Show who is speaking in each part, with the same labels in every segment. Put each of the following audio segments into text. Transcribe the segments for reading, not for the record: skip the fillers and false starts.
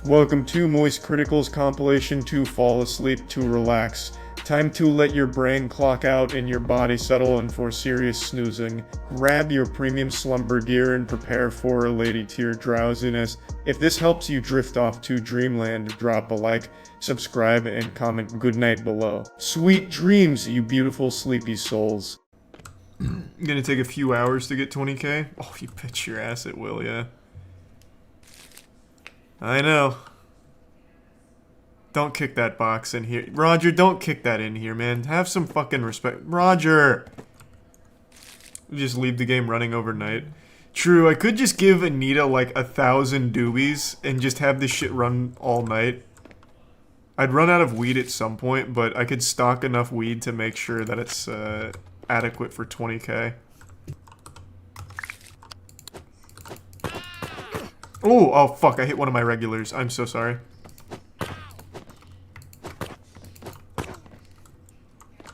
Speaker 1: Welcome to moistcritikal's compilation to fall asleep to relax. Time to let your brain clock out and your body settle in for serious snoozing. Grab your premium slumber gear and prepare for a lady tier drowsiness. If this helps you drift off to dreamland, drop a like, subscribe, and comment goodnight below. Sweet dreams, you beautiful sleepy souls.
Speaker 2: Gonna take a few hours to get 20k? Oh, you bet your ass it will, yeah. I know. Don't kick that box in here. Roger, don't kick that in here, man. Have some fucking respect. Roger! Just leave the game running overnight. True, I could just give Anita like 1,000 doobies and just have this shit run all night. I'd run out of weed at some point, but I could stock enough weed to make sure that it's adequate for 20k. Oh fuck, I hit one of my regulars. I'm so sorry.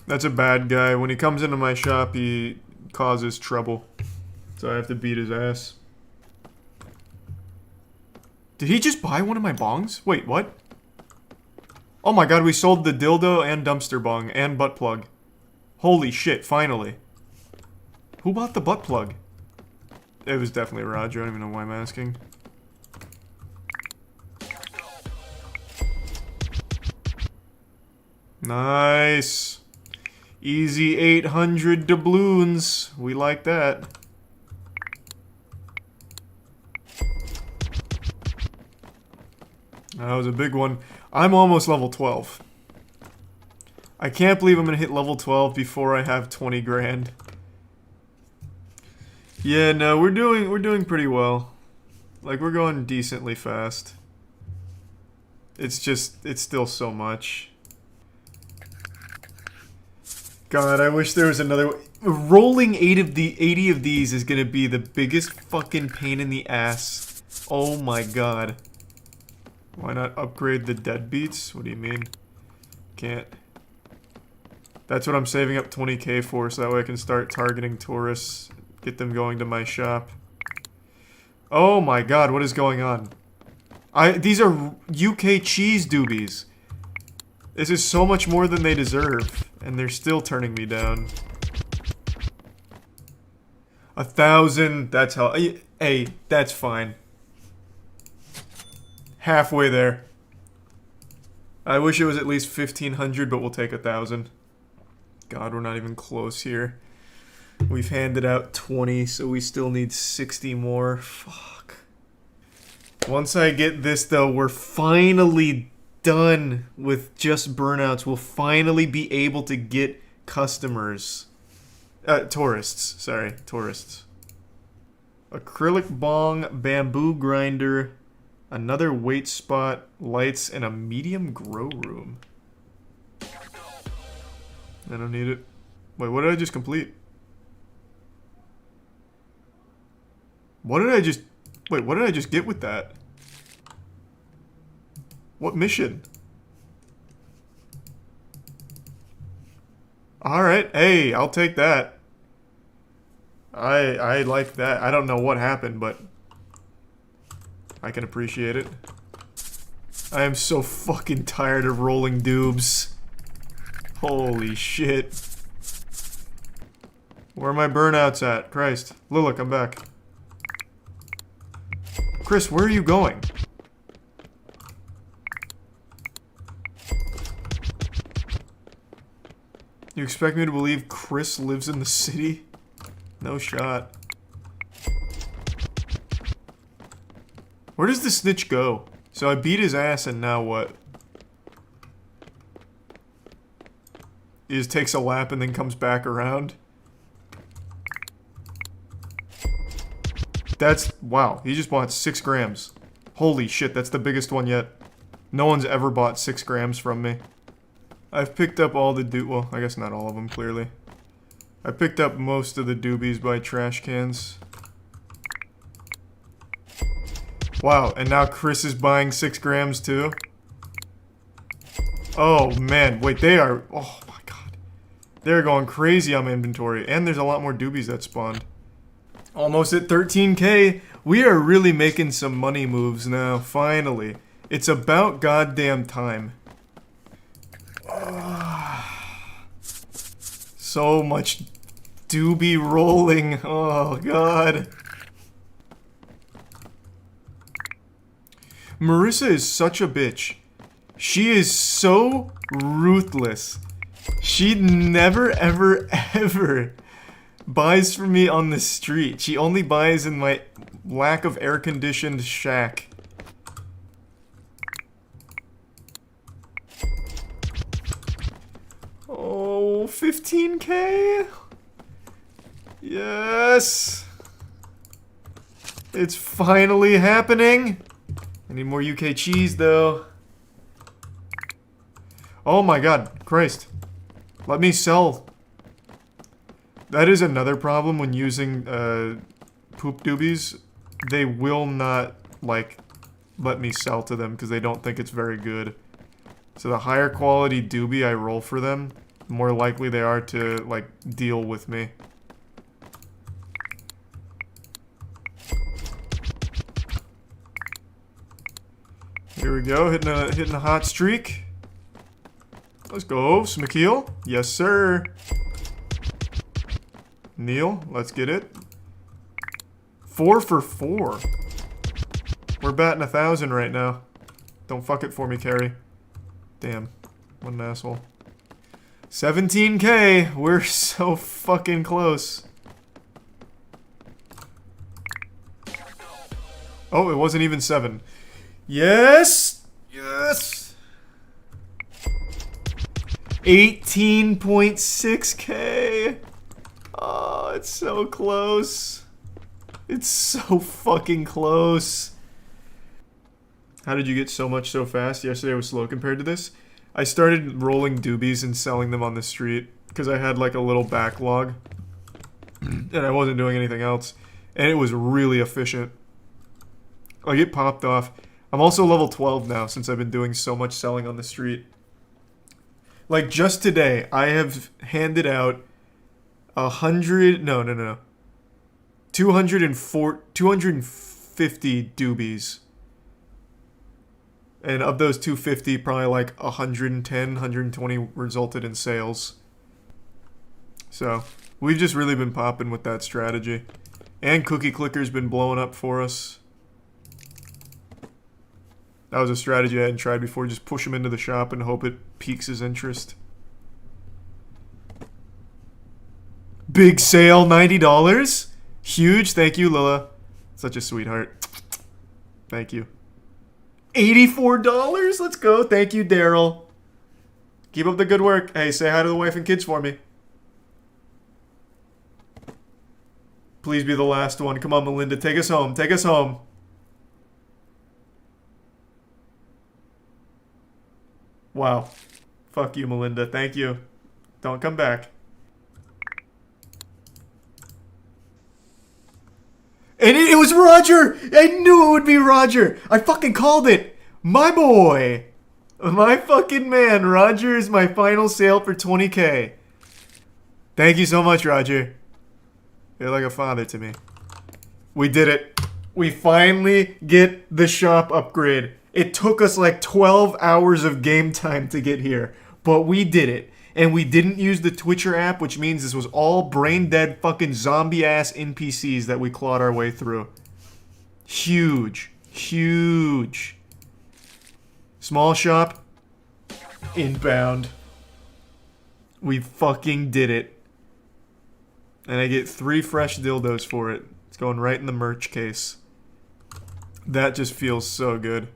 Speaker 2: That's a bad guy. When he comes into my shop, he causes trouble. So I have to beat his ass. Did he just buy one of my bongs? Wait, what? Oh my god, we sold the dildo and dumpster bong and butt plug. Holy shit, finally. Who bought the butt plug? It was definitely Roger. I don't even know why I'm asking. Nice. Easy 800 doubloons. We like that. That was a big one. I'm almost level 12. I can't believe I'm gonna hit level 12 before I have 20 grand. Yeah, no, we're doing pretty well. Like, we're going decently fast. It's still so much. God, I wish there was another. Rolling 80 of these is gonna be the biggest fucking pain in the ass. Oh my god. Why not upgrade the deadbeats? What do you mean? Can't. That's what I'm saving up 20k for, so that way I can start targeting tourists. Get them going to my shop. Oh my god, what is going on? These are UK cheese doobies. This is so much more than they deserve, and they're still turning me down. 1,000, that's how. Hey, that's fine. Halfway there. I wish it was at least 1,500, but we'll take 1,000. God, we're not even close here. We've handed out 20, so we still need 60 more. Fuck. Once I get this, though, we're finally done with just burnouts. We'll finally be able to get customers. Tourists. Sorry, tourists. Acrylic bong, bamboo grinder, another weight spot, lights, and a medium grow room. I don't need it. Wait, what did I just complete? What did I just... Wait, what did I just get with that? What mission? Alright, hey, I'll take that. I like that. I don't know what happened, but I can appreciate it. I am so fucking tired of rolling doobs. Holy shit. Where are my burnouts at? Christ. Lila, come back. Chris, where are you going? You expect me to believe Chris lives in the city? No shot. Where does the snitch go? So I beat his ass and now what? He just takes a lap and then comes back around? That's... Wow, he just bought 6 grams. Holy shit, that's the biggest one yet. No one's ever bought 6 grams from me. I've picked up all the well, I guess not all of them, clearly. I picked up most of the doobies by trash cans. Wow, and now Chris is buying 6 grams too? Oh man, wait, they are... Oh my god. They're going crazy on my inventory, and there's a lot more doobies that spawned. Almost at 13k. We are really making some money moves now, finally. It's about goddamn time. So much doobie rolling. Oh, God. Marissa is such a bitch. She is so ruthless. She never, ever, ever buys from me on the street. She only buys in my lack of air-conditioned shack. Oh, 15K? Yes! It's finally happening! I need more UK cheese, though. Oh my god, Christ. Let me sell. That is another problem when using, poop doobies. They will not, like, let me sell to them because they don't think it's very good. So the higher quality doobie I roll for them, the more likely they are to, like, deal with me. Here we go, hitting a hot streak. Let's go, Smakeel. Yes, sir. Neil, let's get it. 4 for 4. We're batting 1,000 right now. Don't fuck it for me, Carrie. Damn, what an asshole. 17K. We're so fucking close. Oh, it wasn't even 7. Yes! Yes! 18.6K. Oh, it's so close. It's so fucking close. How did you get so much so fast? Yesterday was slow compared to this. I started rolling doobies and selling them on the street because I had like a little backlog and I wasn't doing anything else. And it was really efficient. Like it popped off. I'm also level 12 now since I've been doing so much selling on the street. Like just today, I have handed out 250 doobies. And of those 250, probably like 110, 120 resulted in sales. So, we've just really been popping with that strategy. And Cookie Clicker's been blowing up for us. That was a strategy I hadn't tried before. Just push him into the shop and hope it piques his interest. Big sale, $90. Huge. Thank you, Lila. Such a sweetheart. Thank you. $84? Let's go. Thank you, Daryl. Keep up the good work. Hey, say hi to the wife and kids for me. Please be the last one. Come on, Melinda. Take us home. Take us home. Wow. Fuck you, Melinda. Thank you. Don't come back. And it was Roger! I knew it would be Roger! I fucking called it! My boy! My fucking man. Roger is my final sale for 20K. Thank you so much, Roger. You're like a father to me. We did it. We finally get the shop upgrade. It took us like 12 hours of game time to get here. But we did it. And we didn't use the Twitcher app, which means this was all brain-dead fucking zombie-ass NPCs that we clawed our way through. Huge. Huge. Small shop. Inbound. We fucking did it. And I get 3 fresh dildos for it. It's going right in the merch case. That just feels so good.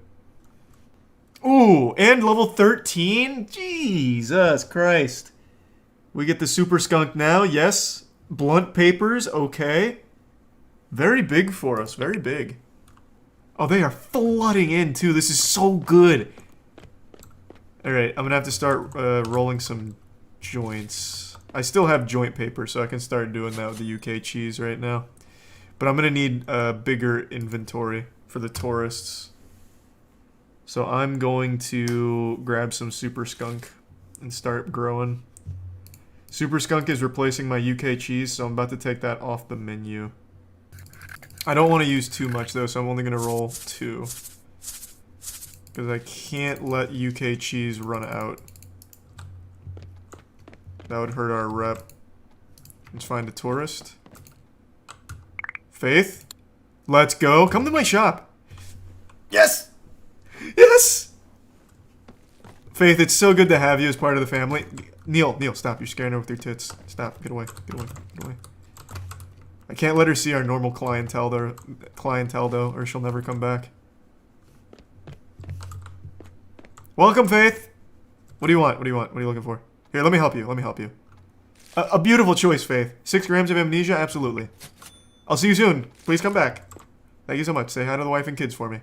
Speaker 2: Ooh, and level 13? Jesus Christ. We get the Super Skunk now, yes. Blunt papers, okay. Very big for us, very big. Oh, they are flooding in too. This is so good. Alright, I'm gonna have to start rolling some joints. I still have joint paper, so I can start doing that with the UK cheese right now. But I'm gonna need a bigger inventory for the tourists. So I'm going to grab some Super Skunk and start growing. Super Skunk is replacing my UK cheese, so I'm about to take that off the menu. I don't want to use too much though, so I'm only going to roll 2. Because I can't let UK cheese run out. That would hurt our rep. Let's find a tourist. Faith? Let's go. Come to my shop. Yes! Yes! Faith, it's so good to have you as part of the family. Neil, stop. You're scaring her with your tits. Stop. Get away. Get away. Get away. I can't let her see our normal clientele though, or she'll never come back. Welcome, Faith. What do you want? What do you want? What are you looking for? Here, let me help you. Let me help you. A beautiful choice, Faith. 6 grams of amnesia? Absolutely. I'll see you soon. Please come back. Thank you so much. Say hi to the wife and kids for me.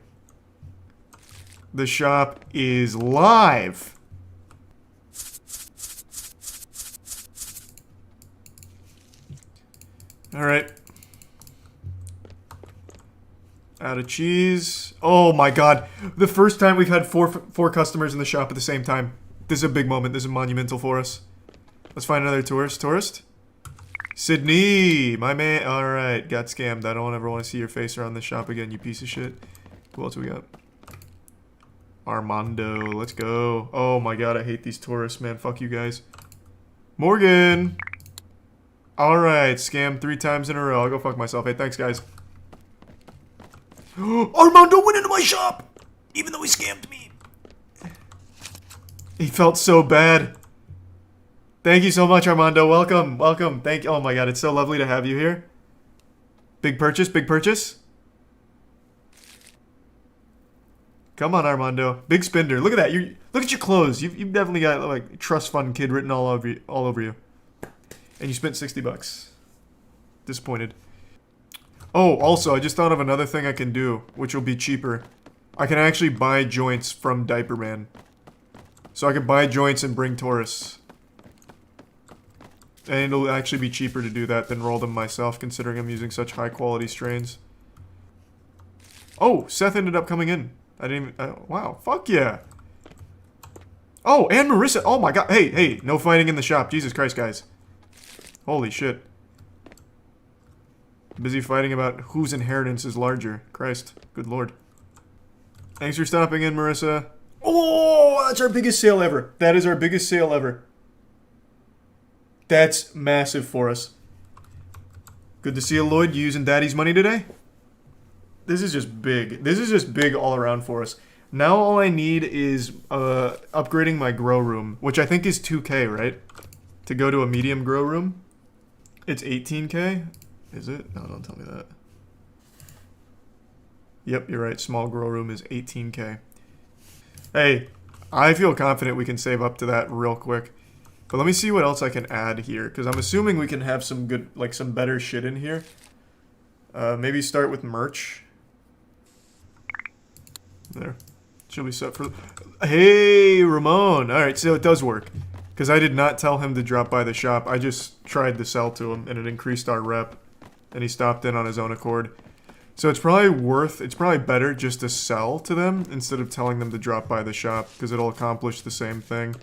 Speaker 2: The shop is live. Alright. Out of cheese. Oh my god. The first time we've had four customers in the shop at the same time. This is a big moment. This is monumental for us. Let's find another tourist. Tourist? Sydney! My man. Alright. Got scammed. I don't ever want to see your face around the shop again, you piece of shit. Who else we got? Armando. Let's go. Oh my god. I hate these tourists, man. Fuck you guys. Morgan! Alright. Scammed 3 times in a row. I'll go fuck myself. Hey, thanks, guys. Armando went into my shop! Even though he scammed me. He felt so bad. Thank you so much, Armando. Welcome. Welcome. Thank you. Oh my god, it's so lovely to have you here. Big purchase, big purchase. Come on, Armando. Big spender. Look at that. Look at your clothes. You've definitely got like trust fund kid written all over you. And you spent 60 bucks. Disappointed. Oh, also, I just thought of another thing I can do, which will be cheaper. I can actually buy joints from Diaper Man. So I can buy joints and bring tourists. And it'll actually be cheaper to do that than roll them myself, considering I'm using such high quality strains. Oh, Seth ended up coming in. I didn't even... wow, fuck yeah. Oh, and Marissa. Oh my god. Hey, no fighting in the shop. Jesus Christ, guys. Holy shit. Busy fighting about whose inheritance is larger. Christ. Good lord. Thanks for stopping in, Marissa. Oh, that's our biggest sale ever. That is our biggest sale ever. That's massive for us. Good to see you, Lloyd. You using daddy's money today? This is just big. This is just big all around for us. Now all I need is upgrading my grow room, which I think is 2K, right? To go to a medium grow room. It's 18K. Is it? No, don't tell me that. Yep, you're right. Small grow room is 18K. Hey, I feel confident we can save up to that real quick. But let me see what else I can add here, because I'm assuming we can have some good, like some better shit in here. Maybe start with merch. There. She'll be set for... Hey, Ramon! Alright, so it does work. Because I did not tell him to drop by the shop. I just tried to sell to him, and it increased our rep. And he stopped in on his own accord. So it's probably better just to sell to them instead of telling them to drop by the shop, because it'll accomplish the same thing.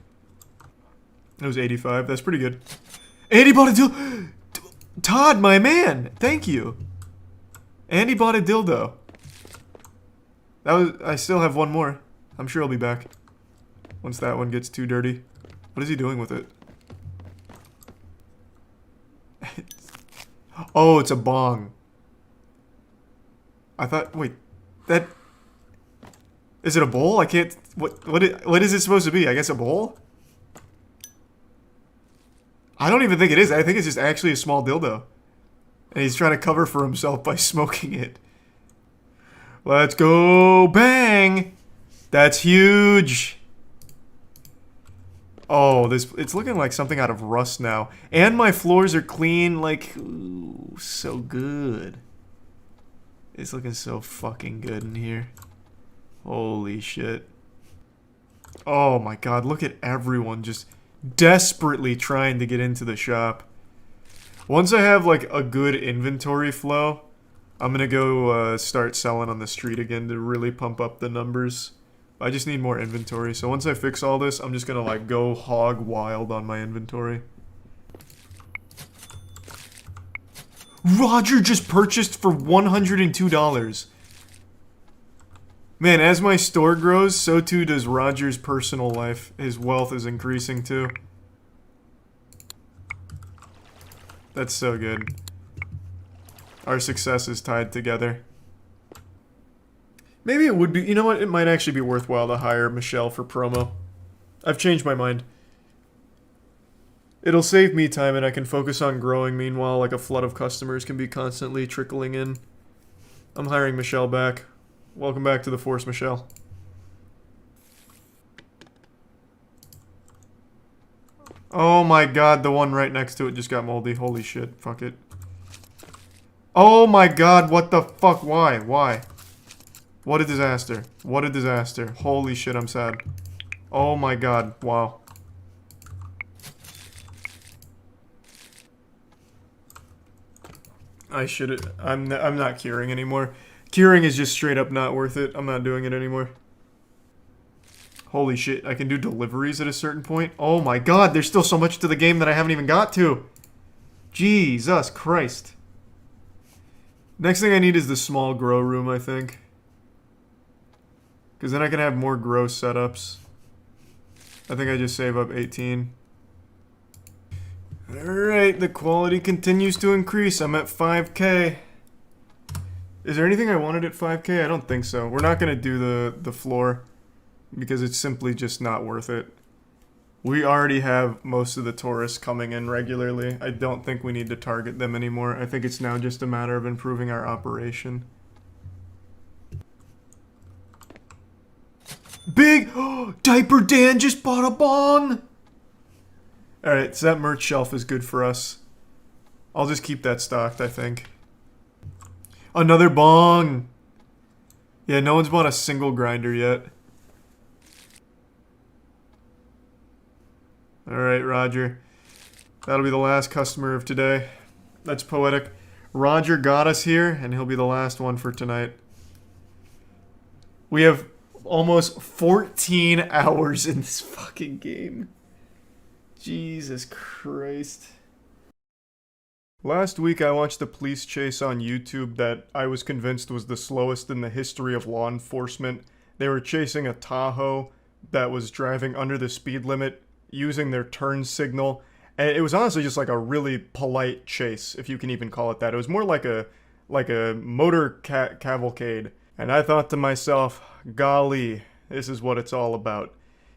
Speaker 2: It was 85. That's pretty good. And he bought a dildo. Todd, my man! Thank you. And he bought a dildo. I still have one more. I'm sure he'll be back. Once that one gets too dirty. What is he doing with it? Oh, it's a bong. I thought, wait, that... Is it a bowl? I can't... What is it supposed to be? I guess a bowl? I don't even think it is. I think it's just actually a small dildo. And he's trying to cover for himself by smoking it. Let's go! Bang! That's huge! Oh, it's looking like something out of Rust now. And my floors are clean, like, ooh, so good. It's looking so fucking good in here. Holy shit. Oh my god, look at everyone just desperately trying to get into the shop. Once I have, like, a good inventory flow, I'm gonna go start selling on the street again to really pump up the numbers. I just need more inventory, so once I fix all this, I'm just gonna, like, go hog wild on my inventory. Roger just purchased for $102. Man, as my store grows, so too does Roger's personal life. His wealth is increasing too. That's so good. Our success is tied together. Maybe it would be, you know what, it might actually be worthwhile to hire Michelle for promo. I've changed my mind. It'll save me time and I can focus on growing, meanwhile like a flood of customers can be constantly trickling in. I'm hiring Michelle back. Welcome back to the force, Michelle. Oh my god, the one right next to it just got moldy. Holy shit, fuck it. Oh my god, what the fuck, why? Why? What a disaster. What a disaster. Holy shit, I'm sad. Oh my god, wow. I should. I'm not curing anymore. Curing is just straight up not worth it. I'm not doing it anymore. Holy shit, I can do deliveries at a certain point. Oh my god, there's still so much to the game that I haven't even got to. Jesus Christ. Next thing I need is the small grow room, I think. Because then I can have more grow setups. I think I just save up 18. Alright, the quality continues to increase. I'm at 5K. Is there anything I wanted at 5K? I don't think so. We're not going to do the floor because it's simply just not worth it. We already have most of the tourists coming in regularly. I don't think we need to target them anymore. I think it's now just a matter of improving our operation. Big! Diaper Dan just bought a bong! Alright, so that merch shelf is good for us. I'll just keep that stocked, I think. Another bong! Yeah, no one's bought a single grinder yet. Alright, Roger. That'll be the last customer of today. That's poetic. Roger got us here, and he'll be the last one for tonight. We have almost 14 hours in this fucking game. Jesus Christ. Last week I watched a police chase on YouTube that I was convinced was the slowest in the history of law enforcement. They were chasing a Tahoe that was driving under the speed limit, using their turn signal, and it was honestly just like a really polite chase, if you can even call it that. It was more like a motor cavalcade, and I thought to myself, golly, this is what it's all about.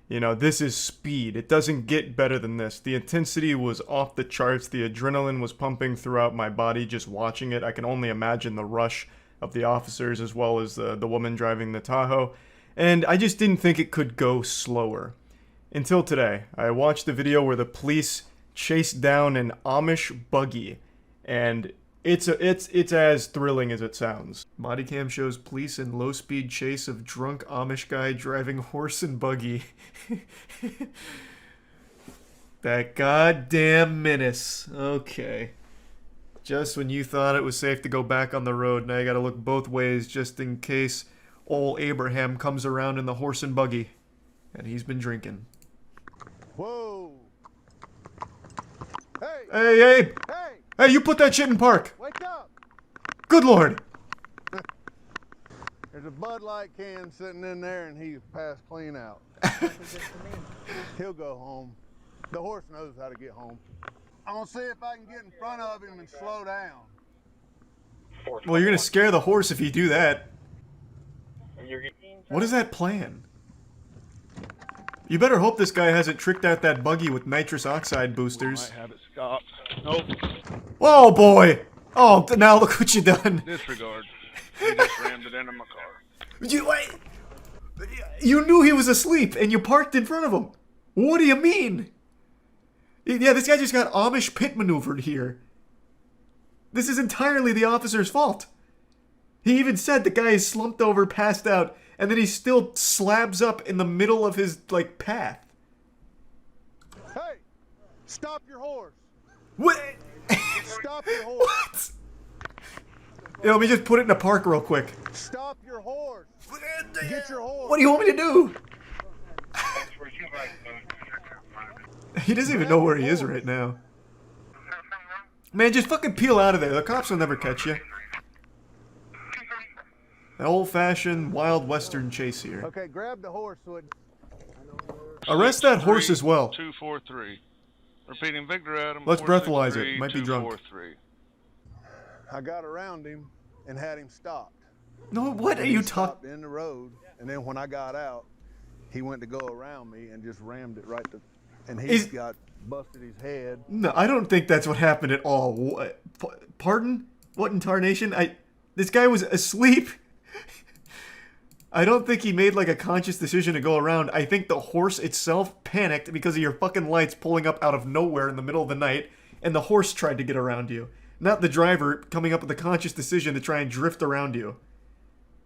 Speaker 2: You know, this is speed. It doesn't get better than this. The intensity was off the charts. The adrenaline was pumping throughout my body just watching it. I can only imagine the rush of the officers as well as the woman driving the Tahoe. And I just didn't think it could go slower. Until today. I watched a video where the police chased down an Amish buggy. And it's as thrilling as it sounds. Bodycam shows police in low-speed chase of drunk Amish guy driving horse and buggy. That goddamn menace. Okay. Just when you thought it was safe to go back on the road, now you gotta look both ways just in case old Abraham comes around in the horse and buggy. And he's been drinking.
Speaker 3: Whoa! Hey!
Speaker 2: Hey, hey!
Speaker 3: Hey!
Speaker 2: Hey, you put that shit in park!
Speaker 3: Wake up!
Speaker 2: Good lord!
Speaker 3: There's a Bud Light can sitting in there and he's passed clean out. He'll go home. The horse knows how to get home. I'm gonna see if I can get in front of him and slow down.
Speaker 2: Well, you're gonna scare the horse if you do that. What is that plan? You better hope this guy hasn't tricked out that buggy with nitrous oxide boosters.
Speaker 4: Might have it stop. Nope.
Speaker 2: Whoa, boy! Oh, now look what you done.
Speaker 4: Disregard. He just rammed it into my car.
Speaker 2: You knew he was asleep and you parked in front of him. What do you mean? Yeah, this guy just got Amish pit maneuvered here. This is entirely the officer's fault. He even said the guy is slumped over, passed out, and then he still slabs up in the middle of his, like, path.
Speaker 3: Hey! Stop your horse!
Speaker 2: What?
Speaker 3: Stop your horse!
Speaker 2: What? Yeah, let me just put it in a park real quick.
Speaker 3: Stop your horse! Get your horse!
Speaker 2: What do you want me to do? He doesn't even know where he is right now. Man, just fucking peel out of there. The cops will never catch you. An old-fashioned Wild Western chase here.
Speaker 3: Okay, grab the horse so it...
Speaker 2: Arrest that horse as well.
Speaker 4: 243. Repeating, Victor Adam.
Speaker 2: Let's breathalyze it. Might be drunk.
Speaker 4: 243.
Speaker 3: I got around him and had him stopped.
Speaker 2: No, what are you talking?
Speaker 3: Stopped in the road, and then when I got out, he went to go around me and just rammed it right to... And he's got busted his head.
Speaker 2: No, I don't think that's what happened at all. What? Pardon? What in tarnation? This guy was asleep. I don't think he made like a conscious decision to go around. I think the horse itself panicked because of your fucking lights pulling up out of nowhere in the middle of the night, and the horse tried to get around you. Not the driver coming up with a conscious decision to try and drift around you.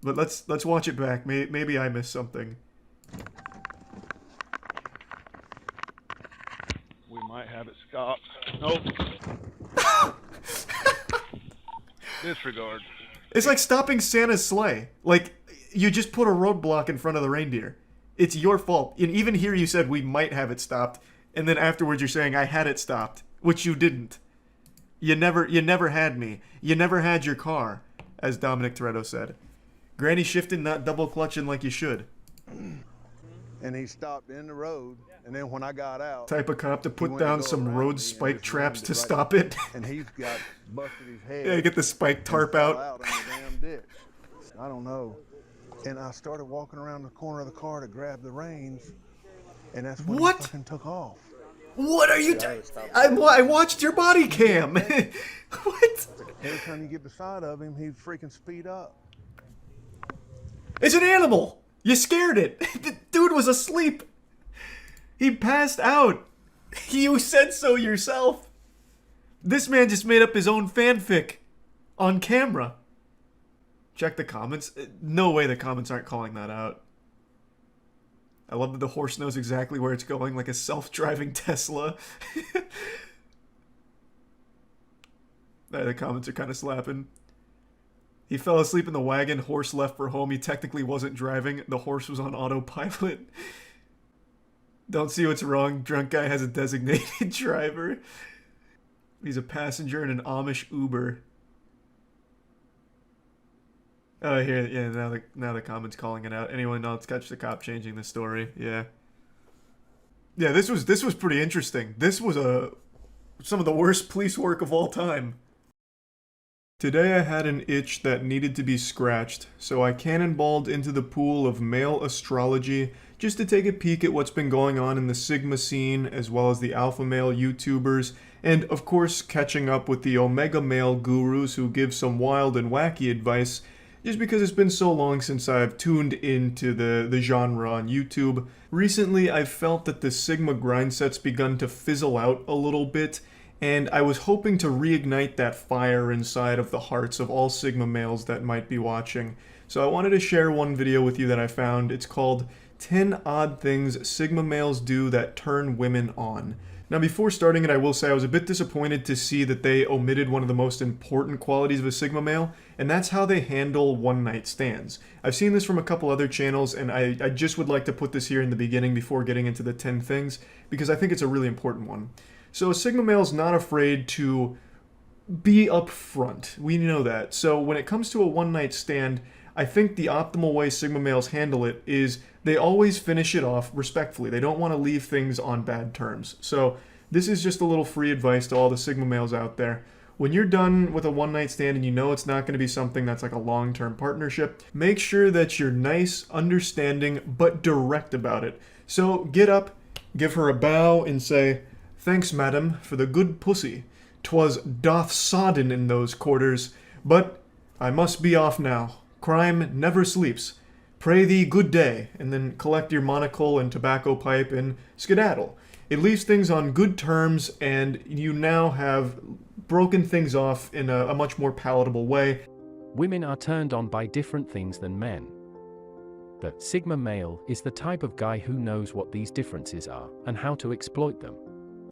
Speaker 2: But let's watch it back. Maybe I missed something.
Speaker 4: We might have it stopped. Nope. Disregard.
Speaker 2: It's like stopping Santa's sleigh. Like, you just put a roadblock in front of the reindeer. It's your fault. And even here you said we might have it stopped, and then afterwards you're saying I had it stopped, which you didn't. You never had me. You never had your car, as Dominic Toretto said. Granny shifting, not double clutching like you should.
Speaker 3: And he stopped in the road, and then when I got out...
Speaker 2: Type of cop to put down some road spike traps to stop it.
Speaker 3: And he's got busted his head.
Speaker 2: Yeah, get the spike tarp out.
Speaker 3: In the damn ditch. I don't know. And I started walking around the corner of the car to grab the reins, and that's when he fucking took off.
Speaker 2: What are you doing? I watched your body cam. What?
Speaker 3: Every time you get beside of him, he'd freaking speed up.
Speaker 2: It's an animal. You scared it. The dude was asleep. He passed out. You said so yourself. This man just made up his own fanfic on camera. Check the comments. No way the comments aren't calling that out. I love that the horse knows exactly where it's going, like a self-driving Tesla. The comments are kind of slapping. He fell asleep in the wagon, horse left for home. He technically wasn't driving. The horse was on autopilot. Don't see what's wrong. Drunk guy has a designated driver. He's a passenger in an Amish Uber. Oh, here, yeah, now the comments calling it out. Anyone else catch the cop changing the story? Yeah. Yeah, this was pretty interesting. This was some of the worst police work of all time. Today I had an itch that needed to be scratched, so I cannonballed into the pool of male astrology just to take a peek at what's been going on in the Sigma scene, as well as the alpha male YouTubers, and of course catching up with the omega male gurus who give some wild and wacky advice, just because it's been so long since I've tuned into the genre on YouTube. Recently, I've felt that the Sigma grind set's begun to fizzle out a little bit, and I was hoping to reignite that fire inside of the hearts of all Sigma males that might be watching. So I wanted to share one video with you that I found. It's called 10 Odd Things Sigma Males Do That Turn Women On. Now, before starting it, I will say I was a bit disappointed to see that they omitted one of the most important qualities of a Sigma male, and that's how they handle one-night stands. I've seen this from a couple other channels, and I just would like to put this here in the beginning before getting into the 10 things, because I think it's a really important one. So a Sigma male's not afraid to be upfront. We know that. So when it comes to a one-night stand, I think the optimal way Sigma males handle it is they always finish it off respectfully. They don't want to leave things on bad terms. So this is just a little free advice to all the Sigma males out there. When you're done with a one-night stand and you know it's not going to be something that's like a long-term partnership, make sure that you're nice, understanding, but direct about it. So get up, give her a bow, and say, "Thanks, madam, for the good pussy. 'Twas doth sodden in those quarters, but I must be off now. Crime never sleeps. Pray thee good day," and then collect your monocle and tobacco pipe and skedaddle. It leaves things on good terms, and you now have broken things off in a much more palatable way.
Speaker 5: Women are turned on by different things than men. The Sigma male is the type of guy who knows what these differences are and how to exploit them.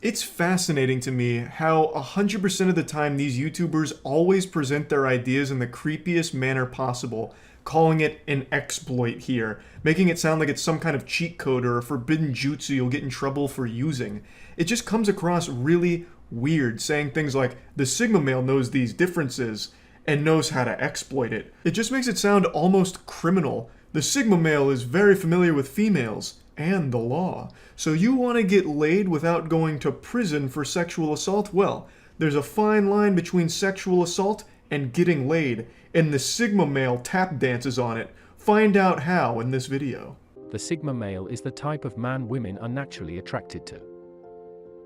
Speaker 2: It's fascinating to me how 100% of the time these YouTubers always present their ideas in the creepiest manner possible, calling it an exploit here, making it sound like it's some kind of cheat code or a forbidden jutsu you'll get in trouble for using. It just comes across really weird, saying things like, the Sigma male knows these differences, and knows how to exploit it. It just makes it sound almost criminal. The Sigma male is very familiar with females and the law. So you want to get laid without going to prison for sexual assault? Well, there's a fine line between sexual assault and getting laid, and the Sigma male tap dances on it. Find out how in this video.
Speaker 5: The Sigma male is the type of man women are naturally attracted to.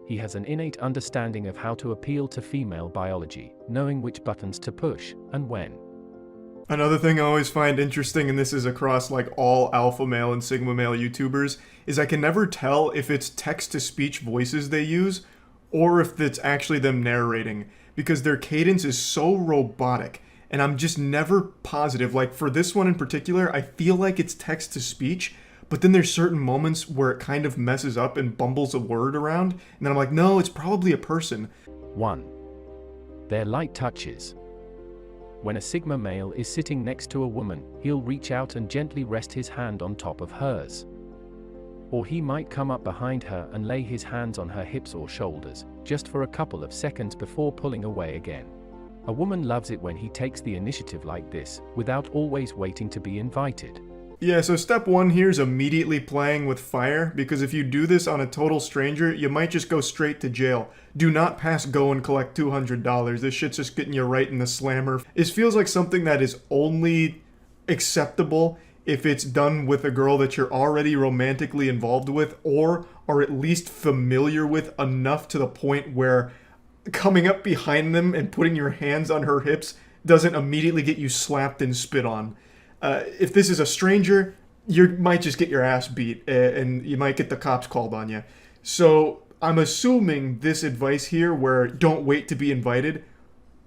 Speaker 5: He has an innate understanding of how to appeal to female biology, knowing which buttons to push and when.
Speaker 2: Another thing I always find interesting, and this is across like all alpha male and sigma male YouTubers, is I can never tell if it's text-to-speech voices they use or if it's actually them narrating, because their cadence is so robotic, and I'm just never positive. Like for this one in particular, I feel like it's text-to-speech, but then there's certain moments where it kind of messes up and bumbles a word around, and then I'm like, no, it's probably a person.
Speaker 5: 1. Their light touches. When a Sigma male is sitting next to a woman, he'll reach out and gently rest his hand on top of hers. Or he might come up behind her and lay his hands on her hips or shoulders, just for a couple of seconds before pulling away again. A woman loves it when he takes the initiative like this, without always waiting to be invited.
Speaker 2: Yeah, so step one here is immediately playing with fire, because if you do this on a total stranger, you might just go straight to jail. Do not pass go and collect $200. This shit's just getting you right in the slammer. It feels like something that is only acceptable if it's done with a girl that you're already romantically involved with, or are at least familiar with enough to the point where coming up behind them and putting your hands on her hips doesn't immediately get you slapped and spit on. If this is a stranger, you might just get your ass beat, and you might get the cops called on you. So I'm assuming this advice here, where don't wait to be invited,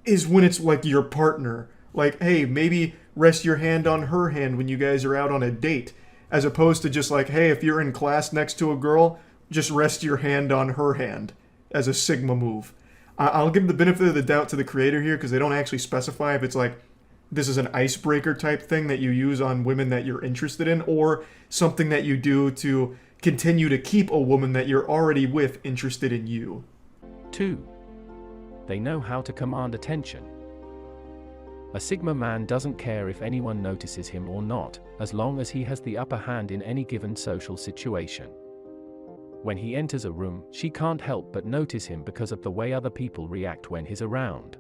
Speaker 2: is when it's like your partner. Like, hey, maybe rest your hand on her hand when you guys are out on a date, as opposed to just like, hey, if you're in class next to a girl, just rest your hand on her hand as a Sigma move. I'll give the benefit of the doubt to the creator here, because they don't actually specify if it's like, this is an icebreaker type thing that you use on women that you're interested in, or something that you do to continue to keep a woman that you're already with interested in you.
Speaker 5: 2. They know how to command attention. A Sigma man doesn't care if anyone notices him or not, as long as he has the upper hand in any given social situation. When he enters a room, she can't help but notice him because of the way other people react when he's around.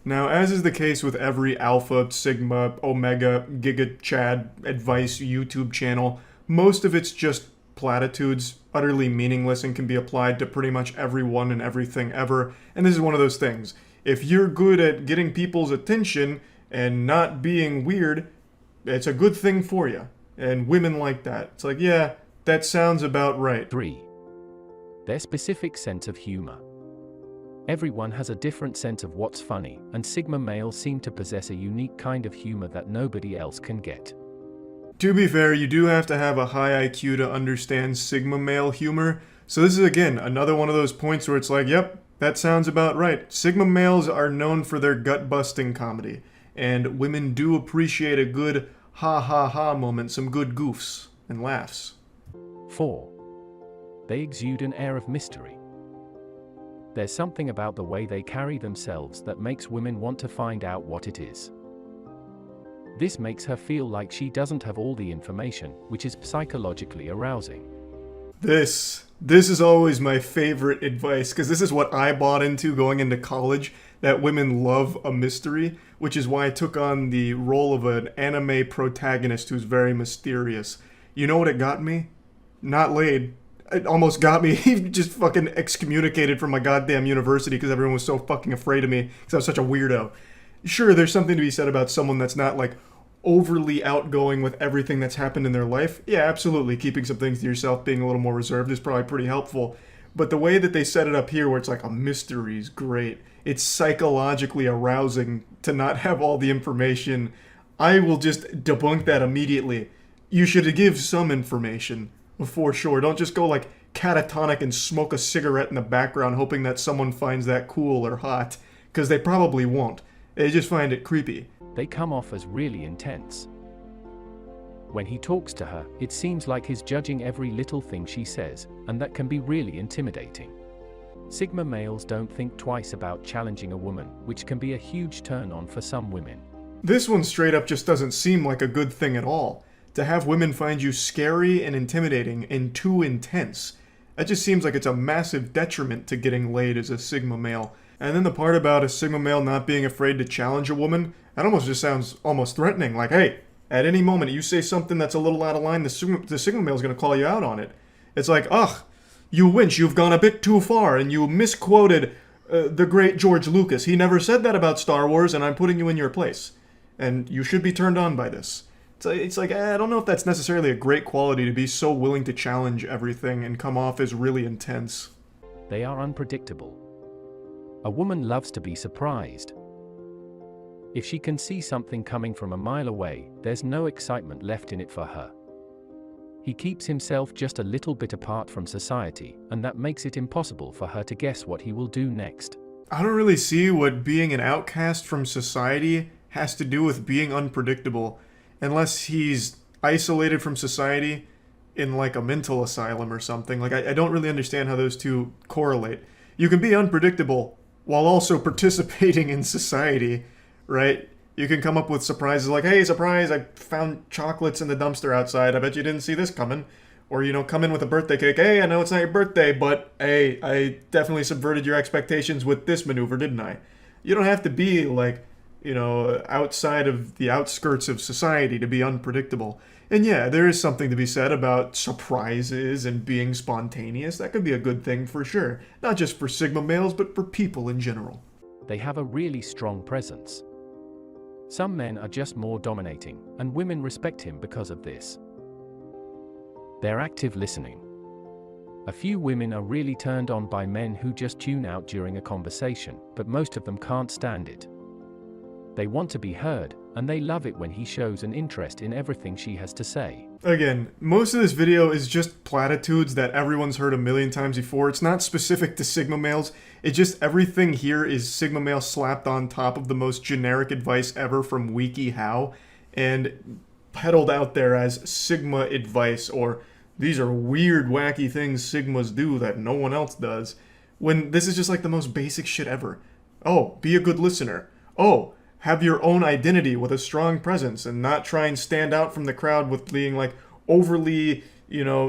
Speaker 2: Now, as is the case with every Alpha, Sigma, Omega, Giga Chad advice YouTube channel, most of it's just platitudes, utterly meaningless, and can be applied to pretty much everyone and everything ever. And this is one of those things. If you're good at getting people's attention and not being weird, it's a good thing for you. And women like that. It's like, yeah, that sounds about right.
Speaker 5: 3. Their specific sense of humor. Everyone has a different sense of what's funny, and Sigma males seem to possess a unique kind of humor that nobody else can get.
Speaker 2: To be fair, you do have to have a high IQ to understand Sigma male humor, so this is again another one of those points where it's like, yep, that sounds about right. Sigma males are known for their gut-busting comedy, and women do appreciate a good ha-ha-ha moment, some good goofs and laughs.
Speaker 5: 4. They exude an air of mystery. There's something about the way they carry themselves that makes women want to find out what it is. This makes her feel like she doesn't have all the information, which is psychologically arousing.
Speaker 2: This is always my favorite advice, because this is what I bought into going into college, that women love a mystery, which is why I took on the role of an anime protagonist who's very mysterious. You know what it got me? Not laid. It almost got me just fucking excommunicated from my goddamn university because everyone was so fucking afraid of me because I was such a weirdo. Sure, there's something to be said about someone that's not like overly outgoing with everything that's happened in their life. Yeah, absolutely. Keeping some things to yourself, being a little more reserved is probably pretty helpful. But the way that they set it up here where it's like a mystery is great. It's psychologically arousing to not have all the information. I will just debunk that immediately. You should give some information. For sure. Don't just go like catatonic and smoke a cigarette in the background hoping that someone finds that cool or hot. Because they probably won't. They just find it creepy.
Speaker 5: They come off as really intense. When he talks to her, it seems like he's judging every little thing she says, and that can be really intimidating. Sigma males don't think twice about challenging a woman, which can be a huge turn on for some women.
Speaker 2: This one straight up just doesn't seem like a good thing at all. To have women find you scary and intimidating and too intense. That just seems like it's a massive detriment to getting laid as a Sigma male. And then the part about a Sigma male not being afraid to challenge a woman, that almost just sounds almost threatening. Like, hey, at any moment you say something that's a little out of line, the Sigma male is going to call you out on it. It's like, ugh, you winch, you've gone a bit too far, and you misquoted the great George Lucas. He never said that about Star Wars, and I'm putting you in your place. And you should be turned on by this. It's like, I don't know if that's necessarily a great quality to be so willing to challenge everything and come off as really intense.
Speaker 5: They are unpredictable. A woman loves to be surprised. If she can see something coming from a mile away, there's no excitement left in it for her. He keeps himself just a little bit apart from society, and that makes it impossible for her to guess what he will do next.
Speaker 2: I don't really see what being an outcast from society has to do with being unpredictable, unless he's isolated from society in like a mental asylum or something. Like, I don't really understand how those two correlate. You can be unpredictable while also participating in society, right? You can come up with surprises like, hey, surprise, I found chocolates in the dumpster outside. I bet you didn't see this coming. Or, come in with a birthday cake. Hey, I know it's not your birthday, but hey, I definitely subverted your expectations with this maneuver, didn't I? You don't have to be like, outside of the outskirts of society to be unpredictable. And yeah, there is something to be said about surprises and being spontaneous. That could be a good thing for sure. Not just for Sigma males, but for people in general.
Speaker 5: They have a really strong presence. Some men are just more dominating, and women respect him because of this. They're active listening. A few women are really turned on by men who just tune out during a conversation, but most of them can't stand it. They want to be heard, and they love it when he shows an interest in everything she has to say.
Speaker 2: Again, most of this video is just platitudes that everyone's heard a million times before. It's not specific to Sigma males. It's just everything here is Sigma male slapped on top of the most generic advice ever from WikiHow and peddled out there as Sigma advice, or these are weird, wacky things Sigmas do that no one else does, when this is just like the most basic shit ever. Oh, be a good listener. Oh, have your own identity with a strong presence and not try and stand out from the crowd with being like overly,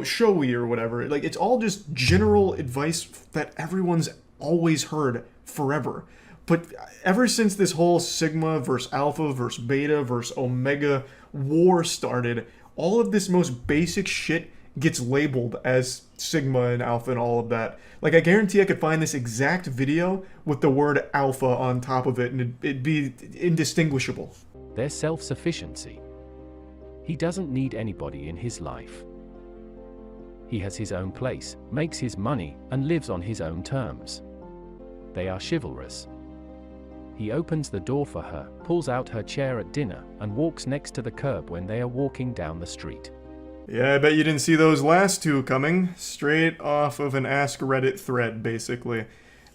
Speaker 2: showy or whatever. Like, it's all just general advice that everyone's always heard forever. But ever since this whole Sigma versus Alpha versus Beta versus Omega war started, all of this most basic shit gets labeled as Sigma and Alpha and all of that. Like, I guarantee I could find this exact video with the word Alpha on top of it, and it'd be indistinguishable.
Speaker 5: Their self-sufficiency. He doesn't need anybody in his life. He has his own place, makes his money, and lives on his own terms. They are chivalrous. He opens the door for her, pulls out her chair at dinner, and walks next to the curb when they are walking down the street.
Speaker 2: Yeah, I bet you didn't see those last two coming. Straight off of an Ask Reddit thread, basically.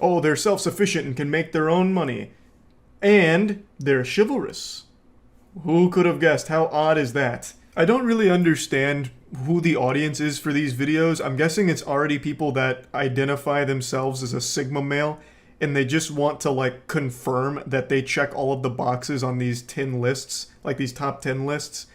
Speaker 2: Oh, they're self-sufficient and can make their own money. And they're chivalrous. Who could have guessed? How odd is that? I don't really understand who the audience is for these videos. I'm guessing it's already people that identify themselves as a Sigma male, and they just want to, like, confirm that they check all of the boxes on these 10 lists, like these top 10 lists.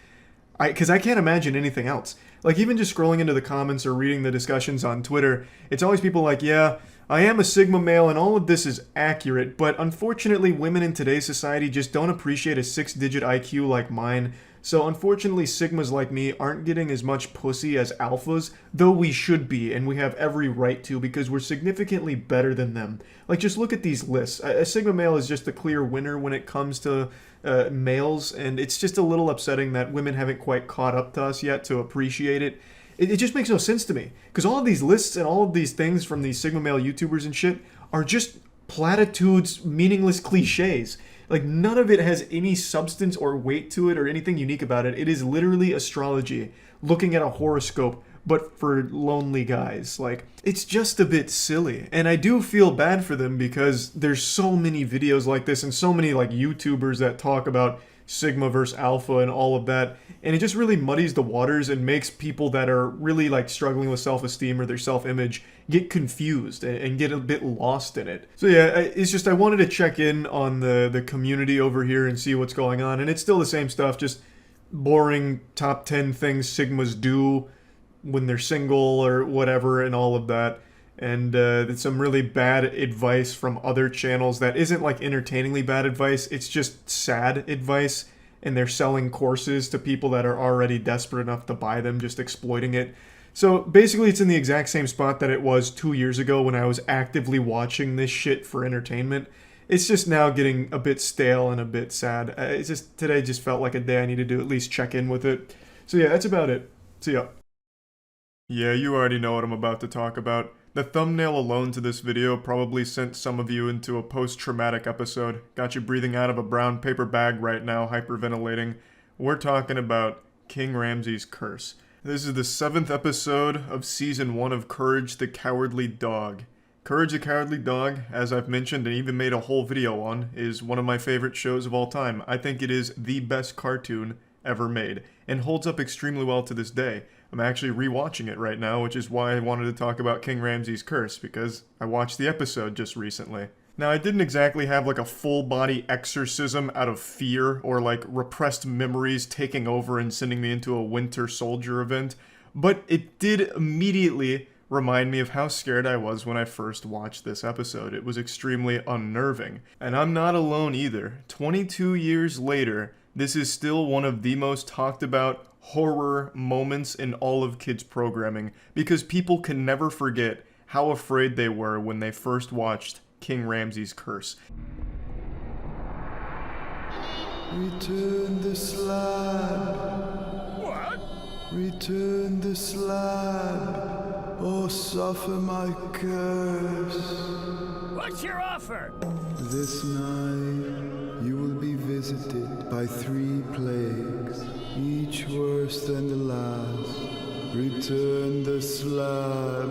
Speaker 2: Because I can't imagine anything else. Like, even just scrolling into the comments or reading the discussions on Twitter, it's always people like, yeah, I am a Sigma male and all of this is accurate, but unfortunately women in today's society just don't appreciate a 6-digit IQ like mine. So unfortunately Sigmas like me aren't getting as much pussy as Alphas, though we should be, and we have every right to because we're significantly better than them. Like, just look at these lists. A Sigma male is just the clear winner when it comes to males, and it's just a little upsetting that women haven't quite caught up to us yet to appreciate it. It just makes no sense to me, because all of these lists and all of these things from these Sigma male YouTubers and shit are just platitudes, meaningless cliches. Like, none of it has any substance or weight to it or anything unique about it. It is literally astrology, looking at a horoscope, but for lonely guys. Like, it's just a bit silly. And I do feel bad for them because there's so many videos like this and so many, like, YouTubers that talk about Sigma versus Alpha and all of that. And it just really muddies the waters and makes people that are really like struggling with self-esteem or their self-image get confused and get a bit lost in it. So yeah, it's just I wanted to check in on the community over here and see what's going on. And it's still the same stuff, just boring top 10 things Sigmas do when they're single or whatever and all of that. And some really bad advice from other channels that isn't like entertainingly bad advice, it's just sad advice, and they're selling courses to people that are already desperate enough to buy them, just exploiting it. So basically it's in the exact same spot that it was 2 years ago when I was actively watching this shit for entertainment. It's just now getting a bit stale and a bit sad. It's just, today just felt like a day I needed to at least check in with it. So yeah, that's about it. See ya. Yeah, you already know what I'm about to talk about. The thumbnail alone to this video probably sent some of you into a post-traumatic episode. Got you breathing out of a brown paper bag right now, hyperventilating. We're talking about King Ramsay's curse. This is the 7th episode of Season 1 of Courage the Cowardly Dog. Courage the Cowardly Dog, as I've mentioned and even made a whole video on, is one of my favorite shows of all time. I think it is the best cartoon ever made, and holds up extremely well to this day. I'm actually rewatching it right now, which is why I wanted to talk about King Ramsay's curse, because I watched the episode just recently. Now, I didn't exactly have like a full-body exorcism out of fear, or like repressed memories taking over and sending me into a Winter Soldier event, but it did immediately remind me of how scared I was when I first watched this episode. It was extremely unnerving. And I'm not alone either. 22 years later, this is still one of the most talked about horror moments in all of kids programming, because people can never forget how afraid they were when they first watched King Ramsay's curse.
Speaker 6: Return the slab.
Speaker 4: What?
Speaker 6: Return the slab, or suffer my curse.
Speaker 4: What's your offer?
Speaker 6: This night you will be visited by 3 plagues, each worse than the last. Return the slab.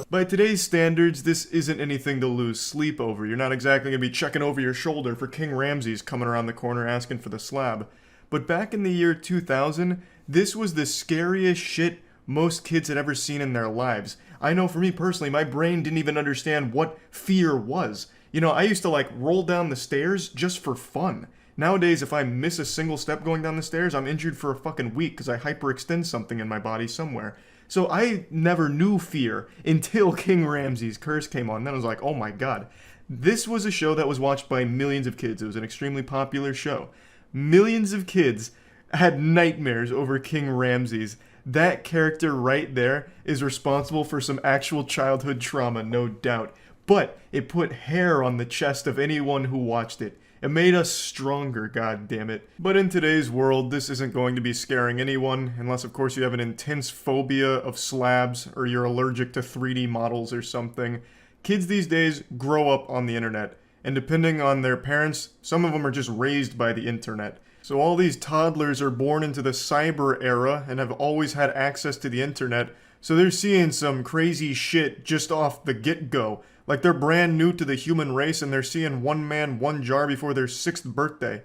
Speaker 2: By today's standards, this isn't anything to lose sleep over. You're not exactly going to be checking over your shoulder for King Ramsay's coming around the corner asking for the slab. But back in the year 2000, this was the scariest shit most kids had ever seen in their lives. I know for me personally, my brain didn't even understand what fear was. You know, I used to like roll down the stairs just for fun. Nowadays, if I miss a single step going down the stairs, I'm injured for a fucking week because I hyperextend something in my body somewhere. So I never knew fear until King Ramsay's curse came on. Then I was like, oh my god. This was a show that was watched by millions of kids. It was an extremely popular show. Millions of kids had nightmares over King Ramsay's. That character right there is responsible for some actual childhood trauma, no doubt. But it put hair on the chest of anyone who watched it. It made us stronger, goddammit. But in today's world, this isn't going to be scaring anyone, unless of course you have an intense phobia of slabs, or you're allergic to 3D models or something. Kids these days grow up on the internet, and depending on their parents, some of them are just raised by the internet. So all these toddlers are born into the cyber era and have always had access to the internet, so they're seeing some crazy shit just off the get-go. Like they're brand new to the human race and they're seeing one man, one jar before their 6th birthday.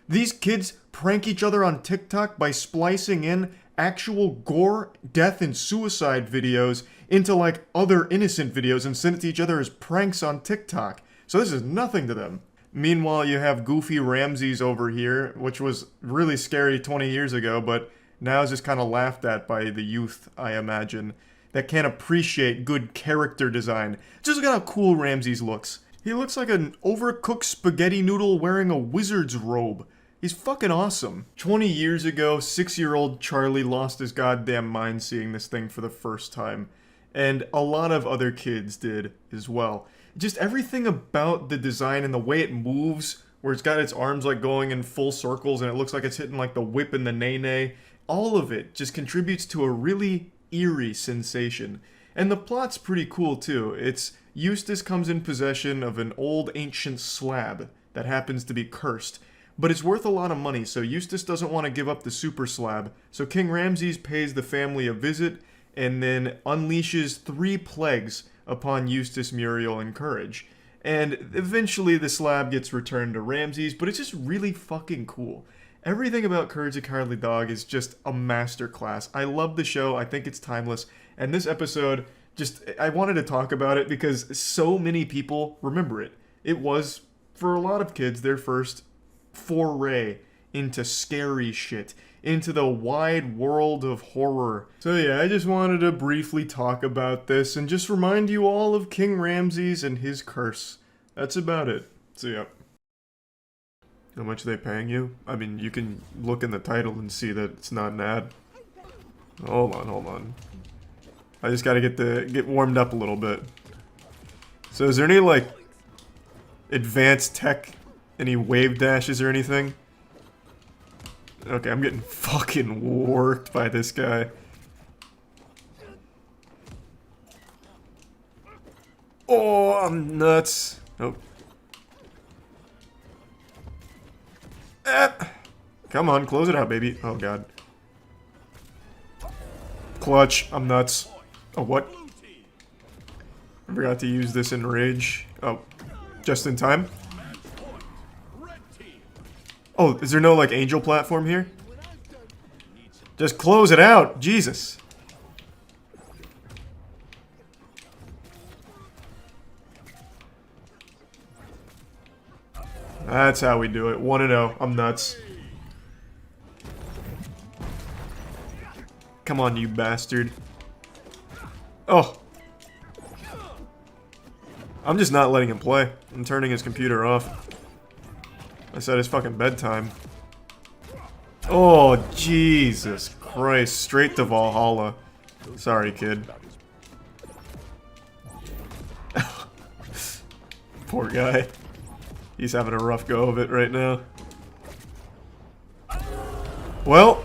Speaker 2: These kids prank each other on TikTok by splicing in actual gore, death, and suicide videos into like other innocent videos and send it to each other as pranks on TikTok. So this is nothing to them. Meanwhile, you have Goofy Ramsay's over here, which was really scary 20 years ago, but now is just kind of laughed at by the youth, I imagine, that can't appreciate good character design. Just look at how cool Ramsay's looks. He looks like an overcooked spaghetti noodle wearing a wizard's robe. He's fucking awesome. 20 years ago, 6-year-old Charlie lost his goddamn mind seeing this thing for the first time. And a lot of other kids did as well. Just everything about the design and the way it moves, where it's got its arms like going in full circles and it looks like it's hitting like the whip and the nay-nay, all of it just contributes to a really eerie sensation. And the plot's pretty cool too. It's Eustace comes in possession of an old ancient slab that happens to be cursed, but it's worth a lot of money, so Eustace doesn't want to give up the super slab, so King Ramsay's pays the family a visit and then unleashes 3 plagues upon Eustace, Muriel, and Courage. And eventually the slab gets returned to Ramses, but it's just really fucking cool. Everything about Courage the Cowardly Dog is just a masterclass. I love the show. I think it's timeless. And this episode, I wanted to talk about it because so many people remember it. It was, for a lot of kids, their first foray into scary shit, into the wide world of horror. So yeah, I just wanted to briefly talk about this and just remind you all of King Ramses and his curse. That's about it. So yeah. How much are they paying you? I mean, you can look in the title and see that it's not an ad. Hold on. I just gotta get warmed up a little bit. So is there any, like, advanced tech? Any wave dashes or anything? Okay, I'm getting fucking worked by this guy. Oh, I'm nuts. Nope. Come on, close it out, baby. Oh, God. Clutch. I'm nuts. Oh, what? I forgot to use this in Rage. Oh, just in time? Oh, is there no, like, angel platform here? Just close it out! Jesus! That's how we do it. 1-0. I'm nuts. Come on, you bastard. Oh! I'm just not letting him play. I'm turning his computer off. I said it's fucking bedtime. Oh, Jesus Christ. Straight to Valhalla. Sorry, kid. Poor guy. He's having a rough go of it right now. Well,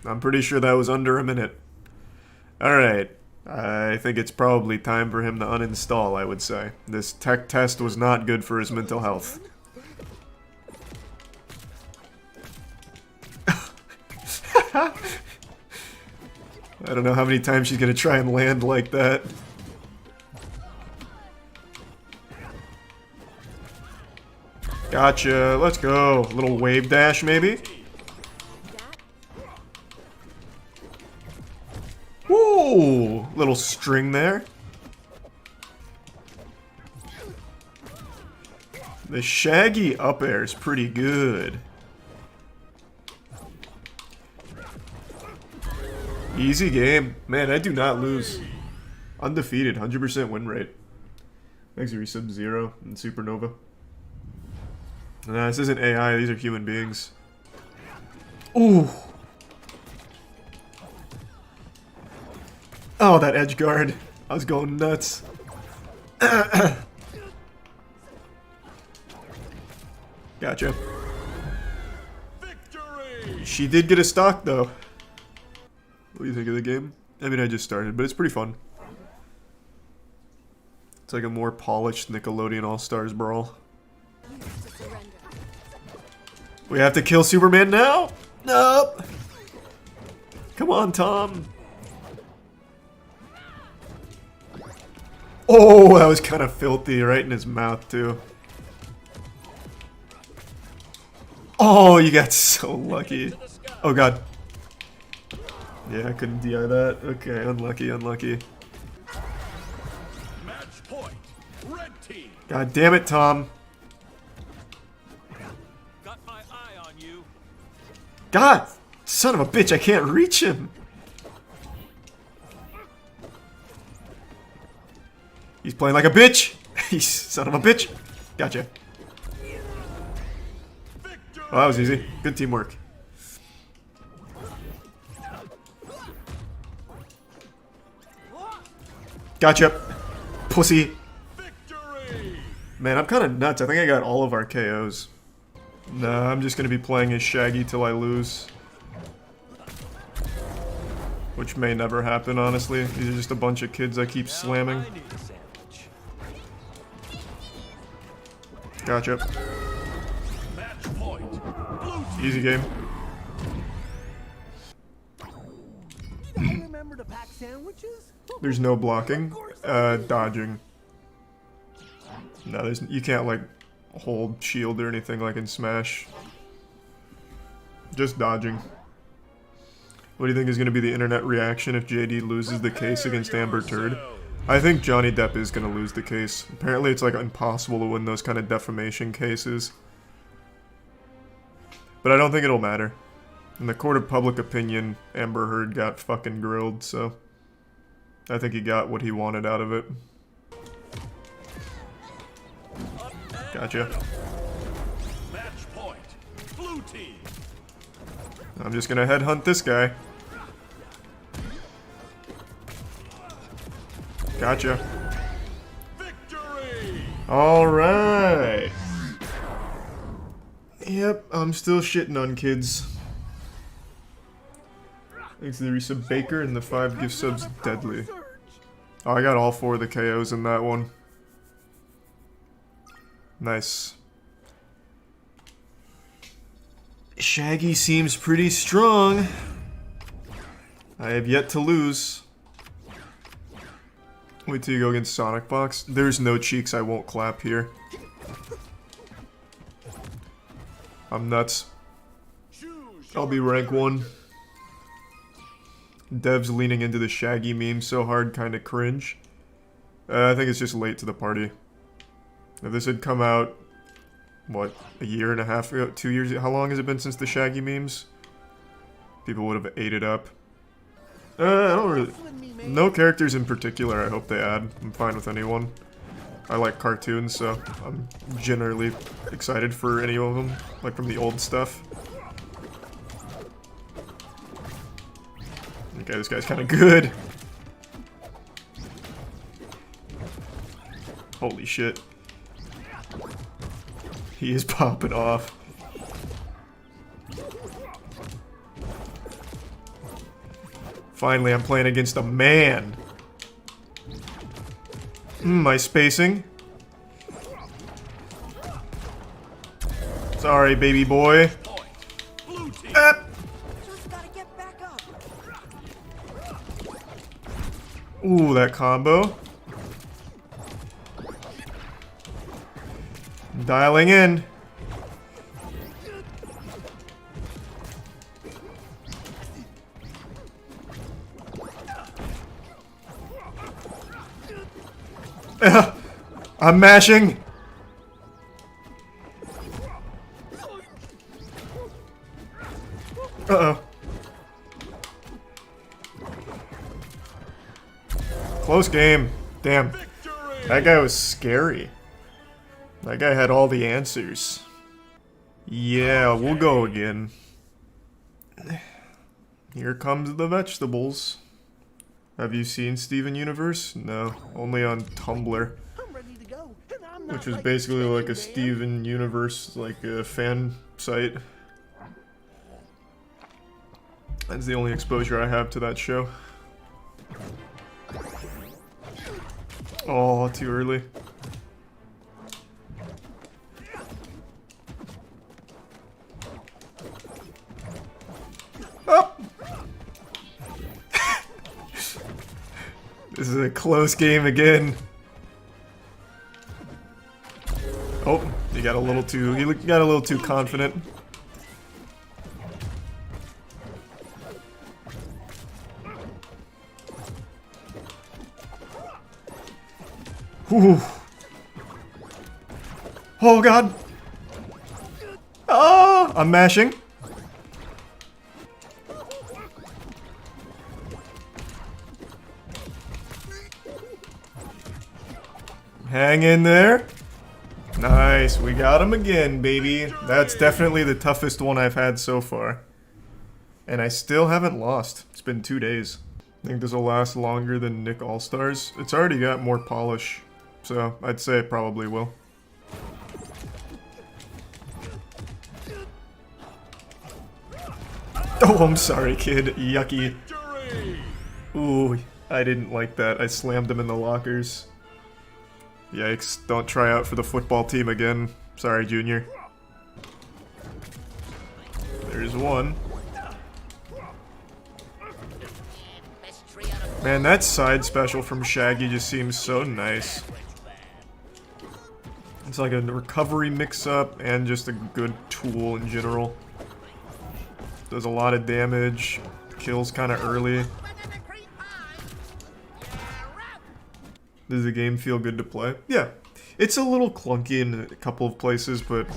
Speaker 2: I'm pretty sure that was under a minute. Alright. I think it's probably time for him to uninstall, I would say. This tech test was not good for his mental health. I don't know how many times she's gonna try and land like that. Gotcha, let's go. A little wave dash, maybe? Woo! Little string there. The shaggy up air is pretty good. Easy game. Man, I do not lose. Undefeated, 100% win rate. Thanks, Sub-Zero and Supernova. Nah, this isn't AI, these are human beings. Ooh! Oh, that edge guard. I was going nuts. Gotcha. She did get a stock, though. What do you think of the game? I mean, I just started, but it's pretty fun. It's like a more polished Nickelodeon All-Stars brawl. We have to kill Superman now? Nope! Come on, Tom. Oh, that was kind of filthy, right in his mouth, too. Oh, you got so lucky. Oh, God. Yeah, I couldn't DI that. Okay, unlucky, unlucky. God damn it, Tom. God, son of a bitch, I can't reach him. He's playing like a bitch. He's son of a bitch. Gotcha. Oh, that was easy. Good teamwork. Gotcha. Pussy. Man, I'm kind of nuts. I think I got all of our KOs. Nah, I'm just going to be playing as Shaggy till I lose. Which may never happen, honestly. These are just a bunch of kids I keep slamming. Gotcha. Easy game. There's no blocking. Dodging. No, you can't like hold shield or anything like in Smash. Just dodging. What do you think is going to be the internet reaction if JD loses the case against Amber Turd? I think Johnny Depp is going to lose the case. Apparently it's like impossible to win those kind of defamation cases. But I don't think it'll matter. In the court of public opinion, Amber Heard got fucking grilled, so I think he got what he wanted out of it. Gotcha.
Speaker 7: Match point. Blue team.
Speaker 2: I'm just gonna headhunt this guy. Gotcha.
Speaker 7: Victory.
Speaker 2: Alright. Yep, I'm still shitting on kids. Thanks to the resub Baker and the 5 gift subs Deadly. Oh, I got all 4 of the KOs in that one. Nice. Shaggy seems pretty strong. I have yet to lose. Wait till you go against Sonic Box. There's no cheeks I won't clap here. I'm nuts. I'll be rank 1. Dev's leaning into the Shaggy meme so hard, kinda cringe. I think it's just late to the party. If this had come out, what, a year and a half ago, 2 years ago? How long has it been since the Shaggy memes? People would have ate it up. I don't really... No characters in particular I hope they add. I'm fine with anyone. I like cartoons, so I'm generally excited for any of them, like from the old stuff. Okay, this guy's kind of good. Holy shit. He is popping off. Finally, I'm playing against a man. My spacing. Sorry, baby boy. Ooh, that combo. Dialing in. I'm mashing. Uh-oh. Close game. Damn. That guy was scary. That guy had all the answers. Yeah, we'll go again. Here comes the vegetables. Have you seen Steven Universe? No, only on Tumblr. Which was basically like a Steven Universe, like a fan site. That's the only exposure I have to that show. Oh, too early. Oh! This is a close game again. Oh, he got a little too confident. Ooh. Oh god. Oh, I'm mashing. Hang in there. Nice, we got him again, baby. That's definitely the toughest one I've had so far. And I still haven't lost. It's been 2 days. I think this will last longer than Nick All-Stars. It's already got more polish, so I'd say it probably will. Oh, I'm sorry, kid. Yucky. Ooh, I didn't like that. I slammed him in the lockers. Yikes, don't try out for the football team again. Sorry, Junior. There's one. Man, that side special from Shaggy just seems so nice. It's like a recovery mix-up and just a good tool in general. Does a lot of damage, kills kind of early. Does the game feel good to play? Yeah. It's a little clunky in a couple of places, but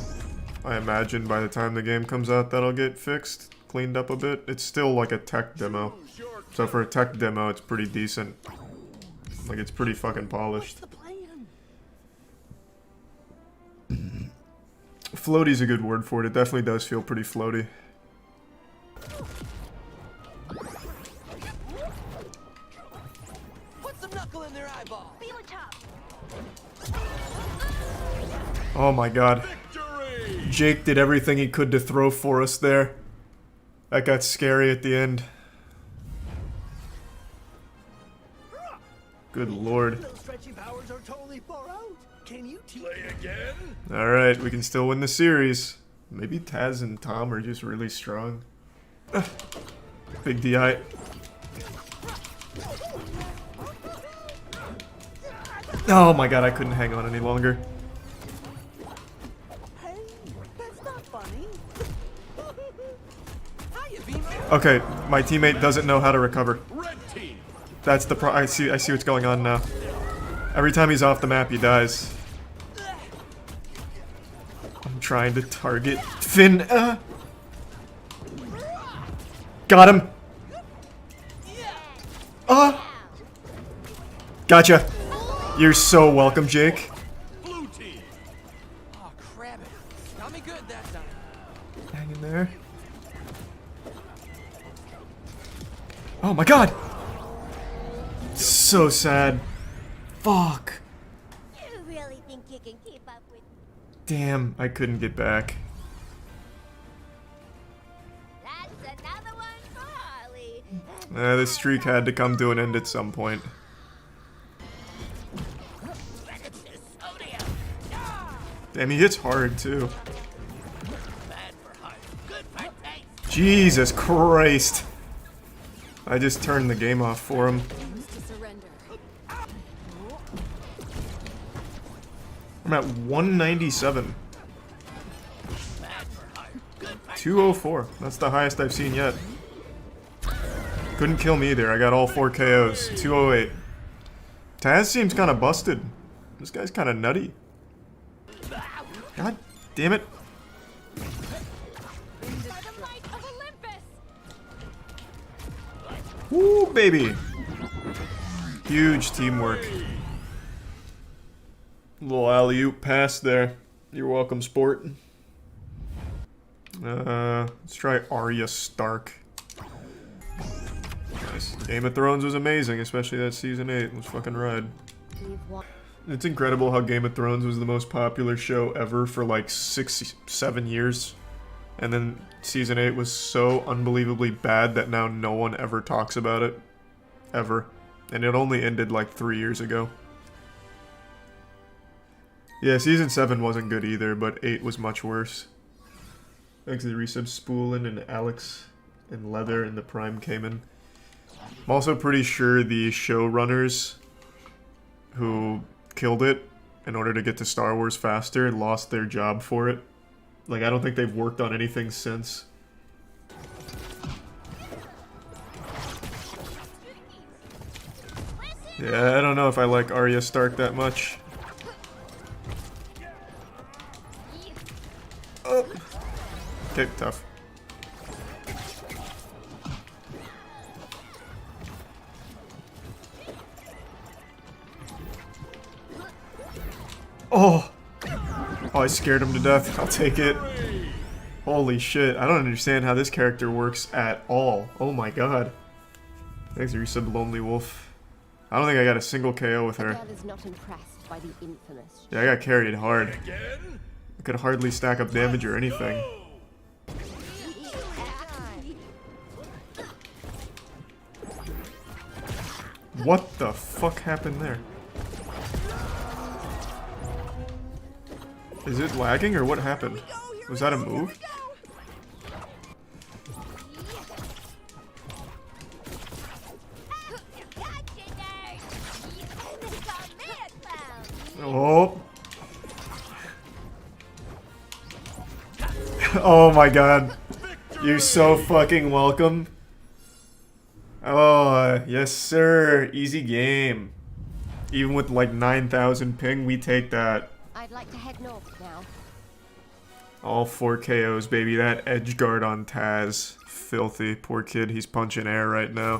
Speaker 2: I imagine by the time the game comes out that'll get fixed, cleaned up a bit. It's still like a tech demo. So for a tech demo, it's pretty decent. Like, it's pretty fucking polished. Floaty's a good word for it. It definitely does feel pretty floaty.
Speaker 8: Put some knuckle in their eyeball.
Speaker 2: Oh my god. Jake did everything he could to throw for us there. That got scary at the end. Good lord.
Speaker 8: Those stretchy powers are totally far out. Can you play again?
Speaker 2: Alright, we can still win the series. Maybe Taz and Tom are just really strong. Big DI. Oh my god, I couldn't hang on any longer.
Speaker 8: Hey, that's not funny. Hiya, Beamer.
Speaker 2: Okay, my teammate doesn't know how to recover.
Speaker 7: Red team.
Speaker 2: That's the I see what's going on now. Every time he's off the map, he dies. I'm trying to target Finn. Got him. Gotcha. You're so welcome, Jake.
Speaker 7: Blue team.
Speaker 8: Oh, crap it. Got me good that time.
Speaker 2: Hang in there. Oh my god. So sad. Fuck.
Speaker 9: You really think you can keep up with?
Speaker 2: Damn, I couldn't get back.
Speaker 9: That's another one for Harley.
Speaker 2: This streak had to come to an end at some point. Damn, he hits hard too. Jesus Christ. I just turned the game off for him. I'm at 197. 204. That's the highest I've seen yet. Couldn't kill me either. I got all 4 KOs. 208. Taz seems kind of busted. This guy's kind of nutty. God damn it. Woo, baby. Huge teamwork. Little alley-oop pass there. You're welcome, sport. Let's try Arya Stark. Nice. Game of Thrones was amazing, especially that season 8. Let's fucking ride. It's incredible how Game of Thrones was the most popular show ever for like 6-7 years. And then season 8 was so unbelievably bad that now no one ever talks about it. Ever. And it only ended like 3 years ago. Yeah, season 7 wasn't good either, but 8 was much worse. Thanks to the resub Spoolin and Alex and Leather and the Prime came in. I'm also pretty sure the showrunners who killed it in order to get to Star Wars faster lost their job for it. Like, I don't think they've worked on anything since. Yeah, I don't know if I like Arya Stark that much. Oh. Okay, tough. Oh! Oh, I scared him to death. I'll take it. Holy shit. I don't understand how this character works at all. Oh my god. Thanks for resub Lonely Wolf. I don't think I got a single KO with her. Yeah, I got carried hard. I could hardly stack up damage or anything. What the fuck happened there? Is it lagging or what happened? Was that a move? Oh. Oh my god. You're so fucking welcome. Oh, yes sir. Easy game. Even with like 9,000 ping, we take that.
Speaker 9: I'd like to head north now.
Speaker 2: All 4 KOs, baby. That edge guard on Taz. Filthy. Poor kid, he's punching air right now.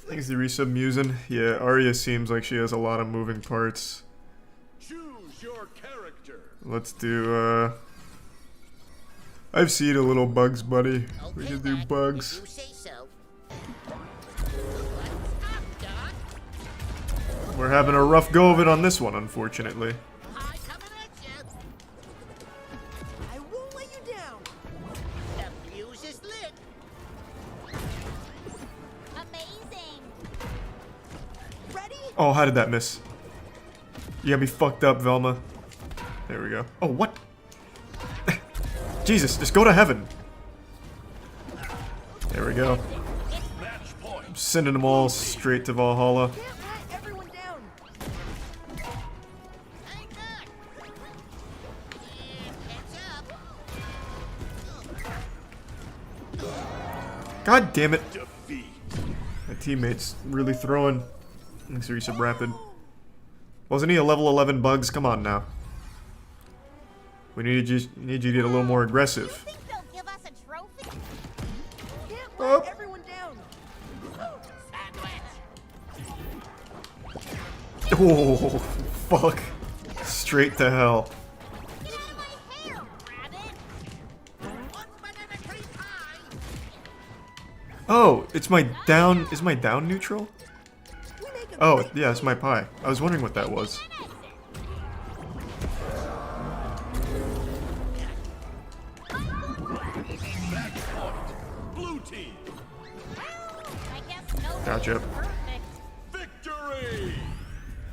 Speaker 2: Thanks to resub musing. Yeah, Arya seems like she has a lot of moving parts.
Speaker 7: Choose your character.
Speaker 2: Let's do, I've seen a little Bugs Bunny. We can do Bugs. We're having a rough go of it on this one, unfortunately.
Speaker 8: I won't let you down. The fuse is lit.
Speaker 9: Amazing.
Speaker 8: Ready?
Speaker 2: Oh, how did that miss? You got me fucked up, Velma. There we go. Oh, what? Jesus, just go to heaven. There we go.
Speaker 7: Match point.
Speaker 2: I'm sending them all straight to Valhalla.
Speaker 8: Can't let everyone down.
Speaker 9: Hang back. And catch up.
Speaker 2: God damn it.
Speaker 7: Defeat.
Speaker 2: My teammate's really throwing. Thanks for resub rapid. Wasn't he a level 11 Bugs? Come on now. We need you to get a little more aggressive.
Speaker 9: Think they'll give us a trophy?
Speaker 8: Can't let everyone down.
Speaker 2: Oh, fuck. Straight to hell.
Speaker 9: Get out of my hair, rabbit.
Speaker 8: One banana cream pie.
Speaker 2: Oh, it's my down. Is my down neutral?
Speaker 8: We make a
Speaker 2: Oh,
Speaker 8: great
Speaker 2: yeah, it's my pie. I was wondering what that was.
Speaker 7: Blue team.
Speaker 9: I guess no
Speaker 2: Gotcha.
Speaker 9: perfect.
Speaker 7: Victory.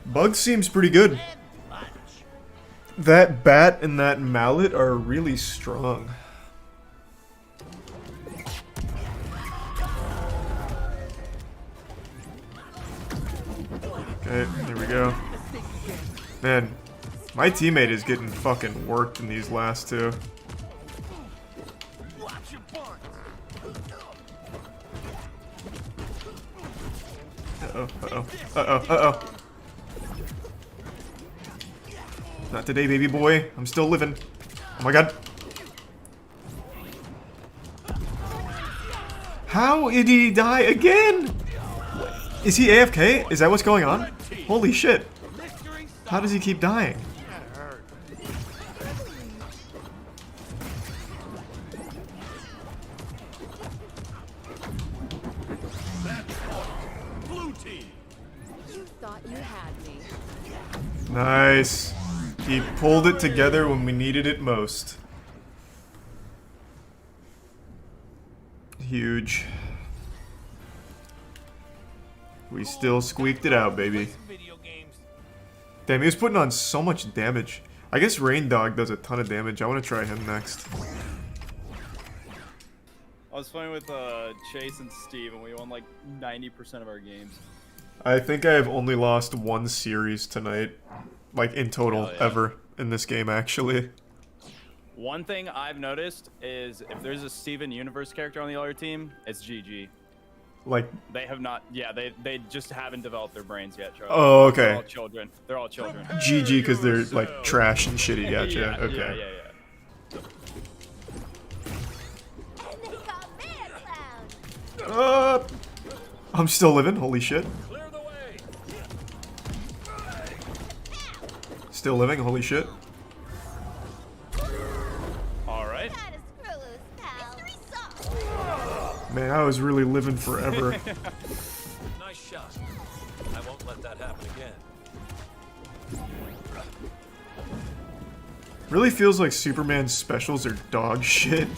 Speaker 2: Bug seems pretty good. That bat and that mallet are really strong. Okay, there we go. Man, my teammate is getting fucking worked in these last two.
Speaker 8: watch your barn.
Speaker 2: Uh-oh, uh-oh, uh-oh, uh-oh. Not today, baby boy. I'm still living. Oh my god. How did he die again? Is he AFK? Is that what's going on? Holy shit. How does he keep dying?
Speaker 7: Blue team.
Speaker 9: You thought you had me.
Speaker 2: Nice. He pulled it together when we needed it most. Huge. We still squeaked it out, baby. Damn, he was putting on so much damage. I guess Rain Dog does a ton of damage. I want to try him next.
Speaker 10: I was playing with Chase and Steve, and we won like 90% of our games.
Speaker 2: I think I have only lost one series tonight. Like, in total,
Speaker 10: Hell yeah.
Speaker 2: ever. In this game, actually.
Speaker 10: One thing I've noticed is if there's a Steven Universe character on the other team, it's GG.
Speaker 2: Like,
Speaker 10: They have not, yeah, they just haven't developed their brains yet, Charlie.
Speaker 2: oh, okay.
Speaker 10: They're all children. They're all children.
Speaker 2: GG because they're, like, trash and shitty, gotcha.
Speaker 10: Yeah,
Speaker 2: Okay.
Speaker 10: yeah.
Speaker 9: And they got man clown.
Speaker 2: I'm still living, holy shit.
Speaker 7: Clear the way.
Speaker 2: Still living, holy shit.
Speaker 10: All right.
Speaker 9: Gotta screw loose, pal. Mystery sauce.
Speaker 2: Man, I was really living forever.
Speaker 7: Nice shot. I won't let that happen again.
Speaker 2: Really feels like Superman's specials are dog shit.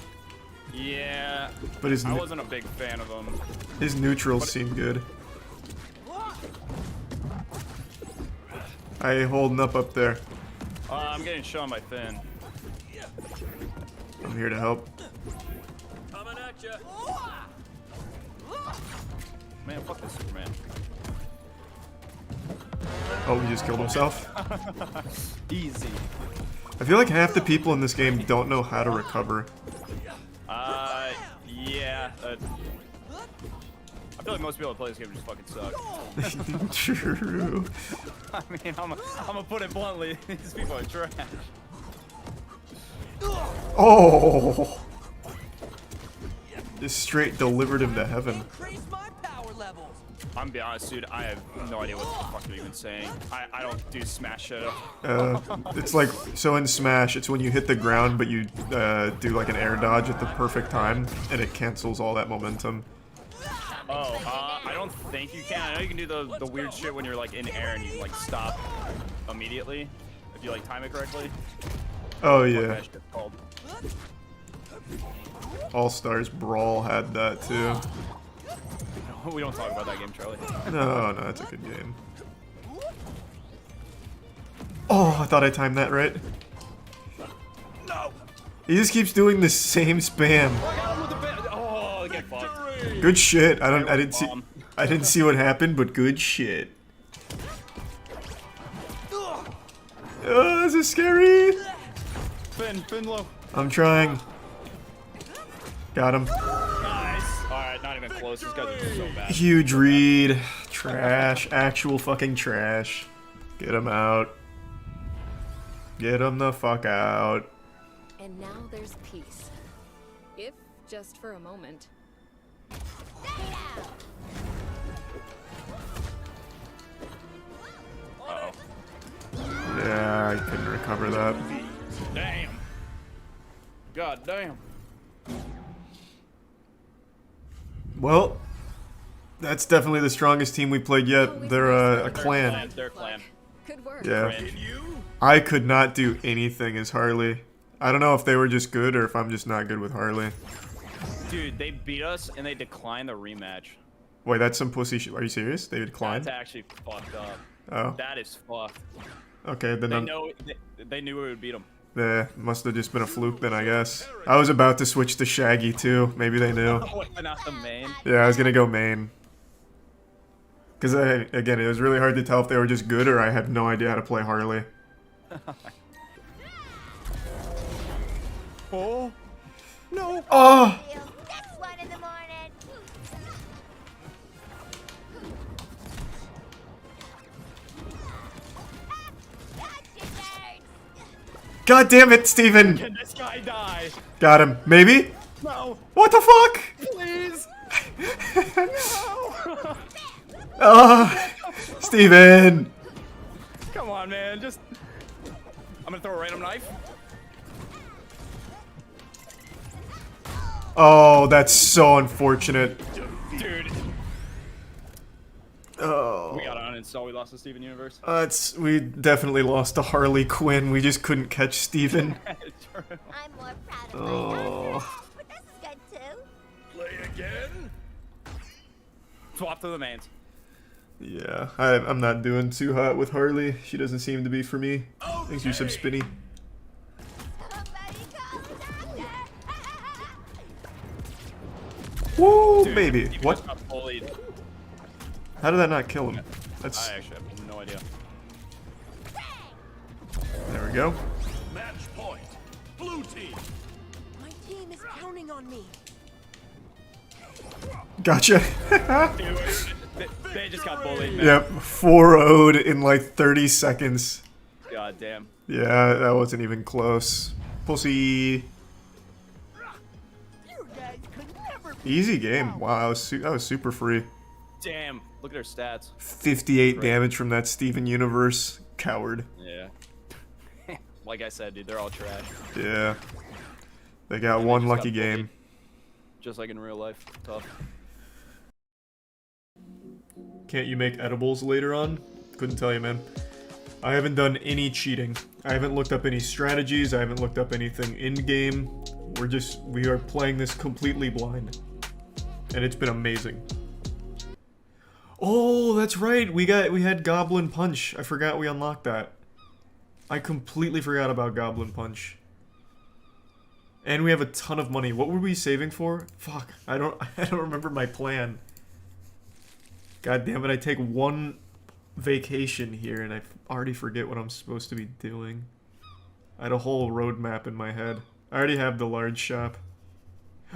Speaker 10: Yeah,
Speaker 2: But his,
Speaker 10: I wasn't a big fan of them.
Speaker 2: his neutrals seem good. I holding up there.
Speaker 10: I'm getting shot by Finn.
Speaker 2: I'm here to help.
Speaker 7: Coming at ya.
Speaker 10: Man, fuck this Superman.
Speaker 2: Oh, he just killed himself.
Speaker 10: Easy.
Speaker 2: I feel like half the people in this game don't know how to recover.
Speaker 10: Yeah. I feel like most people that play this game just fucking suck.
Speaker 2: True.
Speaker 10: I mean, I'm gonna put it bluntly. These people are trash.
Speaker 2: Oh! Just straight delivered him to heaven.
Speaker 10: I'm gonna be honest, dude. I have no idea what the fuck you're even saying. I don't do smash shit.
Speaker 2: It's like, so in Smash, it's when you hit the ground, but you do like an air dodge at the perfect time, and it cancels all that momentum.
Speaker 10: Oh, I don't think you can. I know you can do the weird shit when you're like in air and you like stop immediately if you like time it correctly.
Speaker 2: Oh yeah. All Stars Brawl had that too.
Speaker 10: We don't talk about that game, Charlie.
Speaker 2: No, it's a good game. Oh, I thought I timed that right.
Speaker 10: No.
Speaker 2: He just keeps doing the same spam.
Speaker 10: Oh, get fucked.
Speaker 2: Good shit. I didn't see what happened, but good shit. Oh, this is scary.
Speaker 10: Finn low.
Speaker 2: I'm trying. Got him.
Speaker 10: Nice. Alright, not even close. These guys are so bad.
Speaker 2: Huge read. Trash. Actual fucking trash. Get him out. Get him the fuck out.
Speaker 11: And now there's peace. If just for a moment.
Speaker 10: Uh-oh.
Speaker 2: Yeah, I couldn't recover that.
Speaker 10: Damn. God damn.
Speaker 2: Well, that's definitely the strongest team we played yet. They're a clan.
Speaker 10: They're a clan.
Speaker 11: Good work.
Speaker 2: Yeah. I could not do anything as Harley. I don't know if they were just good or if I'm just not good with Harley.
Speaker 10: Dude, they beat us and they declined the rematch.
Speaker 2: Wait, that's some pussy shit. Are you serious? They declined?
Speaker 10: That's actually fucked up.
Speaker 2: Oh.
Speaker 10: That is fucked.
Speaker 2: Okay, then
Speaker 10: They knew we would beat them.
Speaker 2: Must have just been a fluke then, I guess. I was about to switch to Shaggy too. Maybe they knew.
Speaker 10: Not the main.
Speaker 2: Yeah, I was gonna go main. Because, again, it was really hard to tell if they were just good or I had no idea how to play Harley.
Speaker 10: Oh. No.
Speaker 2: Oh!
Speaker 9: That's 1 in the morning.
Speaker 2: God damn it, Steven!
Speaker 10: Can this guy die?
Speaker 2: Got him. Maybe?
Speaker 10: No.
Speaker 2: What the fuck?
Speaker 10: Please. No.
Speaker 2: Oh, Steven!
Speaker 10: Come on, man. Just. I'm gonna throw a random knife.
Speaker 2: Oh, that's so unfortunate.
Speaker 10: Dude.
Speaker 2: Oh.
Speaker 10: We got to uninstall. We lost the Steven universe.
Speaker 2: We definitely lost to Harley Quinn. We just couldn't catch Steven.
Speaker 9: I'm more proud of
Speaker 2: Oh.
Speaker 9: but this is good too.
Speaker 7: Play again?
Speaker 10: Swap to the mains.
Speaker 2: Yeah, I'm not doing too hot with Harley. She doesn't seem to be for me. Thanks you, Spinny. Woo,
Speaker 10: Dude,
Speaker 2: baby.
Speaker 10: Steven
Speaker 2: What?
Speaker 10: just got bullied.
Speaker 2: How did that not kill him? That's.
Speaker 10: I actually have no idea.
Speaker 2: There we go.
Speaker 7: Match point. Blue team.
Speaker 8: My team is counting on me.
Speaker 2: Gotcha.
Speaker 10: Dude, they just got bullied, man.
Speaker 2: Yep, 4-0'd in like 30 seconds.
Speaker 10: God damn.
Speaker 2: Yeah, that wasn't even close. Pussy. Easy game. Wow, that was super free.
Speaker 10: Damn. Look at their stats.
Speaker 2: 58 damage from that Steven universe. Coward.
Speaker 10: Yeah. Like I said, dude, they're all trash.
Speaker 2: Yeah. They got one lucky game.
Speaker 10: Just like in real life. Tough.
Speaker 2: Can't you make edibles later on? Couldn't tell you, man. I haven't done any cheating. I haven't looked up any strategies. I haven't looked up anything in-game. We are playing this completely blind. And it's been amazing. Oh, that's right. We had Goblin Punch. I forgot we unlocked that. I completely forgot about Goblin Punch. And we have a ton of money. What were we saving for? Fuck. I don't remember my plan. God damn it, I take one vacation here and I already forget what I'm supposed to be doing. I had a whole roadmap in my head. I already have the large shop.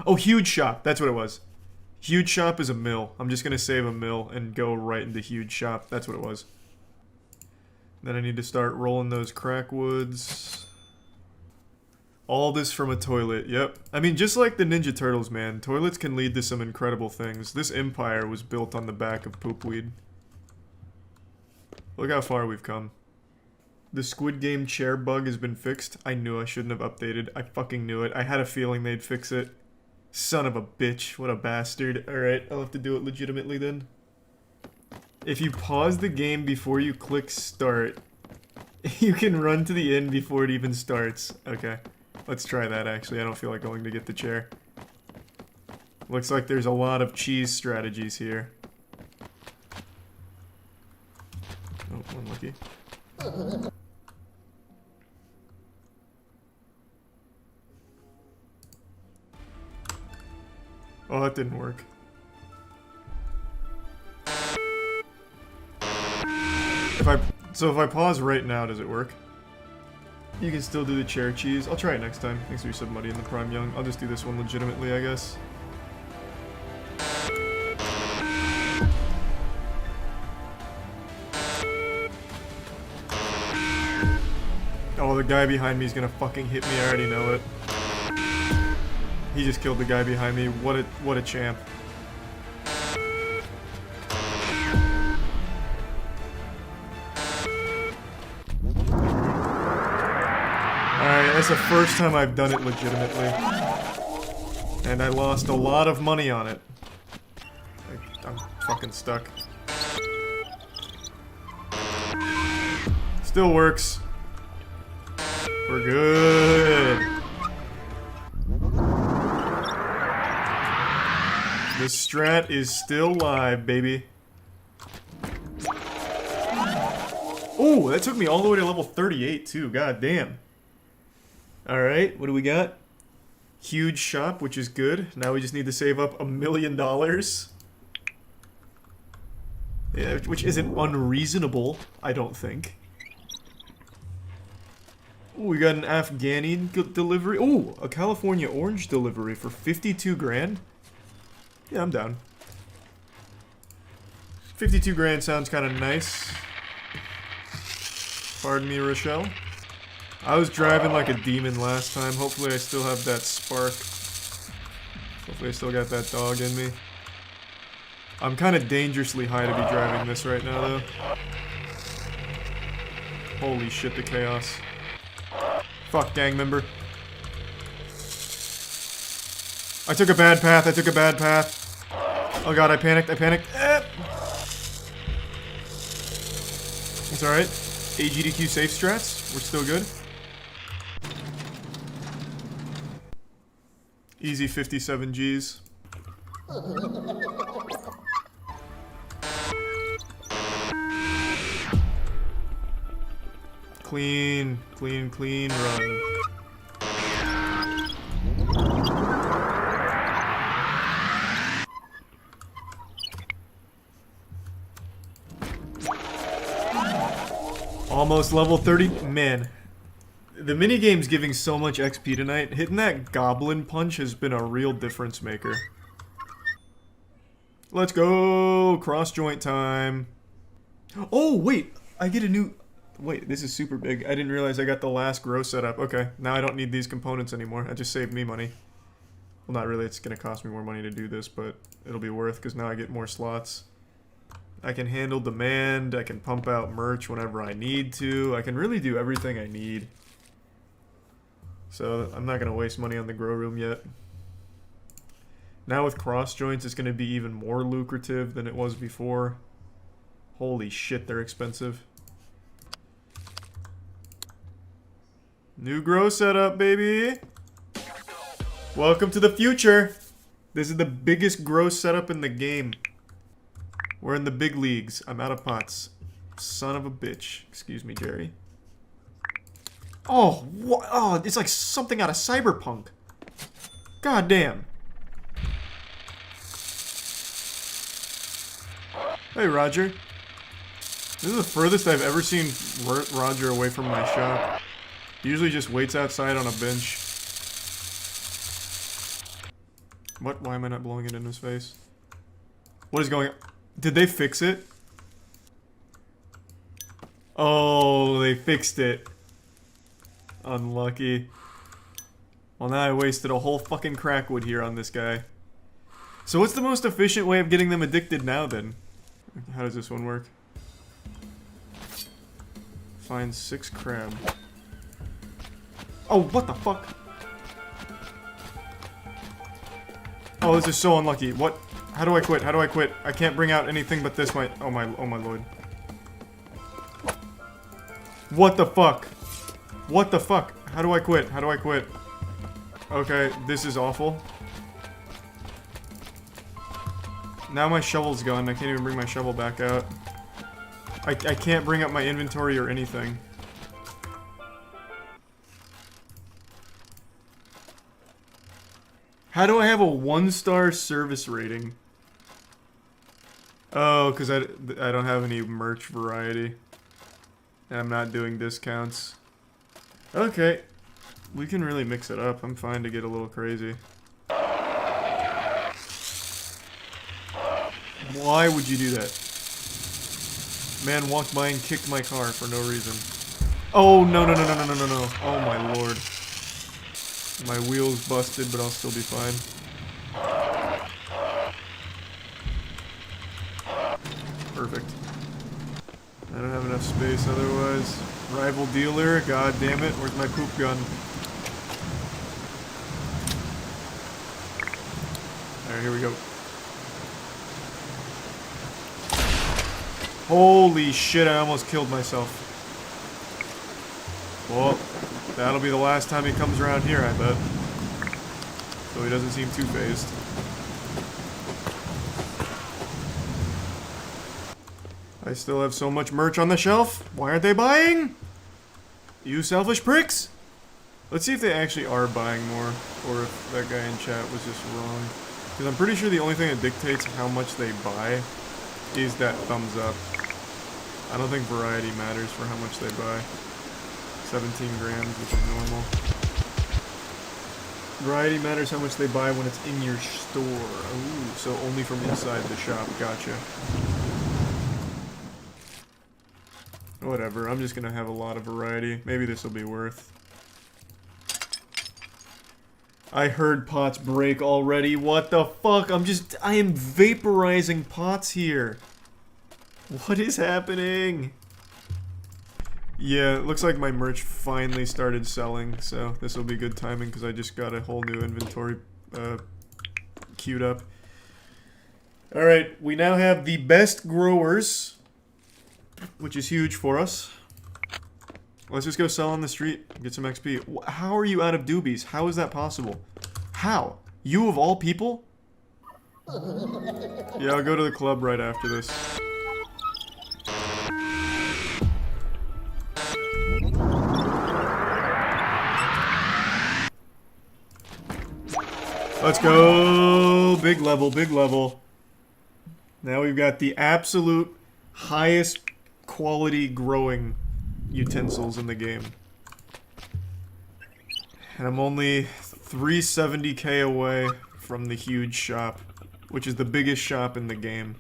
Speaker 2: Oh, huge shop. That's what it was. Huge shop is a mill. I'm just gonna save a mill and go right into huge shop. That's what it was. Then I need to start rolling those crack woods. All this from a toilet. Yep. I mean, just like the Ninja Turtles, man. Toilets can lead to some incredible things. This empire was built on the back of poopweed. Look how far we've come. The Squid Game chair bug has been fixed. I knew I shouldn't have updated. I fucking knew it. I had a feeling they'd fix it. Son of a bitch. What a bastard. Alright, I'll have to do it legitimately then. If you pause the game before you click start, you can run to the end before it even starts. Okay. Let's try that, actually. I don't feel like going to get the chair. Looks like there's a lot of cheese strategies here. Oh, unlucky. Oh, that didn't work. If I pause right now, does it work? You can still do the chair cheese. I'll try it next time. Thanks for your sub money in the Prime Young. I'll just do this one legitimately, I guess. Oh, the guy behind me is gonna fucking hit me. I already know it. He just killed the guy behind me. What a champ. Alright, that's the first time I've done it legitimately. And I lost a lot of money on it. I'm fucking stuck. Still works. We're good. The strat is still live, baby. Oh, that took me all the way to level 38 too. God damn. Alright, what do we got? Huge shop, which is good. Now we just need to save up $1 million. Yeah, which isn't unreasonable, I don't think. Ooh, we got an Afghani delivery. Ooh, a California orange delivery for 52 grand. Yeah, I'm down. 52 grand sounds kind of nice. Pardon me, Rochelle. I was driving like a demon last time. Hopefully I still have that spark. Hopefully I still got that dog in me. I'm kind of dangerously high to be driving this right now, though. Holy shit, the chaos. Fuck, gang member. I took a bad path, I took a bad path. Oh god, I panicked, It's alright. AGDQ safe strats, we're still good. Easy 57 Gs. Clean, clean, clean run. Almost level 30. Man, the minigame's giving so much XP tonight. Hitting that goblin punch has been a real difference maker. Let's go! Cross joint time. Oh, wait! I get a new... Wait, this is super big. I didn't realize I got the last grow setup. Okay, now I don't need these components anymore. That just saved me money. Well, not really. It's gonna cost me more money to do this, but it'll be worth because now I get more slots. I can handle demand. I can pump out merch whenever I need to. I can really do everything I need. So I'm not gonna waste money on the grow room yet. Now with cross joints, it's gonna be even more lucrative than it was before. Holy shit, they're expensive. New grow setup, baby! Welcome to the future! This is the biggest grow setup in the game. We're in the big leagues. I'm out of pots. Son of a bitch. Excuse me, Jerry. Oh, what? Oh, it's like something out of Cyberpunk. God damn. Hey, Roger. This is the furthest I've ever seen Roger away from my shop. He usually just waits outside on a bench. What? Why am I not blowing it in his face? What is going on? Did they fix it? Oh, they fixed it. Unlucky. Well, now I wasted a whole fucking crackwood here on this guy. So what's the most efficient way of getting them addicted now, then? How does this one work? Find 6 crab. Oh, what the fuck? Oh, this is so unlucky. What? How do I quit? How do I quit? I can't bring out anything but this. Oh my lord. What the fuck? What the fuck? How do I quit? How do I quit? Okay, this is awful. Now my shovel's gone. I can't even bring my shovel back out. I can't bring up my inventory or anything. How do I have a 1-star service rating? Oh, because I don't have any merch variety. And I'm not doing discounts. Okay. We can really mix it up. I'm fine to get a little crazy. Why would you do that? Man walked by and kicked my car for no reason. Oh, no. Oh my lord. My wheel's busted, but I'll still be fine. Perfect. I don't have enough space otherwise. Rival dealer, god damn it, where's my poop gun? Alright, here we go. Holy shit, I almost killed myself. Well, that'll be the last time he comes around here, I bet. So he doesn't seem too phased. I still have so much merch on the shelf. Why aren't they buying? You selfish pricks! Let's see if they actually are buying more, or if that guy in chat was just wrong. Because I'm pretty sure the only thing that dictates how much they buy is that thumbs up. I don't think variety matters for how much they buy. 17 grams, which is normal. Variety matters how much they buy when it's in your store. Ooh, so only from inside the shop. Gotcha. Whatever, I'm just gonna have a lot of variety. Maybe this will be worth. I heard pots break already. What the fuck? I am vaporizing pots here. What is happening? Yeah, it looks like my merch finally started selling, so this will be good timing because I just got a whole new inventory queued up. Alright, we now have the best growers, which is huge for us. Let's just go sell on the street and get some XP. How are you out of doobies? How is that possible? How? You of all people? Yeah, I'll go to the club right after this. Let's go! Big level, big level. Now we've got the absolute highest quality growing utensils in the game. And I'm only 370k away from the huge shop, which is the biggest shop in the game.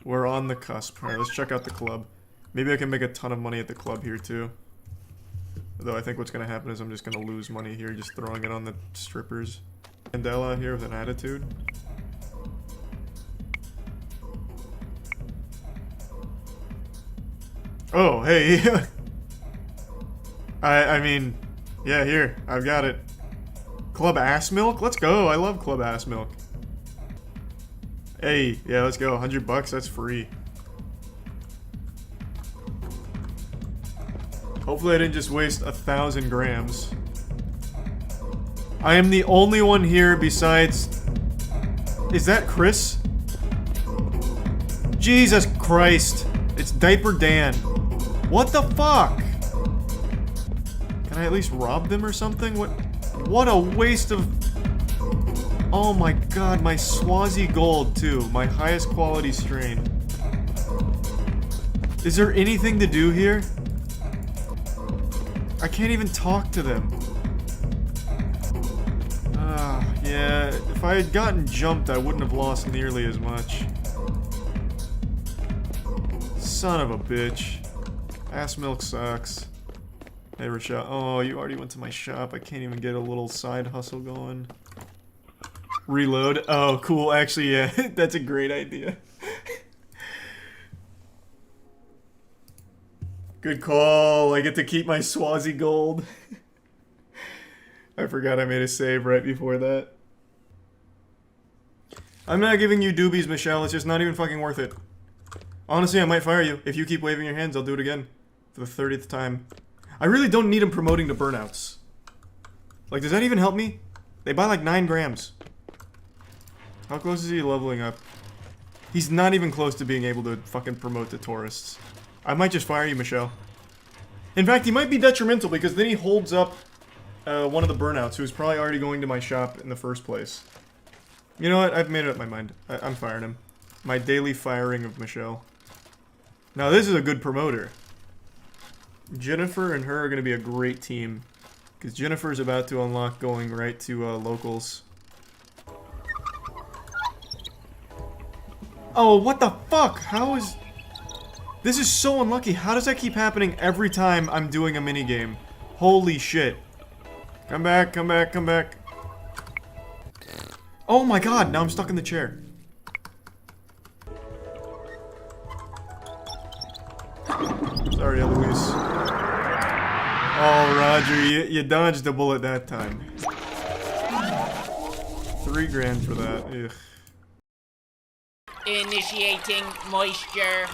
Speaker 2: We're on the cusp. Alright, let's check out the club. Maybe I can make a ton of money at the club here too. Though I think what's gonna happen is I'm just gonna lose money here just throwing it on the strippers. Mandela here with an attitude. Oh, hey. I mean, yeah, here, I've got it. Club ass milk? Let's go. I love club ass milk. Hey, yeah, let's go. 100 bucks, that's free. Hopefully I didn't just waste 1,000 grams. I am the only one here besides... Is that Chris? Jesus Christ. It's Diaper Dan. What the fuck? Can I at least rob them or something? What a waste of... Oh my god, my Swazi gold too. My highest quality strain. Is there anything to do here? I can't even talk to them. Yeah, if I had gotten jumped, I wouldn't have lost nearly as much. Son of a bitch. Ass milk sucks. Hey, Rashad. Oh, you already went to my shop. I can't even get a little side hustle going. Reload. Oh, cool. Actually, yeah, that's a great idea. Good call. I get to keep my Swazi gold. I forgot I made a save right before that. I'm not giving you doobies, Michelle. It's just not even fucking worth it. Honestly, I might fire you. If you keep waving your hands, I'll do it again. For the 30th time. I really don't need him promoting to burnouts. Like, does that even help me? They buy like 9 grams. How close is he leveling up? He's not even close to being able to fucking promote to tourists. I might just fire you, Michelle. In fact, he might be detrimental because then he holds up one of the burnouts who's probably already going to my shop in the first place. You know what? I've made up my mind. I'm firing him. My daily firing of Michelle. Now, this is a good promoter. Jennifer and her are going to be a great team. Because Jennifer's about to unlock going right to locals. Oh, what the fuck? How is... This is so unlucky. How does that keep happening every time I'm doing a minigame? Holy shit. Come back, come back, come back. Oh my god, now I'm stuck in the chair. Sorry, Eloise. Oh, Roger, you dodged a bullet that time. 3 grand for that. Ugh.
Speaker 12: Initiating moisture.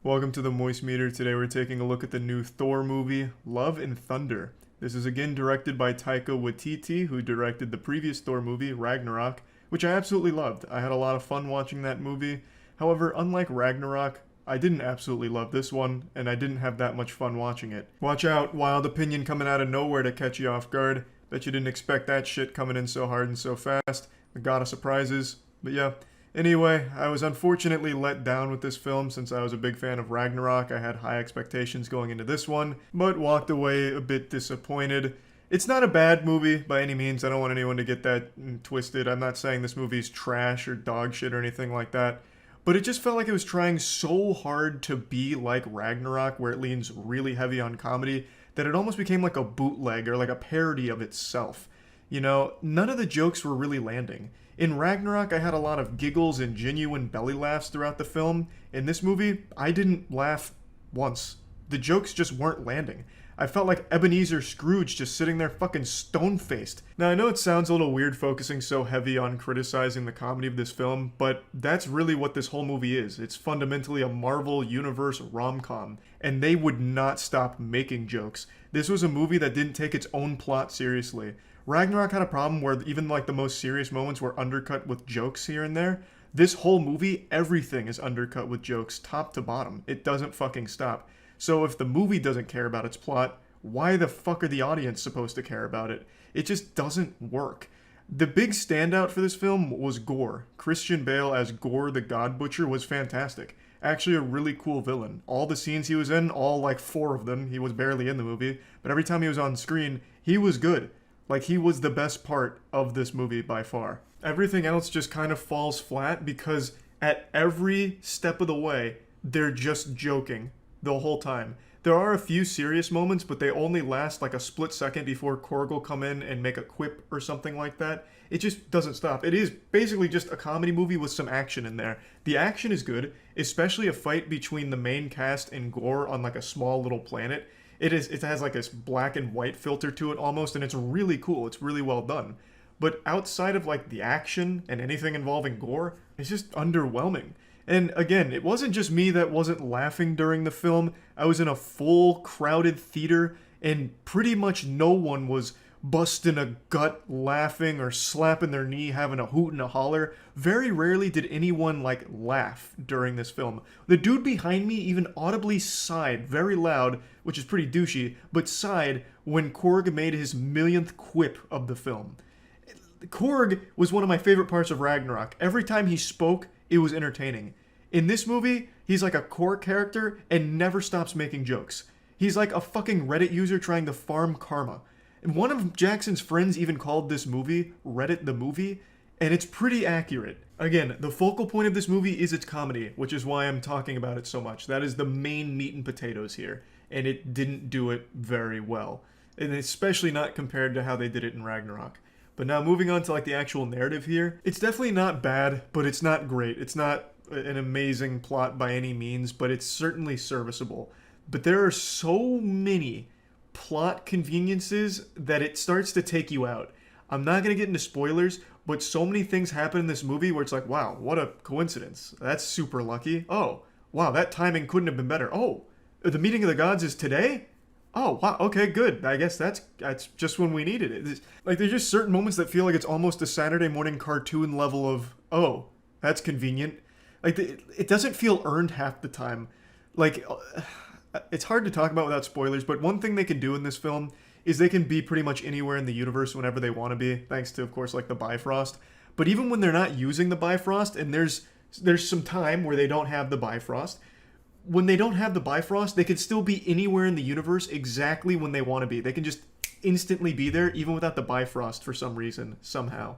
Speaker 2: Welcome to the Moist Meter. Today we're taking a look at the new Thor movie, Love and Thunder. This is again directed by Taika Waititi, who directed the previous Thor movie, Ragnarok, which I absolutely loved. I had a lot of fun watching that movie. However, unlike Ragnarok, I didn't absolutely love this one, and I didn't have that much fun watching it. Watch out, wild opinion coming out of nowhere to catch you off guard. Bet you didn't expect that shit coming in so hard and so fast. A god of surprises. But yeah. Anyway, I was unfortunately let down with this film since I was a big fan of Ragnarok. I had high expectations going into this one, but walked away a bit disappointed. It's not a bad movie by any means. I don't want anyone to get that twisted. I'm not saying this movie's trash or dog shit or anything like that. But it just felt like it was trying so hard to be like Ragnarok, where it leans really heavy on comedy, that it almost became like a bootleg or like a parody of itself. You know, none of the jokes were really landing. In Ragnarok, I had a lot of giggles and genuine belly laughs throughout the film. In this movie, I didn't laugh once. The jokes just weren't landing. I felt like Ebenezer Scrooge just sitting there fucking stone-faced. Now, I know it sounds a little weird focusing so heavy on criticizing the comedy of this film, but that's really what this whole movie is. It's fundamentally a Marvel Universe rom-com, and they would not stop making jokes. This was a movie that didn't take its own plot seriously. Ragnarok had a problem where even like the most serious moments were undercut with jokes here and there. This whole movie, everything is undercut with jokes top to bottom. It doesn't fucking stop. So if the movie doesn't care about its plot, why the fuck are the audience supposed to care about it? It just doesn't work. The big standout for this film was Gore. Christian Bale as Gore the God Butcher was fantastic. Actually a really cool villain. All the scenes he was in, all like 4 of them, he was barely in the movie, but every time he was on screen, he was good. Like, he was the best part of this movie by far. Everything else just kind of falls flat because at every step of the way, they're just joking the whole time. There are a few serious moments, but they only last like a split second before Korg will come in and make a quip or something like that. It just doesn't stop. It is basically just a comedy movie with some action in there. The action is good, especially a fight between the main cast and Gore on like a small little planet. It has like this black and white filter to it almost, and it's really cool. It's really well done. But outside of like the action and anything involving Gore, it's just underwhelming. And again, it wasn't just me that wasn't laughing during the film. I was in a full crowded theater, and pretty much no one was busting a gut laughing or slapping their knee having a hoot and a holler. Very rarely did anyone like laugh during this film. The dude behind me even audibly sighed very loud, which is pretty douchey, but sighed when Korg made his millionth quip of the film. Korg was one of my favorite parts of Ragnarok. Every time he spoke, it was entertaining. In this movie, he's like a core character and never stops making jokes. He's like a fucking Reddit user trying to farm karma. And one of Jackson's friends even called this movie Reddit the Movie, and it's pretty accurate. Again, the focal point of this movie is its comedy, which is why I'm talking about it so much. That is the main meat and potatoes here, and it didn't do it very well. And especially not compared to how they did it in Ragnarok. But now moving on to like the actual narrative here, it's definitely not bad, but it's not great. It's not an amazing plot by any means, but it's certainly serviceable. But there are so many plot conveniences that it starts to take you out. I'm not going to get into spoilers, but so many things happen in this movie where it's like, wow, what a coincidence. That's super lucky. Oh, wow, that timing couldn't have been better. Oh, the meeting of the gods is today? Oh, wow, okay, good. I guess that's just when we needed it. Like, there's just certain moments that feel like it's almost a Saturday morning cartoon level of, oh, that's convenient. Like, it doesn't feel earned half the time. Like, it's hard to talk about without spoilers, but one thing they can do in this film is they can be pretty much anywhere in the universe whenever they want to be, thanks to, of course, like the Bifrost. But even when they're not using the Bifrost, and there's some time where they don't have the Bifrost, when they don't have the Bifrost, they can still be anywhere in the universe exactly when they want to be. They can just instantly be there, even without the Bifrost for some reason, somehow.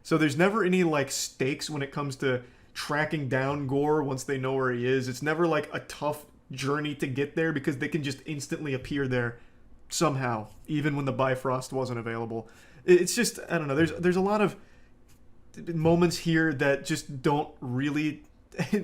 Speaker 2: So there's never any, like, stakes when it comes to tracking down Gore once they know where he is. It's never, like, a tough journey to get there because they can just instantly appear there somehow, even when the Bifrost wasn't available. It's just, I don't know, there's a lot of moments here that just don't really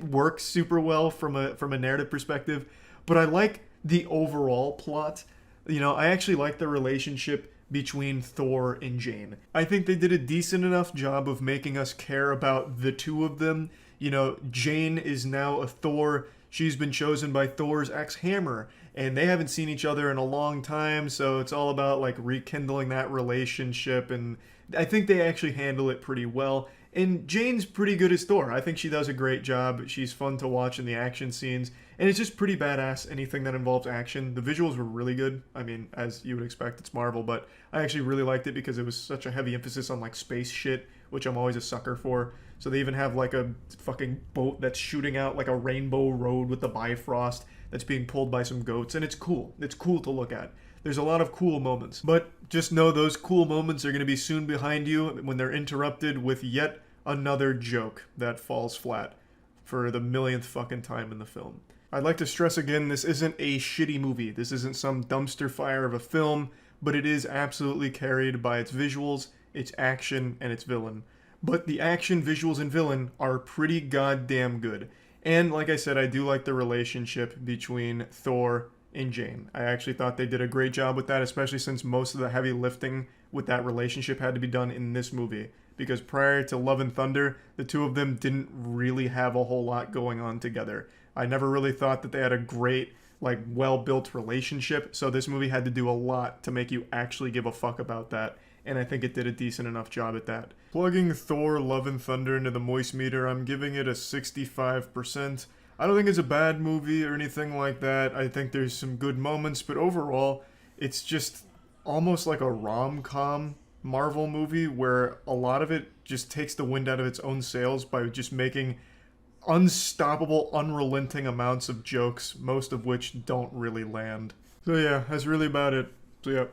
Speaker 2: work super well from a narrative perspective, but I like the overall plot. You know, I actually like the relationship between Thor and Jane. I think they did a decent enough job of making us care about the two of them. You know, Jane is now a Thor. She's been chosen by Thor's ex-Hammer, and they haven't seen each other in a long time, so it's all about, like, rekindling that relationship, and I think they actually handle it pretty well. And Jane's pretty good as Thor. I think she does a great job. She's fun to watch in the action scenes, and it's just pretty badass, anything that involves action. The visuals were really good. I mean, as you would expect, it's Marvel, but I actually really liked it because it was such a heavy emphasis on, like, space shit, which I'm always a sucker for. So they even have, like, a fucking boat that's shooting out, like, a rainbow road with the Bifrost that's being pulled by some goats, and it's cool. It's cool to look at. There's a lot of cool moments. But just know those cool moments are going to be soon behind you when they're interrupted with yet another joke that falls flat for the millionth fucking time in the film. I'd like to stress again, this isn't a shitty movie. This isn't some dumpster fire of a film, but it is absolutely carried by its visuals, its action, and its villain. But the action, visuals, and villain are pretty goddamn good. And like I said, I do like the relationship between Thor and Jane. I actually thought they did a great job with that, especially since most of the heavy lifting with that relationship had to be done in this movie. Because prior to Love and Thunder, the two of them didn't really have a whole lot going on together. I never really thought that they had a great, like, well-built relationship, so this movie had to do a lot to make you actually give a fuck about that, and I think it did a decent enough job at that. Plugging Thor Love and Thunder into the moist meter, I'm giving it a 65%. I don't think it's a bad movie or anything like that. I think there's some good moments, but overall, it's just almost like a rom-com Marvel movie where a lot of it just takes the wind out of its own sails by just making unstoppable, unrelenting amounts of jokes, most of which don't really land. So yeah, that's really about it. So yeah.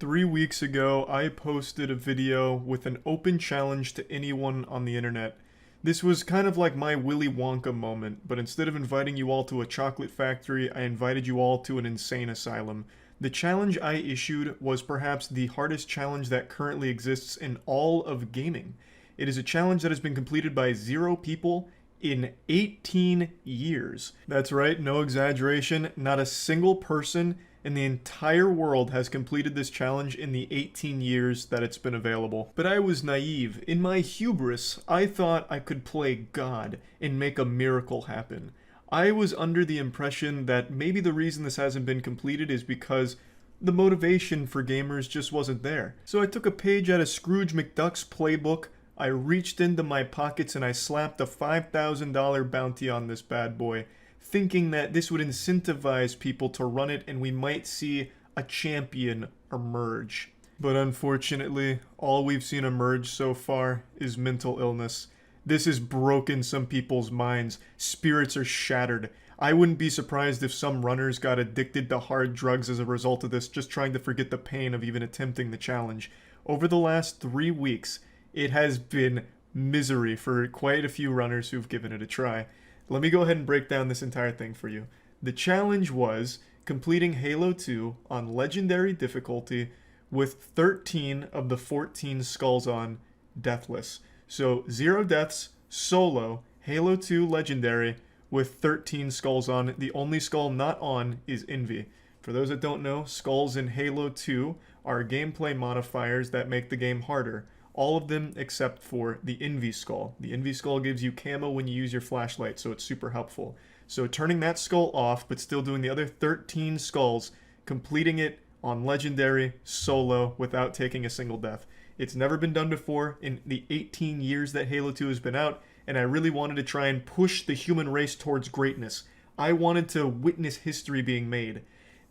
Speaker 2: 3 weeks ago, I posted a video with an open challenge to anyone on the internet. This was kind of like my Willy Wonka moment, but instead of inviting you all to a chocolate factory, I invited you all to an insane asylum. The challenge I issued was perhaps the hardest challenge that currently exists in all of gaming. It is a challenge that has been completed by 0 people in 18 years. That's right, no exaggeration, not a single person in the entire world has completed this challenge in the 18 years that it's been available. But I was naive. In my hubris, I thought I could play God and make a miracle happen. I was under the impression that maybe the reason this hasn't been completed is because the motivation for gamers just wasn't there. So I took a page out of Scrooge McDuck's playbook, I reached into my pockets and I slapped a $5,000 bounty on this bad boy, thinking that this would incentivize people to run it and we might see a champion emerge. But unfortunately, all we've seen emerge so far is mental illness. This has broken some people's minds. Spirits are shattered. I wouldn't be surprised if some runners got addicted to hard drugs as a result of this, just trying to forget the pain of even attempting the challenge. Over the last 3 weeks, it has been misery for quite a few runners who've given it a try. Let me go ahead and break down this entire thing for you. The challenge was completing Halo 2 on Legendary difficulty with 13 of the 14 skulls on deathless. So 0 deaths, solo, Halo 2 Legendary, with 13 skulls on. The only skull not on is Envy. For those that don't know, skulls in Halo 2 are gameplay modifiers that make the game harder. All of them except for the Envy skull. The Envy skull gives you camo when you use your flashlight, so it's super helpful. So turning that skull off, but still doing the other 13 skulls, completing it on Legendary, solo, without taking a single death. It's never been done before in the 18 years that Halo 2 has been out, and I really wanted to try and push the human race towards greatness. I wanted to witness history being made.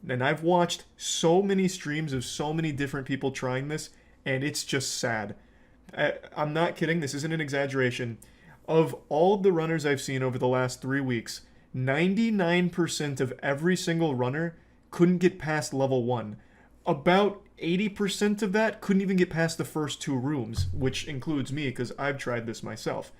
Speaker 2: And I've watched so many streams of so many different people trying this, and it's just sad. I'm not kidding, this isn't an exaggeration. Of all the runners I've seen over the last 3 weeks, 99% of every single runner couldn't get past level 1. About 80% of that couldn't even get past the first 2 rooms, which includes me because I've tried this myself.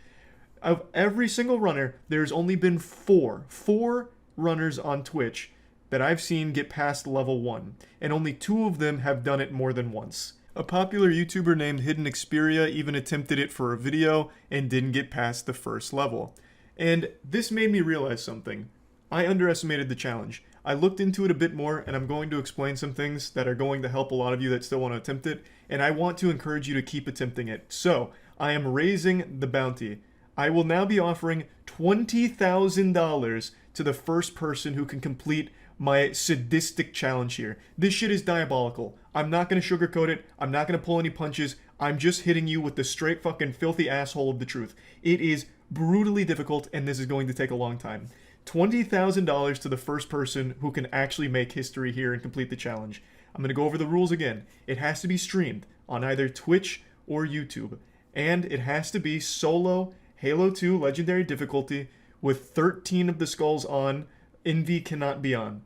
Speaker 2: Of every single runner, there's only been 4 runners on Twitch that I've seen get past level 1, and only 2 of them have done it more than once. A popular YouTuber named Hidden Xperia even attempted it for a video and didn't get past the first level. And this made me realize something. I underestimated the challenge. I looked into it a bit more, and I'm going to explain some things that are going to help a lot of you that still want to attempt it, and I want to encourage you to keep attempting it. So, I am raising the bounty. I will now be offering $20,000 to the first person who can complete my sadistic challenge here. This shit is diabolical. I'm not going to sugarcoat it. I'm not going to pull any punches. I'm just hitting you with the straight fucking filthy asshole of the truth. It is brutally difficult, and this is going to take a long time. $20,000 to the first person who can actually make history here and complete the challenge. I'm going to go over the rules again. It has to be streamed on either Twitch or YouTube. And it has to be solo Halo 2 Legendary difficulty with 13 of the skulls on. Envy cannot be on.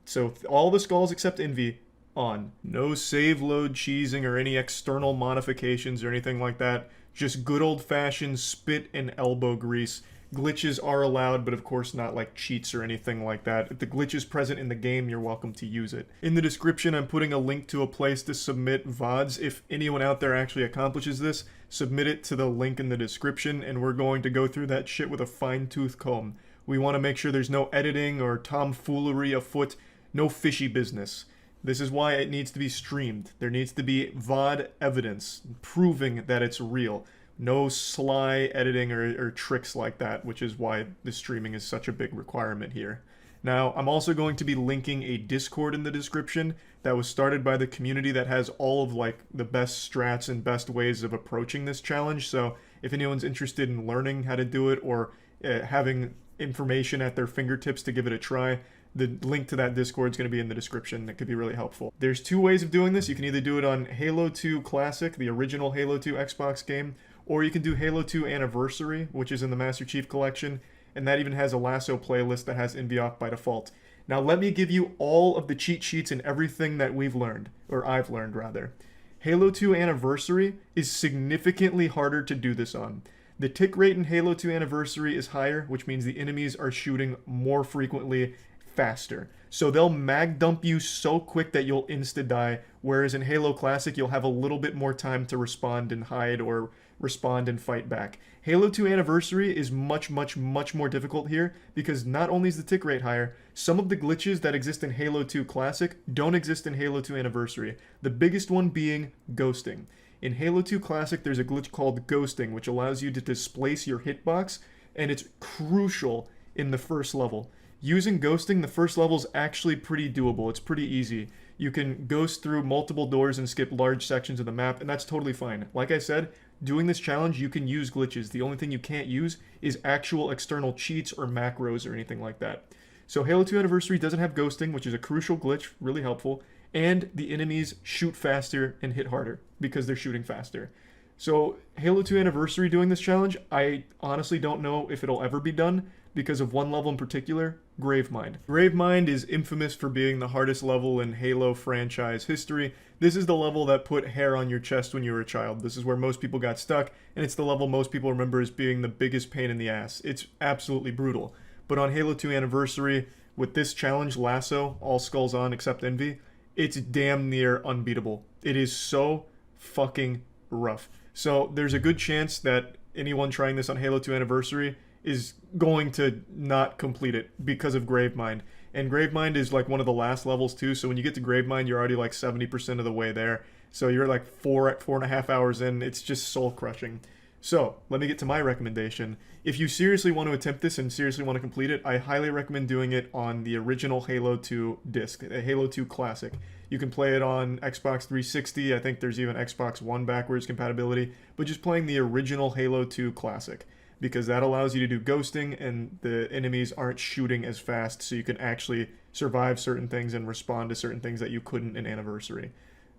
Speaker 2: So all the skulls except Envy on. No save load cheesing or any external modifications or anything like that. Just good old-fashioned spit and elbow grease. Glitches are allowed, but of course not like cheats or anything like that. If the glitch is present in the game, you're welcome to use it. In the description, I'm putting a link to a place to submit VODs. If anyone out there actually accomplishes this, submit it to the link in the description, and we're going to go through that shit with a fine-tooth comb. We want to make sure there's no editing or tomfoolery afoot, no fishy business. This is why it needs to be streamed. There needs to be VOD evidence proving that it's real. No sly editing or tricks like that, which is why the streaming is such a big requirement here. Now, I'm also going to be linking a Discord in the description that was started by the community that has all of like the best strats and best ways of approaching this challenge. So if anyone's interested in learning how to do it or having information at their fingertips to give it a try, the link to that Discord is going to be in the description. That could be really helpful. There's 2 ways of doing this. You can either do it on Halo 2 Classic, the original Halo 2 Xbox game, or you can do Halo 2 Anniversary, which is in the Master Chief Collection, and that even has a LASO playlist that has Envy off by default. Now let me give you all of the cheat sheets and everything that we've learned, or I've learned rather. Halo 2 Anniversary is significantly harder to do this on. The tick rate in Halo 2 Anniversary is higher, which means the enemies are shooting more frequently, faster. So they'll mag dump you so quick that you'll insta-die, whereas in Halo Classic you'll have a little bit more time to respond and hide or respond and fight back. Halo 2 Anniversary is much more difficult here because not only is the tick rate higher, some of the glitches that exist in Halo 2 Classic don't exist in Halo 2 Anniversary. The biggest one being ghosting. In Halo 2 Classic there's a glitch called ghosting, which allows you to displace your hitbox, and it's crucial in the first level. Using ghosting, the first level is actually pretty doable. It's pretty easy. You can ghost through multiple doors and skip large sections of the map, and that's totally fine. Like I said, doing this challenge, you can use glitches. The only thing you can't use is actual external cheats or macros or anything like that. So Halo 2 Anniversary doesn't have ghosting, which is a crucial glitch, really helpful, and the enemies shoot faster and hit harder because they're shooting faster.
Speaker 1: So Halo 2 Anniversary doing this challenge, I honestly don't know if it'll ever be done because of one level in particular, Gravemind. Gravemind is infamous for being the hardest level in Halo franchise history. This is the level that put hair on your chest when you were a child. This is where most people got stuck, and it's the level most people remember as being the biggest pain in the ass. It's absolutely brutal. But on Halo 2 Anniversary, with this challenge, LASO, all skulls on except Envy, it's damn near unbeatable. It is so fucking rough. So there's a good chance that anyone trying this on Halo 2 Anniversary is going to not complete it because of Gravemind. And Gravemind is like one of the last levels too, so when you get to Gravemind, you're already like 70% of the way there. So you're like 4.5 hours in. It's just soul crushing. So let me get to my recommendation. If you seriously want to attempt this and seriously want to complete it, I highly recommend doing it on the original Halo 2 disc, the Halo 2 Classic. You can play it on Xbox 360. I think there's even Xbox One backwards compatibility, but just playing the original Halo 2 Classic, because that allows you to do ghosting and the enemies aren't shooting as fast, so you can actually survive certain things and respond to certain things that you couldn't in Anniversary.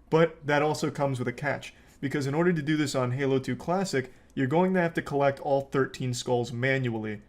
Speaker 1: But that also comes with a catch, because in order to do this on Halo 2 Classic, you're going to have to collect all 13 skulls manually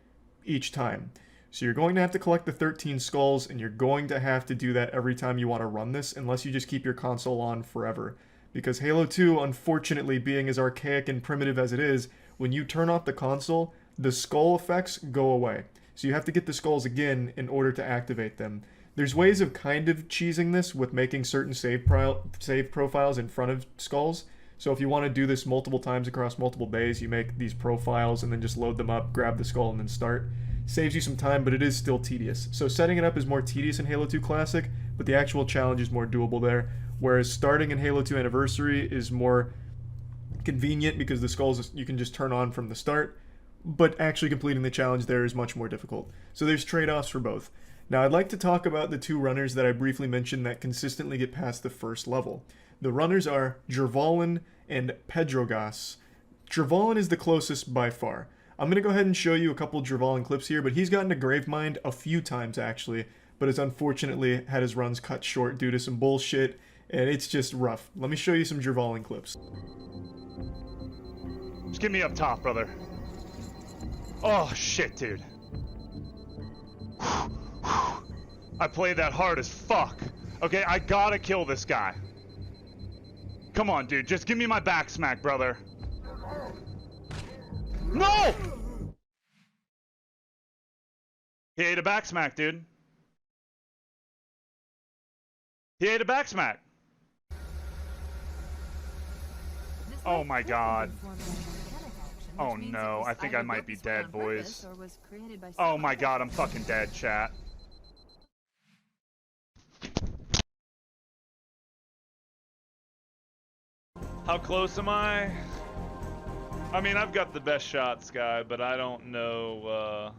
Speaker 1: each time. So you're going to have to collect the 13 skulls, and you're going to have to do that every time you want to run this, unless you just keep your console on forever. Because Halo 2, unfortunately, being as archaic and primitive as it is, when you turn off the console, the skull effects go away. So you have to get the skulls again in order to activate them. There's ways of kind of cheesing this with making certain save profiles in front of skulls. So if you want to do this multiple times across multiple days, you make these profiles and then just load them up, grab the skull, and then start. Saves you some time, but it is still tedious. So setting it up is more tedious in Halo 2 Classic, but the actual challenge is more doable there. Whereas starting in Halo 2 Anniversary is more convenient because the skulls you can just turn on from the start, but actually completing the challenge there is much more difficult. So there's trade-offs for both. Now I'd like to talk about the two runners that I briefly mentioned that consistently get past the first level. The runners are Jervalin and Pedrogas. Jervalin is the closest by far. I'm going to go ahead and show you a couple Jervalin clips here, but he's gotten to Gravemind a few times actually, but has unfortunately had his runs cut short due to some bullshit, and it's just rough. Let me show you some Jervalin clips.
Speaker 13: Just get me up top, brother. Oh, shit, dude. I played that hard as fuck. Okay, I gotta kill this guy. Come on, dude. Just give me my back smack, brother. No! He ate a back smack, dude. He ate a back smack. Oh my god. Oh no, I think I might be dead, boys. Oh my god, I'm fucking dead, chat.
Speaker 14: How close am I? I mean, I've got the best shots, guy, but I don't know,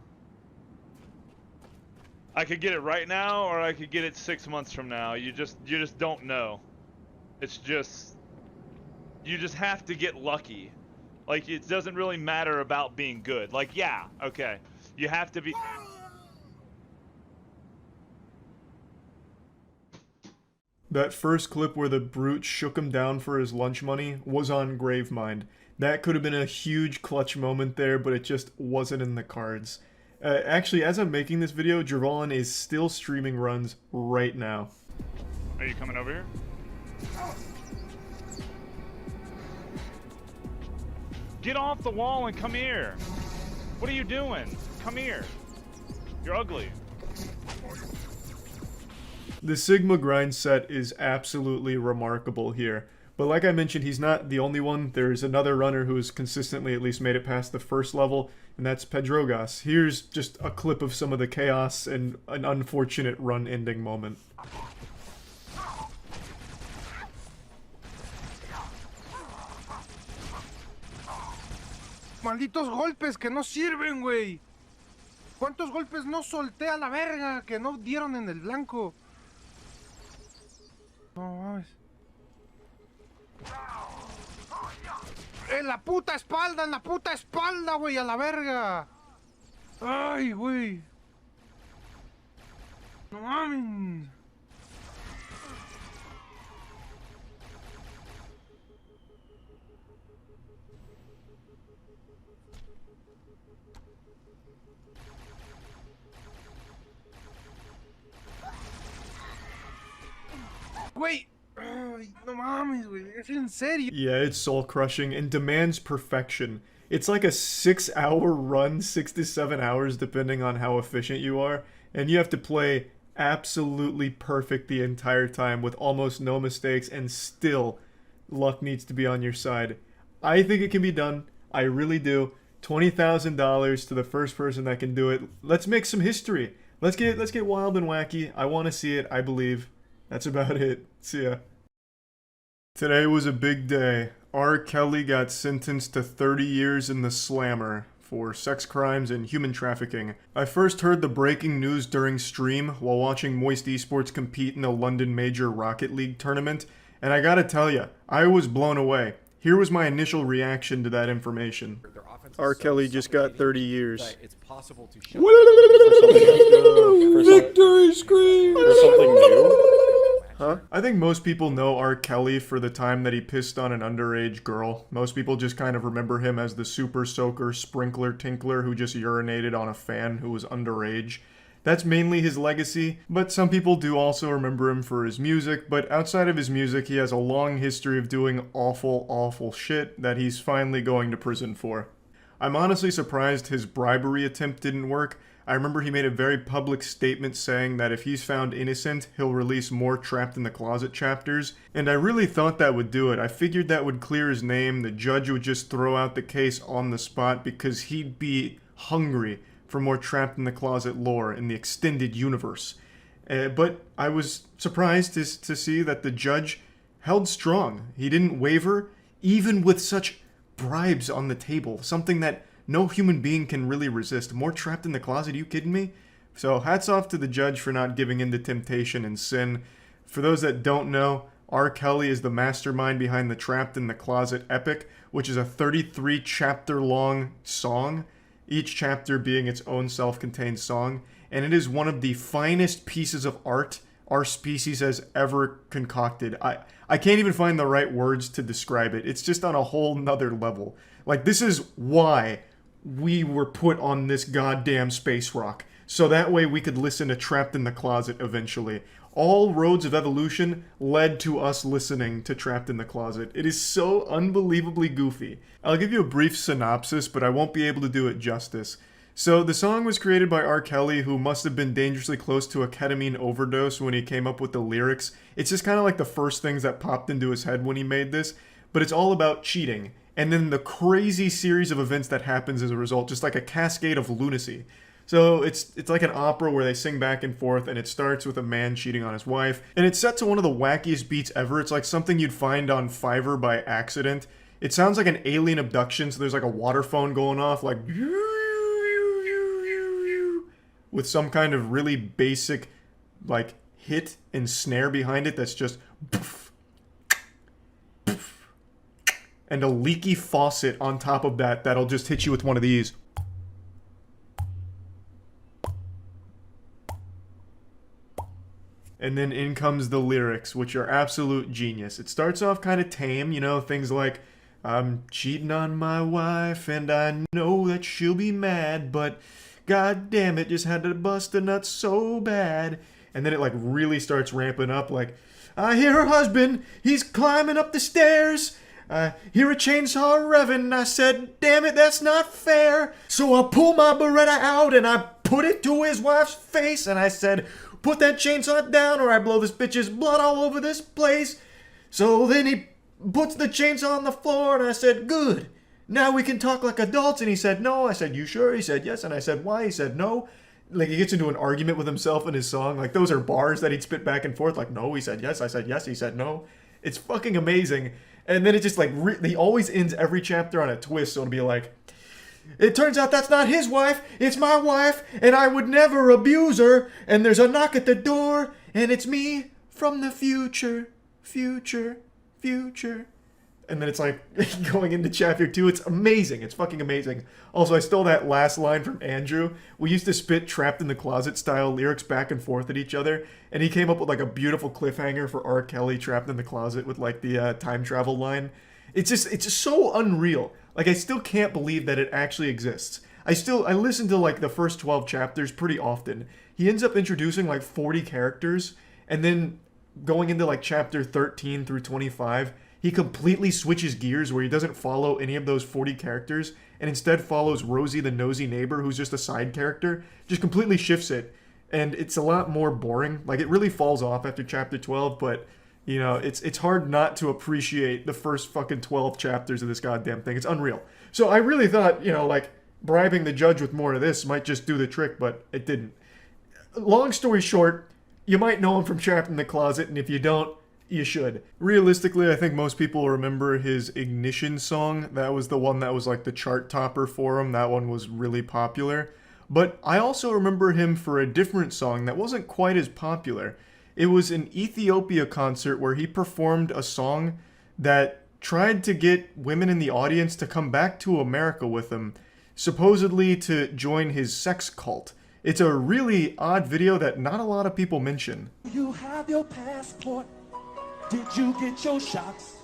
Speaker 14: I could get it right now, or I could get it 6 months from now. You just don't know. It's just... You just have to get lucky. Like, it doesn't really matter about being good. Like, yeah, okay. You have to be...
Speaker 1: That first clip where the brute shook him down for his lunch money was on Gravemind. That could have been a huge clutch moment there, but it just wasn't in the cards. Actually, as I'm making this video, Jervalin is still streaming runs right now.
Speaker 14: Are you coming over here? Get off the wall and come here. What are you doing? Come here. You're ugly.
Speaker 1: The Sigma grind set is absolutely remarkable here. But like I mentioned, he's not the only one. There's another runner who's consistently at least made it past the first level, and that's Pedrogas. Here's just a clip of some of the chaos and an unfortunate run ending moment.
Speaker 15: Malditos golpes que no sirven, güey. ¿Cuántos golpes no solté a la verga que no dieron en el blanco? No mames. En la puta espalda, güey, a la verga. Ay, güey. No mames. Güey, ay, no mames, güey, es en serio.
Speaker 1: Yeah, it's soul-crushing and demands perfection. It's like a 6-hour run, 6 to 7 hours depending on how efficient you are, and you have to play absolutely perfect the entire time with almost no mistakes, and still luck needs to be on your side. I think it can be done. I really do. $20,000 to the first person that can do it. Let's make some history. Let's get wild and wacky. I want to see it. I believe. That's about it. See ya. Today was a big day. R. Kelly got sentenced to 30 years in the slammer for sex crimes and human trafficking. I first heard the breaking news during stream while watching Moist Esports compete in the London Major Rocket League tournament, and I gotta tell ya, I was blown away. Here was my initial reaction to that information. R. Kelly just got 30 years.
Speaker 7: It's possible to
Speaker 1: Victory scream! For something new? Huh? I think most people know R. Kelly for the time that he pissed on an underage girl. Most people just kind of remember him as the super soaker sprinkler tinkler who just urinated on a fan who was underage. That's mainly his legacy, but some people do also remember him for his music, but outside of his music, he has a long history of doing awful, awful shit that he's finally going to prison for. I'm honestly surprised his bribery attempt didn't work. I remember he made a very public statement saying that if he's found innocent, he'll release more Trapped in the Closet chapters, and I really thought that would do it. I figured that would clear his name, the judge would just throw out the case on the spot because he'd be hungry for more Trapped in the Closet lore in the extended universe. But I was surprised to see that the judge held strong. He didn't waver, even with such bribes on the table, something that no human being can really resist. More Trapped in the Closet, are you kidding me? So hats off to the judge for not giving in to temptation and sin. For those that don't know, R. Kelly is the mastermind behind the Trapped in the Closet epic, which is a 33 chapter long song, each chapter being its own self-contained song, and it is one of the finest pieces of art our species has ever concocted. I can't even find the right words to describe it. It's just on a whole nother level. Like, this is why we were put on this goddamn space rock, so that way we could listen to Trapped in the Closet eventually. All roads of evolution led to us listening to Trapped in the Closet. It is so unbelievably goofy. I'll give you a brief synopsis, but I won't be able to do it justice. So the song was created by R. Kelly, who must have been dangerously close to a ketamine overdose when he came up with the lyrics. It's just kind of like the first things that popped into his head when he made this, but it's all about cheating. And then the crazy series of events that happens as a result, just like a cascade of lunacy. So it's like an opera where they sing back and forth, and it starts with a man cheating on his wife. And it's set to one of the wackiest beats ever. It's like something you'd find on Fiverr by accident. It sounds like an alien abduction, so there's like a water phone going off, like, with some kind of really basic, like, hit and snare behind it that's just, and a leaky faucet on top of that that'll just hit you with one of these. And then in comes the lyrics, which are absolute genius. It starts off kind of tame, you know, things like, I'm cheating on my wife and I know that she'll be mad, but god damn it, just had to bust a nut so bad. And then it like really starts ramping up, like, I hear her husband, he's climbing up the stairs. I hear a chainsaw revving. I said, damn it, that's not fair. So I pull my Beretta out and I put it to his wife's face. And I said, put that chainsaw down or I blow this bitch's blood all over this place. So then he puts the chainsaw on the floor and I said, good. Now we can talk like adults. And he said, no. I said, you sure? He said, yes. And I said, why? He said, no. Like, he gets into an argument with himself in his song. Like, those are bars that he'd spit back and forth. Like, no. He said, yes. I said, yes. He said, no. It's fucking amazing. And then it just like, he always ends every chapter on a twist, so it'll be like, it turns out that's not his wife, it's my wife, and I would never abuse her, and there's a knock at the door, and it's me from the future, future, future. And then it's like, going into chapter 2, it's amazing, it's fucking amazing. Also, I stole that last line from Andrew. We used to spit Trapped in the Closet style lyrics back and forth at each other, and he came up with like a beautiful cliffhanger for R. Kelly Trapped in the Closet with like the time travel line. It's just so unreal. Like, I still can't believe that it actually exists. I listen to like the first 12 chapters pretty often. He ends up introducing like 40 characters, and then
Speaker 2: going into like chapter 13 through 25, he completely switches gears where he doesn't follow any of those 40 characters and instead follows Rosie the nosy neighbor, who's just a side character. Just completely shifts it. And it's a lot more boring. Like, it really falls off after chapter 12, but, you know, it's hard not to appreciate the first fucking 12 chapters of this goddamn thing. It's unreal. So I really thought, you know, like, bribing the judge with more of this might just do the trick, but it didn't. Long story short, you might know him from Trapped in the Closet, and if you don't, you should. Realistically, I think most people remember his Ignition song. That was the one that was like the chart topper for him. That one was really popular. But I also remember him for a different song that wasn't quite as popular. It was an Ethiopia concert where he performed a song that tried to get women in the audience to come back to America with him, supposedly to join his sex cult. It's a really odd video that not a lot of people mention.
Speaker 8: You have your passport. Did you get your shots?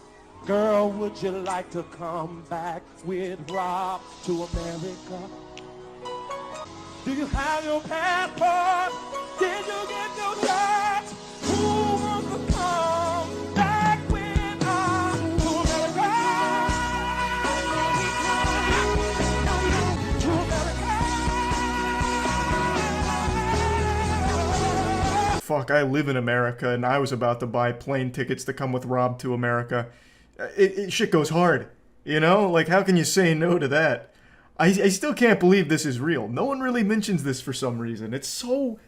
Speaker 8: Girl, would you like to come back with Rob to America? Do you have your passport? Did you get your shots? Who wants to come back with us to America? To America.
Speaker 2: Fuck, I live in America, and I was about to buy plane tickets to come with Rob to America. Shit goes hard, you know? Like, how can you say no to that? I still can't believe this is real. No one really mentions this for some reason. It's so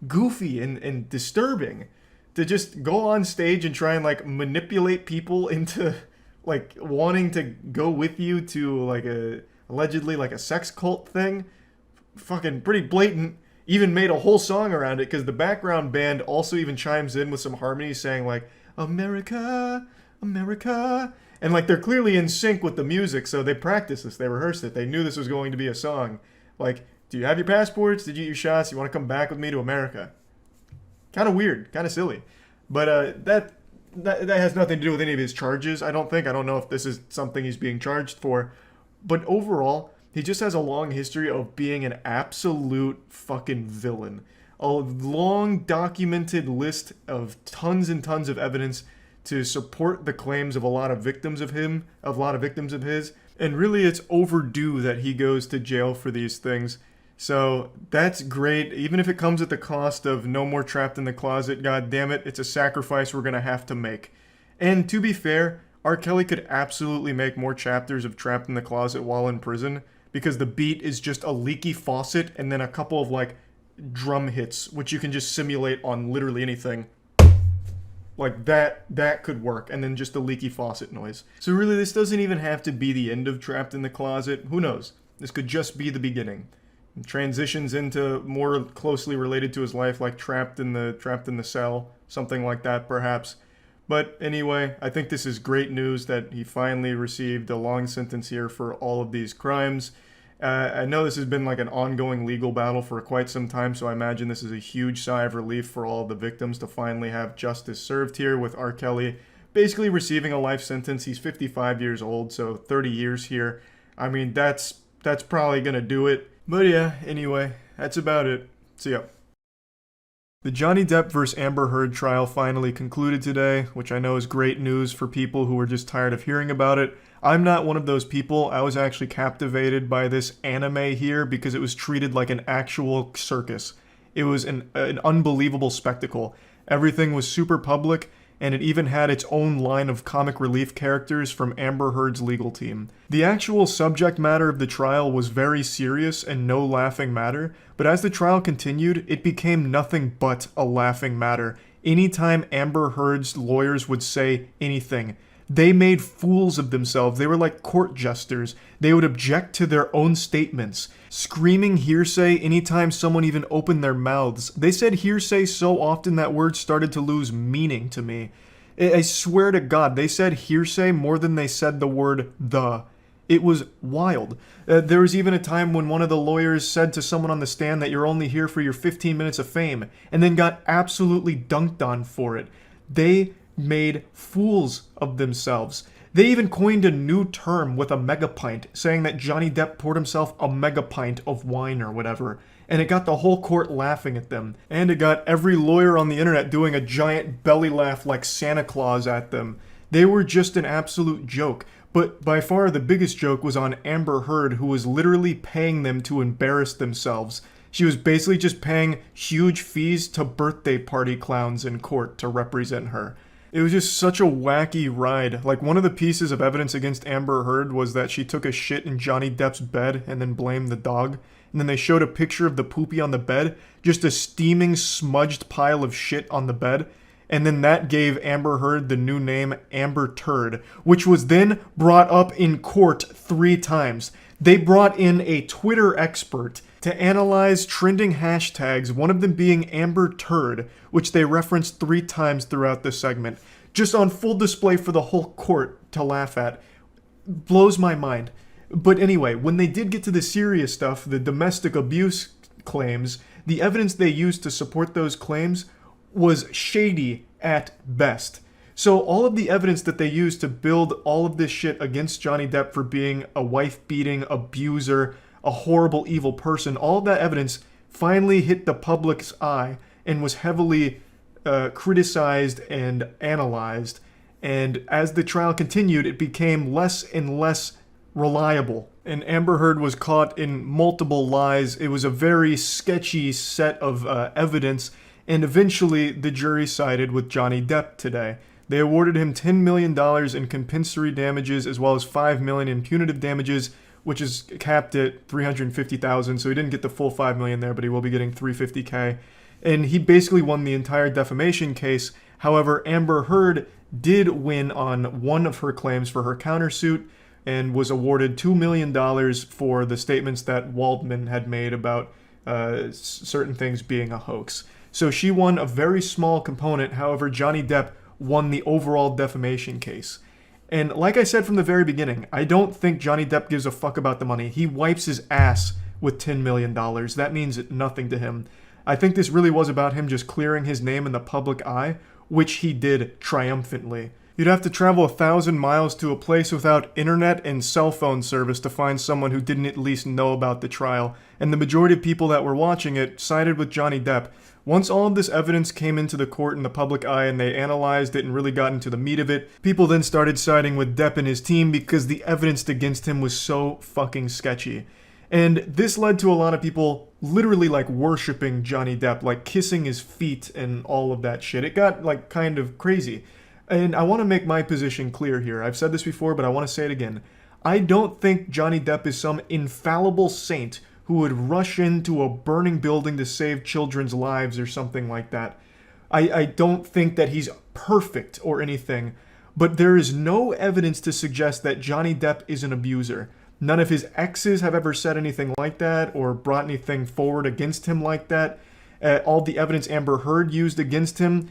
Speaker 2: goofy and disturbing to just go on stage and try and, like, manipulate people into, like, wanting to go with you to, like, allegedly, like, a sex cult thing. Fucking pretty blatant. Even made a whole song around it, because the background band also even chimes in with some harmonies saying, like, America, America. And, like, they're clearly in sync with the music, so they practiced this, they rehearsed it, they knew this was going to be a song. Like, do you have your passports? Did you get your shots? You want to come back with me to America? Kind of weird, kind of silly. But that has nothing to do with any of his charges, I don't think. I don't know if this is something he's being charged for. But overall, he just has a long history of being an absolute fucking villain. A long documented list of tons and tons of evidence to support the claims of a lot of victims of his. And really, it's overdue that he goes to jail for these things. So that's great, even if it comes at the cost of no more Trapped in the Closet. God damn it, it's a sacrifice we're gonna have to make. And to be fair, R. Kelly could absolutely make more chapters of Trapped in the Closet while in prison, because the beat is just a leaky faucet and then a couple of, like, drum hits, which you can just simulate on literally anything. Like, that could work, and then just the leaky faucet noise. So really, this doesn't even have to be the end of Trapped in the Closet. Who knows? This could just be the beginning. It transitions into more closely related to his life, like Trapped in the Cell, something like that, perhaps. But anyway, I think this is great news that he finally received a long sentence here for all of these crimes. I know this has been like an ongoing legal battle for quite some time, so I imagine this is a huge sigh of relief for all of the victims to finally have justice served here, with R. Kelly basically receiving a life sentence. He's 55 years old, so 30 years here. I mean, that's probably gonna do it. But yeah, anyway, that's about it. See ya. The Johnny Depp vs. Amber Heard trial finally concluded today, which I know is great news for people who are just tired of hearing about it. I'm not one of those people. I was actually captivated by this anime here because it was treated like an actual circus. It was an unbelievable spectacle. Everything was super public, and it even had its own line of comic relief characters from Amber Heard's legal team. The actual subject matter of the trial was very serious and no laughing matter, but as the trial continued, it became nothing but a laughing matter. Anytime Amber Heard's lawyers would say anything, they made fools of themselves. They were like court jesters. They would object to their own statements, screaming hearsay anytime someone even opened their mouths. They said hearsay so often that word started to lose meaning to me. I swear to God, they said hearsay more than they said the word the. It was wild. There was even a time when one of the lawyers said to someone on the stand that you're only here for your 15 minutes of fame, and then got absolutely dunked on for it. They made fools of themselves. They even coined a new term with a megapint, saying that Johnny Depp poured himself a megapint of wine or whatever.
Speaker 1: and it got the whole court laughing at them. And it got every lawyer on the internet doing a giant belly laugh like Santa Claus at them. They were just an absolute joke. But by far the biggest joke was on Amber Heard, who was literally paying them to embarrass themselves. She was basically just paying huge fees to birthday party clowns in court to represent her. It was just such a wacky ride. Like, one of the pieces of evidence against Amber Heard was that she took a shit in Johnny Depp's bed and then blamed the dog. And then they showed a picture of the poopy on the bed, just a steaming, smudged pile of shit on the bed. And then that gave Amber Heard the new name Amber Turd, which was then brought up in court 3 times. They brought in a Twitter expert to analyze trending hashtags, one of them being Amber Turd, which they referenced 3 times throughout the segment, just on full display for the whole court to laugh at. Blows my mind. But anyway, when they did get to the serious stuff, the domestic abuse claims, the evidence they used to support those claims was shady at best. So all of the evidence that they used to build all of this shit against Johnny Depp for being a wife-beating abuser, a horrible, evil person, all of that evidence finally hit the public's eye and was heavily criticized and analyzed. And as the trial continued, it became less and less reliable. And Amber Heard was caught in multiple lies. It was a very sketchy set of evidence. And eventually, the jury sided with Johnny Depp today. They awarded him $10 million in compensatory damages as well as $5 million in punitive damages, which is capped at $350,000. So he didn't get the full $5 million there, but he will be getting $350K. And he basically won the entire defamation case. However, Amber Heard did win on one of her claims for her countersuit and was awarded $2 million for the statements that Waldman had made about certain things being a hoax. So she won a very small component. However, Johnny Depp won the overall defamation case. And like I said from the very beginning, I don't think Johnny Depp gives a fuck about the money. He wipes his ass with $10 million. That means nothing to him. I think this really was about him just clearing his name in the public eye, which he did triumphantly. You'd have to travel 1,000 miles to a place without internet and cell phone service to find someone who didn't at least know about the trial. And the majority of people that were watching it sided with Johnny Depp. Once all of this evidence came into the court in the public eye and they analyzed it and really got into the meat of it, people then started siding with Depp and his team because the evidence against him was so fucking sketchy. And this led to a lot of people literally like worshipping Johnny Depp, like kissing his feet and all of that shit. It got like kind of crazy. And I want to make my position clear here. I've said this before, but I want to say it again. I don't think Johnny Depp is some infallible saint who would rush into a burning building to save children's lives or something like that. I don't think that he's perfect or anything, but there is no evidence to suggest that Johnny Depp is an abuser. None of his exes have ever said anything like that or brought anything forward against him like that. All the evidence Amber Heard used against him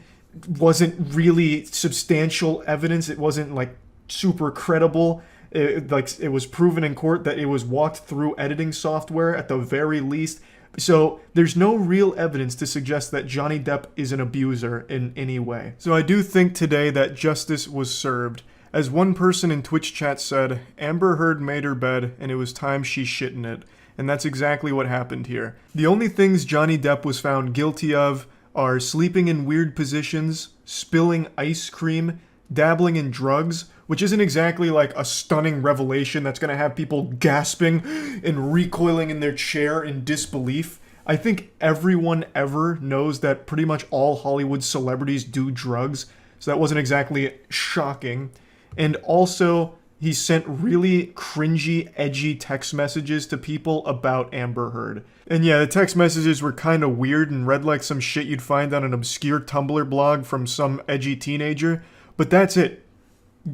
Speaker 1: wasn't really substantial evidence. It wasn't like super credible. It was proven in court that it was walked through editing software at the very least. So there's no real evidence to suggest that Johnny Depp is an abuser in any way. So I do think today that justice was served. As one person in Twitch chat said, Amber Heard made her bed and it was time she shit in it. And that's exactly what happened here. The only things Johnny Depp was found guilty of are sleeping in weird positions, spilling ice cream, dabbling in drugs, which isn't exactly like a stunning revelation that's going to have people gasping and recoiling in their chair in disbelief. I think everyone ever knows that pretty much all Hollywood celebrities do drugs, so that wasn't exactly shocking. And also, he sent really cringy, edgy text messages to people about Amber Heard. And yeah, the text messages were kind of weird and read like some shit you'd find on an obscure Tumblr blog from some edgy teenager, but that's it.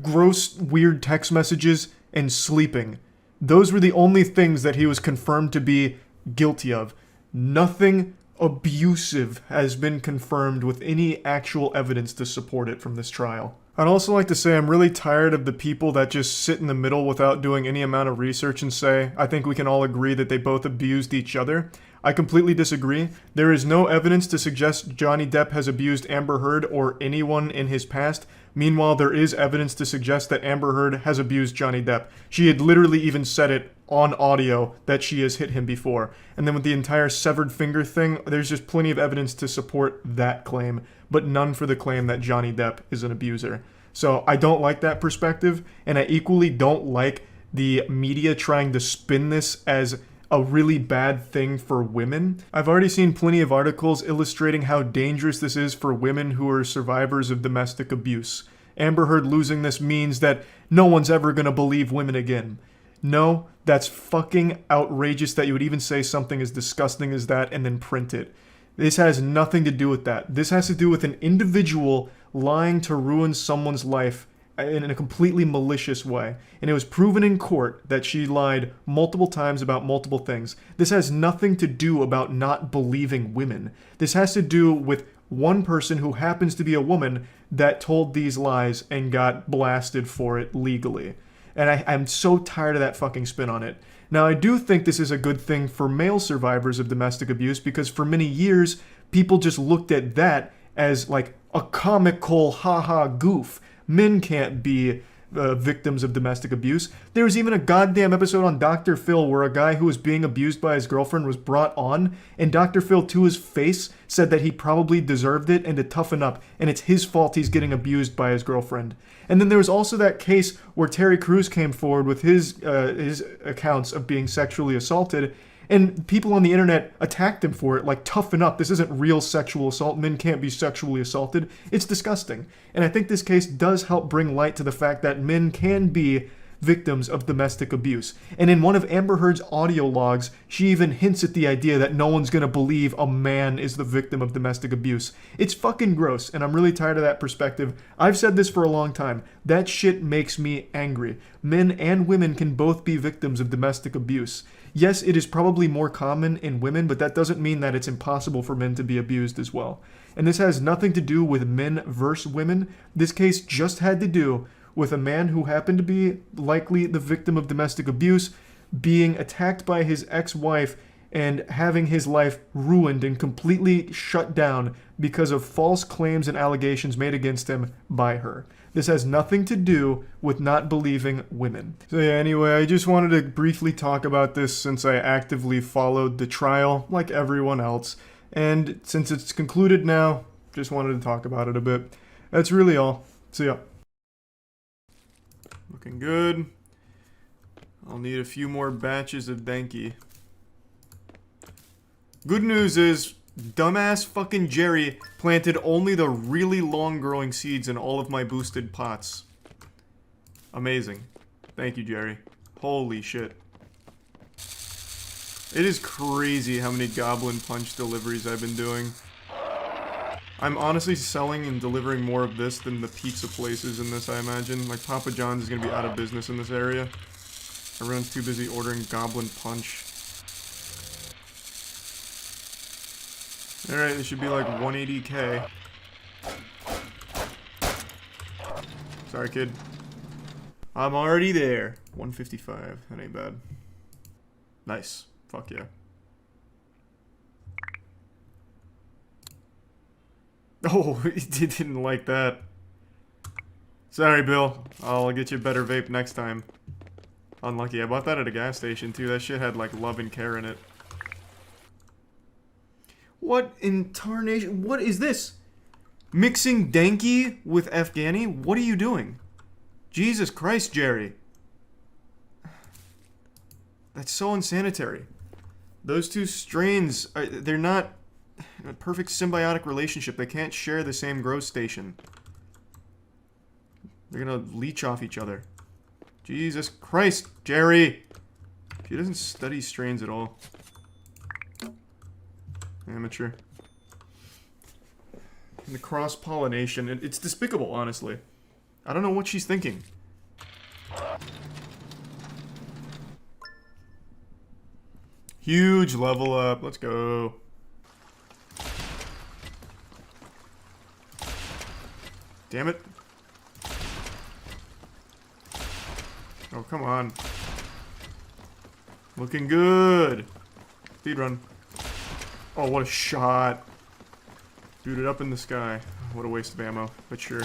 Speaker 1: Gross, weird text messages and sleeping. Those were the only things that he was confirmed to be guilty of. Nothing abusive has been confirmed with any actual evidence to support it from this trial. I'd also like to say I'm really tired of the people that just sit in the middle without doing any amount of research and say, I think we can all agree that they both abused each other. I completely disagree. There is no evidence to suggest Johnny Depp has abused Amber Heard or anyone in his past. Meanwhile, there is evidence to suggest that Amber Heard has abused Johnny Depp. She had literally even said it on audio that she has hit him before. And then with the entire severed finger thing, there's just plenty of evidence to support that claim, but none for the claim that Johnny Depp is an abuser. So I don't like that perspective, and I equally don't like the media trying to spin this as a really bad thing for women. I've already seen plenty of articles illustrating how dangerous this is for women who are survivors of domestic abuse. Amber Heard losing this means that no one's ever gonna believe women again. No, that's fucking outrageous that you would even say something as disgusting as that and then print it. This has nothing to do with that. This has to do with an individual lying to ruin someone's life in a completely malicious way. And it was proven in court that she lied multiple times about multiple things. This has nothing to do about not believing women. This has to do with one person who happens to be a woman that told these lies and got blasted for it legally. And I'm so tired of that fucking spin on it. Now, I do think this is a good thing for male survivors of domestic abuse because for many years, people just looked at that as like a comical haha goof. Men can't be victims of domestic abuse. There was even a goddamn episode on Dr. Phil where a guy who was being abused by his girlfriend was brought on, and Dr. Phil to his face said that he probably deserved it and to toughen up, and it's his fault he's getting abused by his girlfriend. And then there was also that case where Terry Crews came forward with his accounts of being sexually assaulted, and people on the internet attacked him for it, like, toughen up, this isn't real sexual assault, men can't be sexually assaulted. It's disgusting. And I think this case does help bring light to the fact that men can be victims of domestic abuse. And in one of Amber Heard's audio logs, she even hints at the idea that no one's gonna believe a man is the victim of domestic abuse. It's fucking gross, and I'm really tired of that perspective. I've said this for a long time. That shit makes me angry. Men and women can both be victims of domestic abuse. Yes, it is probably more common in women, but that doesn't mean that it's impossible for men to be abused as well. And this has nothing to do with men versus women. This case just had to do with a man who happened to be likely the victim of domestic abuse being attacked by his ex-wife and having his life ruined and completely shut down because of false claims and allegations made against him by her. This has nothing to do with not believing women. So yeah, anyway, I just wanted to briefly talk about this since I actively followed the trial like everyone else. And since it's concluded now, just wanted to talk about it a bit. That's really all. See ya. Looking good. I'll need a few more batches of Denki. Good news is, dumbass fucking Jerry planted only the really long-growing seeds in all of my boosted pots. Amazing. Thank you, Jerry. Holy shit. It is crazy how many Goblin Punch deliveries I've been doing. I'm honestly selling and delivering more of this than the pizza places in this, I imagine. Like, Papa John's is going to be out of business in this area. Everyone's too busy ordering Goblin Punch. Alright, this should be like 180k. Sorry, kid. I'm already there. 155. That ain't bad. Nice. Fuck yeah. Oh, he didn't like that. Sorry, Bill. I'll get you a better vape next time. Unlucky. I bought that at a gas station, too. That shit had, like, love and care in it. What in tarnation? What is this? Mixing Denki with Afghani? What are you doing? Jesus Christ, Jerry. That's so unsanitary. Those two strains, they're not a perfect symbiotic relationship. They can't share the same grow station. They're gonna leech off each other. Jesus Christ, Jerry! He doesn't study strains at all. Amateur. And the cross-pollination, it's despicable, honestly. I don't know what she's thinking. Huge level up. Let's go. Damn it. Oh, come on. Looking good. Speed run. Oh, what a shot. Booted up in the sky. What a waste of ammo, but sure.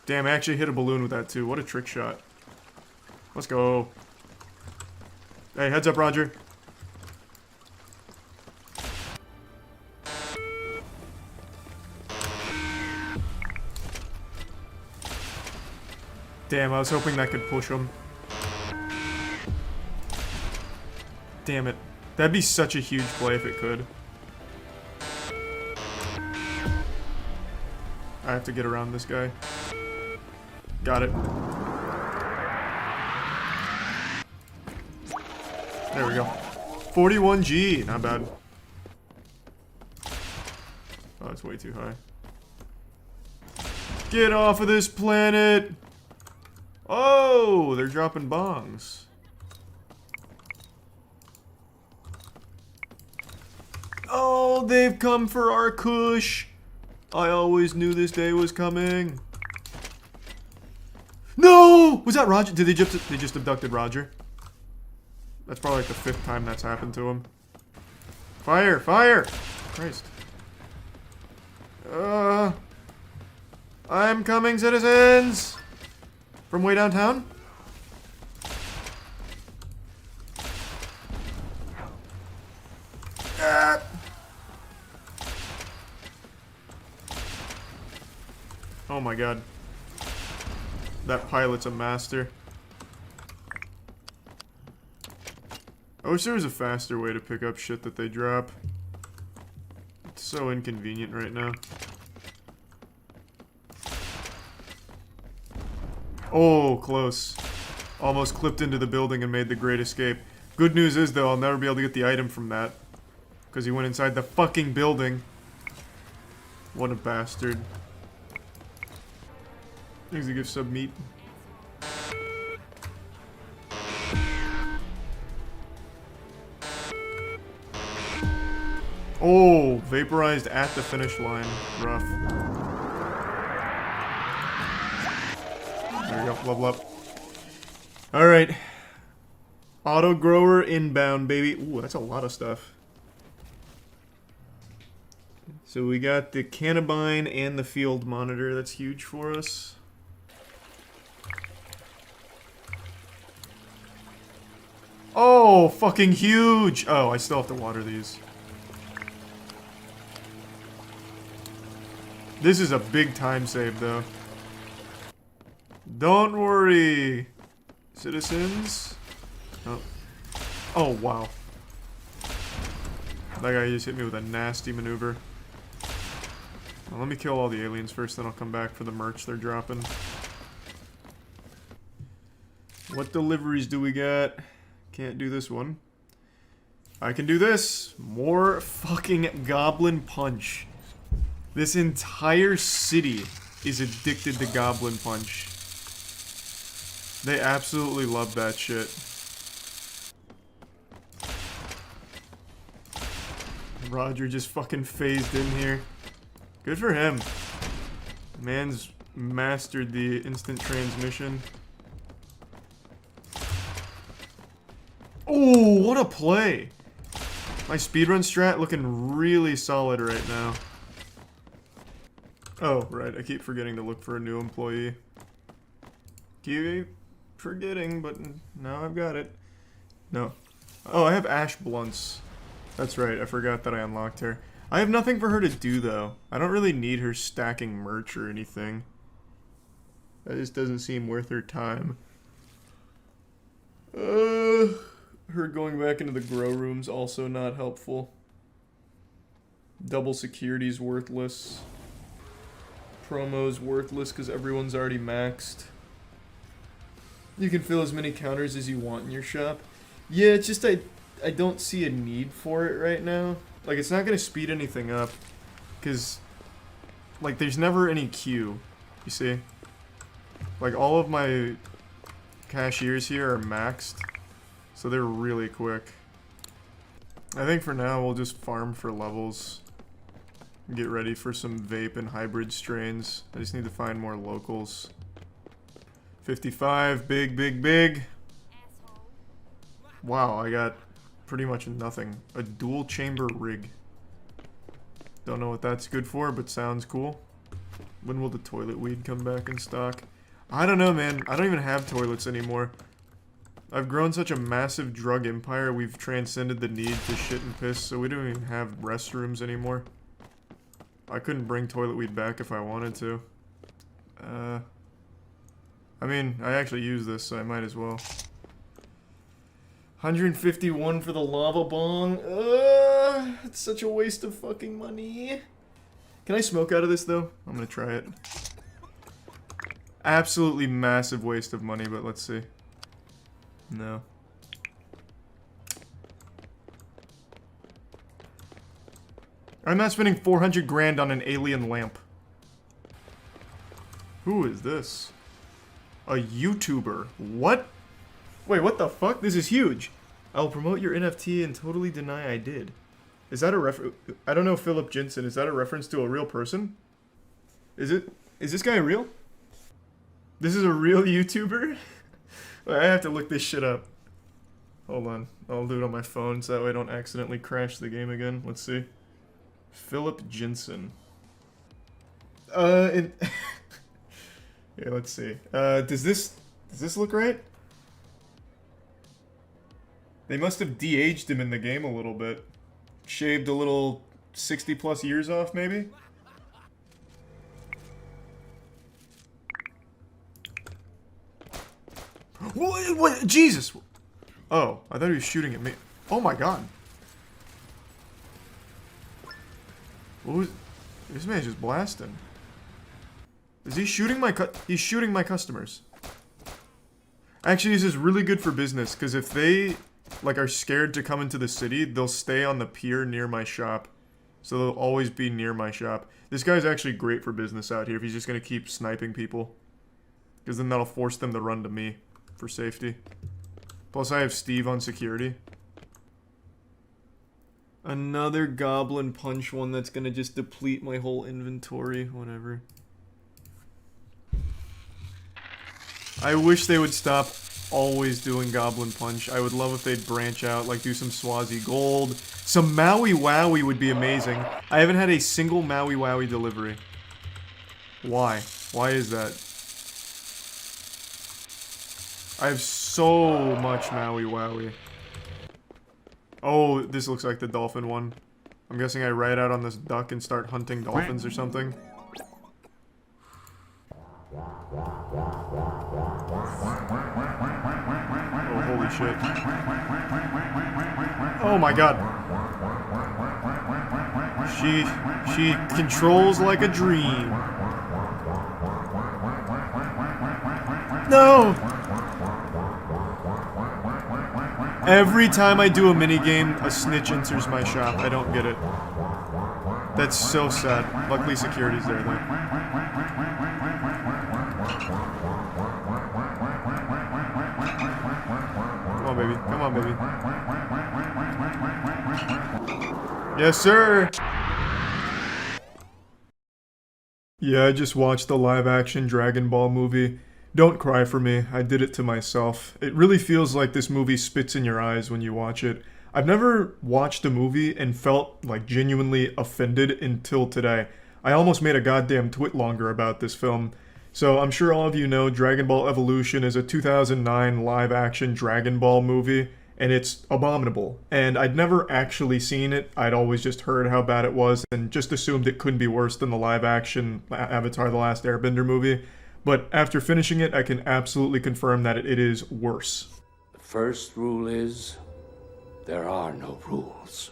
Speaker 2: Damn, I actually hit a balloon with that too. What a trick shot. Let's go. Hey, heads up, Roger. Damn, I was hoping that could push him. Damn it. That'd be such a huge play if it could. I have to get around this guy. Got it. There we go. 41G, not bad. Oh, it's way too high. Get off of this planet! Oh, they're dropping bongs. Oh, they've come for our kush. I always knew this day was coming. No! Was that Roger? Did they just abducted Roger? That's probably like the 5th time that's happened to him. Fire! Fire! Christ. I'm coming, citizens! From way downtown? Ah! Oh my god. That pilot's a master. I wish there was a faster way to pick up shit that they drop. It's so inconvenient right now. Oh, close. Almost clipped into the building and made the great escape. Good news is, though, I'll never be able to get the item from that. Because he went inside the fucking building. What a bastard. Thanks to give sub meat. Oh, vaporized at the finish line. Rough. There we go, level up. Alright. Auto grower inbound, baby. Ooh, that's a lot of stuff. So we got the cannabine and the field monitor. That's huge for us. Oh, fucking huge! Oh, I still have to water these. This is a big time save, though. Don't worry, citizens. Oh. Oh, wow. That guy just hit me with a nasty maneuver. Well, let me kill all the aliens first, then I'll come back for the merch they're dropping. What deliveries do we got? Can't do this one. I can do this. More fucking Goblin Punch. This entire city is addicted to Goblin Punch. They absolutely love that shit. Roger just fucking phased in here. Good for him. Man's mastered the instant transmission. Oh, what a play! My speedrun strat looking really solid right now. Oh, right, I keep forgetting to look for a new employee. Keep forgetting, but now I've got it. No. Oh, I have Ash Blunts. That's right, I forgot that I unlocked her. I have nothing for her to do, though. I don't really need her stacking merch or anything. That just doesn't seem worth her time. Her going back into the grow room's also not helpful. Double security's worthless. Promo's worthless because everyone's already maxed. You can fill as many counters as you want in your shop. Yeah, it's just I don't see a need for it right now. Like, it's not going to speed anything up. Because, like, there's never any queue. You see? Like, all of my cashiers here are maxed. So they're really quick. I think for now we'll just farm for levels. Get ready for some vape and hybrid strains. I just need to find more locals. 55, big, big, big. Wow, I got pretty much nothing. A dual chamber rig. Don't know what that's good for, but sounds cool. When will the toilet weed come back in stock? I don't know, man. I don't even have toilets anymore. I've grown such a massive drug empire, we've transcended the need to shit and piss, so we don't even have restrooms anymore. I couldn't bring toilet weed back if I wanted to. I mean, I actually use this, so I might as well. 151 for the lava bong. It's such a waste of fucking money. Can I smoke out of this, though? I'm gonna try it. Absolutely massive waste of money, but let's see. No. I'm not spending 400 grand on an alien lamp. Who is this? A YouTuber. What? Wait, what the fuck? This is huge. I'll promote your NFT and totally deny I did. Is that a I don't know, Philip Jensen. Is that a reference to a real person? Is it? Is this guy real? This is a real YouTuber? I have to look this shit up. Hold on. I'll do it on my phone so that way I don't accidentally crash the game again. Let's see. Philip Jensen. Yeah, let's see. Does this look right? They must have de-aged him in the game a little bit. Shaved a little 60 plus years off, maybe? What? Jesus! Oh, I thought he was shooting at me. Oh my god. What was... This man's just blasting. Is he shooting he's shooting my customers. Actually, this is really good for business, because if they, like, are scared to come into the city, they'll stay on the pier near my shop. So they'll always be near my shop. This guy's actually great for business out here if he's just going to keep sniping people. Because then that'll force them to run to me for safety. Plus I have Steve on security. Another Goblin Punch one that's going to just deplete my whole inventory. Whatever. I wish they would stop always doing Goblin Punch. I would love if they'd branch out, like do some Swazi Gold. Some Maui Wowie would be amazing. I haven't had a single Maui Wowie delivery. Why? Why is that? I have so much Maui Wowie. Oh, this looks like the dolphin one. I'm guessing I ride out on this duck and start hunting dolphins or something. Oh, holy shit. Oh my god. She controls like a dream. No! Every time I do a minigame, a snitch enters my shop. I don't get it. That's so sad. Luckily security's there though. Come on, baby. Come on, baby. Yes, sir! Yeah, I just watched the live-action Dragonball movie. Don't cry for me, I did it to myself. It really feels like this movie spits in your eyes when you watch it. I've never watched a movie and felt, like, genuinely offended until today. I almost made a goddamn twitlonger about this film. So I'm sure all of you know Dragon Ball Evolution is a 2009 live-action Dragon Ball movie, and it's abominable. And I'd never actually seen it, I'd always just heard how bad it was, and just assumed it couldn't be worse than the live-action Avatar: The Last Airbender movie. But after finishing it, I can absolutely confirm that it is worse.
Speaker 16: The first rule is, there are no rules.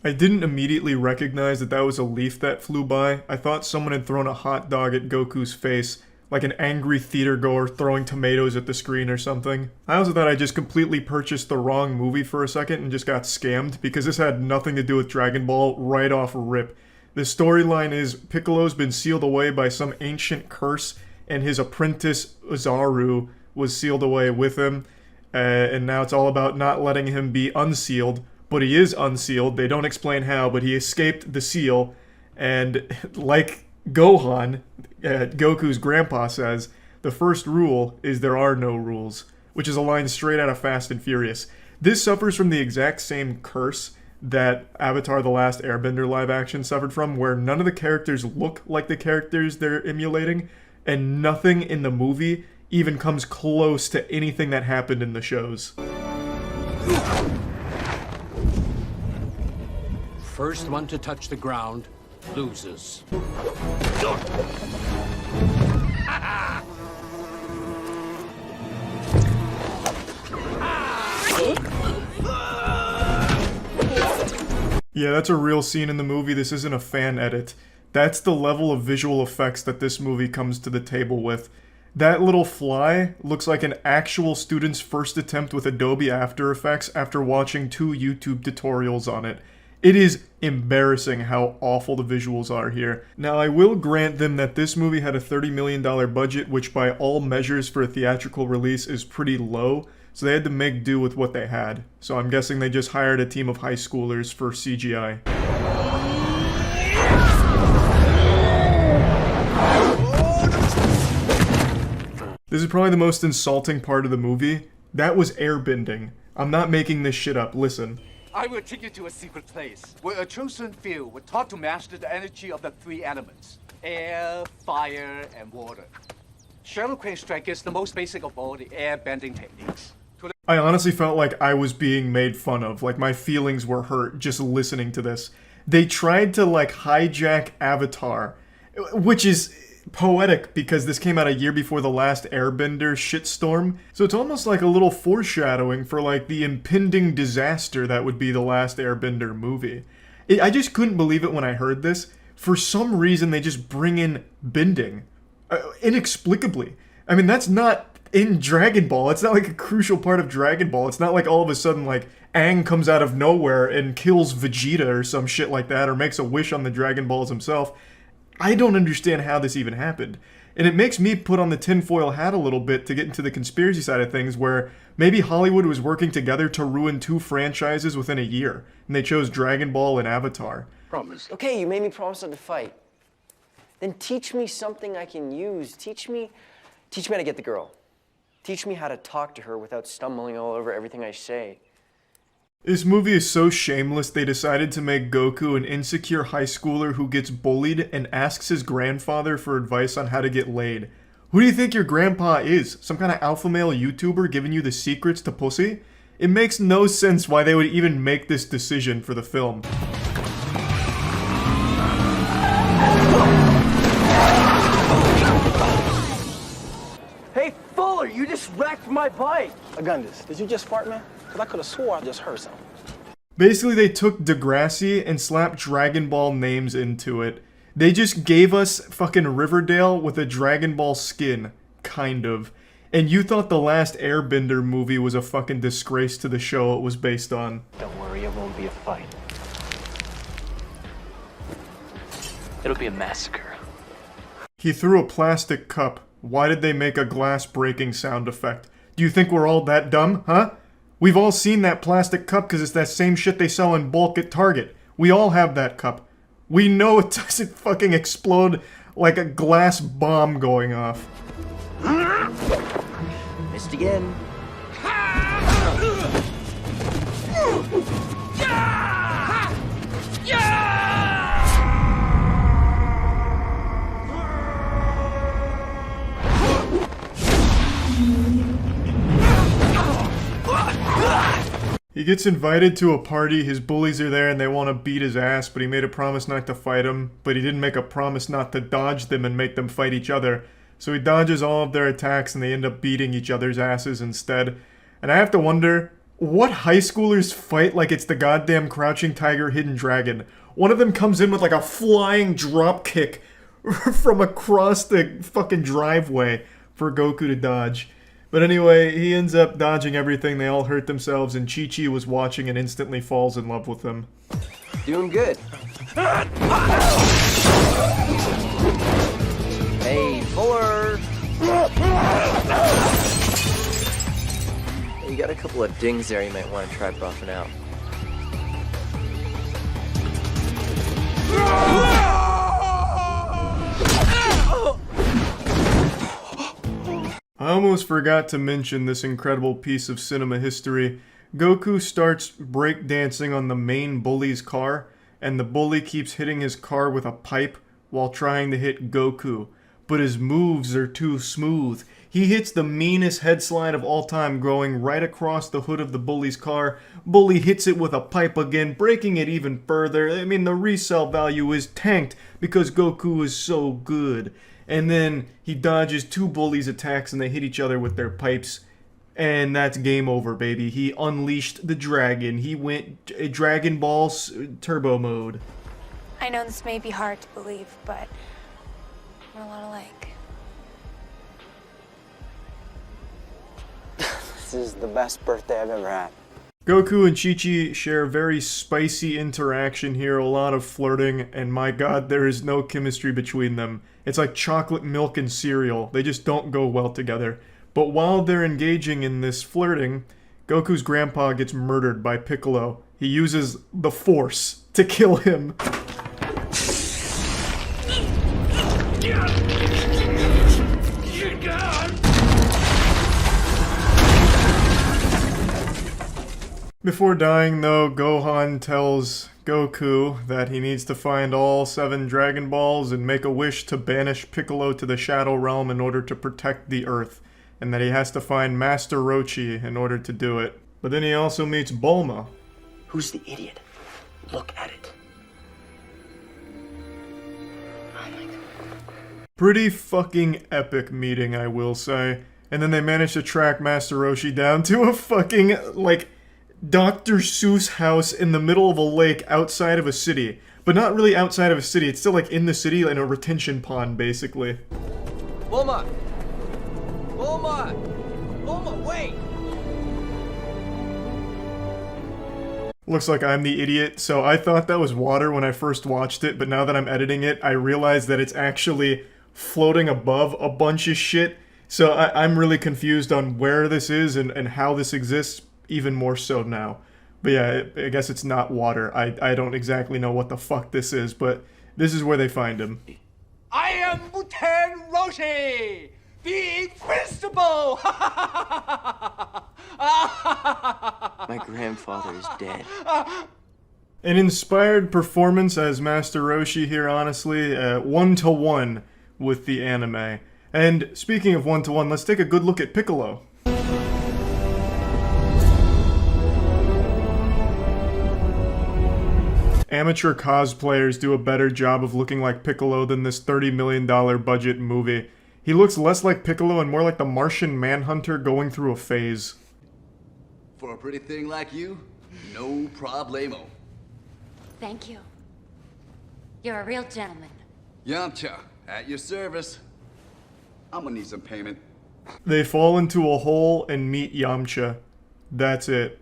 Speaker 2: I didn't immediately recognize that was a leaf that flew by. I thought someone had thrown a hot dog at Goku's face, like an angry theatergoer throwing tomatoes at the screen or something. I also thought I just completely purchased the wrong movie for a second and just got scammed, because this had nothing to do with Dragon Ball right off rip. The storyline is Piccolo's been sealed away by some ancient curse, and his apprentice Ozaru was sealed away with him, and now it's all about not letting him be unsealed, but he is unsealed. They don't explain how, but he escaped the seal, and like Gohan, Goku's grandpa says, the first rule is there are no rules, which is a line straight out of Fast and Furious. This suffers from the exact same curse
Speaker 1: that Avatar: The Last Airbender live action suffered from, where none of the characters look like the characters they're emulating, and nothing in the movie even comes close to anything that happened in the shows.
Speaker 16: First one to touch the ground loses.
Speaker 1: Yeah, that's a real scene in the movie. This isn't a fan edit. That's the level of visual effects that this movie comes to the table with. That little fly looks like an actual student's first attempt with Adobe After Effects after watching 2 YouTube tutorials on it. It is embarrassing how awful the visuals are here. Now, I will grant them that this movie had a $30 million budget, which by all measures for a theatrical release is pretty low, so they had to make do with what they had. So I'm guessing they just hired a team of high schoolers for CGI. This is probably the most insulting part of the movie. That was airbending. I'm not making this shit up, listen.
Speaker 17: I will take you to a secret place where a chosen few were taught to master the energy of the 3 elements: air, fire, and water. Shadow Crane Strike is the most basic of all the air bending techniques.
Speaker 1: I honestly felt like I was being made fun of, like my feelings were hurt just listening to this. They tried to like hijack Avatar, which is poetic because this came out a year before the last Airbender shitstorm, so it's almost like a little foreshadowing for like the impending disaster that would be the last Airbender movie. I just couldn't believe it when I heard this. For some reason they just bring in bending. Inexplicably. I mean, that's not in Dragon Ball. It's not like a crucial part of Dragon Ball. It's not like all of a sudden like Aang comes out of nowhere and kills Vegeta or some shit like that, or makes a wish on the Dragon Balls himself. I don't understand how this even happened. And it makes me put on the tinfoil hat a little bit to get into the conspiracy side of things, where maybe Hollywood was working together to ruin 2 franchises within a year, and they chose Dragon Ball and Avatar.
Speaker 18: Promise. Okay, you made me promise not to fight. Then teach me something I can use. Teach me how to get the girl. Teach me how to talk to her without stumbling all over everything I say.
Speaker 1: This movie is so shameless they decided to make Goku an insecure high schooler who gets bullied and asks his grandfather for advice on how to get laid. Who do you think your grandpa is? Some kind of alpha male YouTuber giving you the secrets to pussy? It makes no sense why they would even make this decision for the film.
Speaker 18: Hey, Fuller, you just wrecked my bike! Agundis, did you just fart, man? Because I could have swore I just heard something.
Speaker 1: Basically, they took Degrassi and slapped Dragon Ball names into it. They just gave us fucking Riverdale with a Dragon Ball skin, kind of. And you thought the last Airbender movie was a fucking disgrace to the show it was based on.
Speaker 18: Don't worry, it won't be a fight.
Speaker 19: It'll be a massacre.
Speaker 1: He threw a plastic cup. Why did they make a glass breaking sound effect? Do you think we're all that dumb, huh? We've all seen that plastic cup because it's that same shit they sell in bulk at Target. We all have that cup. We know it doesn't fucking explode like a glass bomb going off.
Speaker 18: Missed again.
Speaker 1: He gets invited to a party, his bullies are there and they want to beat his ass, but he made a promise not to fight them, but he didn't make a promise not to dodge them and make them fight each other. So he dodges all of their attacks and they end up beating each other's asses instead. And I have to wonder, what high schoolers fight like it's the goddamn Crouching Tiger, Hidden Dragon? One of them comes in with like a flying drop kick from across the fucking driveway for Goku to dodge. But anyway, he ends up dodging everything, they all hurt themselves, and Chi-Chi was watching and instantly falls in love with him.
Speaker 18: Doing good. Hey, Fuller! You got a couple of dings there you might want to try buffing out.
Speaker 1: I almost forgot to mention this incredible piece of cinema history. Goku starts breakdancing on the main bully's car, and the bully keeps hitting his car with a pipe while trying to hit Goku. But his moves are too smooth. He hits the meanest head slide of all time, going right across the hood of the bully's car. Bully hits it with a pipe again, breaking it even further. I mean, the resale value is tanked because Goku is so good. And then he dodges two bullies' attacks and they hit each other with their pipes. And that's game over, baby. He unleashed the dragon. He went Dragonball turbo mode.
Speaker 20: I know this may be hard to believe, but we're a lot alike.
Speaker 18: This is the best birthday I've ever had.
Speaker 1: Goku and Chi-Chi share a very spicy interaction here, a lot of flirting, and my god, there is no chemistry between them. It's like chocolate milk and cereal. They just don't go well together. But while they're engaging in this flirting, Goku's grandpa gets murdered by Piccolo. He uses the Force to kill him. Before dying, though, Gohan tells Goku that he needs to find all 7 Dragon Balls and make a wish to banish Piccolo to the Shadow Realm in order to protect the Earth, and that he has to find Master Roshi in order to do it. But then he also meets Bulma.
Speaker 18: Who's the idiot? Look at it. Oh my god.
Speaker 1: Pretty fucking epic meeting, I will say. And then they manage to track Master Roshi down to a fucking, like, Dr. Seuss house in the middle of a lake outside of a city. But not really outside of a city, it's still like in the city, in a retention pond, basically.
Speaker 12: Bulma! Bulma! Bulma, wait!
Speaker 1: Looks like I'm the idiot, so I thought that was water when I first watched it, but now that I'm editing it, I realize that it's actually floating above a bunch of shit. So I'm really confused on where this is and how this exists. Even more so now. But yeah, I guess it's not water. I don't exactly know what the fuck this is, but this is where they find him.
Speaker 12: I am Muten Roshi, the Invincible!
Speaker 18: My grandfather is dead.
Speaker 1: An inspired performance as Master Roshi here, honestly, 1-to-1 with the anime. And speaking of 1-to-1, let's take a good look at Piccolo. Amateur cosplayers do a better job of looking like Piccolo than this $30 million budget movie. He looks less like Piccolo and more like the Martian Manhunter going through a phase.
Speaker 21: For a pretty thing like you, no problemo.
Speaker 22: Thank you. You're a real gentleman.
Speaker 21: Yamcha, at your service. I'm gonna need some payment.
Speaker 1: They fall into a hole and meet Yamcha. That's it.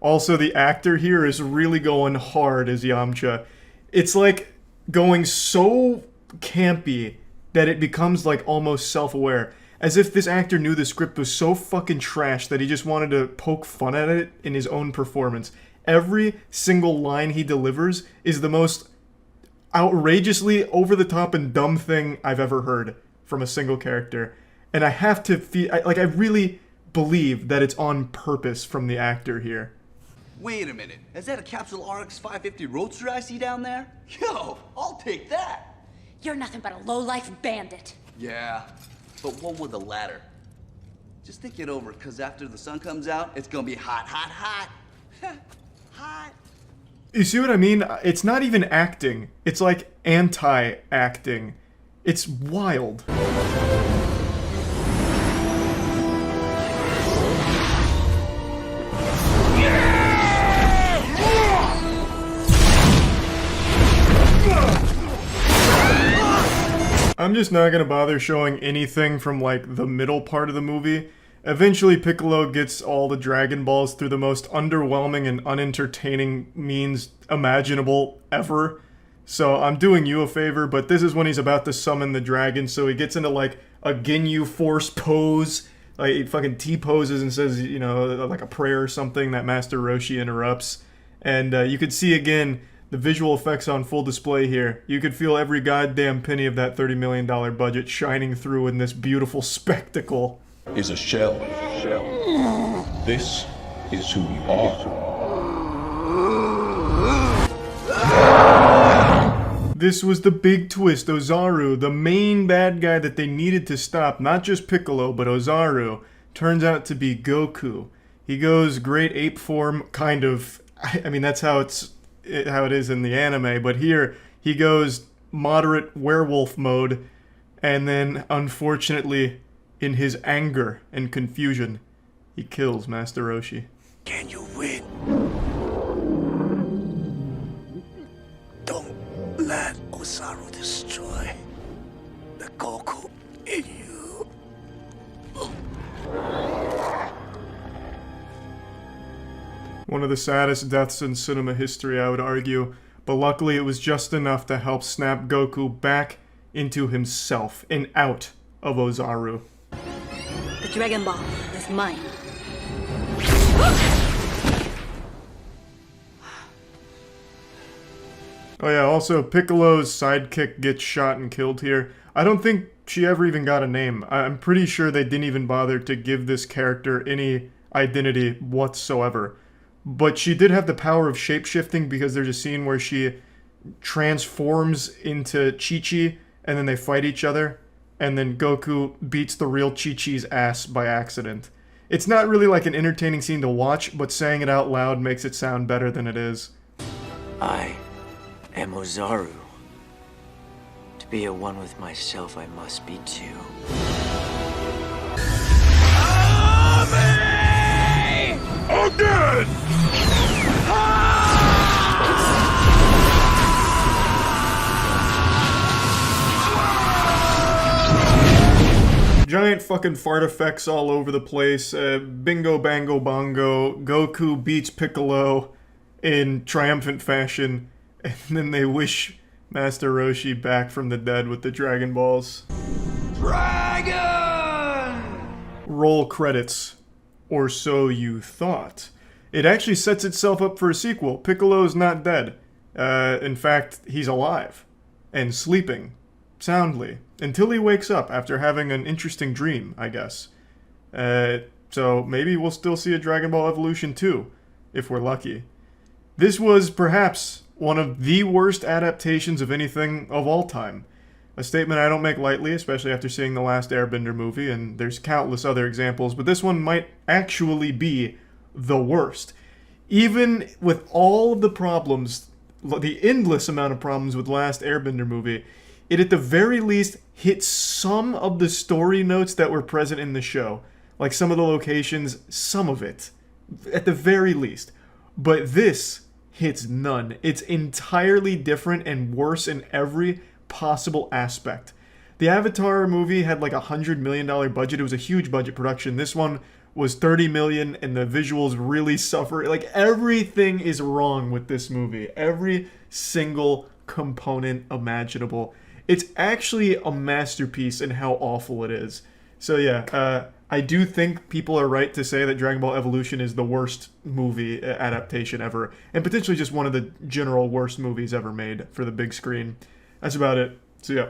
Speaker 1: Also, the actor here is really going hard as Yamcha. It's like going so campy that it becomes like almost self-aware. As if this actor knew the script was so fucking trash that he just wanted to poke fun at it in his own performance. Every single line he delivers is the most outrageously over-the-top and dumb thing I've ever heard from a single character. And I have to feel, I really believe that it's on purpose from the actor here.
Speaker 21: Wait a minute, is that a Capsule RX 550 Roadster I see down there? Yo, I'll take that!
Speaker 22: You're nothing but a low-life bandit.
Speaker 21: Yeah, but one with a ladder. Just think it over, cause after the sun comes out, it's gonna be hot, hot, hot. Hot.
Speaker 1: You see what I mean? It's not even acting. It's like anti-acting. It's wild. I'm just not gonna bother showing anything from like the middle part of the movie. Eventually Piccolo gets all the Dragon Balls through the most underwhelming and unentertaining means imaginable ever. So I'm doing you a favor, but this is when he's about to summon the dragon, so he gets into like a Ginyu Force pose. Like he fucking T-poses and says, you know, like a prayer or something that Master Roshi interrupts. And you could see again the visual effects on full display here. You could feel every goddamn penny of that $30 million budget shining through in this beautiful spectacle.
Speaker 23: Is a shell. This
Speaker 16: is who you are.
Speaker 1: This was the big twist. Ozaru, the main bad guy that they needed to stop, not just Piccolo, but Ozaru, turns out to be Goku. He goes great ape form, kind of. I mean, that's how it is in the anime, but here he goes moderate werewolf mode, and then, unfortunately, in his anger and confusion, he kills Master Roshi.
Speaker 3: Can you win? Don't let Ozaru destroy the Goku in you.
Speaker 1: One of the saddest deaths in cinema history, I would argue, but luckily it was just enough to help snap Goku back into himself and out of Ozaru.
Speaker 5: The Dragonball is mine.
Speaker 1: Oh yeah, also Piccolo's sidekick gets shot and killed here. I don't think she ever even got a name. I'm pretty sure they didn't even bother to give this character any identity whatsoever. But she did have the power of shapeshifting because there's a scene where she transforms into Chi-Chi and then they fight each other and then Goku beats the real Chi-Chi's ass by accident. It's not really like an entertaining scene to watch, but saying it out loud makes it sound better than it is.
Speaker 3: I am Ozaru. To be at one with myself, I must be two.
Speaker 8: Again!
Speaker 1: Giant fucking fart effects all over the place. Bingo bango bongo. Goku beats Piccolo in triumphant fashion. And then they wish Master Roshi back from the dead with the Dragon Balls.
Speaker 8: Dragon!
Speaker 1: Roll credits. Or so you thought. It actually sets itself up for a sequel. Piccolo's not dead. In fact, he's alive. And sleeping. Soundly. Until he wakes up after having an interesting dream, I guess. So maybe we'll still see a Dragon Ball Evolution 2, if we're lucky. This was perhaps one of the worst adaptations of anything of all time. A statement I don't make lightly, especially after seeing the last Airbender movie, and there's countless other examples, but this one might actually be the worst. Even with all of the problems, the endless amount of problems with the last Airbender movie, it at the very least hit some of the story notes that were present in the show. Like some of the locations, some of it. At the very least. But this hits none. It's entirely different and worse in every possible aspect. The Avatar movie had like $100 million budget. It was a huge budget production. This one was $30 million and the visuals really suffer. Like everything is wrong with this movie. Every single component imaginable. It's actually a masterpiece in how awful it is. So yeah, I do think people are right to say that Dragon Ball Evolution is the worst movie adaptation ever, and potentially just one of the general worst movies ever made for the big screen. That's about it. So yeah.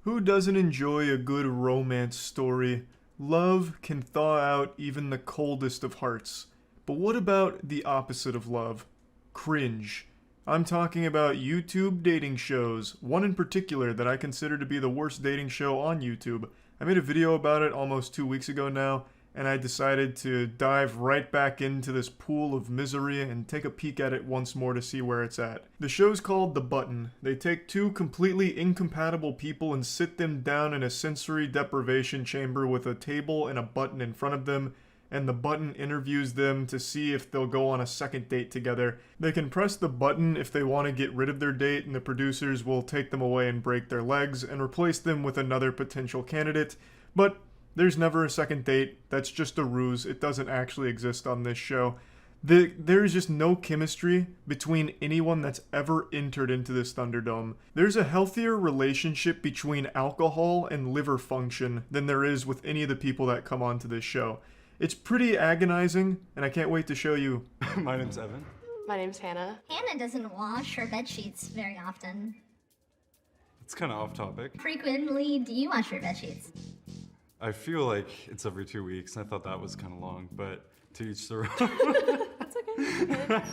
Speaker 1: Who doesn't enjoy a good romance story? Love can thaw out even the coldest of hearts. But what about the opposite of love? Cringe. I'm talking about YouTube dating shows, one in particular that I consider to be the worst dating show on YouTube. I made a video about it almost 2 weeks ago now, and I decided to dive right back into this pool of misery and take a peek at it once more to see where it's at. The show's called The Button. They take two completely incompatible people and sit them down in a sensory deprivation chamber with a table and a button in front of them, and the button interviews them to see if they'll go on a second date together. They can press the button if they want to get rid of their date, and the producers will take them away and break their legs and replace them with another potential candidate. But there's never a second date. That's just a ruse. It doesn't actually exist on this show. There's just no chemistry between anyone that's ever entered into this Thunderdome. There's a healthier relationship between alcohol and liver function than there is with any of the people that come onto this show. It's pretty agonizing, and I can't wait to show you. My name's Evan.
Speaker 23: My name's Hannah.
Speaker 9: Hannah doesn't wash her bed sheets very often.
Speaker 24: It's kind of off topic.
Speaker 9: Frequently, do you wash your bed sheets?
Speaker 4: I feel like it's every 2 weeks. I thought that was kind of long, but to each their own.
Speaker 6: That's okay.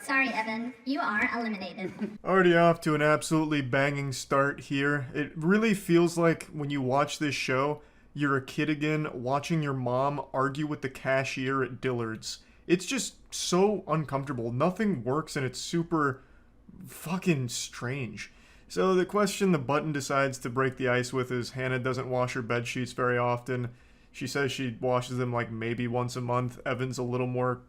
Speaker 6: Sorry, Evan. You are eliminated.
Speaker 1: Already off to an absolutely banging start here. It really feels like when you watch this show, you're a kid again watching your mom argue with the cashier at Dillard's. It's just so uncomfortable. Nothing works and it's super fucking strange. So the question the button decides to break the ice with is Hannah doesn't wash her bed sheets very often. She says she washes them like maybe once a month. Evan's a little more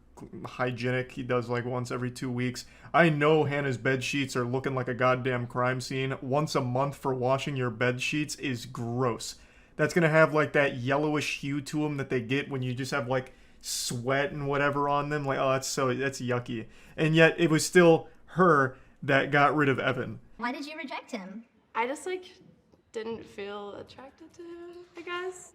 Speaker 1: hygienic. He does like once every 2 weeks. I know Hannah's bed sheets are looking like a goddamn crime scene. Once a month for washing your bed sheets is gross. That's gonna have like that yellowish hue to them that they get when you just have like sweat and whatever on them. Like, oh, that's yucky. And yet it was still her that got rid of Evan.
Speaker 6: Why did you reject him?
Speaker 23: I just didn't feel attracted to him, I guess.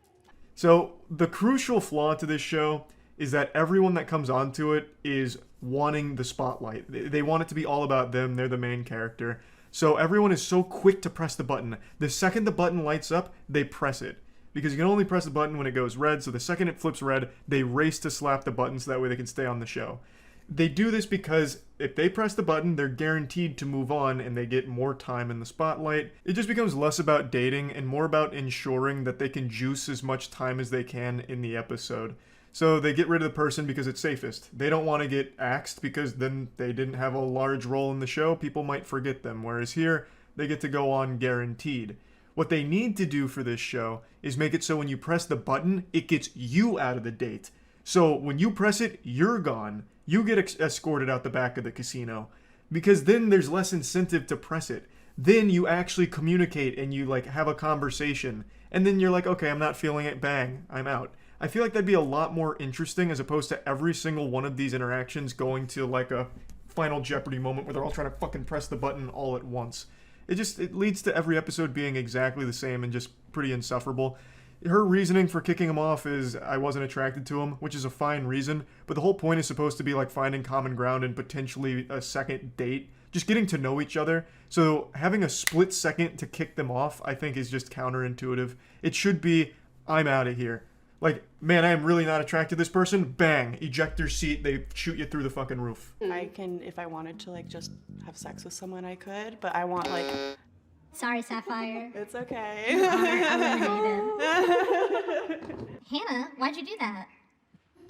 Speaker 1: So the crucial flaw to this show is that everyone that comes onto it is wanting the spotlight. They want it to be all about them. They're the main character. So everyone is so quick to press the button. The second the button lights up, they press it. Because you can only press the button when it goes red, so the second it flips red, they race to slap the button so that way they can stay on the show. They do this because if they press the button, they're guaranteed to move on and they get more time in the spotlight. It just becomes less about dating and more about ensuring that they can juice as much time as they can in the episode. So they get rid of the person because it's safest. They don't want to get axed because then they didn't have a large role in the show. People might forget them. Whereas here, they get to go on guaranteed. What they need to do for this show is make it so when you press the button, it gets you out of the date. So when you press it, you're gone. You get escorted out the back of the casino. Because then there's less incentive to press it. Then you actually communicate and you have a conversation. And then you're like, okay, I'm not feeling it, bang, I'm out. I feel like that'd be a lot more interesting as opposed to every single one of these interactions going to a Final Jeopardy moment where they're all trying to fucking press the button all at once. It leads to every episode being exactly the same and just pretty insufferable. Her reasoning for kicking him off is I wasn't attracted to him, which is a fine reason, but the whole point is supposed to be finding common ground and potentially a second date, just getting to know each other. So having a split second to kick them off, I think is just counterintuitive. It should be, I'm out of here. Man, I am really not attracted to this person. Bang, ejector seat, they shoot you through the fucking roof.
Speaker 23: I can, if I wanted to just have sex with someone, I could, but I want
Speaker 6: Sorry, Sapphire.
Speaker 23: It's okay.
Speaker 6: You are eliminated. Hannah, why'd you do that?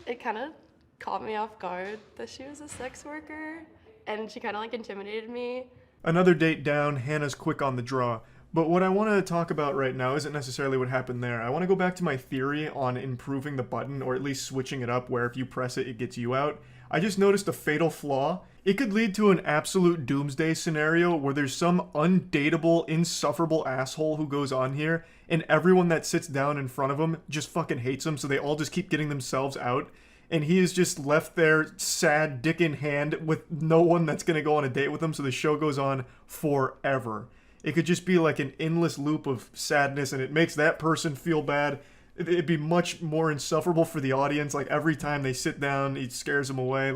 Speaker 23: It kind of caught me off guard that she was a sex worker, and she kind of intimidated me.
Speaker 1: Another date down, Hannah's quick on the draw. But what I want to talk about right now isn't necessarily what happened there. I want to go back to my theory on improving the button, or at least switching it up where if you press it, it gets you out. I just noticed a fatal flaw. It could lead to an absolute doomsday scenario where there's some undateable, insufferable asshole who goes on here, and everyone that sits down in front of him just fucking hates him, so they all just keep getting themselves out. And he is just left there, sad, dick in hand, with no one that's going to go on a date with him, so the show goes on forever. It could just be an endless loop of sadness, and it makes that person feel bad. It'd be much more insufferable for the audience. Every time they sit down, it scares them away.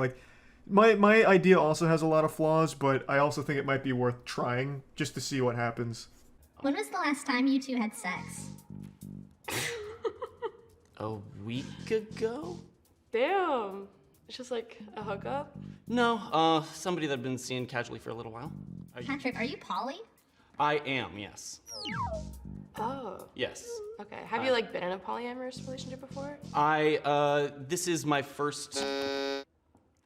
Speaker 1: My idea also has a lot of flaws, but I also think it might be worth trying just to see what happens.
Speaker 6: When was the last time you two had sex?
Speaker 24: A week ago?
Speaker 23: Damn. It's just a hookup?
Speaker 24: No, somebody that I've been seeing casually for a little while.
Speaker 6: Patrick, are you poly?
Speaker 24: I am, yes.
Speaker 23: Oh.
Speaker 24: Yes.
Speaker 23: Okay. Have you been in a polyamorous relationship before?
Speaker 24: This is my first...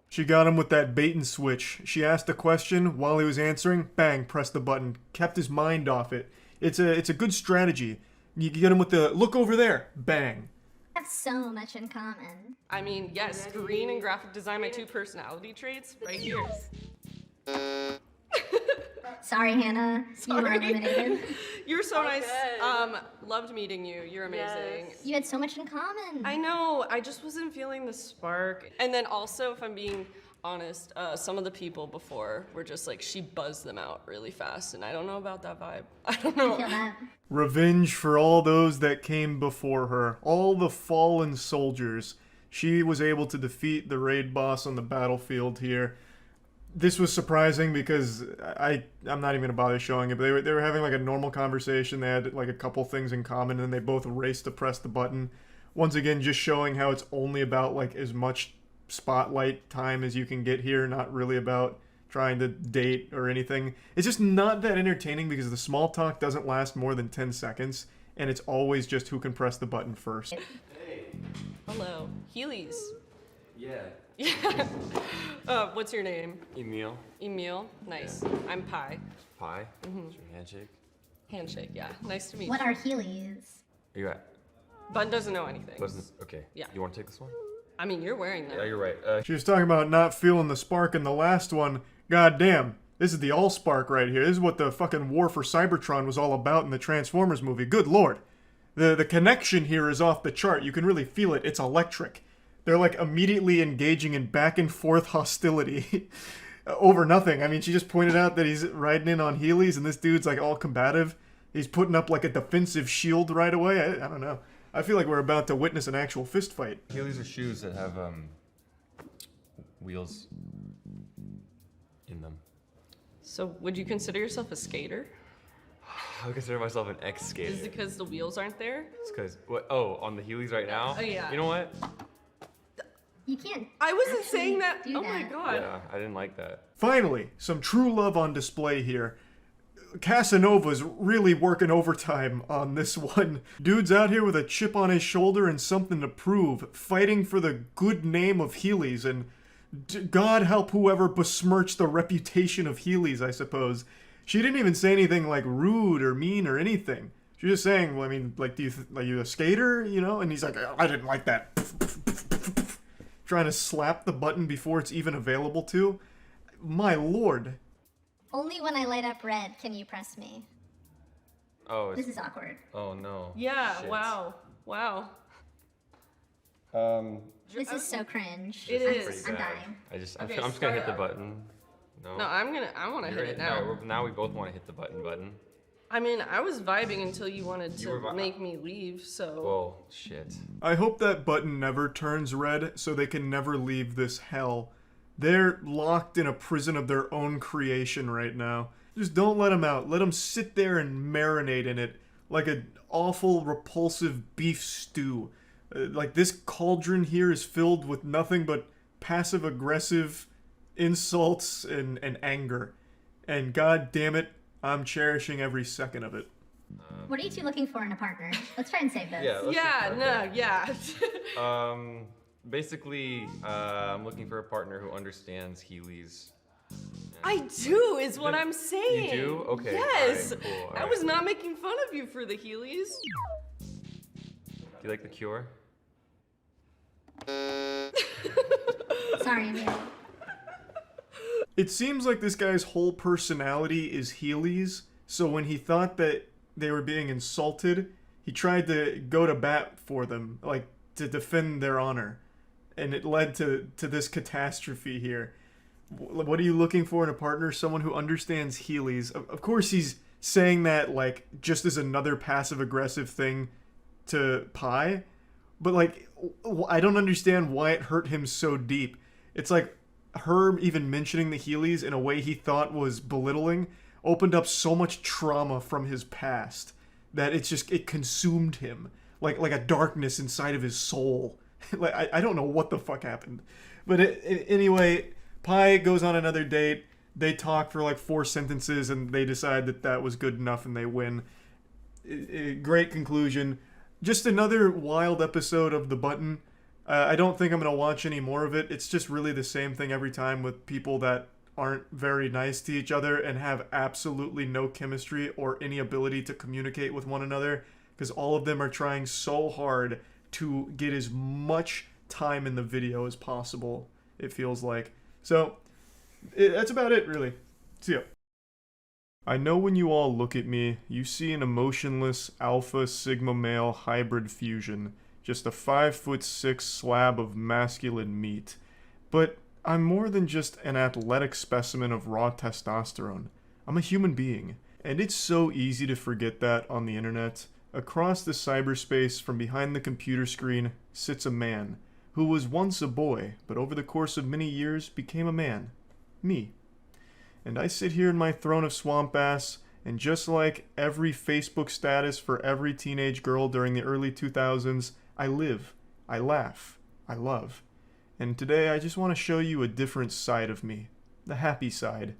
Speaker 1: She got him with that bait and switch. She asked a question, while he was answering, bang, pressed the button. Kept his mind off it. It's a good strategy. You get him with the, look over there, bang.
Speaker 6: Have so much in common.
Speaker 23: I mean, yes, green and graphic design, my two personality traits, right here.
Speaker 6: Sorry, Hannah. You are eliminated.
Speaker 23: You're so nice. Loved meeting you. You're amazing.
Speaker 6: Yes. You had so much in common.
Speaker 23: I know. I just wasn't feeling the spark. And then also, if I'm being honest, some of the people before were just she buzzed them out really fast, and I don't know about that vibe. I don't know.
Speaker 6: I feel that.
Speaker 1: Revenge for all those that came before her. All the fallen soldiers. She was able to defeat the raid boss on the battlefield here. This was surprising because I'm not even gonna bother showing it, but they were having like a normal conversation. They had like a couple things in common, and then they both raced to press the button. Once again, just showing how it's only about like as much spotlight time as you can get here, not really about trying to date or anything. It's just not that entertaining because the small talk doesn't last more than 10 seconds, and it's always just who can press the button first.
Speaker 23: Hey. Hello. Heelys.
Speaker 10: Yeah.
Speaker 23: Yeah. What's your name?
Speaker 10: Emil.
Speaker 23: Emil. Nice.
Speaker 10: Yeah.
Speaker 23: I'm Pi.
Speaker 10: Pi?
Speaker 23: Mm-hmm.
Speaker 10: What's your handshake?
Speaker 23: Handshake, yeah. Nice to meet
Speaker 6: What
Speaker 23: you.
Speaker 6: are Heelys?
Speaker 10: Are you at?
Speaker 23: Bun doesn't know anything.
Speaker 10: Okay.
Speaker 23: Yeah.
Speaker 10: You want to take this one?
Speaker 23: I mean, you're wearing them.
Speaker 10: Yeah, you're right.
Speaker 1: She was talking about not feeling the spark in the last one. God damn. This is the Allspark right here. This is what the fucking war for Cybertron was all about in the Transformers movie. Good lord. The connection here is off the chart. You can really feel it. It's electric. They're like immediately engaging in back and forth hostility over nothing. I mean, she just pointed out that he's riding in on Heelys and this dude's like all combative. He's putting up like a defensive shield right away. I don't know. I feel like we're about to witness an actual fist fight.
Speaker 10: Heelys are shoes that have wheels in them.
Speaker 23: So, would you consider yourself a skater?
Speaker 10: I would consider myself an ex-skater.
Speaker 23: Is it because the wheels aren't there?
Speaker 10: It's because what? Oh, on the Heelys right now.
Speaker 23: Oh yeah.
Speaker 10: You know what?
Speaker 6: You can't.
Speaker 23: I wasn't saying that. Oh my god.
Speaker 10: Yeah, I didn't like that.
Speaker 1: Finally, some true love on display here. Casanova's really working overtime on this one. Dude's out here with a chip on his shoulder and something to prove, fighting for the good name of Heelys, and God help whoever besmirched the reputation of Heelys, I suppose. She didn't even say anything like rude or mean or anything. She was just saying, well, I mean, like, are you a skater, you know? And he's like, I didn't like that. Trying to slap the button before it's even available to. My lord.
Speaker 6: Only when I light up red can you press me.
Speaker 10: Oh,
Speaker 6: this is awkward.
Speaker 10: Oh no.
Speaker 23: Yeah.
Speaker 10: Shit.
Speaker 23: Wow. Wow.
Speaker 6: This is so cringe.
Speaker 23: It is.
Speaker 6: I'm dying.
Speaker 10: I'm just
Speaker 23: Okay,
Speaker 10: gonna hit the button. No.
Speaker 23: No, I want to hit it now.
Speaker 10: Alright, now we both want to hit the button.
Speaker 23: I mean, I was vibing until you wanted to make me leave, so.
Speaker 10: Well, shit.
Speaker 1: I hope that button never turns red so they can never leave this hell. They're locked in a prison of their own creation right now. Just don't let them out. Let them sit there and marinate in it like an awful, repulsive beef stew. Like this cauldron here is filled with nothing but passive-aggressive insults and anger. And god damn it, I'm cherishing every second of it.
Speaker 6: What are you two looking for in a partner? Let's try and save this.
Speaker 10: Basically, I'm looking for a partner who understands Heelys.
Speaker 23: I do, is what I'm saying.
Speaker 10: You do? Okay.
Speaker 23: Yes.
Speaker 10: All right, cool. All
Speaker 23: I
Speaker 10: right.
Speaker 23: was not making fun of you for the Heelys.
Speaker 10: Do you like The Cure?
Speaker 6: Sorry, Emil.
Speaker 1: It seems like this guy's whole personality is Heelys, so when he thought that they were being insulted, he tried to go to bat for them, like to defend their honor. And it led to this catastrophe here. What are you looking for in a partner? Someone who understands Heelys. Of course he's saying that like just as another passive-aggressive thing to Pi, but like I don't understand why it hurt him so deep. It's like her even mentioning the Heelys in a way he thought was belittling opened up so much trauma from his past that it consumed him like a darkness inside of his soul. Like I don't know what the fuck happened, but anyway, Pi goes on another date. They talk for like 4 sentences and they decide that was good enough and they win. Great conclusion. Just another wild episode of The Button. I don't think I'm going to watch any more of it. It's just really the same thing every time with people that aren't very nice to each other and have absolutely no chemistry or any ability to communicate with one another, because all of them are trying so hard to get as much time in the video as possible, it feels like. So, that's about it, really. See ya. I know when you all look at me, you see an emotionless alpha sigma male hybrid fusion, just a 5'6" slab of masculine meat. But I'm more than just an athletic specimen of raw testosterone. I'm a human being, and it's so easy to forget that on the internet. Across the cyberspace from behind the computer screen sits a man, who was once a boy, but over the course of many years became a man. Me. and I sit here in my throne of swamp ass, and just like every Facebook status for every teenage girl during the early 2000s, I live, I laugh, I love. And today I just want to show you a different side of me, the happy side.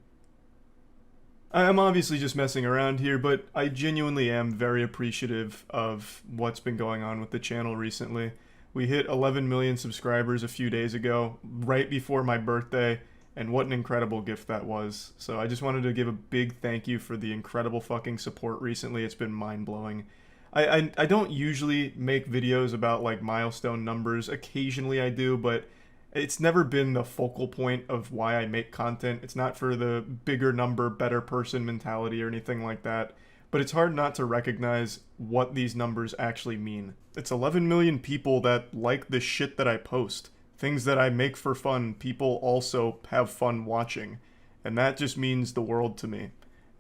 Speaker 1: I'm obviously just messing around here, but I genuinely am very appreciative of what's been going on with the channel recently. We hit 11 million subscribers a few days ago, right before my birthday, and what an incredible gift that was. So I just wanted to give a big thank you for the incredible fucking support recently. It's been mind-blowing. I don't usually make videos about like milestone numbers. Occasionally I do, but it's never been the focal point of why I make content. It's not for the bigger number, better person mentality or anything like that. But it's hard not to recognize what these numbers actually mean. It's 11 million people that like the shit that I post. Things that I make for fun, people also have fun watching. And that just means the world to me.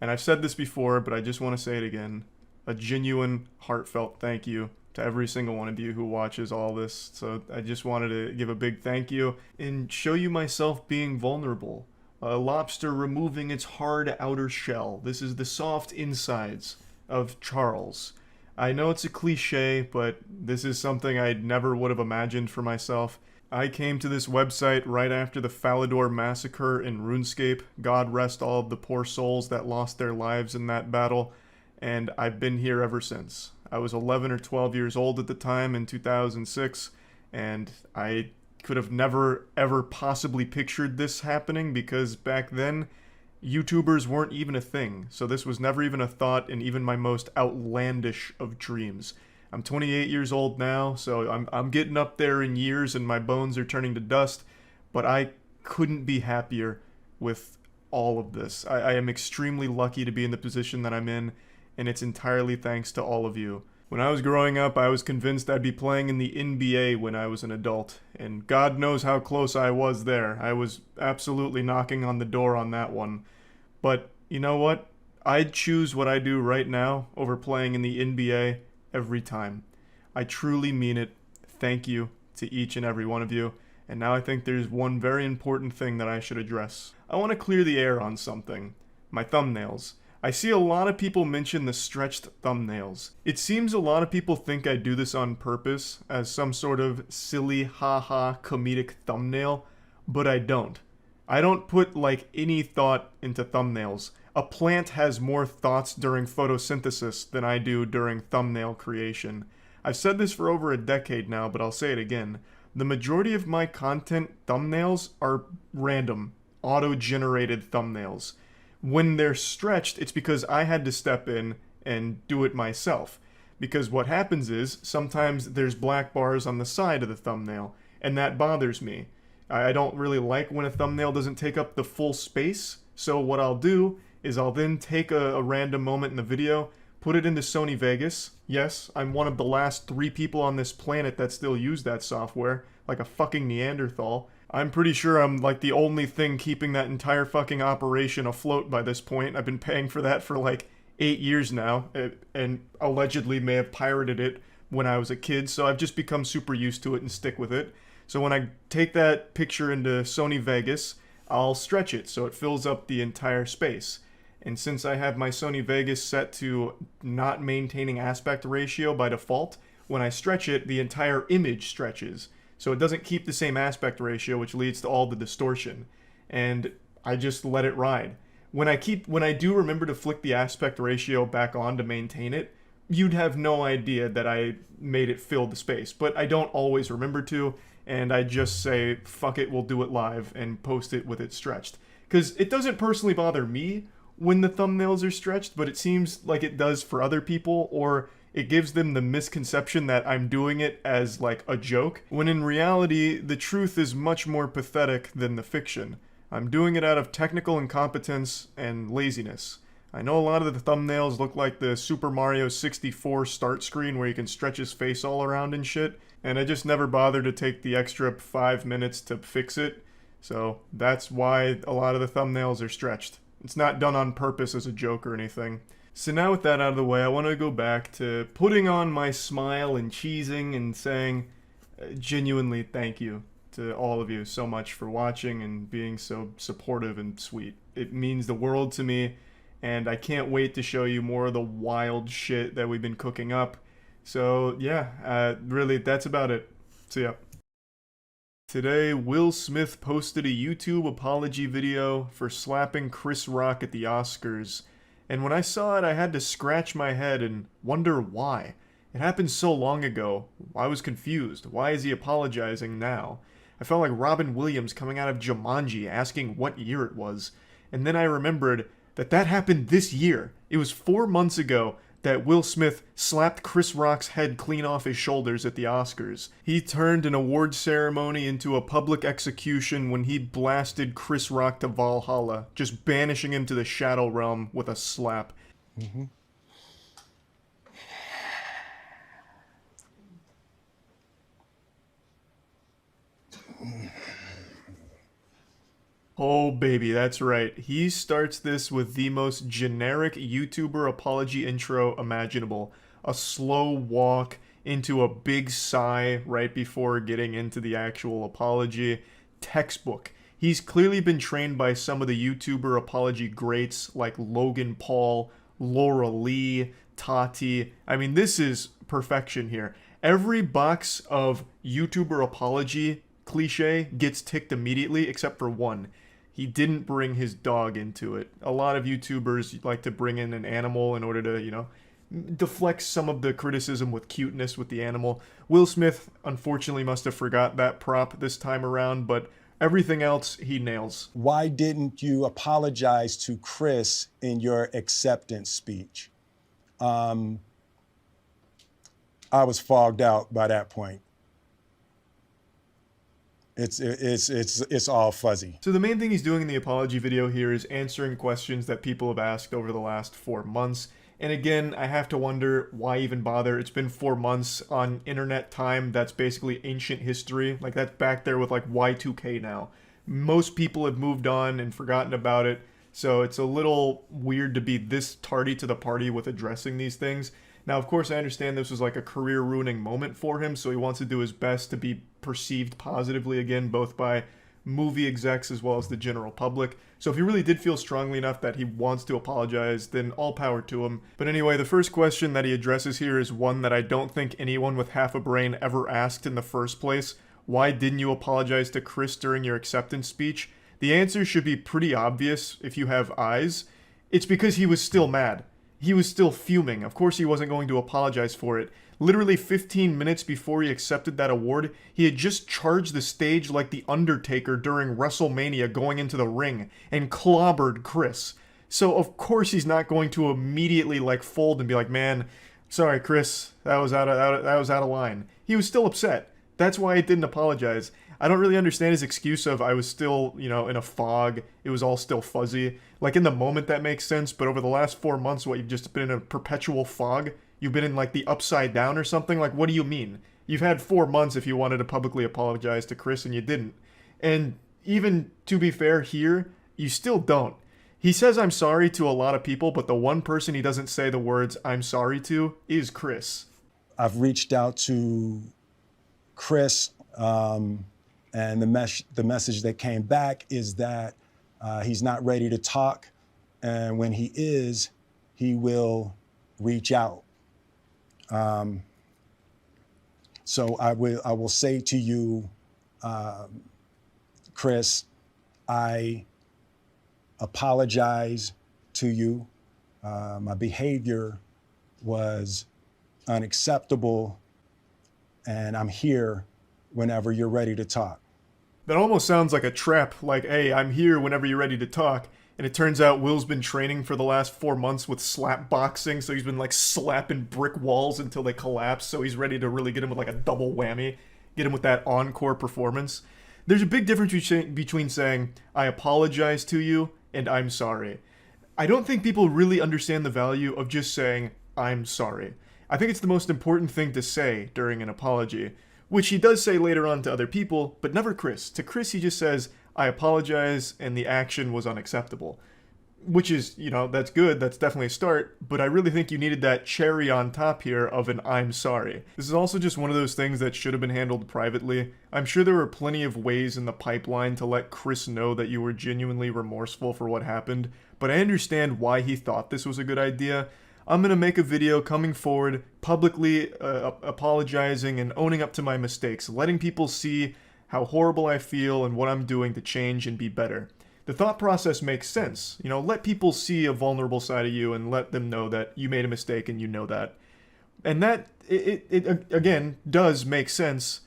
Speaker 1: And I've said this before, but I just want to say it again. A genuine, heartfelt thank you to every single one of you who watches all this. So I just wanted to give a big thank you and show you myself being vulnerable. A lobster removing its hard outer shell. This is the soft insides of Charles. I know it's a cliche, but this is something I never would have imagined for myself. I came to this website right after the Falador massacre in RuneScape. God rest all of the poor souls that lost their lives in that battle. And I've been here ever since. I was 11 or 12 years old at the time in 2006, and I could have never ever possibly pictured this happening because back then YouTubers weren't even a thing, so this was never even a thought in even my most outlandish of dreams. I'm 28 years old now, so I'm getting up there in years and my bones are turning to dust, but I couldn't be happier with all of this. I am extremely lucky to be in the position that I'm in, and it's entirely thanks to all of you. When I was growing up, I was convinced I'd be playing in the NBA when I was an adult, and God knows how close I was there. I was absolutely knocking on the door on that one. But you know what? I'd choose what I do right now over playing in the NBA every time. I truly mean it. Thank you to each and every one of you. And now I think there's one very important thing that I should address. I want to clear the air on something. My thumbnails. I see a lot of people mention the stretched thumbnails. It seems a lot of people think I do this on purpose as some sort of silly haha comedic thumbnail, but I don't. I don't put like any thought into thumbnails. A plant has more thoughts during photosynthesis than I do during thumbnail creation. I've said this for over a decade now, but I'll say it again. The majority of my content thumbnails are random, auto-generated thumbnails. When they're stretched, it's because I had to step in and do it myself. Because what happens is, sometimes there's black bars on the side of the thumbnail, and that bothers me. I don't really like when a thumbnail doesn't take up the full space, so what I'll do is I'll then take a random moment in the video, put it into Sony Vegas. Yes, I'm one of the last 3 people on this planet that still use that software, like a fucking Neanderthal. I'm pretty sure I'm like the only thing keeping that entire fucking operation afloat by this point. I've been paying for that for like 8 years now, and allegedly may have pirated it when I was a kid, so I've just become super used to it and stick with it. So when I take that picture into Sony Vegas, I'll stretch it so it fills up the entire space. And since I have my Sony Vegas set to not maintaining aspect ratio by default, when I stretch it, the entire image stretches. So it doesn't keep the same aspect ratio, which leads to all the distortion. And I just let it ride. When I do remember to flick the aspect ratio back on to maintain it, you'd have no idea that I made it fill the space. But I don't always remember to, and I just say, fuck it, we'll do it live, and post it with it stretched. Because it doesn't personally bother me when the thumbnails are stretched, but it seems like it does for other people, or it gives them the misconception that I'm doing it as like a joke, when in reality, the truth is much more pathetic than the fiction. I'm doing it out of technical incompetence and laziness. I know a lot of the thumbnails look like the Super Mario 64 start screen where you can stretch his face all around and shit, and I just never bothered to take the extra 5 minutes to fix it, so that's why a lot of the thumbnails are stretched. It's not done on purpose as a joke or anything. So now with that out of the way, I want to go back to putting on my smile and cheesing and saying, genuinely thank you.
Speaker 2: to all of you so much for watching and being so supportive and sweet. It means the world to me, and I can't wait to show you more of the wild shit that we've been cooking up. So yeah, really, that's about it. See ya. Today, Will Smith posted a YouTube apology video for slapping Chris Rock at the Oscars. And when I saw it, I had to scratch my head and wonder why. It happened so long ago. I was confused. Why is he apologizing now? I felt like Robin Williams coming out of Jumanji asking what year it was. And then I remembered that that happened this year. It was 4 months ago that Will Smith slapped Chris Rock's head clean off his shoulders at the Oscars. He turned an award ceremony into a public execution when he blasted Chris Rock to Valhalla, just banishing him to the Shadow Realm with a slap.
Speaker 11: Mm-hmm.
Speaker 2: Oh baby, that's right. He starts this with the most generic YouTuber apology intro imaginable. A slow walk into a big sigh right before getting into the actual apology. Textbook. He's clearly been trained by some of the YouTuber apology greats like Logan Paul, Laura Lee, Tati. I mean, this is perfection here. Every box of YouTuber apology cliche gets ticked immediately except for one. He didn't bring his dog into it. A lot of YouTubers like to bring in an animal in order to, you know, deflect some of the criticism with cuteness with the animal. Will Smith, unfortunately, must have forgot that prop this time around, but everything else he nails.
Speaker 11: Why didn't you apologize to Chris in your acceptance speech? I was fogged out by that point. It's all fuzzy.
Speaker 2: So the main thing he's doing in the apology video here is answering questions that people have asked over the last 4 months. And again, I have to wonder why even bother. It's been 4 months on internet time. That's basically ancient history. Like, that's back there with like Y2K now. Most people have moved on and forgotten about it. So it's a little weird to be this tardy to the party with addressing these things. Now, of course, I understand this was like a career-ruining moment for him, so he wants to do his best to be perceived positively again, both by movie execs as well as the general public. So if he really did feel strongly enough that he wants to apologize, then all power to him. But anyway, the first question that he addresses here is one that I don't think anyone with half a brain ever asked in the first place. Why didn't you apologize to Chris during your acceptance speech? The answer should be pretty obvious if you have eyes. It's because he was still mad. He was still fuming. Of course he wasn't going to apologize for it. Literally 15 minutes before he accepted that award, he had just charged the stage like The Undertaker during WrestleMania going into the ring and clobbered Chris. So of course he's not going to immediately like fold and be like, man, sorry Chris, that was out of line. He was still upset. That's why he didn't apologize. I don't really understand his excuse of I was still, you know, in a fog. It was all still fuzzy. Like in the moment that makes sense, but over the last 4 months, what, you've just been in a perpetual fog? You've been in like the upside down or something? Like, what do you mean? You've had 4 months if you wanted to publicly apologize to Chris and you didn't. And even to be fair here, you still don't. He says I'm sorry to a lot of people, but the one person he doesn't say the words I'm sorry to is Chris.
Speaker 11: I've reached out to Chris, and the message that came back is that he's not ready to talk, and when he is, he will reach out. So I will say to you, Chris, I apologize to you. My behavior was unacceptable, and I'm here whenever you're ready to talk.
Speaker 2: That almost sounds like a trap, like, hey, I'm here whenever you're ready to talk. And it turns out Will's been training for the last 4 months with slap boxing, so he's been like slapping brick walls until they collapse, so he's ready to really get him with like a double whammy, get him with that encore performance. There's a big difference between saying, I apologize to you, and I'm sorry. I don't think people really understand the value of just saying, I'm sorry. I think it's the most important thing to say during an apology, which he does say later on to other people, but never Chris. To Chris, he just says, I apologize, and the action was unacceptable. which is, you know, that's good, that's definitely a start, but I really think you needed that cherry on top here of an I'm sorry. This is also just one of those things that should have been handled privately. I'm sure there were plenty of ways in the pipeline to let Chris know that you were genuinely remorseful for what happened, but I understand why he thought this was a good idea. I'm gonna make a video coming forward, publicly apologizing and owning up to my mistakes, letting people see how horrible I feel and what I'm doing to change and be better. The thought process makes sense. You know, let people see a vulnerable side of you and let them know that you made a mistake and you know that. And that, it again, does make sense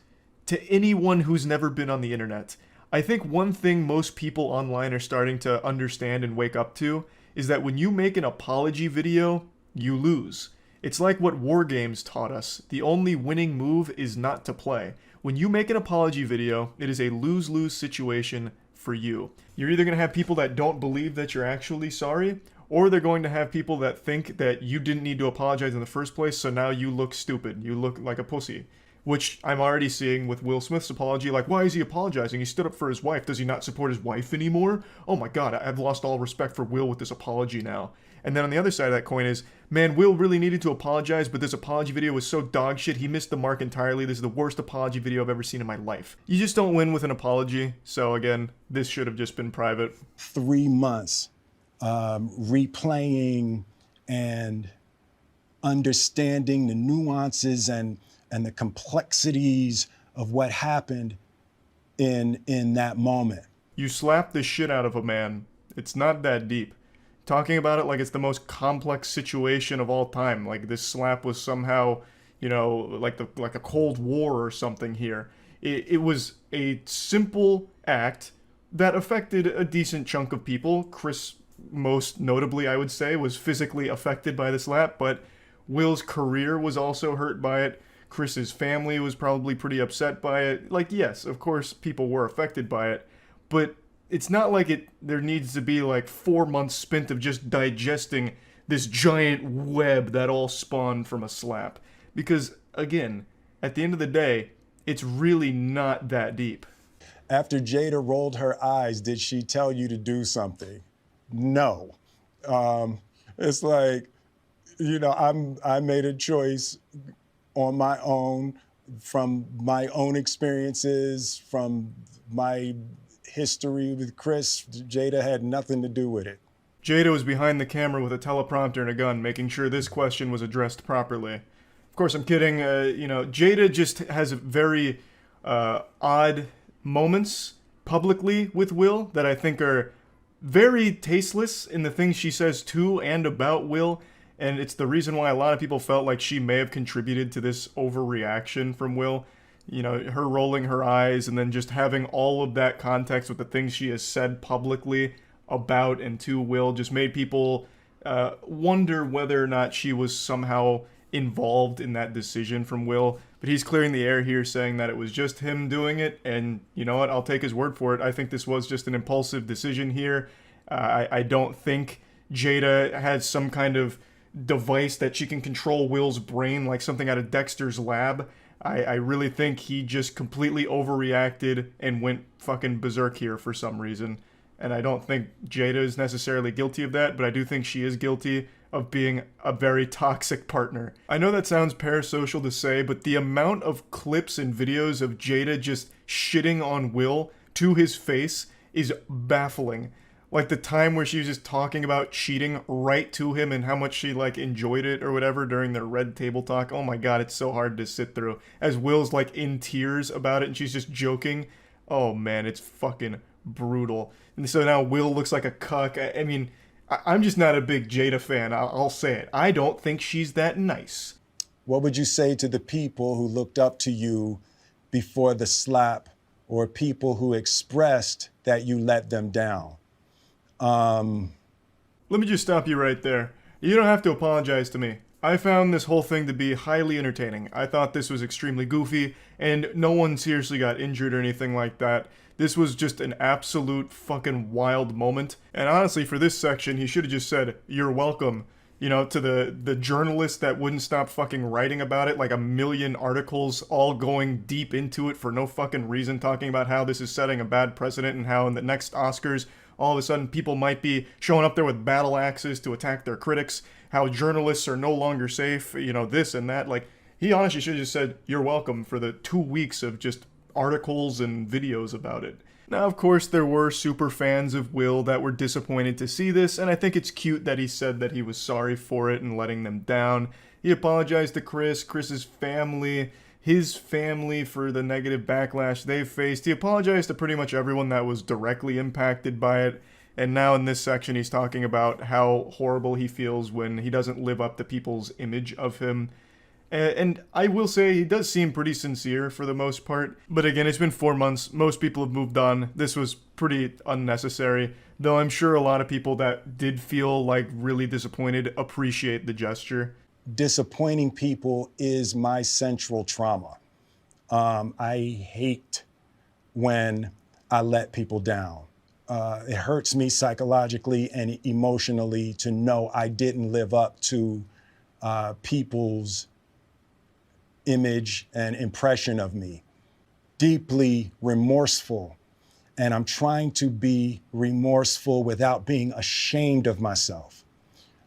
Speaker 2: to anyone who's never been on the internet. I think one thing most people online are starting to understand and wake up to is that when you make an apology video, you lose. It's like what war games taught us. The only winning move is not to play. When you make an apology video, it is a lose-lose situation for you. You're either going to have people that don't believe that you're actually sorry, or they're going to have people that think that you didn't need to apologize in the first place, so now you look stupid. You look like a pussy. Which I'm already seeing with Will Smith's apology. Like, why is he apologizing? He stood up for his wife. Does he not support his wife anymore? Oh my god, I've lost all respect for Will with this apology now. And then on the other side of that coin is, man, Will really needed to apologize, but this apology video was so dog shit, he missed the mark entirely. This is the worst apology video I've ever seen in my life. You just don't win with an apology. So again, this should have just been private.
Speaker 11: 3 months replaying and understanding the nuances and the complexities of what happened in that moment.
Speaker 2: You slap the shit out of a man. It's not that deep. Talking about it like it's the most complex situation of all time. Like this slap was somehow, you know, like a Cold War or something here. It was a simple act that affected a decent chunk of people. Chris, most notably, I would say, was physically affected by the slap, but Will's career was also hurt by it. Chris's family was probably pretty upset by it. Like, yes, of course, people were affected by it, but it's not like there needs to be like 4 months spent of just digesting this giant web that all spawned from a slap. Because, again, at the end of the day, it's really not that deep.
Speaker 11: After Jada rolled her eyes, did she tell you to do something? No. It's like, you know, I made a choice on my own, from my own experiences, from my history with Chris. Jada had nothing to do with it.
Speaker 2: Jada was behind the camera with a teleprompter and a gun, making sure this question was addressed properly. Of course, I'm kidding. You know, Jada just has very odd moments publicly with Will that I think are very tasteless in the things she says to and about Will. And it's the reason why a lot of people felt like she may have contributed to this overreaction from Will. You know, her rolling her eyes and then just having all of that context with the things she has said publicly about and to Will just made people wonder whether or not she was somehow involved in that decision from Will. But he's clearing the air here, saying that it was just him doing it. And you know what? I'll take his word for it. I think this was just an impulsive decision here. I don't think Jada has some kind of device that she can control Will's brain like something out of Dexter's lab. I really think he just completely overreacted and went fucking berserk here for some reason. And I don't think Jada is necessarily guilty of that, but I do think she is guilty of being a very toxic partner. I know that sounds parasocial to say, but the amount of clips and videos of Jada just shitting on Will to his face is baffling. Like the time where she was just talking about cheating right to him and how much she like enjoyed it or whatever during their red table talk. Oh my god, it's so hard to sit through. As Will's like in tears about it and she's just joking. Oh man, it's fucking brutal. And so now Will looks like a cuck. I mean, I'm just not a big Jada fan. I'll say it. I don't think she's that nice.
Speaker 11: What would you say to the people who looked up to you before the slap, or people who expressed that you let them down?
Speaker 2: Let me just stop you right there. You don't have to apologize to me. I found this whole thing to be highly entertaining. I thought this was extremely goofy, and no one seriously got injured or anything like that. This was just an absolute fucking wild moment. And honestly, for this section, he should have just said, "You're welcome." You know, to the journalist that wouldn't stop fucking writing about it, like a million articles all going deep into it for no fucking reason, talking about how this is setting a bad precedent and how in the next Oscars,
Speaker 1: all of a sudden people might be showing up there with battle axes to attack their critics, how journalists are no longer safe, you know, this and that. Like, he honestly should have just said, "You're welcome," for the 2 weeks of just articles and videos about it. Now, of course, there were super fans of Will that were disappointed to see this, and I think it's cute that he said that he was sorry for it and letting them down. He apologized to Chris's family, his family, for the negative backlash they've faced. He apologized to pretty much everyone that was directly impacted by it. And now in this section, he's talking about how horrible he feels when he doesn't live up to people's image of him. And I will say he does seem pretty sincere for the most part. But again, it's been 4 months. Most people have moved on. This was pretty unnecessary. Though I'm sure a lot of people that did feel like really disappointed appreciate the gesture.
Speaker 11: Disappointing people is my central trauma. I hate when I let people down. It hurts me psychologically and emotionally to know I didn't live up to people's image and impression of me. Deeply remorseful. And I'm trying to be remorseful without being ashamed of myself,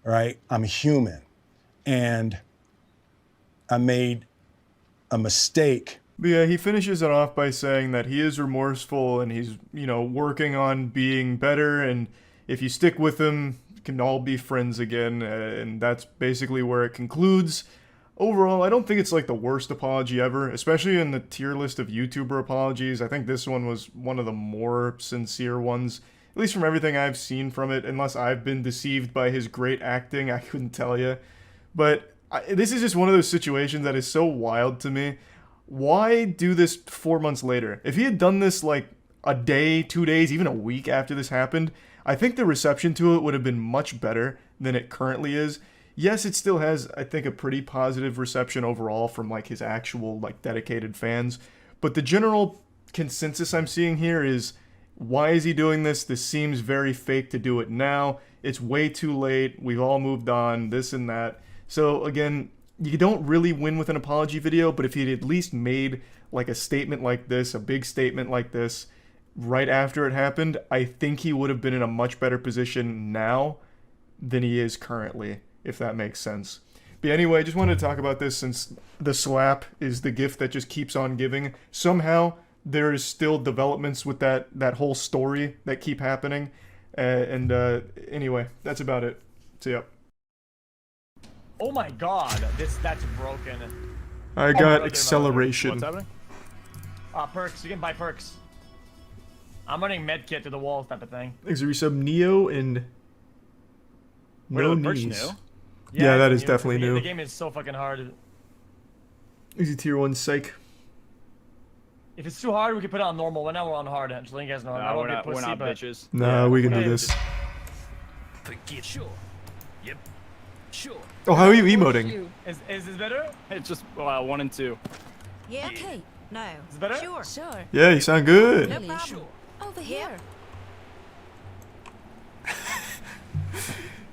Speaker 11: right? I'm human. And I made a mistake.
Speaker 1: But yeah, he finishes it off by saying that he is remorseful and he's, you know, working on being better. And if you stick with him, you can all be friends again. And that's basically where it concludes. Overall, I don't think it's like the worst apology ever, especially in the tier list of YouTuber apologies. I think this one was one of the more sincere ones, at least from everything I've seen from it. Unless I've been deceived by his great acting, I couldn't tell you. But this is just one of those situations that is so wild to me. Why do this 4 months later? If he had done this like a day, 2 days, even a week after this happened, I think the reception to it would have been much better than it currently is. Yes, it still has, I think, a pretty positive reception overall from like his actual like dedicated fans. But the general consensus I'm seeing here is, why is he doing this? This seems very fake to do it now. It's way too late. We've all moved on, this and that. So again, you don't really win with an apology video, but if he'd at least made like a statement like this, a big statement like this, right after it happened, I think he would have been in a much better position now than he is currently, if that makes sense. But anyway, I just wanted to talk about this since the slap is the gift that just keeps on giving. Somehow, there is still developments with that whole story that keep happening. Anyway, that's about it. See ya.
Speaker 7: Oh my god, that's broken.
Speaker 1: I got acceleration.
Speaker 7: What's happening? Perks. You can buy perks. I'm running medkit to the walls type of thing.
Speaker 1: Thanks for resub Neo and no knees.
Speaker 7: New?
Speaker 1: Yeah, that is definitely new.
Speaker 7: The game is so fucking hard.
Speaker 1: Easy tier 1 psych.
Speaker 7: If it's too hard, we can put it on normal. But now we're on hard. Just letting you guys know.
Speaker 13: No,
Speaker 7: I won't
Speaker 13: we're
Speaker 7: be a pussy,
Speaker 13: not
Speaker 7: but
Speaker 13: bitches.
Speaker 1: Nah, we can do this.
Speaker 13: Sure. Yep. Sure.
Speaker 1: Oh, how are you emoting?
Speaker 7: Is this better?
Speaker 13: It's just 1 and 2.
Speaker 5: Yeah, okay. No.
Speaker 7: Is it better?
Speaker 5: Sure.
Speaker 1: Yeah, you sound good.
Speaker 5: No problem. Over here.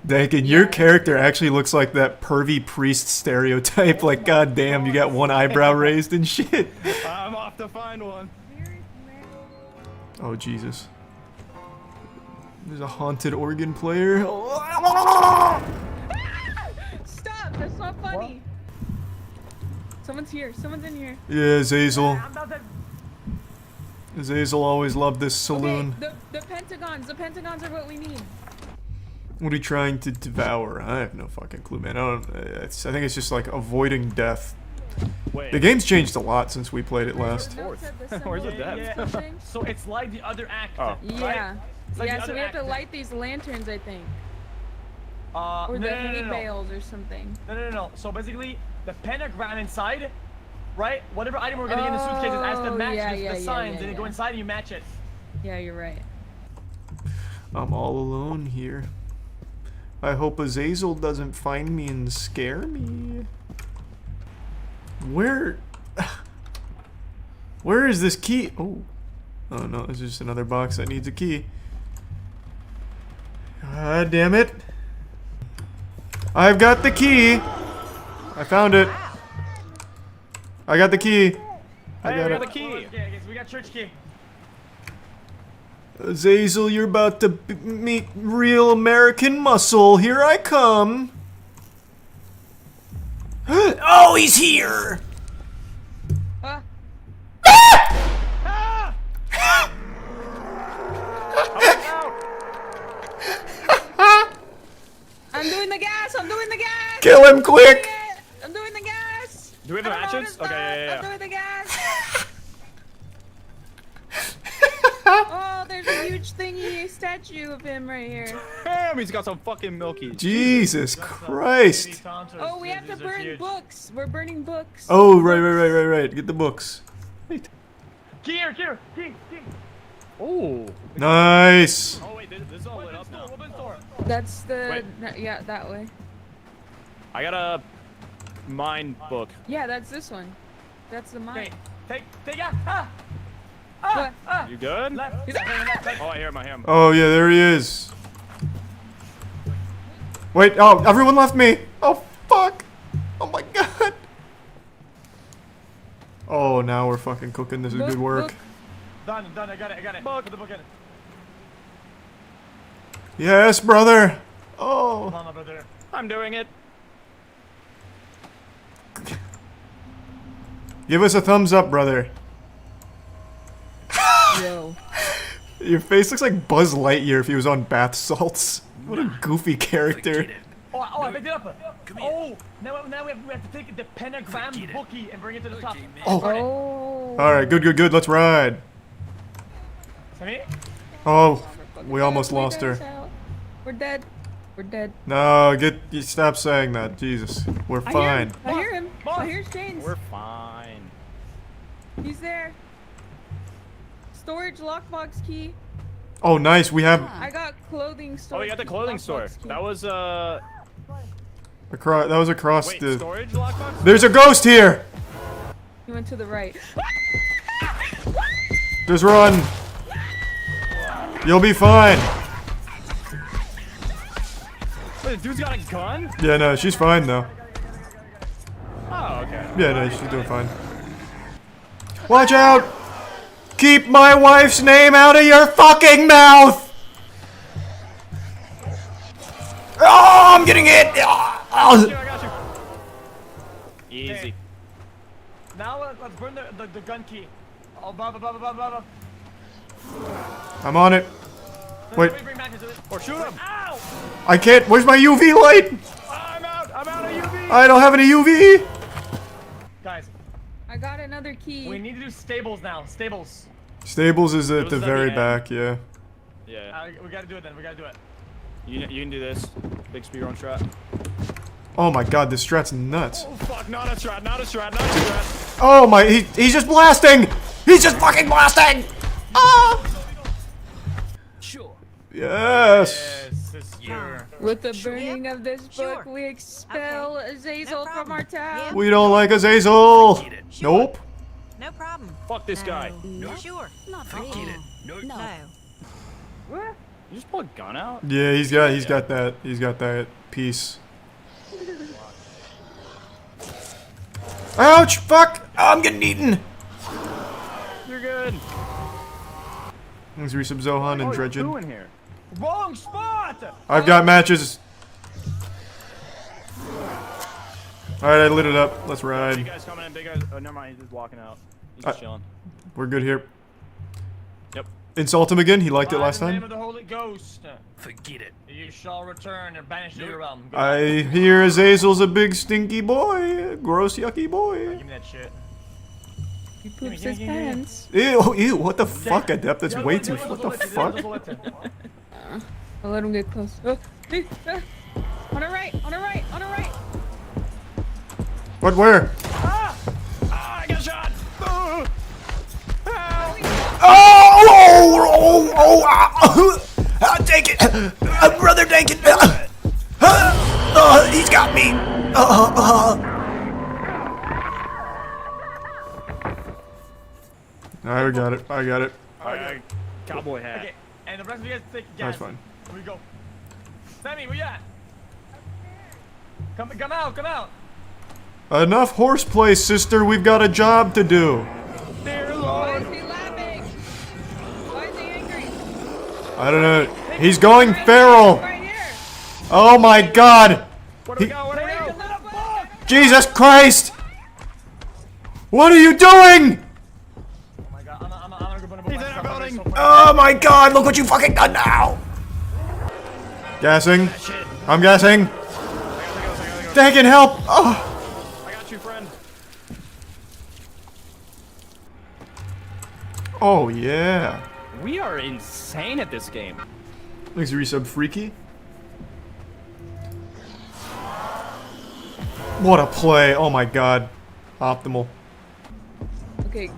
Speaker 1: Dankin, your character actually looks like that pervy priest stereotype. Like, goddamn, you got one eyebrow raised and shit.
Speaker 13: I'm off to find one.
Speaker 1: Oh, Jesus. There's a haunted organ player.
Speaker 14: Stop! That's not funny. Someone's here. Someone's in here.
Speaker 1: Yeah, Zazel. Zazel always loved this saloon.
Speaker 14: Okay, the pentagons. The pentagons are what we need.
Speaker 1: What are you trying to devour? I have no fucking clue, man. I think it's just like avoiding death.
Speaker 7: Wait.
Speaker 1: The game's changed a lot since we played it last.
Speaker 13: Where's the Depp?
Speaker 7: So it's like the other act.
Speaker 13: Oh.
Speaker 14: Yeah.
Speaker 7: Like
Speaker 14: Yeah, so we have to light these lanterns, I think. Or the hay bales or something.
Speaker 7: No. So basically, the pentagram inside, right? Whatever item we're getting in the suitcases has to match the signs, and then go inside and you match it.
Speaker 14: Yeah, you're right.
Speaker 1: I'm all alone here. I hope Azazel doesn't find me and scare me. Where is this key? Oh no, it's just another box that needs a key. God damn it. I've got the key. I found it. I got the key.
Speaker 7: We got the key. We got church key.
Speaker 2: Azazel, you're about to meet real American muscle. Here I come. Oh, he's here!
Speaker 14: I'm doing the gas! I'm doing the gas!
Speaker 2: Kill him quick!
Speaker 14: I'm doing the gas!
Speaker 13: Do we have the matches? Okay, yeah.
Speaker 14: I'm doing the gas! Oh, there's a huge thingy statue of him right here.
Speaker 13: Damn, he's got some fucking milky.
Speaker 2: Jesus Christ.
Speaker 14: Oh, we have to burn books. We're burning books.
Speaker 2: Oh, right. Get the books.
Speaker 7: Here.
Speaker 13: Oh.
Speaker 2: Nice.
Speaker 13: Oh wait, this is all lit up now.
Speaker 14: That's the yeah, that way.
Speaker 13: I got a mine book.
Speaker 14: Yeah, that's this one. That's the mine.
Speaker 7: Take
Speaker 14: What?
Speaker 13: You good? Oh, I hear him.
Speaker 2: Oh yeah, there he is. Wait, oh, everyone left me. Oh fuck. Oh my god. Oh, now we're fucking cooking. This is good work.
Speaker 7: Done. I got it. Put the book in.
Speaker 2: Yes, brother. Oh.
Speaker 7: Come on, my brother.
Speaker 13: I'm doing it.
Speaker 2: Give us a thumbs up, brother.
Speaker 14: Yo.
Speaker 2: Your face looks like Buzz Lightyear if he was on bath salts. What a goofy character.
Speaker 7: Oh, I picked it up. Oh, now we have to take the pentagram bookie and bring it to the top.
Speaker 2: Oh. Alright, good. Let's ride. Oh, we almost lost her.
Speaker 14: We're dead.
Speaker 2: No, you stop saying that. Jesus. We're fine.
Speaker 14: I hear him. I hear James.
Speaker 13: We're fine.
Speaker 14: He's there. Storage lockbox key.
Speaker 2: Oh, nice. We have.
Speaker 14: I got clothing store.
Speaker 13: Oh, you got the clothing store. That was
Speaker 2: across
Speaker 13: wait,
Speaker 2: the.
Speaker 13: storage lockbox?
Speaker 2: There's a ghost here.
Speaker 14: He went to the right.
Speaker 2: Just run. You'll be fine.
Speaker 13: Wait, the dude's got a gun?
Speaker 2: Yeah, no, she's fine though.
Speaker 13: Oh, okay.
Speaker 2: Yeah, no, she's doing fine. Watch out! Keep my wife's name out of your fucking mouth! Oh, I'm getting hit!
Speaker 13: I got you. Easy.
Speaker 7: Okay. Now let's burn the gun key. Oh, blah.
Speaker 2: I'm on it. Wait.
Speaker 7: Or shoot him. Ow!
Speaker 2: I can't. Where's my UV light?
Speaker 7: I'm out of UV.
Speaker 2: I don't have any UV.
Speaker 7: Guys.
Speaker 14: I got another key.
Speaker 7: We need to do stables now. Stables.
Speaker 2: Stables is at the very back, yeah.
Speaker 13: Yeah.
Speaker 7: We gotta do it then.
Speaker 13: You can do this. Big speedrun strat.
Speaker 2: Oh my god, this strat's nuts.
Speaker 13: Oh fuck, not a strat.
Speaker 2: Oh my, he's just blasting! He's just fucking blasting! Ah!
Speaker 13: Sure.
Speaker 2: Yes!
Speaker 7: Sister.
Speaker 14: With the burning of this book, we expel Azazel from our town.
Speaker 2: We don't like Azazel! Nope.
Speaker 5: No problem.
Speaker 13: Fuck this guy.
Speaker 5: No. Sure. Not really. No.
Speaker 13: What? You just pull a gun out?
Speaker 2: Yeah, he's got that piece. Ouch! Fuck! I'm getting eaten!
Speaker 13: You're good.
Speaker 2: Let's resub Zohan and Dredgen.
Speaker 13: Who in here?
Speaker 7: Wrong spot!
Speaker 2: I've got matches. Alright, I lit it up. Let's ride.
Speaker 13: Big guys coming in, big guys. Oh, never mind. He's just walking out. He's just chilling.
Speaker 2: We're good here.
Speaker 13: Yep.
Speaker 2: Insult him again. He liked it last
Speaker 7: By the name
Speaker 2: time.
Speaker 7: of the Holy Ghost.
Speaker 13: Forget it.
Speaker 7: You shall return and banish to your realm. Go
Speaker 2: I hear Azazel's a big stinky boy. Gross yucky boy.
Speaker 7: Give me that shit.
Speaker 14: He poops his pants.
Speaker 2: Ew, what the fuck, Adept? That's way too. What the fuck?
Speaker 14: I'll let him get close. Oh, hey, on the right.
Speaker 2: What, where?
Speaker 13: I got shot!
Speaker 2: I'll take it! Brother, take it! He's got me! Alright, we got it. I got it.
Speaker 13: Alright, cowboy hat.
Speaker 7: Okay, and the rest of you guys take gas.
Speaker 2: That's fine.
Speaker 7: Here we go. Sammy, where you at? Come out!
Speaker 2: Enough horseplay, sister. We've got a job to do.
Speaker 13: Dear
Speaker 14: Why
Speaker 13: Lord.
Speaker 14: is he laughing? Why is he angry?
Speaker 2: I don't know. He's going feral. Oh my God. Jesus Christ. What are you doing? Oh my God, look what you fucking done now. Gassing. I'm gassing. Dang, help. Oh.
Speaker 13: I got you, friend.
Speaker 2: Oh yeah.
Speaker 13: We are insane at this game.
Speaker 2: Thanks for resub, Freaky. What a play. Oh my God. Optimal.
Speaker 14: Okay.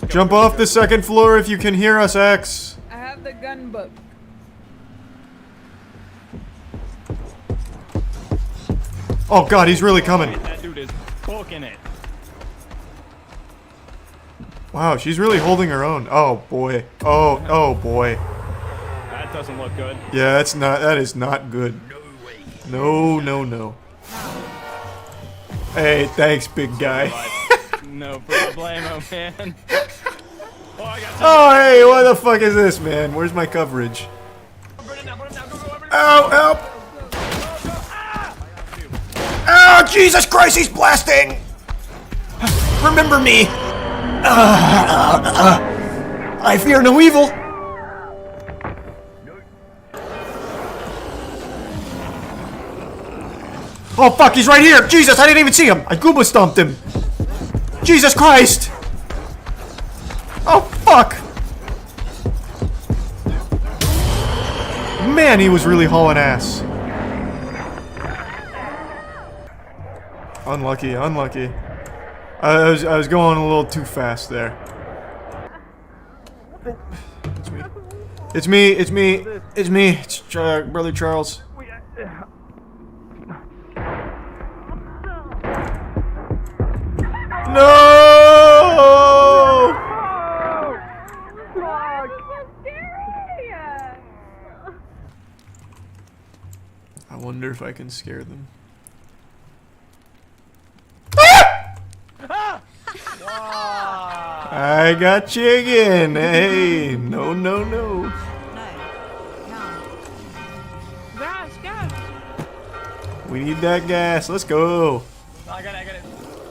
Speaker 2: Jump off the second floor if you can hear us, X.
Speaker 14: I have the gun book.
Speaker 2: Oh God, he's really coming.
Speaker 13: That dude is booking it.
Speaker 2: Wow, she's really holding her own. Oh boy. Oh boy.
Speaker 13: That doesn't look good.
Speaker 2: Yeah, that is not good. No, no, no. Hey, thanks, big guy.
Speaker 13: No problemo, man.
Speaker 2: Oh, hey, what the fuck is this, man? Where's my coverage? Ow, help! Oh, Jesus Christ, he's blasting! Remember me! I fear no evil! Oh fuck, he's right here! Jesus, I didn't even see him! I Gooba stomped him! Jesus Christ! Oh fuck! Man, he was really hauling ass. Unlucky, unlucky. I was going a little too fast there. It's me. It's me. It's me. It's Brother Charles. No! I wonder if I can scare them. I got chicken. Hey, no, no, no.
Speaker 14: Gas, gas.
Speaker 2: We need that gas. Let's go.
Speaker 7: I got it.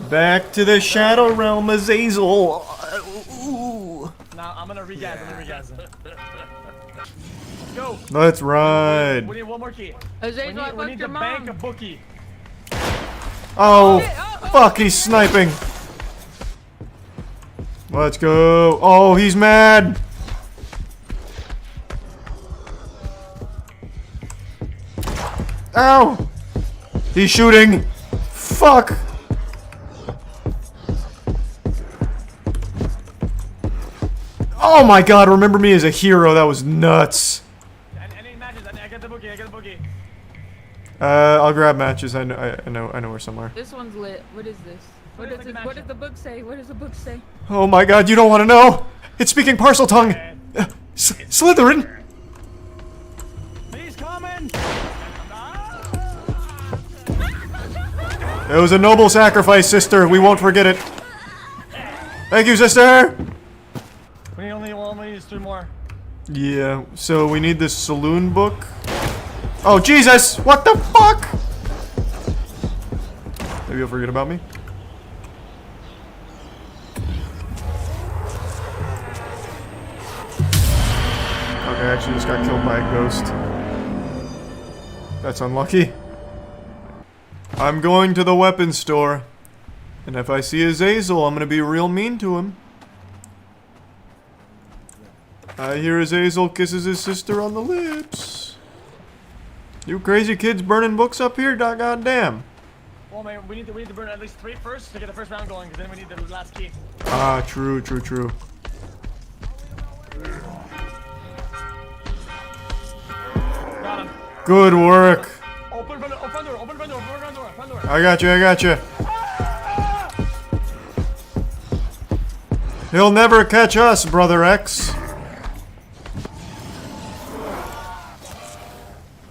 Speaker 2: Back to the Shadow Realm, Azazel.
Speaker 7: Now I'm gonna regas. Let's go.
Speaker 2: Let's ride.
Speaker 7: We need one more key.
Speaker 14: Azazel,
Speaker 7: we need to bank a bookie.
Speaker 2: Oh, fuck, he's sniping. Let's go. Oh, he's mad. Ow. He's shooting. Fuck. Oh my God, remember me as a hero. That was nuts.
Speaker 7: I need matches. I get the bookie.
Speaker 2: I'll grab matches. I know we're somewhere.
Speaker 14: This one's lit. What is this? What does the book say? What does the book say?
Speaker 2: Oh my God, you don't want to know. It's speaking parcel tongue. Slytherin.
Speaker 7: He's coming.
Speaker 2: It was a noble sacrifice, sister. We won't forget it. Thank you, sister.
Speaker 7: We only need 3 more.
Speaker 2: Yeah, so we need this saloon book. Oh, Jesus! What the fuck? Maybe you'll forget about me. Okay, I actually just got killed by a ghost. That's unlucky. I'm going to the weapons store. And if I see Azazel, I'm gonna be real mean to him. I hear Azazel kisses his sister on the lips. You crazy kids burning books up here? Goddamn.
Speaker 7: Well, man, we need to burn at least 3 first to get the first round going, because then we need the last key.
Speaker 2: Ah, true.
Speaker 7: Got him.
Speaker 2: Good work.
Speaker 7: Open front door.
Speaker 2: I got you. He'll never catch us, Brother X.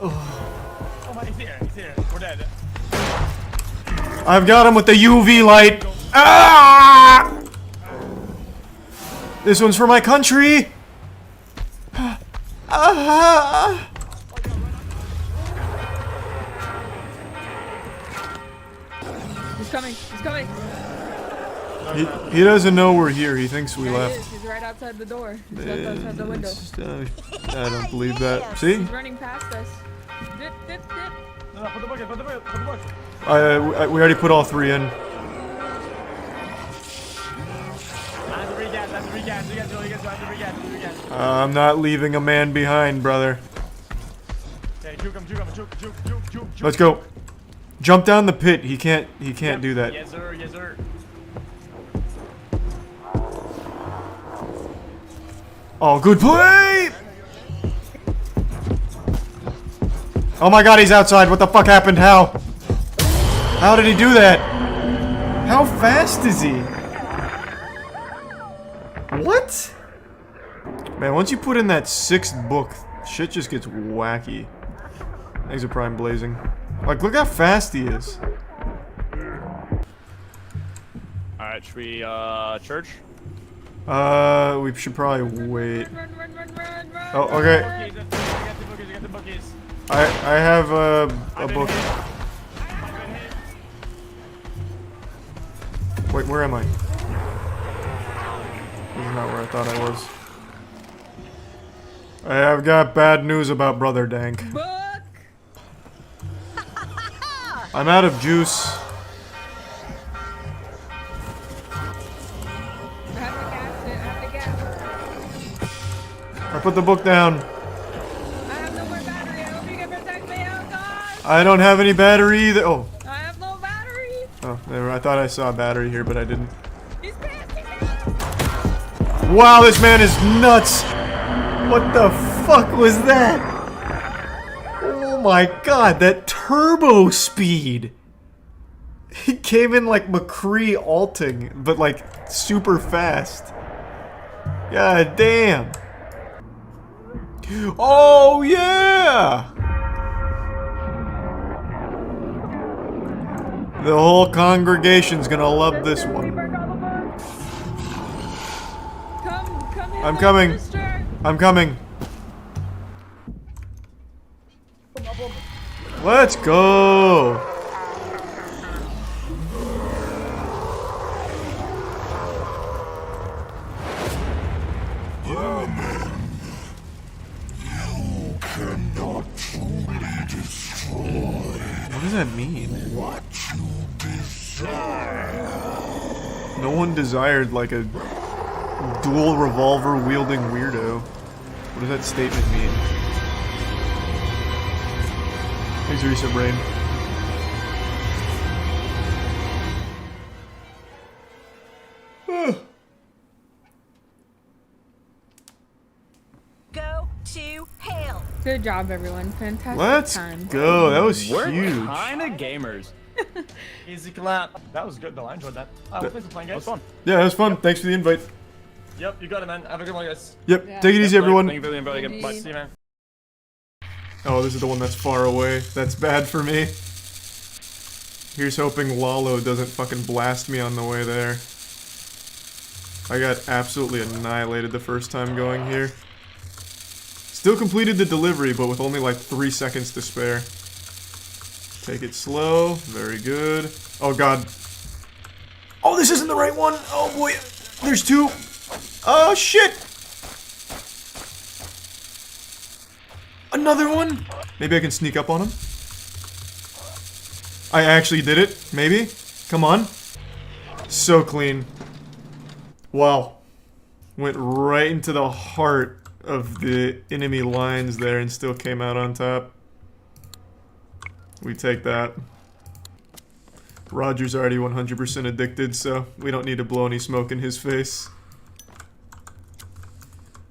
Speaker 7: Oh my, he's here. We're dead.
Speaker 2: I've got him with the UV light. Ah! This one's for my country.
Speaker 14: He's coming. He's coming.
Speaker 2: He doesn't know we're here. He thinks we
Speaker 14: Yeah, he
Speaker 2: left.
Speaker 14: is. He's right outside the door. He's left outside the window.
Speaker 2: I don't believe that. See?
Speaker 14: He's running past us. Dip, dip, dip.
Speaker 7: No, put the book in, put the book in, put the book in.
Speaker 2: We already put all 3 in.
Speaker 7: I have to regas, I have to regas. You guys go, I have to regas.
Speaker 2: I'm not leaving a man behind, brother.
Speaker 7: Okay, juke him, juke.
Speaker 2: Let's go. Jump down the pit. He can't do that.
Speaker 7: Yes, sir, yes, sir.
Speaker 2: Oh, good play! Oh my god, he's outside. What the fuck happened? How? How did he do that? How fast is he? What? Man, once you put in that 6th book, shit just gets wacky. Thanks for Prime Blazing. Like, look how fast he is.
Speaker 13: Alright, should we, church?
Speaker 2: We should probably wait. Oh, okay. I have a book. Wait, where am I? This is not where I thought I was. I have got bad news about Brother Dank. I'm out of juice. I put the book down. I don't have any battery either. Oh.
Speaker 14: I have no battery.
Speaker 2: Oh, never. I thought I saw a battery here, but I didn't. Wow, this man is nuts. What the fuck was that? Oh my god, that turbo speed. He came in like McCree alting, but like super fast. God damn. Oh yeah! The whole congregation's gonna love this one. I'm coming. I'm coming. Let's go. What does that mean? What you desire. No one desired like a dual revolver wielding weirdo. What does that statement mean? Thanks, Risa Brain.
Speaker 5: Go to hell.
Speaker 14: Good job, everyone. Fantastic
Speaker 2: Let's
Speaker 14: time.
Speaker 2: go. That was
Speaker 13: We're
Speaker 2: huge.
Speaker 13: kind of gamers.
Speaker 7: Easy clap. That was good though, I enjoyed that. Thanks for playing, guys.
Speaker 13: That was fun.
Speaker 2: Yeah, that was fun. Thanks for the invite.
Speaker 7: Yep, you got it, man. Have a good one, guys.
Speaker 2: Yep. Take it easy, everyone.
Speaker 13: Thank you for the invite again. Bye.
Speaker 7: See you, man.
Speaker 2: Oh, this is the one that's far away. That's bad for me. Here's hoping Lalo doesn't fucking blast me on the way there. I got absolutely annihilated the first time going here. Still completed the delivery, but with only like 3 seconds to spare. Take it slow. Very good. Oh god. Oh, this isn't the right one. Oh boy. There's 2. Oh shit. Another one? Maybe I can sneak up on him? I actually did it. Maybe? Come on. So clean. Wow. Went right into the heart of the enemy lines there and still came out on top. We take that. Roger's already 100% addicted, so we don't need to blow any smoke in his face.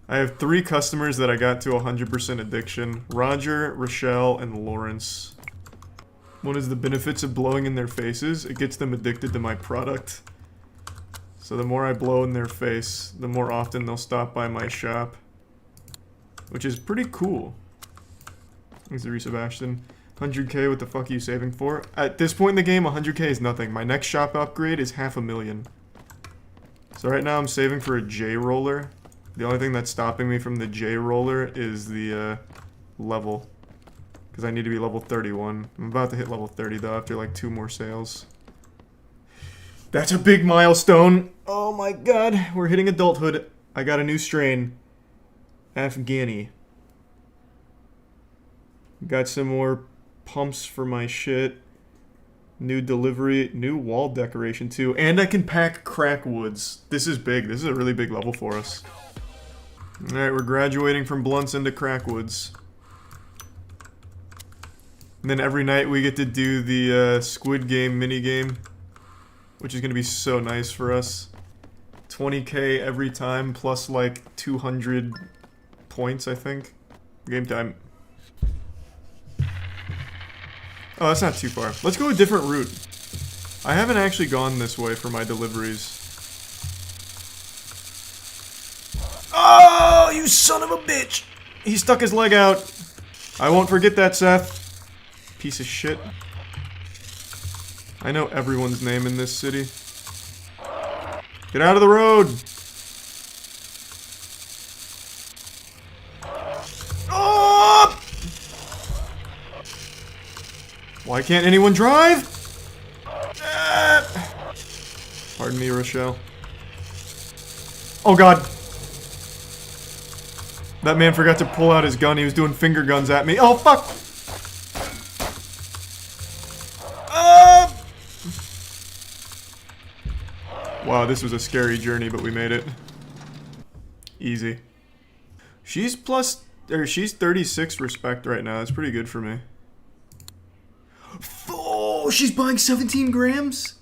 Speaker 2: I have 3 customers that I got to 100% addiction. Roger, Rochelle, and Lawrence. What is the benefits of blowing in their faces? It gets them addicted to my product. So the more I blow in their face, the more often they'll stop by my shop. Which is pretty cool. Thanks, Sebastian. 100k, what the fuck are you saving for? At this point in the game, 100k is nothing. My next shop upgrade is $500,000. So right now I'm saving for a J-roller. The only thing that's stopping me from the J roller is the level. Because I need to be level 31. I'm about to hit level 30 though after like 2 more sales. That's a big milestone. Oh my god. We're hitting adulthood. I got a new strain. Afghani. Got some more pumps for my shit. New delivery, new wall decoration too. And I can pack crack woods. This is big. This is a really big level for us. Alright, we're graduating from blunts into crackwoods. And then every night we get to do the Squid Game minigame. Which is going to be so nice for us. 20k every time, plus like 200 points, I think. Game time. Oh, that's not too far. Let's go a different route. I haven't actually gone this way for my deliveries. Oh, you son of a bitch! He stuck his leg out. I won't forget that, Seth. Piece of shit. I know everyone's name in this city. Get out of the road! Oh! Why can't anyone drive? Pardon me, Rochelle. Oh god. That man forgot to pull out his gun. He was doing finger guns at me. Oh fuck! Wow, this was a scary journey, but we made it. Easy. She's 36 respect right now. That's pretty good for me. Oh, she's buying 17 grams?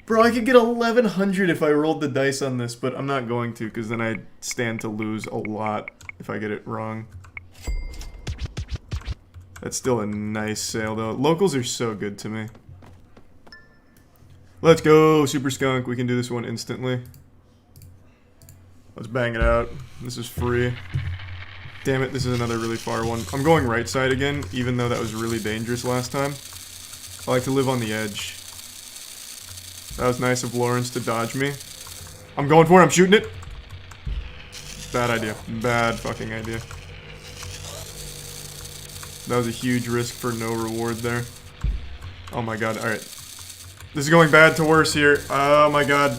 Speaker 2: Bro, I could get 1100 if I rolled the dice on this, but I'm not going to, because then I stand to lose a lot if I get it wrong. That's still a nice sale, though. Locals are so good to me. Let's go, Super Skunk. We can do this one instantly. Let's bang it out. This is free. Damn it, this is another really far one. I'm going right side again, even though that was really dangerous last time. I like to live on the edge. That was nice of Lawrence to dodge me. I'm going for it, I'm shooting it. Bad idea. Bad fucking idea. That was a huge risk for no reward there. Oh my god, alright. This is going bad to worse here. Oh my god.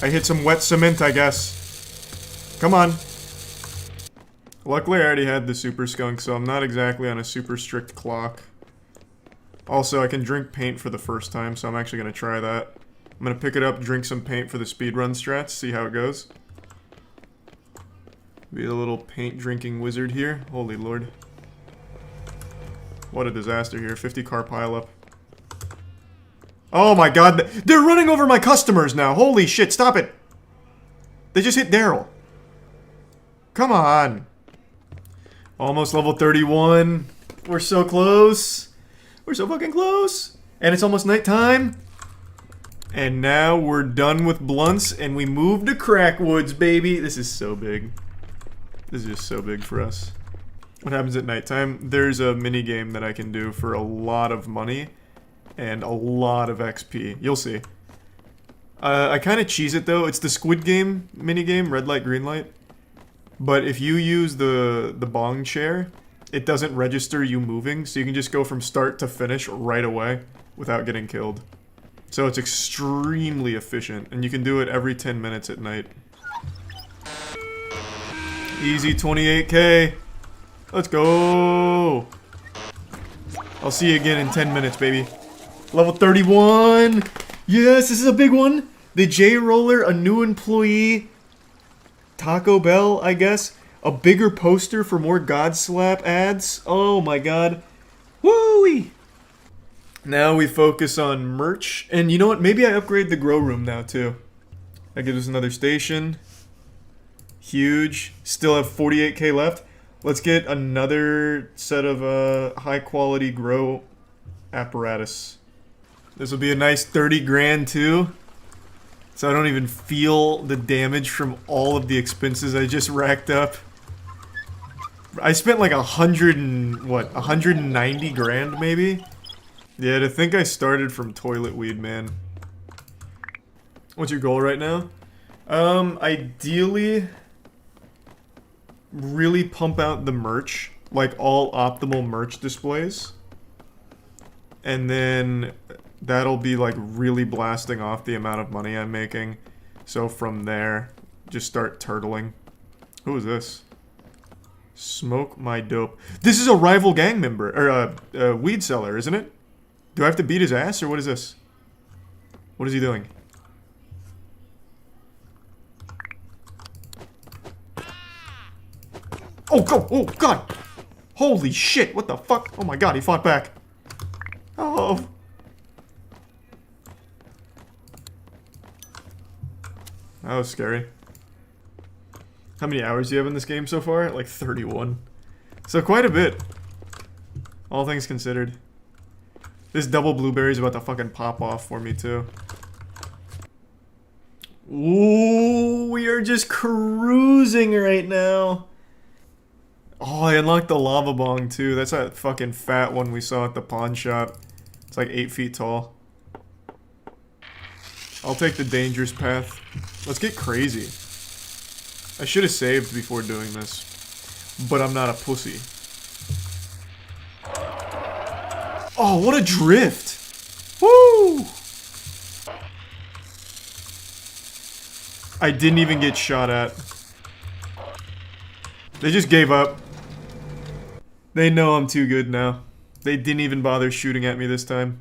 Speaker 2: I hit some wet cement, I guess. Come on. Luckily, I already had the Super Skunk, so I'm not exactly on a super strict clock. Also, I can drink paint for the first time, so I'm actually going to try that. I'm going to pick it up, drink some paint for the speedrun strats, see how it goes. Be a little paint drinking wizard here. Holy lord. What a disaster here. 50 car pileup. Oh my god, they're running over my customers now. Holy shit, stop it. They just hit Daryl. Come on. Almost level 31. We're so close. We're so fucking close. And it's almost nighttime. And now we're done with blunts and we move to Crackwoods, baby. This is so big. This is just so big for us. What happens at nighttime? There's a mini game that I can do for a lot of money. And a lot of XP. You'll see. I kind of cheese it though. It's the Squid Game minigame, red light, green light. But if you use the bong chair, it doesn't register you moving, so you can just go from start to finish right away without getting killed. So it's extremely efficient, and you can do it every 10 minutes at night. Easy 28k. Let's go. I'll see you again in 10 minutes, baby. Level 31! Yes, this is a big one! The J-Roller, a new employee, Taco Bell, I guess. A bigger poster for more God Slap ads. Oh my god. Woo-wee! Now we focus on merch. And you know what? Maybe I upgrade the grow room now, too. That gives us another station. Huge. Still have 48k left. Let's get another set of high-quality grow apparatus. This will be a nice 30 grand too. So I don't even feel the damage from all of the expenses I just racked up. I spent like 190 grand maybe? Yeah, to think I started from toilet weed, man. What's your goal right now? Ideally, really pump out the merch, like all optimal merch displays. And then that'll be like really blasting off the amount of money I'm making. So from there, just start turtling. Who is this? Smoke my dope. This is a rival gang member, or a weed seller, isn't it? Do I have to beat his ass, or what is this? What is he doing? Oh, go! Oh, God! Holy shit, what the fuck? Oh my God, he fought back. Oh. That was scary. How many hours do you have in this game so far? Like 31. So quite a bit. All things considered. This double blueberry is about to fucking pop off for me too. Ooh, we are just cruising right now. Oh, I unlocked the lava bong too. That's that fucking fat one we saw at the pawn shop. It's like 8 feet tall. I'll take the dangerous path. Let's get crazy. I should have saved before doing this. But I'm not a pussy. Oh, what a drift! Woo! I didn't even get shot at. They just gave up. They know I'm too good now. They didn't even bother shooting at me this time.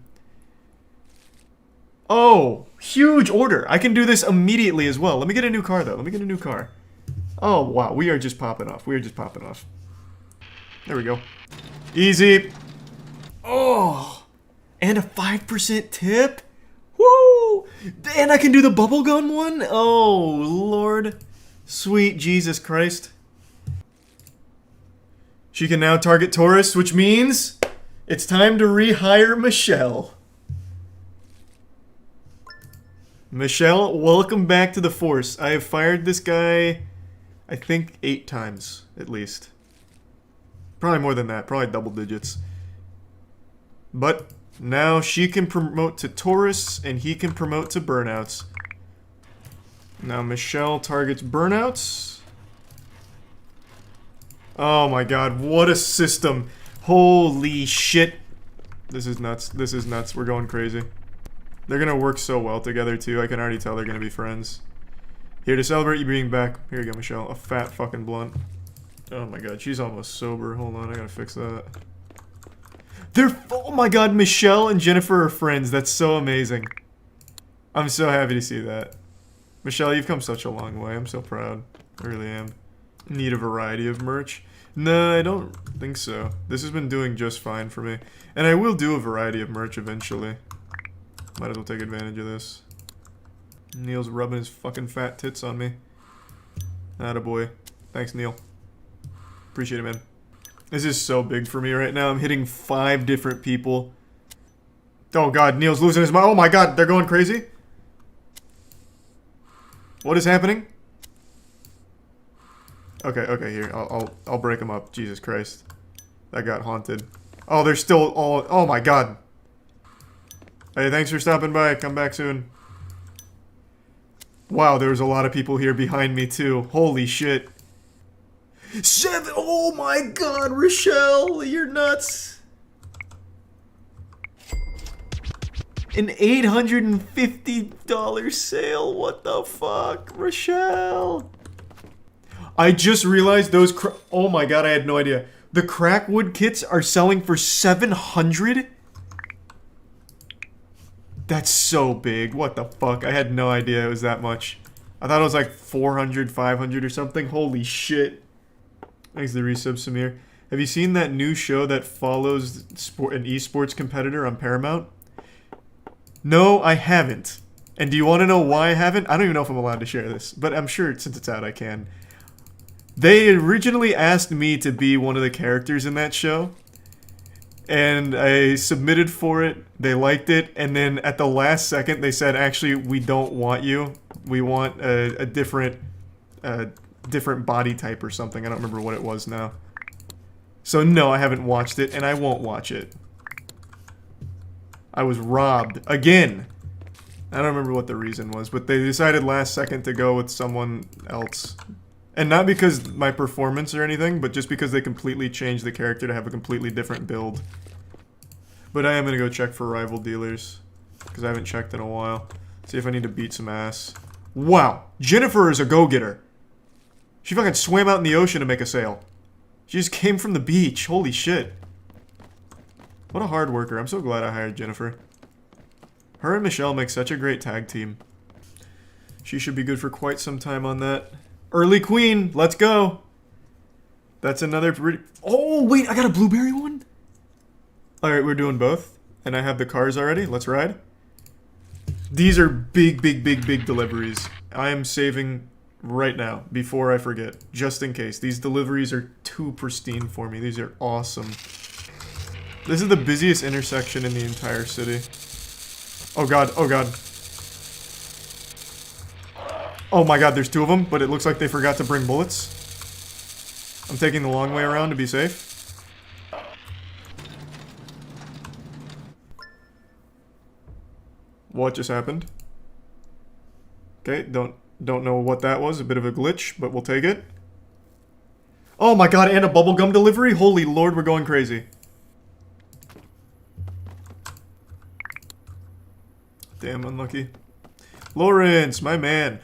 Speaker 2: Oh, huge order. I can do this immediately as well. Let me get a new car, though. Let me get a new car. Oh, wow. We are just popping off. We are just popping off. There we go. Easy. Oh, and a 5% tip. Woo! And I can do the bubblegum one? Oh, Lord. Sweet Jesus Christ. She can now target tourists, which means it's time to rehire Michelle. Michelle, welcome back to the force. I have fired this guy, I think 8 times, at least. Probably more than that, probably double digits. But now she can promote to tourists, and he can promote to burnouts. Now Michelle targets burnouts. Oh my God, what a system. Holy shit. This is nuts. This is nuts. We're going crazy. They're gonna work so well together too. I can already tell they're gonna be friends. Here to celebrate you being back. Here you go, Michelle. A fat fucking blunt. Oh my God, she's almost sober. Hold on, I gotta fix that. Oh my God, Michelle and Jennifer are friends. That's so amazing. I'm so happy to see that. Michelle, you've come such a long way. I'm so proud. I really am. Need a variety of merch? No, I don't think so. This has been doing just fine for me. And I will do a variety of merch eventually. Might as well take advantage of this. Neil's rubbing his fucking fat tits on me. Attaboy. Thanks, Neil. Appreciate it, man. This is so big for me right now. I'm hitting 5 different people. Oh God, Neil's losing his mind. Oh my God, they're going crazy. What is happening? Okay, okay, here. I'll break them up. Jesus Christ. That got haunted. Oh, they're still all... Oh my God. Hey, thanks for stopping by. Come back soon. Wow, there was a lot of people here behind me too. Holy shit. 7! Oh my God, Rochelle, you're nuts. An $850 sale. What the fuck, Rochelle? I just realized those oh my God, I had no idea. The crackwood kits are selling for $700? That's so big. What the fuck? I had no idea it was that much. I thought it was like 400, 500 or something. Holy shit. Thanks to the resub, Samir. Have you seen that new show that follows an esports competitor on Paramount? No, I haven't. And do you want to know why I haven't? I don't even know if I'm allowed to share this, but I'm sure since it's out I can. They originally asked me to be one of the characters in that show. And I submitted for it, they liked it, and then at the last second they said, actually, we don't want you. We want a different body type or something. I don't remember what it was now. So no, I haven't watched it, and I won't watch it. I was robbed. Again. I don't remember what the reason was, but they decided last second to go with someone else. And not because my performance or anything, but just because they completely changed the character to have a completely different build. But I am gonna go check for rival dealers, because I haven't checked in a while. See if I need to beat some ass. Wow! Jennifer is a go-getter! She fucking swam out in the ocean to make a sale. She just came from the beach. Holy shit. What a hard worker. I'm so glad I hired Jennifer. Her and Michelle make such a great tag team. She should be good for quite some time on that. Early Queen, let's go. That's another pretty... Oh, wait, I got a blueberry one? Alright, we're doing both. And I have the cars already. Let's ride. These are big, big, big, big deliveries. I am saving right now, before I forget. Just in case. These deliveries are too pristine for me. These are awesome. This is the busiest intersection in the entire city. Oh god, oh god. Oh my god, there's two of them, but it looks like they forgot to bring bullets. I'm taking the long way around to be safe. What just happened? Okay, don't know what that was. A bit of a glitch, but we'll take it. Oh my god, and a bubblegum delivery? Holy lord, we're going crazy. Damn unlucky. Lawrence, my man.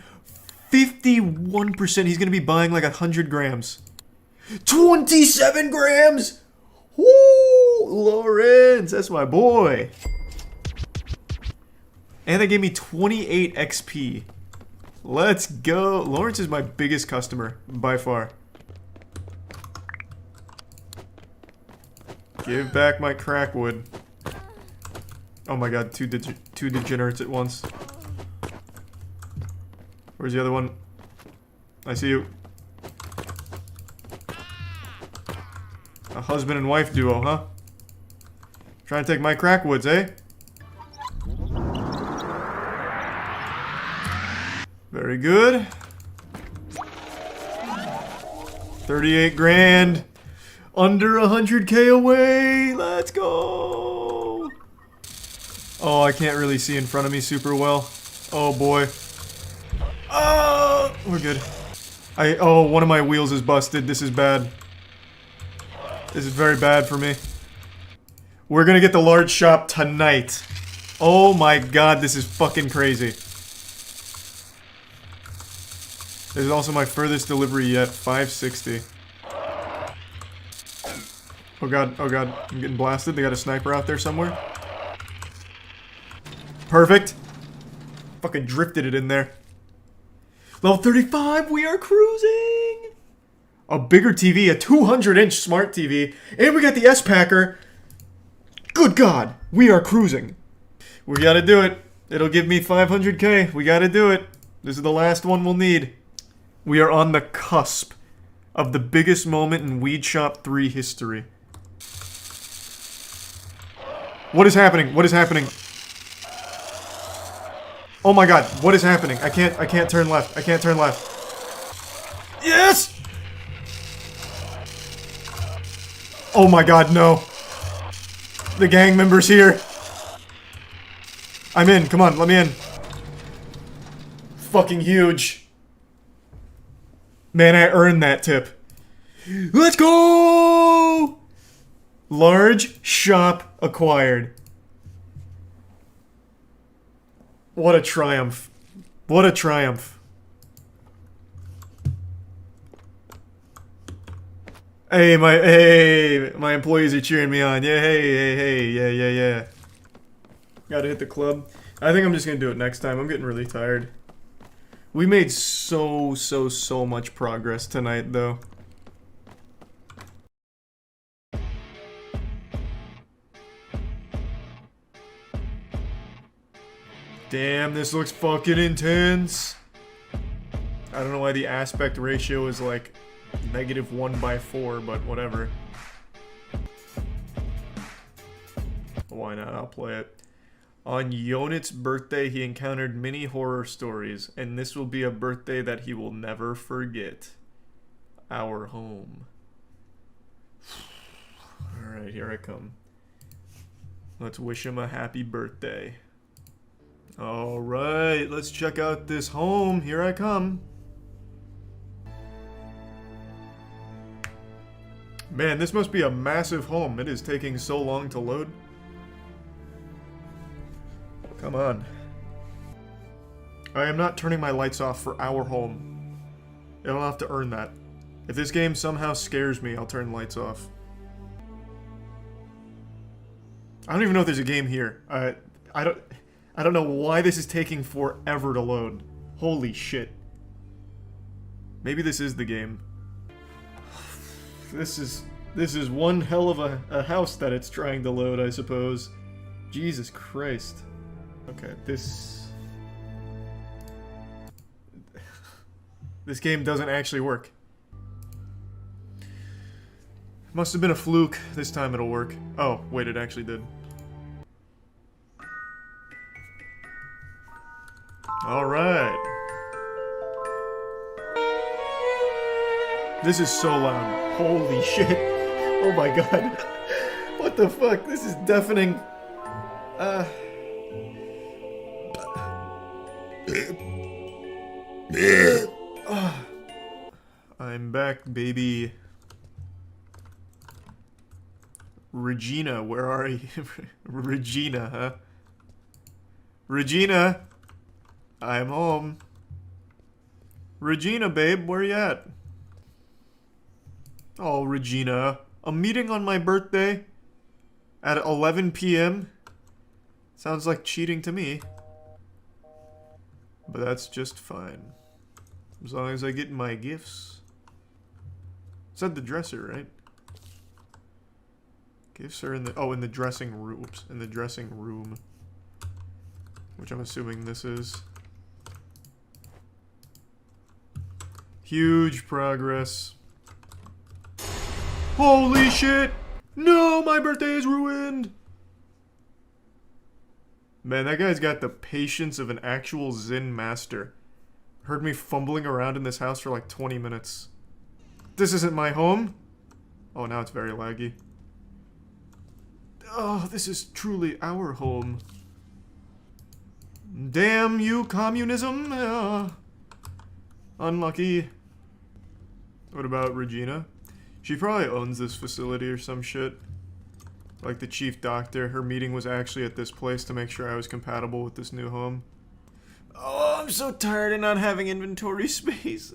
Speaker 2: 51%. He's gonna be buying like 100 grams. 27 grams! Woo! Lawrence, that's my boy. And they gave me 28 XP. Let's go. Lawrence is my biggest customer, by far. Give back my crackwood. Oh my god, two degenerates at once. Where's the other one? I see you. A husband and wife duo, huh? Trying to take my crackwoods, eh? Very good. 38 grand. Under 100k away. Let's go. Oh, I can't really see in front of me super well. Oh boy. Oh, we're good. Oh, one of my wheels is busted. This is bad. This is very bad for me. We're gonna get the large shop tonight. Oh my god, this is fucking crazy. This is also my furthest delivery yet, 560. Oh god, I'm getting blasted. They got a sniper out there somewhere. Perfect. Fucking drifted it in there. Level 35, we are cruising! A bigger TV, a 200-inch smart TV, and we got the S-Packer. Good god, we are cruising. We gotta do it. It'll give me 500k. We gotta do it. This is the last one we'll need. We are on the cusp of the biggest moment in Weed Shop 3 history. What is happening? What is happening? Oh my god, what is happening? I can't turn left. I can't turn left. Yes! Oh my god, no. The gang member's here. I'm in. Come on, let me in. Fucking huge. Man, I earned that tip. Let's go! Large shop acquired. What a triumph. What a triumph. Hey, my employees are cheering me on. Yeah, hey, yeah. Gotta hit the club. I think I'm just gonna do it next time. I'm getting really tired. We made so much progress tonight, though. Damn, this looks fucking intense. I don't know why the aspect ratio is like -1/4, but whatever. Why not? I'll play it. On Yonit's birthday, he encountered many horror stories, and this will be a birthday that he will never forget. Our home. Alright, here I come. Let's wish him a happy birthday. Alright, let's check out this home. Here I come. Man, this must be a massive home. It is taking so long to load. Come on. I am not turning my lights off for our home. I don't have to earn that. If this game somehow scares me, I'll turn lights off. I don't even know if there's a game here. I don't know why this is taking forever to load. Holy shit. Maybe this is the game. This is one hell of a house that it's trying to load, I suppose. Jesus Christ. Okay, this game doesn't actually work. Must have been a fluke. This time it'll work. Oh, wait, it actually did. Alright. This is so loud. Holy shit. Oh my god. What the fuck? This is deafening. I'm back, baby. Regina, where are you? Regina, huh? Regina! I'm home. Regina, babe, where you at? Oh, Regina. A meeting on my birthday? At 11 p.m.? Sounds like cheating to me. But that's just fine. As long as I get my gifts. It's at the dresser, right? Gifts are in the... Oh, in the dressing room. Oops, in the dressing room. Which I'm assuming this is. Huge progress. Holy shit! No, my birthday is ruined! Man, that guy's got the patience of an actual Zen master. Heard me fumbling around in this house for like 20 minutes. This isn't my home? Oh, now it's very laggy. Oh, this is truly our home. Damn you, communism! Unlucky. What about Regina? She probably owns this facility or some shit. Like the chief doctor, her meeting was actually at this place to make sure I was compatible with this new home. Oh, I'm so tired of not having inventory space.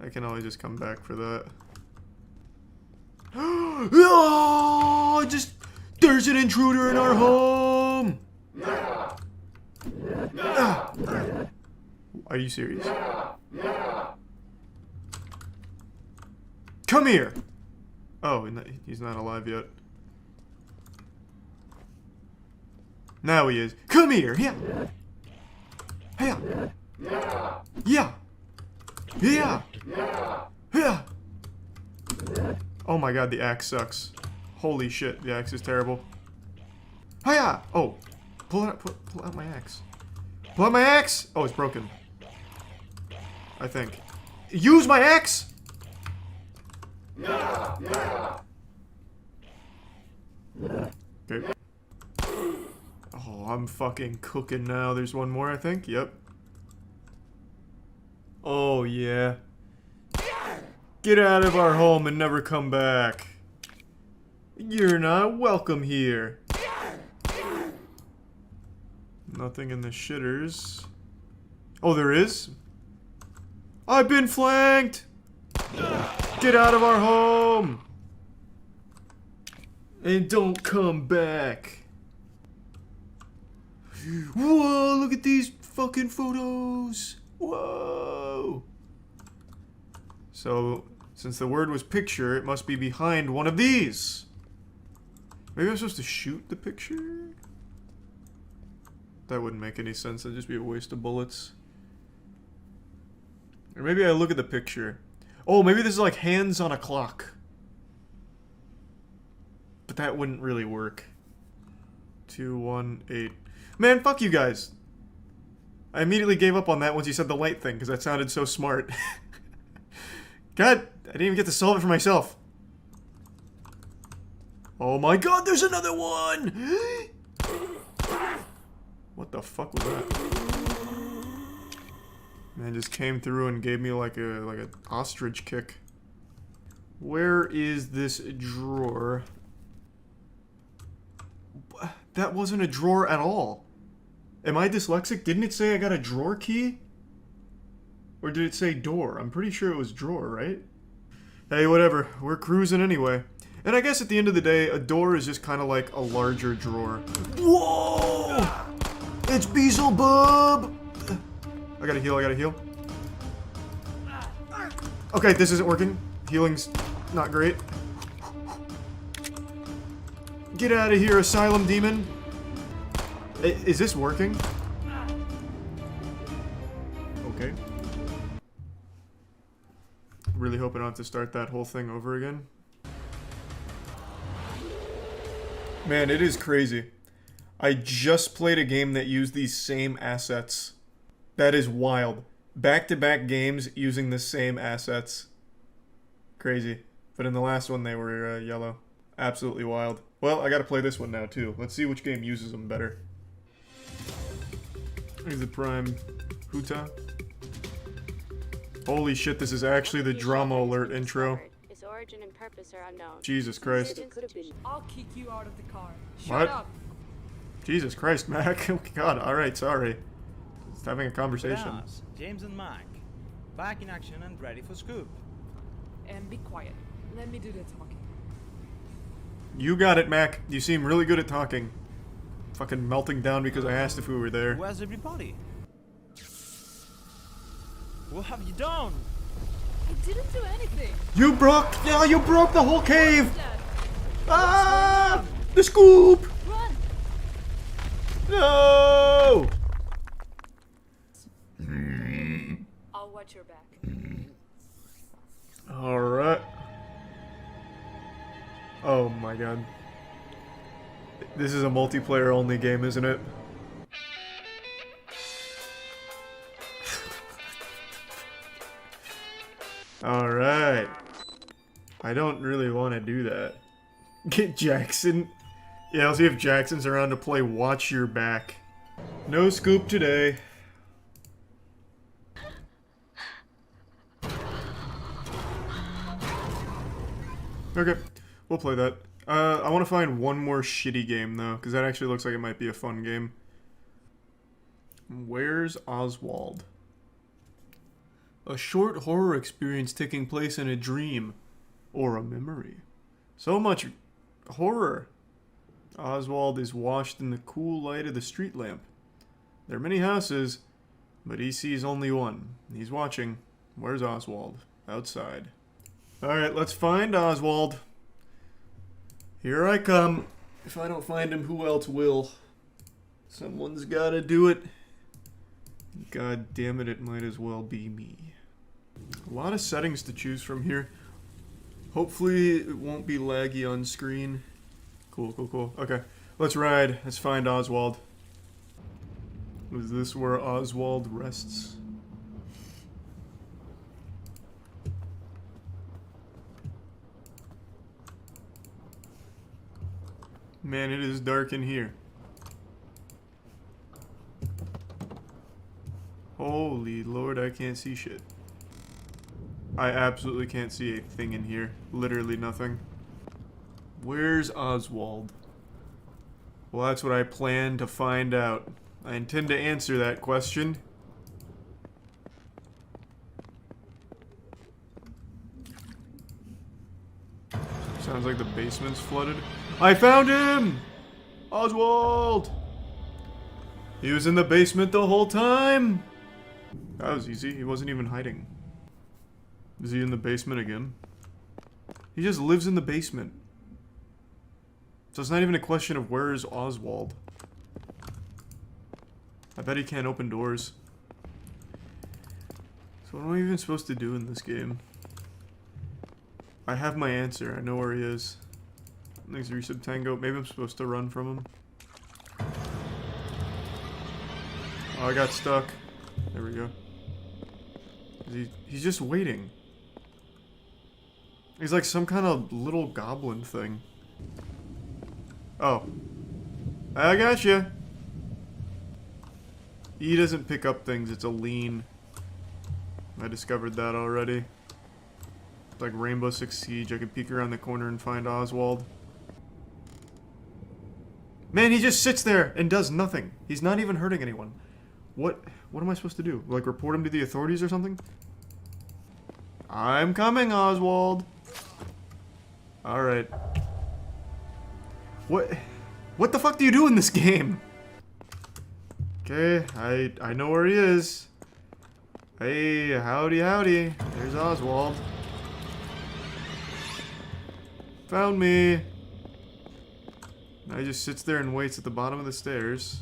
Speaker 2: I can always just come back for that. Oh, there's an intruder in our home! Are you serious? Come here! Oh, he's not alive yet. Now he is. Come here! Yeah! Yeah! Yeah! Yeah! Yeah! Oh my god, the axe sucks. Holy shit, the axe is terrible. Hiya! Oh, pull out my axe. Pull out my axe! Oh, it's broken. I think. Use my axe! Okay. Oh, I'm fucking cooking now. There's one more, I think. Yep. Oh, yeah. Get out of our home and never come back. You're not welcome here. Nothing in the shitters. Oh, there is? I've been flanked! Get out of our home! And don't come back. Whoa, look at these fucking photos! Whoa! So, since the word was picture, it must be behind one of these. Maybe I'm supposed to shoot the picture? That wouldn't make any sense. That'd just be a waste of bullets. Or maybe I look at the picture. Oh, maybe this is like hands on a clock. But that wouldn't really work. 2, 1, 8. Man, fuck you guys. I immediately gave up on that once you said the light thing, because that sounded so smart. God, I didn't even get to solve it for myself. Oh my god, there's another one! What the fuck was that? Man just came through and gave me like a ostrich kick. Where is this drawer? That wasn't a drawer at all. Am I dyslexic? Didn't it say I got a drawer key? Or did it say door? I'm pretty sure it was drawer, right? Hey, whatever. We're cruising anyway. And I guess at the end of the day, a door is just kind of like a larger drawer. Whoa! It's Beelzebub! I gotta heal, I gotta heal. Okay, this isn't working. Healing's not great. Get out of here, Asylum Demon. Is this working? Okay. Really hope I don't have to start that whole thing over again. Man, it is crazy. I just played a game that used these same assets. That is wild. Back-to-back games using the same assets. Crazy. But in the last one, they were yellow. Absolutely wild. Well, I gotta play this one now, too. Let's see which game uses them better. Here's the Prime Huta. Holy shit, this is actually the drama alert intro.
Speaker 15: Its origin and purpose are unknown.
Speaker 2: Jesus Christ.
Speaker 15: I'll kick you out of the car.
Speaker 2: What? Jesus Christ, Mac. Oh god, alright, sorry. Just having a conversation.
Speaker 17: Us, James and Mike. Back in action and ready for scoop.
Speaker 19: And be quiet. Let me do the talking.
Speaker 2: You got it, Mac. You seem really good at talking. Fucking melting down because I asked if we were there.
Speaker 17: Where's everybody? What have you done?
Speaker 19: I didn't do anything.
Speaker 2: You broke the whole cave! Ah! The scoop!
Speaker 19: Run!
Speaker 2: No!
Speaker 19: I'll watch your back.
Speaker 2: Alright. Oh my god. This is a multiplayer only game, isn't it? Alright. I don't really want to do that. Get Jackson. Yeah, I'll see if Jackson's around to play Watch Your Back. No scoop today. Okay, we'll play that. I want to find one more shitty game, though, because that actually looks like it might be a fun game. Where's Oswald? A short horror experience taking place in a dream. Or a memory. So much horror. Oswald is washed in the cool light of the street lamp. There are many houses, but he sees only one. He's watching. Where's Oswald? Outside. Alright, let's find Oswald. Here I come. If I don't find him, who else will? Someone's gotta do it. God damn it, it might as well be me. A lot of settings to choose from here. Hopefully it won't be laggy on screen. Cool, cool, cool. Okay, let's ride. Let's find Oswald. Is this where Oswald rests? Man, it is dark in here. Holy Lord, I can't see shit. I absolutely can't see a thing in here. Literally nothing. Where's Oswald? Well, that's what I plan to find out. I intend to answer that question. Sounds like the basement's flooded. I found him! Oswald! He was in the basement the whole time! That was easy. He wasn't even hiding. Is he in the basement again? He just lives in the basement. So it's not even a question of where is Oswald. I bet he can't open doors. So what am I even supposed to do in this game? I have my answer. I know where he is. Thanks, Resub Tango. Maybe I'm supposed to run from him. Oh, I got stuck. There we go. He's just waiting. He's like some kind of little goblin thing. Oh. I got you. E doesn't pick up things, it's a lean. I discovered that already. It's like Rainbow Six Siege, I could peek around the corner and find Oswald. Man, he just sits there and does nothing. He's not even hurting anyone. What am I supposed to do? Like report him to the authorities or something? I'm coming, Oswald. Alright. What the fuck do you do in this game? Okay, I know where he is. Hey, howdy howdy. There's Oswald. Found me. Now he just sits there and waits at the bottom of the stairs.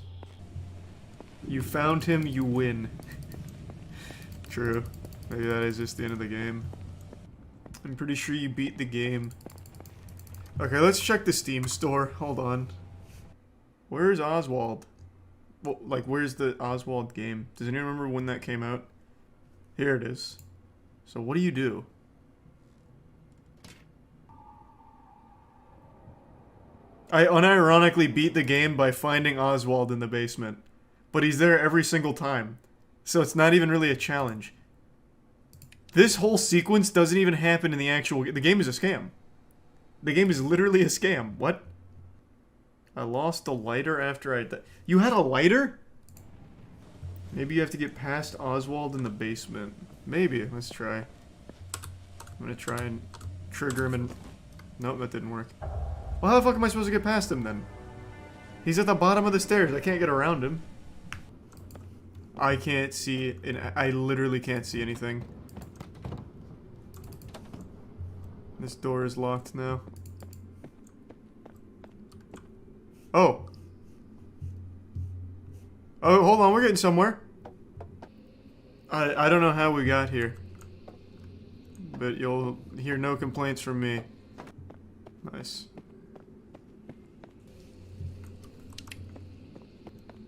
Speaker 2: You found him, you win. True. Maybe that is just the end of the game. I'm pretty sure you beat the game. Okay, let's check the Steam store. Hold on. Where's Oswald? Well, like, where's the Oswald game? Does anyone remember when that came out? Here it is. So what do you do? I unironically beat the game by finding Oswald in the basement. But he's there every single time. So it's not even really a challenge. This whole sequence doesn't even happen in the actual... The game is a scam. The game is literally a scam. What? I lost a lighter after I... You had a lighter? Maybe you have to get past Oswald in the basement. Maybe. Let's try. I'm gonna try and trigger him and... Nope, that didn't work. Well, how the fuck am I supposed to get past him then? He's at the bottom of the stairs. I can't get around him. I can't see... I literally can't see anything. This door is locked now. Oh. Oh, hold on. We're getting somewhere. I don't know how we got here. But you'll hear no complaints from me. Nice.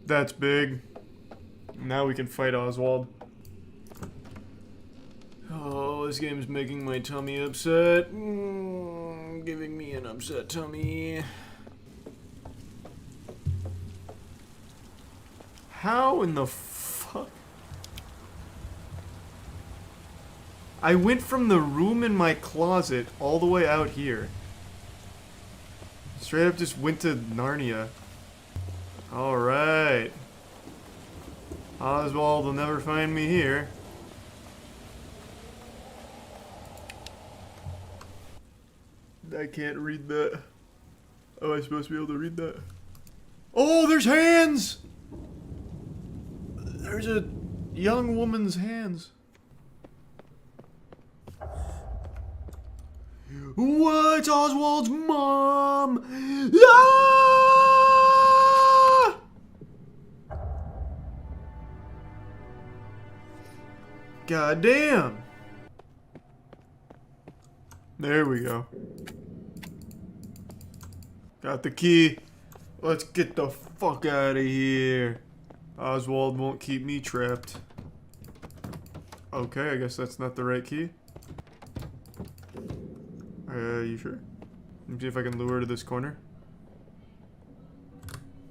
Speaker 2: That's big. Now we can fight Oswald. Oh, this game's making my tummy upset. Giving me an upset tummy. How in the fuck? I went from the room in my closet all the way out here. Straight up just went to Narnia. Alright. Oswald will never find me here. I can't read that. Oh, am I supposed to be able to read that? Oh, there's hands! There's a young woman's hands. What? It's Oswald's mom! Ah! God damn! There we go. Got the key. Let's get the fuck out of here. Oswald won't keep me trapped. Okay, I guess that's not the right key. You sure? Let me see if I can lure her to this corner.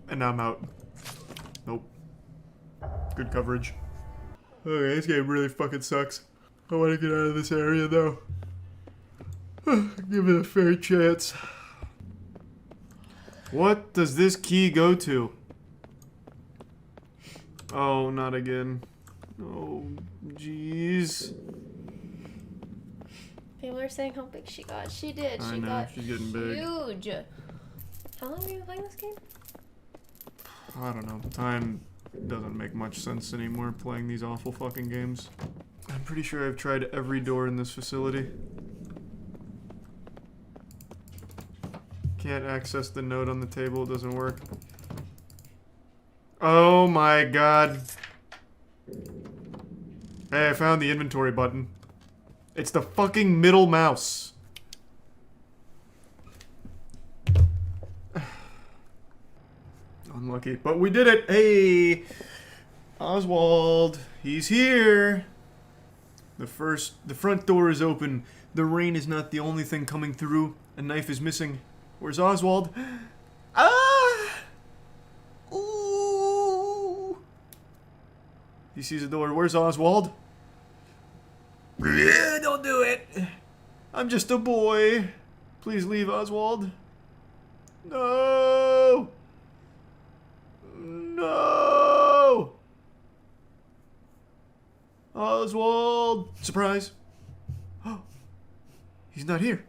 Speaker 2: And now I'm out. Nope. Good coverage. Okay, this game really fucking sucks. I want to get out of this area though. Give it a fair chance. What does this key go to? Oh, not again. Oh, jeez.
Speaker 12: People are saying how big she got. She did.
Speaker 2: I
Speaker 12: She
Speaker 2: know,
Speaker 12: got
Speaker 2: she's getting big.
Speaker 12: huge. How long have you been playing this game?
Speaker 2: I don't know. Time doesn't make much sense anymore playing these awful fucking games. I'm pretty sure I've tried every door in this facility. Can't access the note on the table, it doesn't work. Oh my god. Hey, I found the inventory button. It's the fucking middle mouse. Unlucky, but we did it. Hey, Oswald, he's here. The front door is open. The rain is not the only thing coming through. A knife is missing. Where's Oswald? Ah! Ooh! He sees a door. Where's Oswald? Don't do it. I'm just a boy. Please leave, Oswald. No. No. Oswald. Surprise. Oh, he's not here.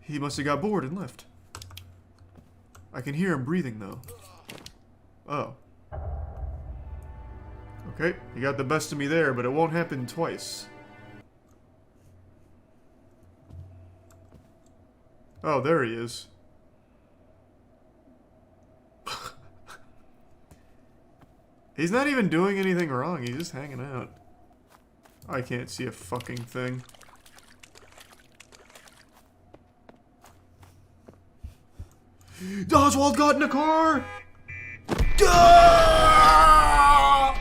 Speaker 2: He must have got bored and left. I can hear him breathing, though. Oh. Okay, he got the best of me there, but it won't happen twice. Oh, there he is. He's not even doing anything wrong, he's just hanging out. I can't see a fucking thing. Oswald got in a car! Ah!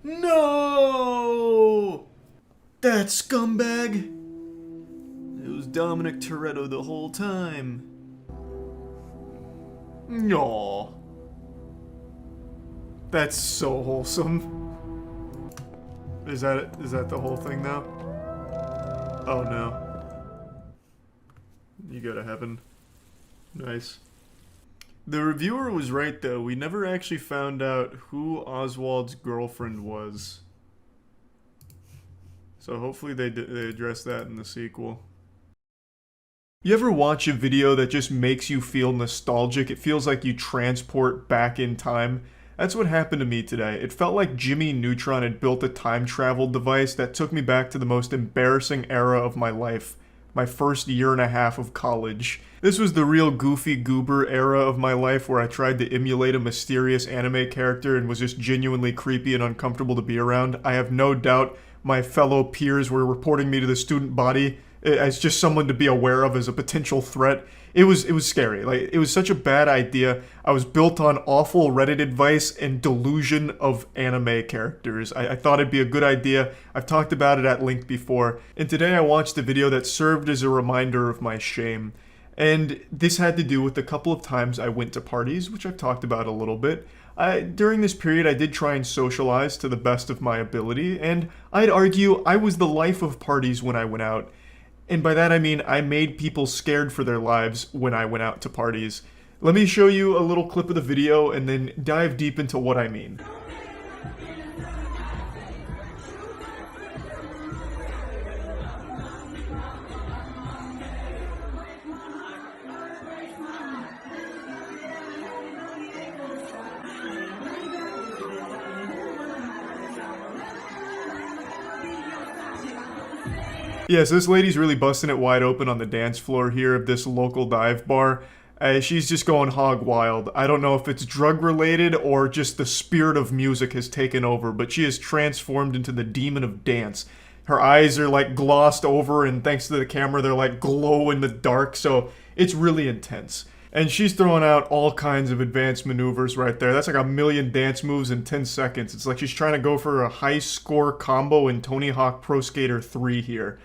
Speaker 2: No! That scumbag! It was Dominic Toretto the whole time. No. That's so wholesome. Is that it? Is that the whole thing now? Oh no. You go to heaven. Nice. The reviewer was right though, we never actually found out who Oswald's girlfriend was. So hopefully they address that in the sequel. You ever watch a video that just makes you feel nostalgic? It feels like you transport back in time. That's what happened to me today. It felt like Jimmy Neutron had built a time travel device that took me back to the most embarrassing era of my life. My first year and a half of college. This was the real goofy goober era of my life where I tried to emulate a mysterious anime character and was just genuinely creepy and uncomfortable to be around. I have no doubt my fellow peers were reporting me to the student body as just someone to be aware of as a potential threat. It was scary. Like, it was such a bad idea. I was built on awful Reddit advice and delusion of anime characters. I thought it'd be a good idea. I've talked about it at length before. And today I watched a video that served as a reminder of my shame. And this had to do with the couple of times I went to parties, which I've talked about a little bit. During this period, I did try and socialize to the best of my ability, and I'd argue I was the life of parties when I went out. And by that I mean I made people scared for their lives when I went out to parties. Let me show you a little clip of the video and then dive deep into what I mean. Yeah, so this lady's really busting it wide open on the dance floor here of this local dive bar. She's just going hog wild. I don't know if it's drug related or just the spirit of music has taken over, but she is transformed into the demon of dance. Her eyes are like glossed over, and thanks to the camera, they're like glow in the dark, so it's really intense. And she's throwing out all kinds of advanced maneuvers right there. That's like a million dance moves in 10 seconds. It's like she's trying to go for a high score combo in Tony Hawk Pro Skater 3 here.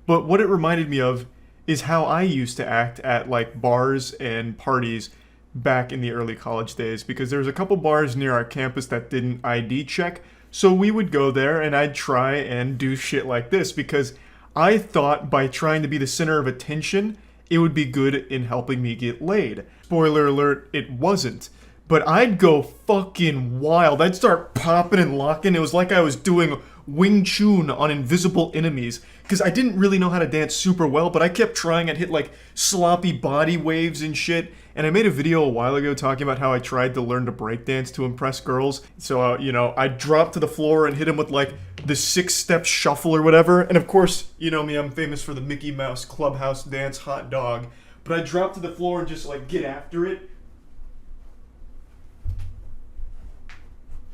Speaker 2: But what it reminded me of is how I used to act at like bars and parties back in the early college days, because there was a couple bars near our campus that didn't ID check, so we would go there and I'd try and do shit like this because I thought by trying to be the center of attention, it would be good in helping me get laid. Spoiler alert, it wasn't. But I'd go fucking wild. I'd start popping and locking. It was like I was doing Wing Chun on invisible enemies, because I didn't really know how to dance super well, but I kept trying. I'd hit like sloppy body waves and shit, and I made a video a while ago talking about how I tried to learn to breakdance to impress girls. So, you know, I'd drop to the floor and hit them with like the 6-step shuffle or whatever, and of course, you know me, I'm famous for the Mickey Mouse Clubhouse dance hot dog, but I'd drop to the floor and just like get after it.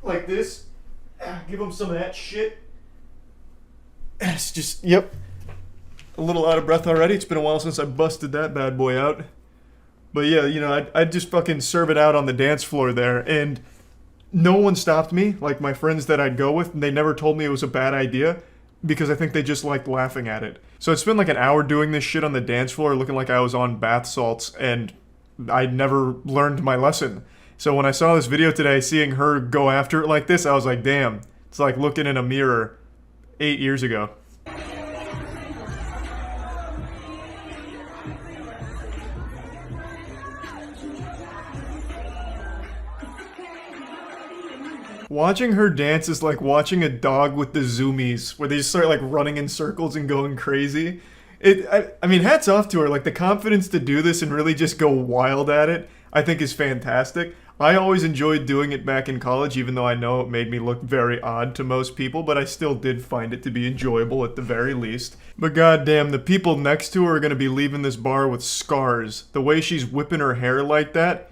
Speaker 2: Like this. Give them some of that shit. It's just, yep. A little out of breath already. It's been a while since I busted that bad boy out. But yeah, you know, I'd just fucking serve it out on the dance floor there, and no one stopped me. Like my friends that I'd go with, and they never told me it was a bad idea, because I think they just liked laughing at it. So I'd spend like an hour doing this shit on the dance floor, looking like I was on bath salts, and I never learned my lesson. So when I saw this video today, seeing her go after it like this, I was like, damn, it's like looking in a mirror 8 years ago. Watching her dance is like watching a dog with the zoomies, where they just start like running in circles and going crazy. I mean, hats off to her. Like, the confidence to do this and really just go wild at it, I think is fantastic. I always enjoyed doing it back in college, even though I know it made me look very odd to most people, but I still did find it to be enjoyable at the very least. But goddamn, the people next to her are gonna be leaving this bar with scars. The way she's whipping her hair like that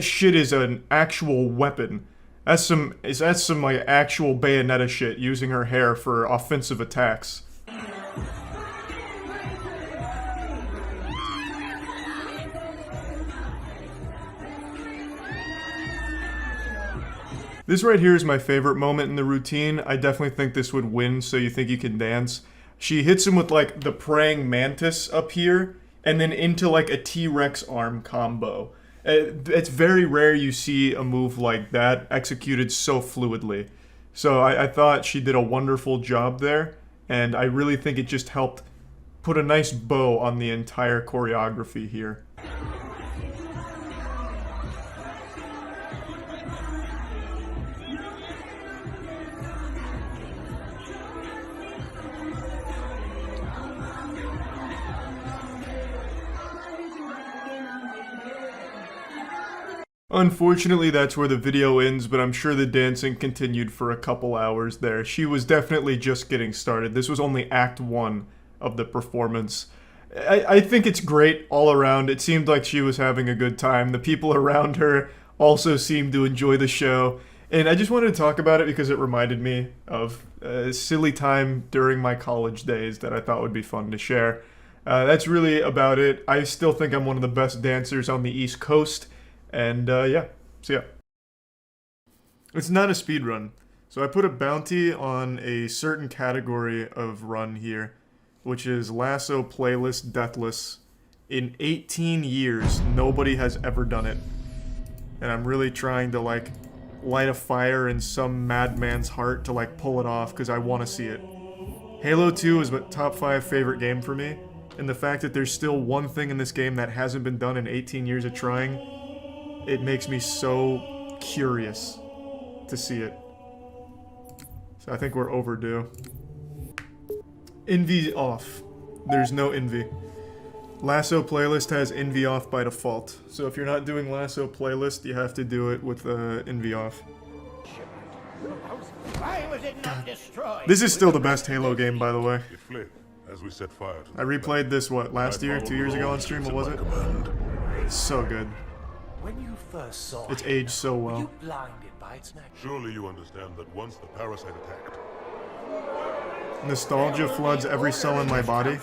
Speaker 2: shit is an actual weapon. That's some like actual Bayonetta shit, using her hair for offensive attacks. This right here is my favorite moment in the routine. I definitely think this would win, so you think you can dance. She hits him with like the praying mantis up here, and then into like a T-Rex arm combo. It's very rare you see a move like that executed so fluidly. So I thought she did a wonderful job there, and I really think it just helped put a nice bow on the entire choreography here. Unfortunately, that's where the video ends, but I'm sure the dancing continued for a couple hours there. She was definitely just getting started. This was only Act 1 of the performance. I think it's great all around. It seemed like she was having a good time. The people around her also seemed to enjoy the show. And I just wanted to talk about it because it reminded me of a silly time during my college days that I thought would be fun to share. That's really about it. I still think I'm one of the best dancers on the East Coast. And yeah, so yeah. It's not a speed run. So I put a bounty on a certain category of run here, which is LASO Playlist Deathless. In 18 years, nobody has ever done it. And I'm really trying to like light a fire in some madman's heart to like pull it off because I want to see it. Halo 2 is my top 5 favorite game for me. And the fact that there's still one thing in this game that hasn't been done in 18 years of trying, it makes me so curious to see it. So I think we're overdue. Envy off. There's no envy. LASO playlist has envy off by default. So if you're not doing LASO playlist, you have to do it with envy off. God. This is still the best Halo game, by the way.
Speaker 18: As we set fire to
Speaker 2: I replayed this, what, last year? 2 years ago on stream? What was it? It's so good.
Speaker 8: When you first saw
Speaker 2: it's aged so well.
Speaker 8: were you blinded by its magic?
Speaker 18: Surely you understand that once the parasite attacked.
Speaker 2: Nostalgia floods every cell in my body.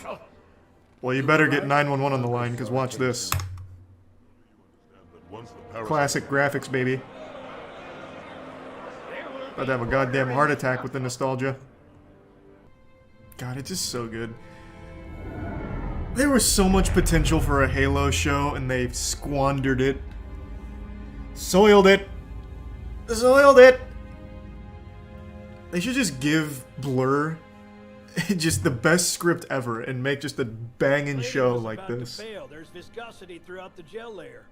Speaker 2: Well, you better get 911 on the line, because watch this. Classic graphics, baby. About to have a goddamn heart attack with the nostalgia. God, it's just so good. There was so much potential for a Halo show, and they squandered it. Soiled it. Soiled it. They should just give Blur just the best script ever and make just a banging show like this.
Speaker 20: There's viscosity throughout the gel layer.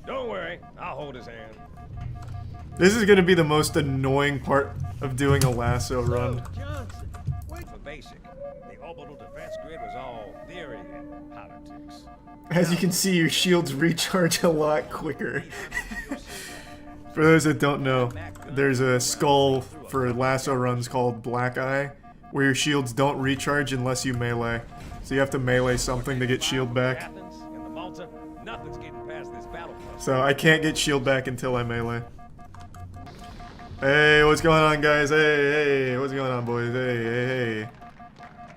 Speaker 20: Don't worry, I'll hold his hand.
Speaker 2: This is gonna be the most annoying part of doing a LASO run.
Speaker 20: Johnson, wait for basic. The orbital defense grid was all theory and politics.
Speaker 2: As you can see, your shields recharge a lot quicker. For those that don't know, there's a skull for LASO runs called Black Eye, where your shields don't recharge unless you melee. So you have to melee something to get shield back. So I can't get shield back until I melee. Hey, what's going on, guys? Hey, what's going on, boys? Hey.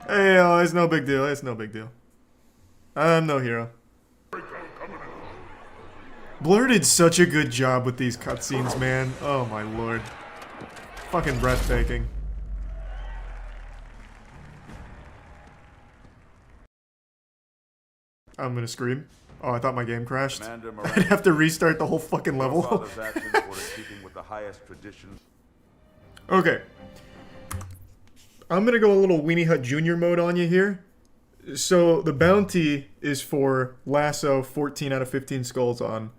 Speaker 2: Hey, oh, it's no big deal. It's no big deal. I'm no hero. Blur did such a good job with these cutscenes, man. Oh my lord. Fucking breathtaking. I'm gonna scream. Oh, I thought my game crashed.
Speaker 18: Commander
Speaker 2: I'd
Speaker 18: Miranda,
Speaker 2: have to restart the whole fucking
Speaker 18: your
Speaker 2: level.
Speaker 18: father's actions were in keeping with the highest traditions.
Speaker 2: Okay. I'm gonna go a little Weenie Hut Jr. mode on you here. So the bounty is for LASO 14 out of 15 skulls on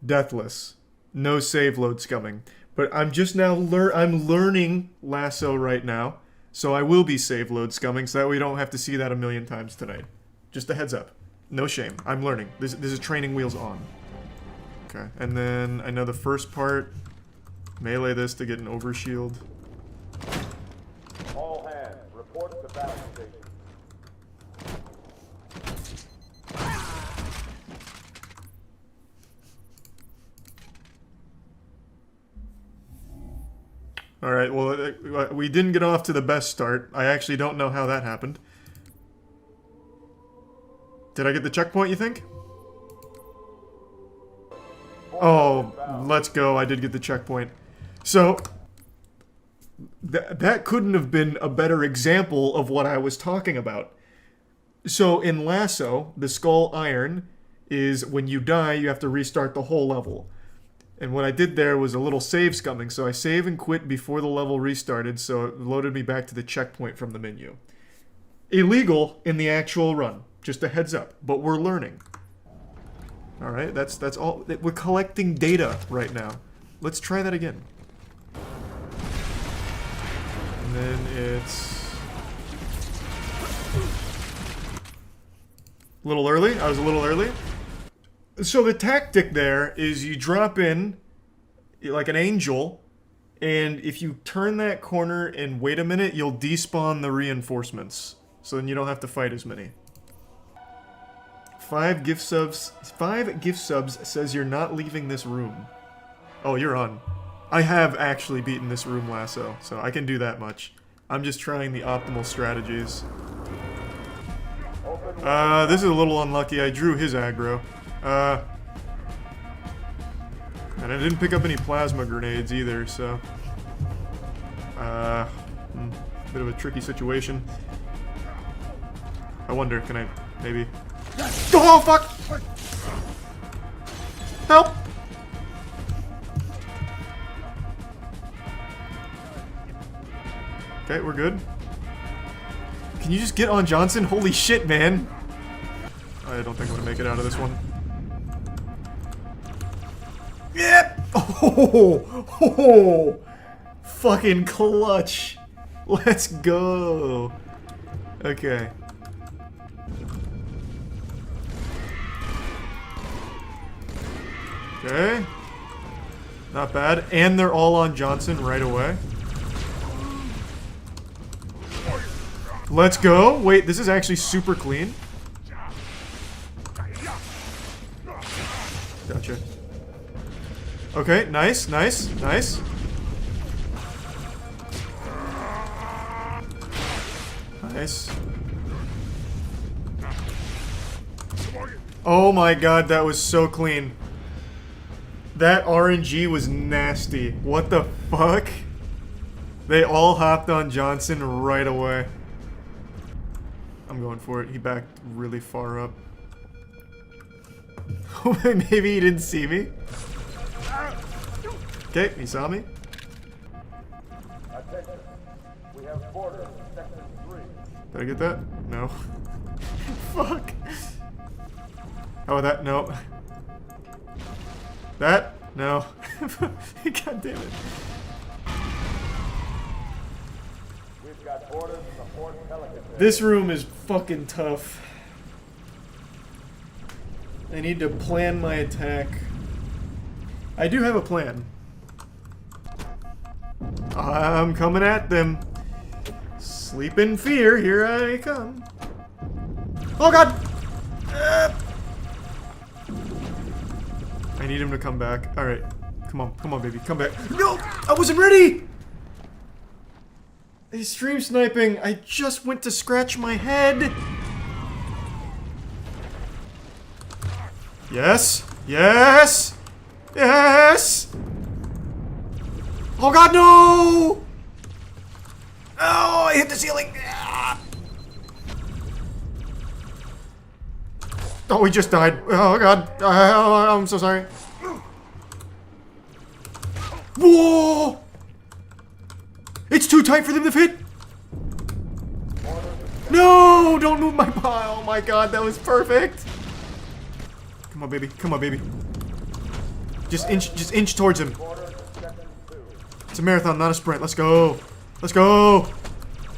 Speaker 2: Deathless. No save load scumming. But I'm just now I'm learning LASO right now. So I will be save load scumming so that we don't have to see that a million times tonight. Just a heads up. No shame. I'm learning. This is training wheels on. Okay. And then I know the first part. Melee this to get an overshield.
Speaker 8: All hands, report to battle station.
Speaker 2: Alright, well, we didn't get off to the best start. I actually don't know how that happened. Did I get the checkpoint, you think? Oh, let's go. I did get the checkpoint. So, that couldn't have been a better example of what I was talking about. So, in LASO, the Skull Iron is when you die, you have to restart the whole level. And what I did there was a little save scumming, so I save and quit before the level restarted, so it loaded me back to the checkpoint from the menu. Illegal in the actual run. Just a heads up. But we're learning. Alright, that's all. We're collecting data right now. Let's try that again. And then it's... a little early. I was a little early. So the tactic there is you drop in like an angel, and if you turn that corner and wait a minute, you'll despawn the reinforcements. So then you don't have to fight as many. 5 gift subs says you're not leaving this room. Oh, you're on. I have actually beaten this room LASO, so I can do that much. I'm just trying the optimal strategies. This is a little unlucky. I drew his aggro. And I didn't pick up any plasma grenades either, so... bit of a tricky situation. I wonder, can I maybe... Oh, fuck! Help! Okay, we're good. Can you just get on Johnson? Holy shit, man! I don't think I'm gonna make it out of this one. Yep! Oh! Fucking clutch! Let's go! Okay. Okay. Not bad. And they're all on Johnson right away. Let's go! Wait, this is actually super clean. Gotcha. Okay, nice, nice, nice. Nice. Oh my god, that was so clean. That RNG was nasty. What the fuck? They all hopped on Johnson right away. I'm going for it. He backed really far up. Maybe he didn't see me. Okay, he saw me.
Speaker 8: Attention. We have orders in Section 3.
Speaker 2: Did I get that? No. Fuck. How about that? No. That? No. God damn it.
Speaker 8: We've got orders in the Fort Pelican.
Speaker 2: This room is fucking tough. I need to plan my attack. I do have a plan. I'm coming at them. Sleep in fear, here I come. Oh god! I need him to come back. Alright. Come on baby, come back. No! I wasn't ready! He's stream sniping. I just went to scratch my head. Yes! Yes! Yes! Oh god, no! Oh, I hit the ceiling! Oh, we just died. Oh, God. I'm so sorry. Whoa! It's too tight for them to fit. No! Don't move my pile. Oh, my God. That was perfect. Come on, baby. Come on, baby. Just inch towards him. It's a marathon, not a sprint. Let's go. Let's go.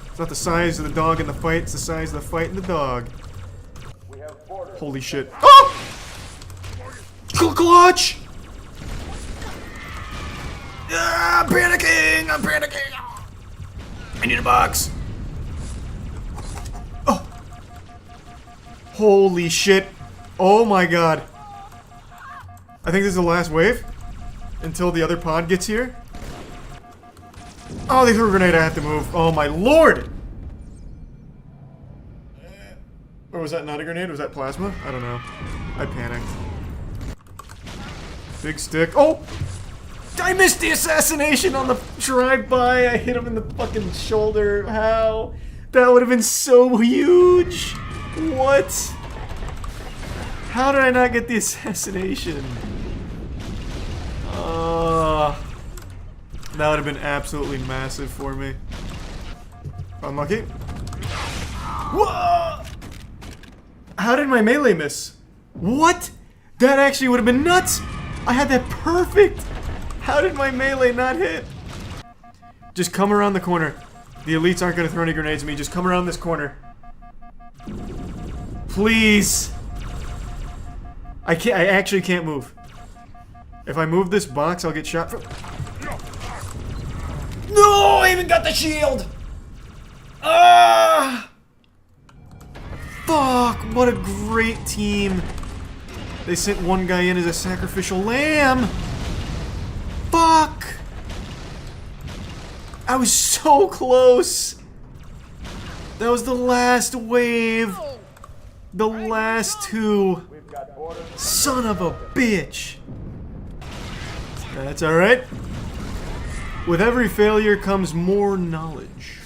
Speaker 2: It's not the size of the dog in the fight. It's the size of the fight and the dog. Holy shit. Oh! Clutch! Ah, I'm panicking! I'm panicking! I need a box. Oh! Holy shit. Oh my god. I think this is the last wave. Until the other pod gets here. Oh, they threw a grenade. I have to move. Oh my lord! Or was that not a grenade? Was that plasma? I don't know. I panicked. Big stick. Oh! I missed the assassination on the drive-by. I hit him in the fucking shoulder. How? That would have been so huge. What? How did I not get the assassination? That would have been absolutely massive for me. Unlucky. Whoa! How did my melee miss? What? That actually would have been nuts! I had that perfect! How did my melee not hit? Just come around the corner. The elites aren't gonna throw any grenades at me. Just come around this corner. Please! I actually can't move. If I move this box, I'll get shot from... No! I even got the shield! Ah! Fuck! What a great team! They sent one guy in as a sacrificial lamb! Fuck! I was so close! That was the last wave! The last two! Son of a bitch! That's alright. With every failure comes more knowledge.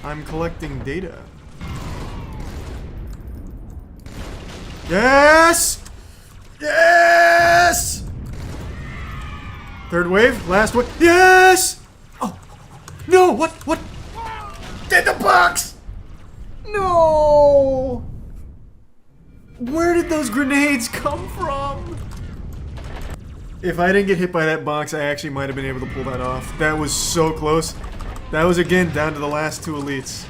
Speaker 2: I'm collecting data. Yes! Yes! Third wave, last wave. Yes! Oh, no! What? What? Get the box! No! Where did those grenades come from? If I didn't get hit by that box, I actually might have been able to pull that off. That was so close. That was again down to the last two elites.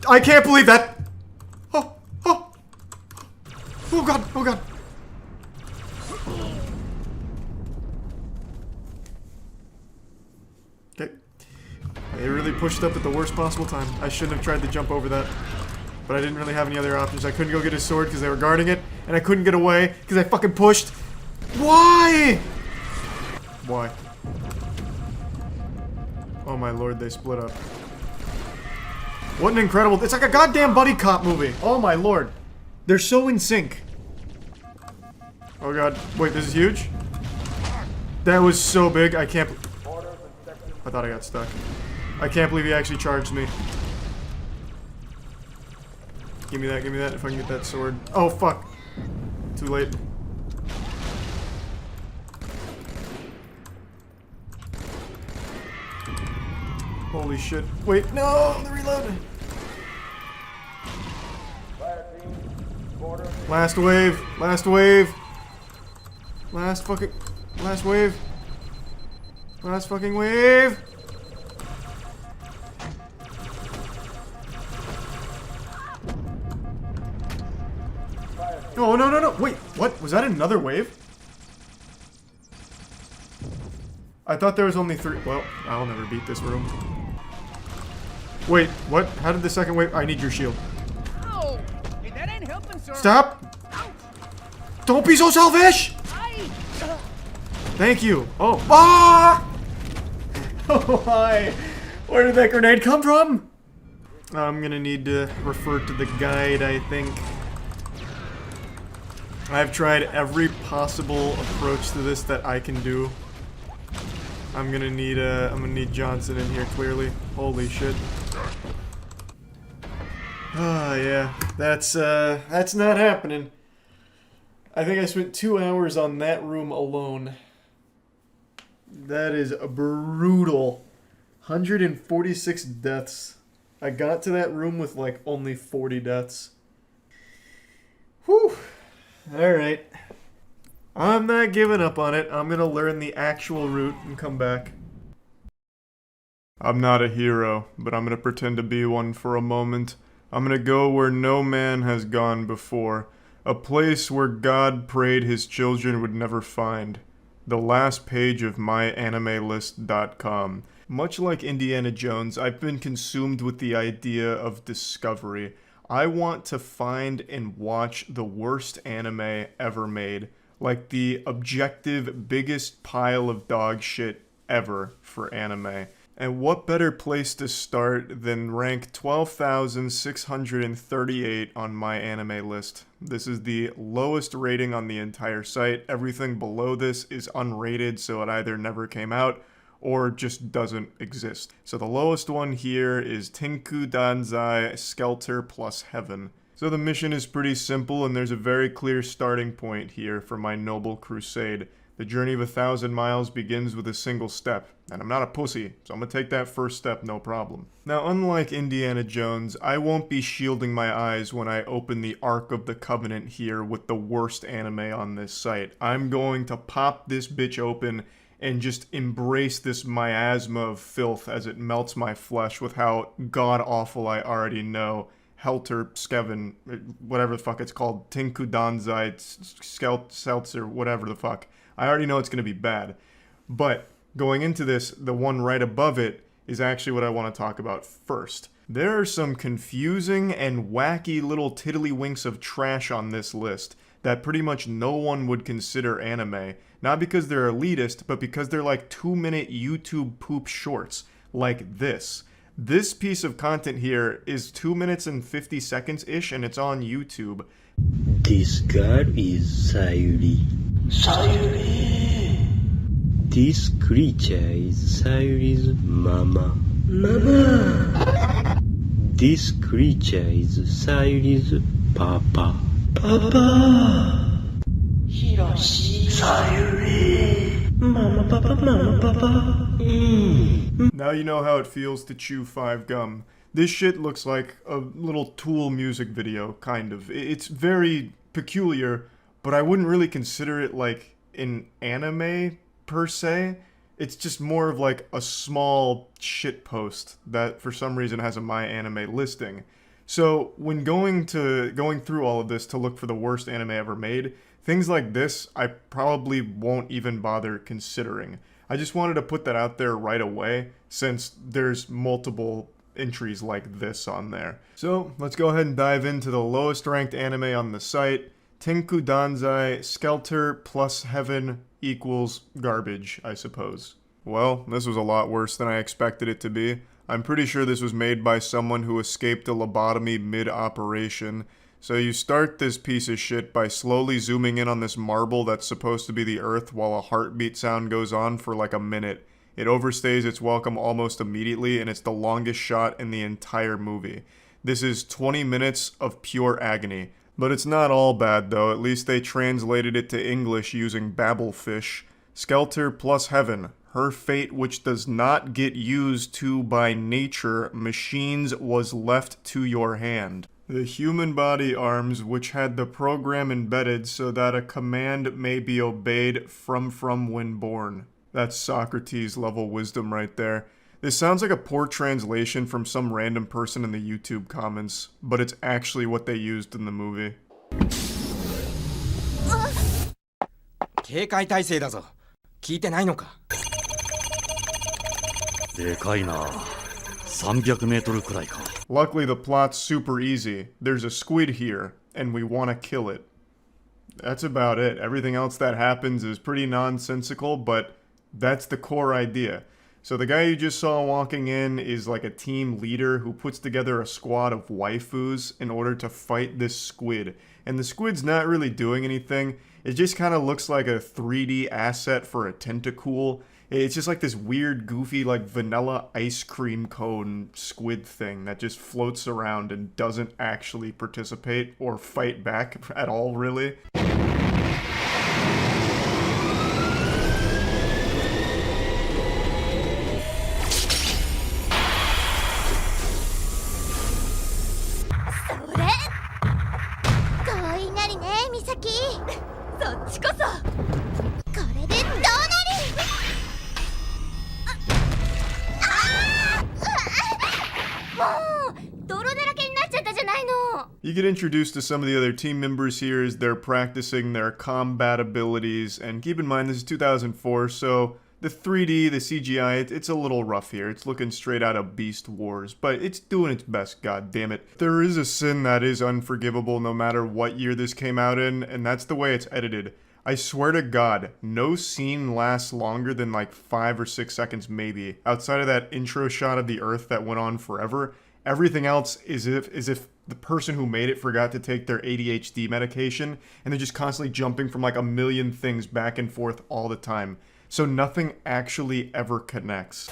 Speaker 2: I can't believe that! Oh, oh! Oh god, oh god. Okay. They really pushed up at the worst possible time. I shouldn't have tried to jump over that. But I didn't really have any other options. I couldn't go get his sword because they were guarding it, and I couldn't get away because I fucking pushed. Why? Why? Oh my lord, they split up. What an incredible... It's like a goddamn buddy cop movie. Oh my lord. They're so in sync. Oh god. Wait, this is huge? That was so big, I can't... I thought I got stuck. I can't believe he actually charged me. Give me that if I can get that sword. Oh, fuck. Too late. Holy shit. Wait, no! The reload! Last wave! Last wave! Last fucking... Last wave! Last fucking wave! Oh, no, no, no. Wait, what? Was that another wave? I thought there was only 3. Well, I'll never beat this room. Wait, what? How did the second wave... I need your shield.
Speaker 15: Ow! Hey, that ain't helping, sir.
Speaker 2: Stop! Don't be so selfish! Thank you. Oh. Ah! Oh, hi. Where did that grenade come from? I'm gonna need to refer to the guide, I think. I've tried every possible approach to this that I can do. I'm gonna need Johnson in here clearly. Holy shit. Oh yeah, that's not happening. I think I spent 2 hours on that room alone. That is a brutal. 146 deaths. I got to that room with like only 40 deaths. Whew. Alright. I'm not giving up on it. I'm gonna learn the actual route and come back. I'm not a hero, but I'm gonna pretend to be one for a moment. I'm gonna go where no man has gone before. A place where God prayed his children would never find. The last page of myanimelist.com. Much like Indiana Jones, I've been consumed with the idea of discovery. I want to find and watch the worst anime ever made. Like the objective biggest pile of dog shit ever for anime. And what better place to start than rank 12,638 on my anime list. This is the lowest rating on the entire site. Everything below this is unrated, so it either never came out or just doesn't exist. So the lowest one here is Tinku Danzai Skelter plus Heaven. So the mission is pretty simple, and there's a very clear starting point here for my noble crusade. The journey of 1,000 miles begins with a single step, and I'm not a pussy, so I'm gonna take that first step no problem. Now, unlike Indiana Jones, I won't be shielding my eyes when I open the Ark of the Covenant here with the worst anime on this site. I'm going to pop this bitch open and just embrace this miasma of filth as it melts my flesh with how god-awful I already know Helter, Skeven, whatever the fuck it's called, Tinku Danzai, Seltzer, whatever the fuck. I already know it's going to be bad. But going into this, the one right above it is actually what I want to talk about first. There are some confusing and wacky little tiddlywinks of trash on this list that pretty much no one would consider anime. Not because they're elitist, but because they're like 2-minute YouTube poop shorts, like this. This piece of content here is 2 minutes and 50 seconds-ish, and it's on YouTube.
Speaker 3: This girl is Sayuri. Sayuri! This creature is Sayuri's mama. Mama! This creature is Sayuri's papa. Papa! Hiroshi. Sayuri! Mama, papa, mama, papa.
Speaker 2: Now you know how it feels to chew 5 gum. This shit looks like a little Tool music video, kind of. It's very peculiar, but I wouldn't really consider it like an anime, per se. It's just more of like a small shit post that for some reason has a My Anime listing. So when going through all of this to look for the worst anime ever made, things like this I probably won't even bother considering. I just wanted to put that out there right away, since there's multiple entries like this on there. So, let's go ahead and dive into the lowest ranked anime on the site. Tinku Danzai Skelter plus Heaven equals garbage, I suppose. Well, this was a lot worse than I expected it to be. I'm pretty sure this was made by someone who escaped a lobotomy mid-operation. So you start this piece of shit by slowly zooming in on this marble that's supposed to be the Earth while a heartbeat sound goes on for like a minute. It overstays its welcome almost immediately, and it's the longest shot in the entire movie. This is 20 minutes of pure agony. But it's not all bad though, at least they translated it to English using Babelfish. Skelter plus Heaven. Her fate which does not get used to by nature, machines was left to your hand. The human body arms which had the program embedded so that a command may be obeyed from when born. That's Socrates level wisdom right there. This sounds like a poor translation from some random person in the YouTube comments, but it's actually what they used in the movie.
Speaker 17: 警戒態勢だぞ。聞いてないのか。
Speaker 3: でかいな。300メートルくらいか。
Speaker 2: Luckily, the plot's super easy. There's a squid here, and we want to kill it. That's about it. Everything else that happens is pretty nonsensical, but that's the core idea. So the guy you just saw walking in is like a team leader who puts together a squad of waifus in order to fight this squid. And the squid's not really doing anything. It just kind of looks like a 3D asset for a tentacool. It's just like this weird, goofy, like vanilla ice cream cone squid thing that just floats around and doesn't actually participate or fight back at all, really. You get introduced to some of the other team members here as they're practicing their combat abilities, and keep in mind this is 2004, so the 3D, the CGI, it's a little rough here. It's looking straight out of Beast Wars, but it's doing its best, god damn it. There is a sin that is unforgivable no matter what year this came out in, and that's the way it's edited. I swear to God, no scene lasts longer than like 5 or 6 seconds maybe. Outside of that intro shot of the Earth that went on forever, everything else is as if the person who made it forgot to take their ADHD medication, and they're just constantly jumping from like a million things back and forth all the time. So nothing actually ever connects.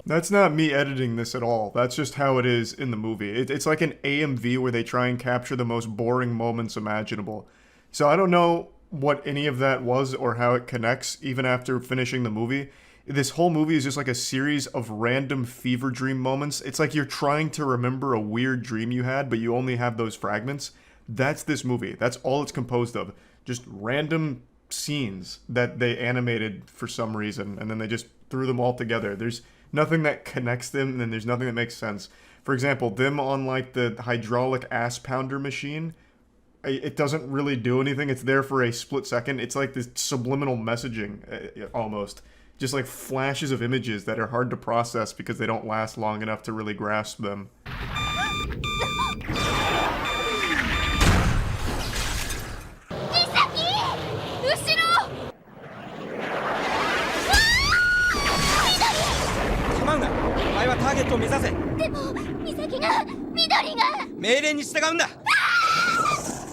Speaker 2: That's not me editing this at all. That's just how it is in the movie. It's like an AMV where they try and capture the most boring moments imaginable. So I don't know what any of that was or how it connects even after finishing the movie. This whole movie is just like a series of random fever dream moments. It's like you're trying to remember a weird dream you had, but you only have those fragments. That's this movie. That's all it's composed of. Just random scenes that they animated for some reason, and then they just threw them all together. There's nothing that connects them, and there's nothing that makes sense. For example, them on like the hydraulic ass pounder machine, it doesn't really do anything. It's there for a split second. It's like this subliminal messaging, almost. Just like flashes of images that are hard to process because they don't last long enough to really grasp them.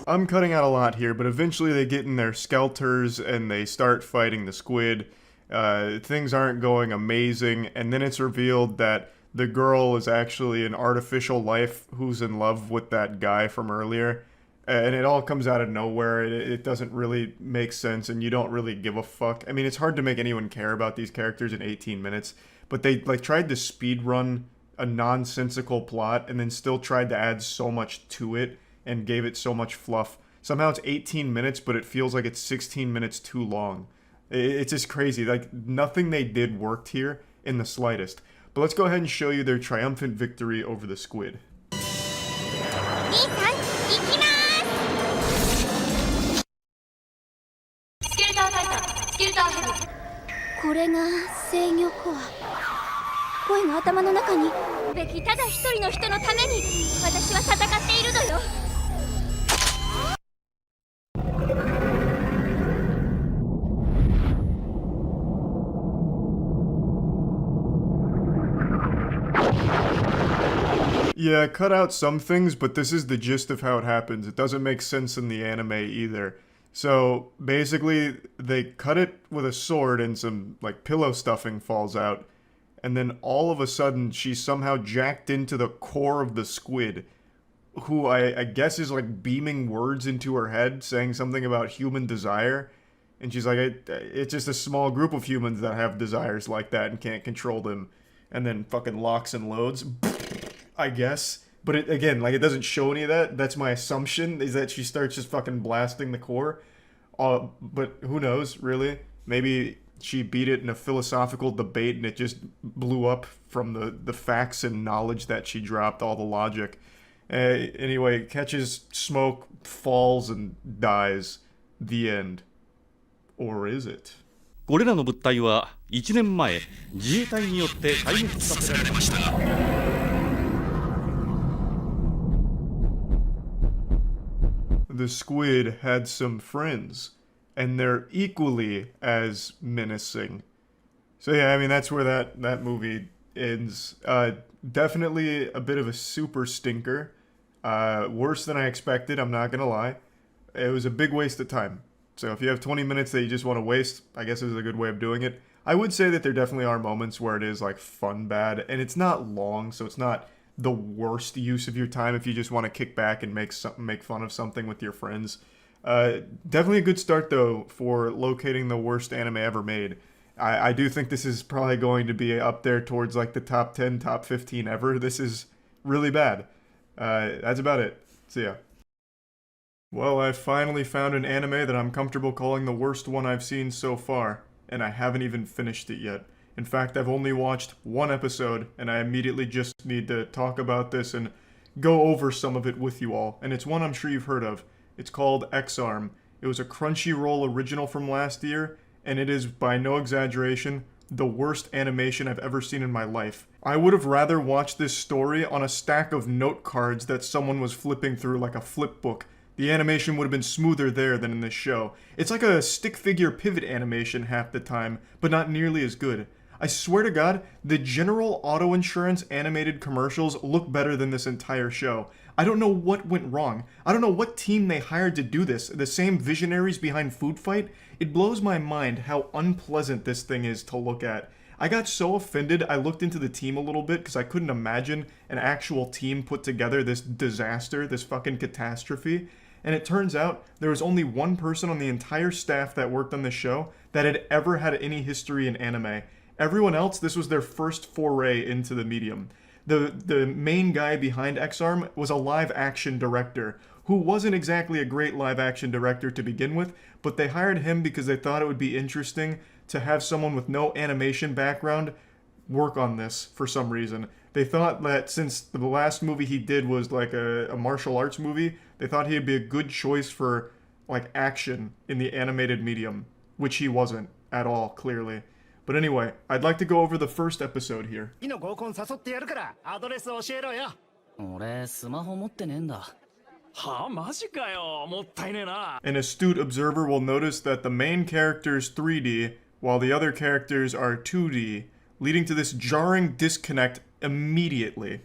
Speaker 2: I'm cutting out a lot here, but eventually they get in their skelters and they start fighting the squid. Things aren't going amazing, and then it's revealed that the girl is actually an artificial life who's in love with that guy from earlier. And it all comes out of nowhere. It doesn't really make sense, and you don't really give a fuck. I mean, it's hard to make anyone care about these characters in 18 minutes, but they like tried to speed run a nonsensical plot and then still tried to add so much to it and gave it so much fluff. Somehow it's 18 minutes, but it feels like it's 16 minutes too long. It's just crazy. Like, nothing they did worked here in the slightest. But let's go ahead and show you their triumphant victory over the squid. Yeah, cut out some things, but this is the gist of how it happens. It doesn't make sense in the anime either. So, basically, they cut it with a sword and some, like, pillow stuffing falls out. And then all of a sudden, she's somehow jacked into the core of the squid, who I guess is, like, beaming words into her head, saying something about human desire. And she's like, it's just a small group of humans that have desires like that and can't control them. And then fucking locks and loads. I guess. But it, again, like, it doesn't show any of that. That's my assumption, is that she starts just fucking blasting the core. But who knows, really? Maybe she beat it in a philosophical debate and it just blew up from the facts and knowledge that she dropped, all the logic. Anyway, catches smoke, falls, and dies. The end. Or is it?
Speaker 3: これらの物体は1年前自衛隊によって壊滅させられました。
Speaker 2: The squid had some friends, and they're equally as menacing. So yeah, I mean, that's where that movie ends. Definitely a bit of a super stinker. Worse than I expected, I'm not gonna lie. It was a big waste of time. So if you have 20 minutes that you just want to waste, I guess this is a good way of doing it. I would say that there definitely are moments where it is like fun bad, and it's not long, so it's not the worst use of your time if you just want to kick back and make fun of something with your friends. Definitely a good start though for locating the worst anime ever made. I do think this is probably going to be up there towards like the top 10, top 15 ever. This is really bad. That's about it. See ya. Well, I finally found an anime that I'm comfortable calling the worst one I've seen so far, and I haven't even finished it yet. In fact, I've only watched one episode, and I immediately just need to talk about this and go over some of it with you all, and it's one I'm sure you've heard of. It's called X-Arm. It was a Crunchyroll original from last year, and it is, by no exaggeration, the worst animation I've ever seen in my life. I would have rather watched this story on a stack of note cards that someone was flipping through like a flip book. The animation would have been smoother there than in this show. It's like a stick figure pivot animation half the time, but not nearly as good. I swear to God, the General Auto Insurance animated commercials look better than this entire show. I don't know what went wrong. I don't know what team they hired to do this. The same visionaries behind Food Fight? It blows my mind how unpleasant this thing is to look at. I got so offended, I looked into the team a little bit because I couldn't imagine an actual team put together this disaster, this fucking catastrophe. And it turns out there was only one person on the entire staff that worked on the show that had ever had any history in anime. Everyone else, this was their first foray into the medium. The main guy behind X-Arm was a live-action director, who wasn't exactly a great live-action director to begin with, but they hired him because they thought it would be interesting to have someone with no animation background work on this for some reason. They thought that since the last movie he did was like a martial arts movie, they thought he'd be a good choice for like action in the animated medium, which he wasn't at all, clearly. But anyway, I'd like to go over the first episode here. An astute observer will notice that the main character is 3D, while the other characters are 2D, leading to this jarring disconnect immediately.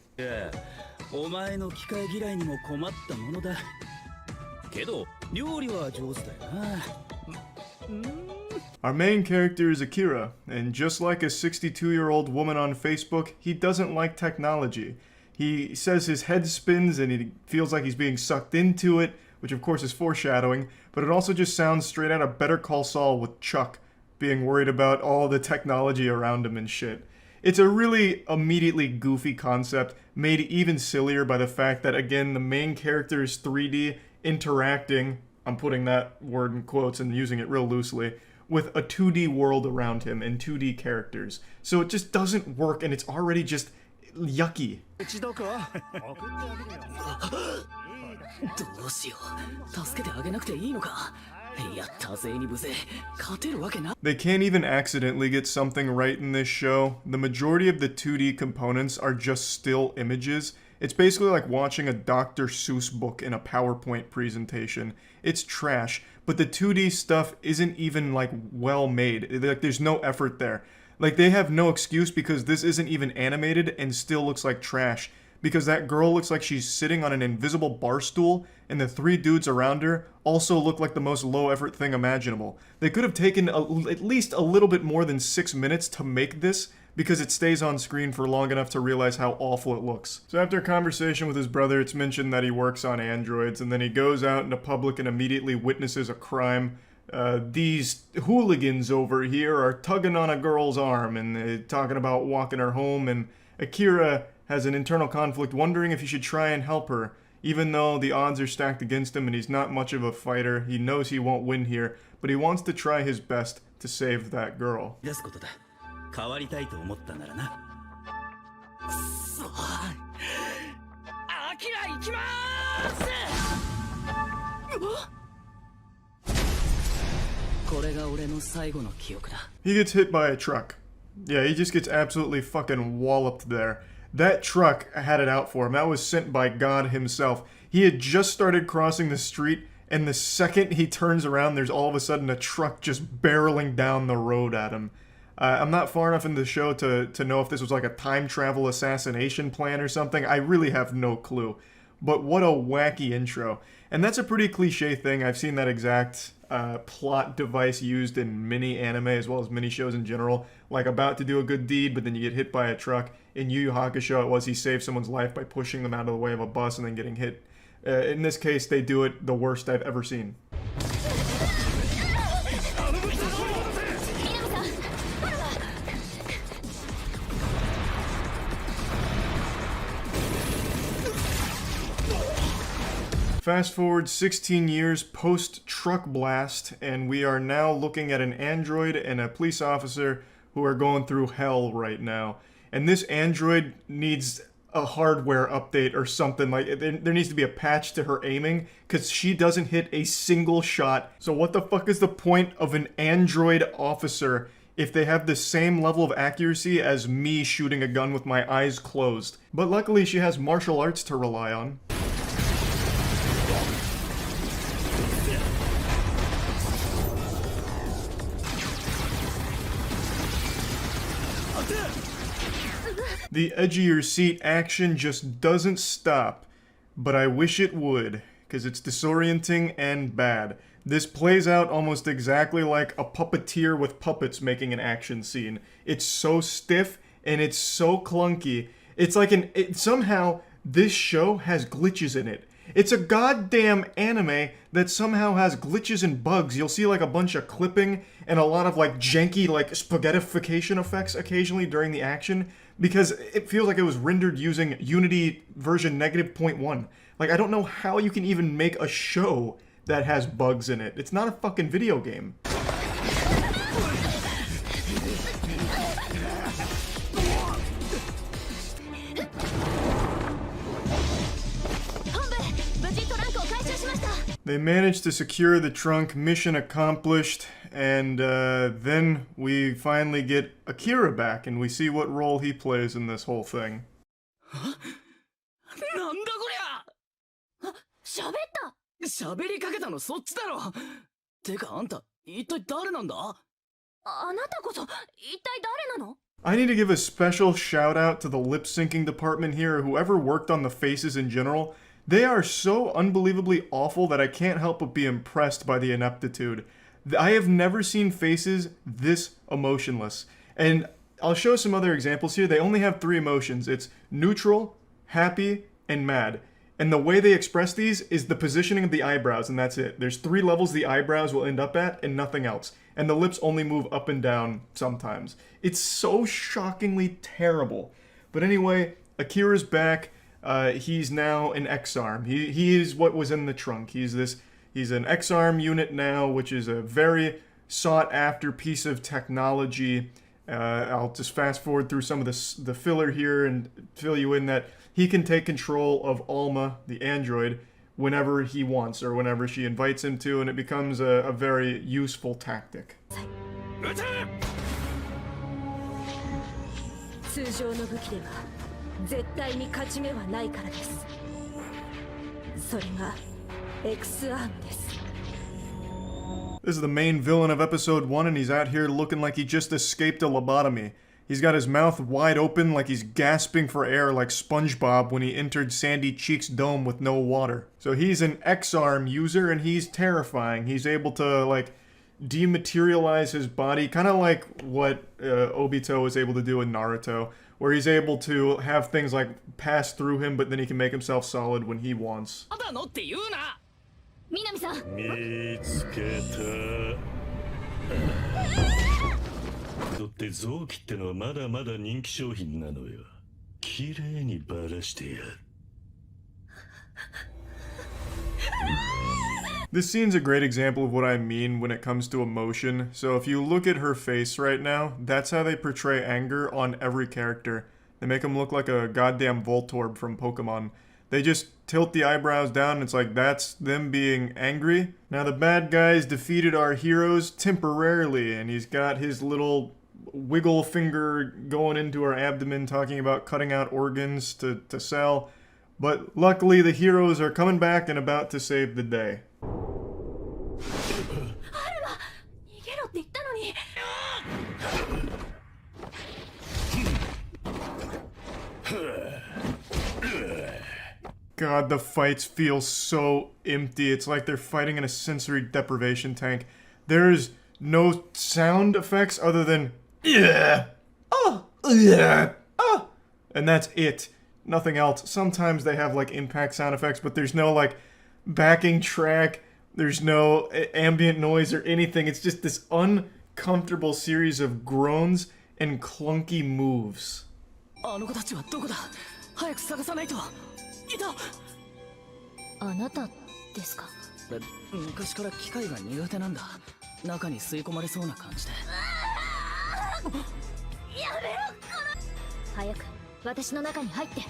Speaker 2: Our main character is Akira, and just like a 62-year-old woman on Facebook, he doesn't like technology. He says his head spins and he feels like he's being sucked into it, which of course is foreshadowing, but it also just sounds straight out of Better Call Saul with Chuck, being worried about all the technology around him and shit. It's a really immediately goofy concept, made even sillier by the fact that, again, the main character is 3D, interacting, I'm putting that word in quotes and using it real loosely, with a 2D world around him and 2D characters. So it just doesn't work, and it's already just yucky. They can't even accidentally get something right in this show. The majority of the 2D components are just still images. It's basically like watching a Dr. Seuss book in a PowerPoint presentation. It's trash, but the 2D stuff isn't even like well made. Like there's no effort there. Like they have no excuse because this isn't even animated and still looks like trash. Because that girl looks like she's sitting on an invisible bar stool, and the three dudes around her also look like the most low-effort thing imaginable. They could have taken at least a little bit more than 6 minutes to make this, because it stays on screen for long enough to realize how awful it looks. So after a conversation with his brother, it's mentioned that he works on androids, and then he goes out into public and immediately witnesses a crime. These hooligans over here are tugging on a girl's arm, and they're talking about walking her home, and Akira has an internal conflict wondering if he should try and help her. Even though the odds are stacked against him and he's not much of a fighter, he knows he won't win here, but he wants to try his best to save that girl. He gets hit by a truck. Yeah, he just gets absolutely fucking walloped there. That truck had it out for him. That was sent by God himself. He had just started crossing the street, and the second he turns around, there's all of a sudden a truck just barreling down the road at him. I'm not far enough into the show to know if this was like a time travel assassination plan or something. I really have no clue. But what a wacky intro. And that's a pretty cliche thing. I've seen that exact plot device used in many anime as well as many shows in general. Like about to do a good deed, but then you get hit by a truck. In Yu Yu Hakusho, it was he saved someone's life by pushing them out of the way of a bus and then getting hit. In this case, they do it the worst I've ever seen. Fast forward 16 years post-truck blast, and we are now looking at an android and a police officer who are going through hell right now. And this android needs a hardware update or something. Like, there needs to be a patch to her aiming, because she doesn't hit a single shot. So what the fuck is the point of an android officer if they have the same level of accuracy as me shooting a gun with my eyes closed? But luckily she has martial arts to rely on. The edgier seat action just doesn't stop, but I wish it would, because it's disorienting and bad. This plays out almost exactly like a puppeteer with puppets making an action scene. It's so stiff and it's so clunky. It's like somehow this show has glitches in it. It's a goddamn anime that somehow has glitches and bugs. You'll see like a bunch of clipping and a lot of like janky like spaghettification effects occasionally during the action, because it feels like it was rendered using Unity version -0.1. Like, I don't know how you can even make a show that has bugs in it. It's not a fucking video game. They managed to secure the trunk, mission accomplished, and then we finally get Akira back, and we see what role he plays in this whole thing. I need to give a special shout out to the lip syncing department here, or whoever worked on the faces in general. They are so unbelievably awful that I can't help but be impressed by the ineptitude. I have never seen faces this emotionless. And I'll show some other examples here. They only have 3 emotions. It's neutral, happy, and mad. And the way they express these is the positioning of the eyebrows, and that's it. There's 3 levels the eyebrows will end up at, and nothing else. And the lips only move up and down sometimes. It's so shockingly terrible. But anyway, Akira's back. He's now an X-Arm. He is what was in the trunk. He's an X-Arm unit now, which is a very sought-after piece of technology. I'll just fast forward through some of the filler here and fill you in that he can take control of Alma, the android, whenever he wants or whenever she invites him to, and it becomes a very useful tactic. This is the main villain of episode 1, and he's out here looking like he just escaped a lobotomy. He's got his mouth wide open like he's gasping for air like SpongeBob when he entered Sandy Cheek's dome with no water. So he's an X-Arm user, and he's terrifying. He's able to, like, dematerialize his body, kind of like what Obito was able to do in Naruto, where he's able to have things like pass through him, but then he can make himself solid when he wants. This scene's a great example of what I mean when it comes to emotion. So if you look at her face right now, that's how they portray anger on every character. They make them look like a goddamn Voltorb from Pokemon. They just tilt the eyebrows down, and it's like that's them being angry. Now the bad guys defeated our heroes temporarily, and he's got his little wiggle finger going into our abdomen talking about cutting out organs to sell. But luckily the heroes are coming back and about to save the day.
Speaker 1: God, the fights feel so empty. It's like they're fighting in a sensory deprivation tank. There's no sound effects other than yeah, oh, yeah, oh, and that's it. Nothing else. Sometimes they have like impact sound effects, but there's no like backing track. There's no ambient noise or anything. It's just this uncomfortable series of groans and clunky moves.
Speaker 15: あの子たちはどこだ早く探さないといた
Speaker 6: あなたですか
Speaker 15: 昔から機械が苦手なんだ中に吸い込まれそうな感じで
Speaker 6: やめろこの早く私の中に入って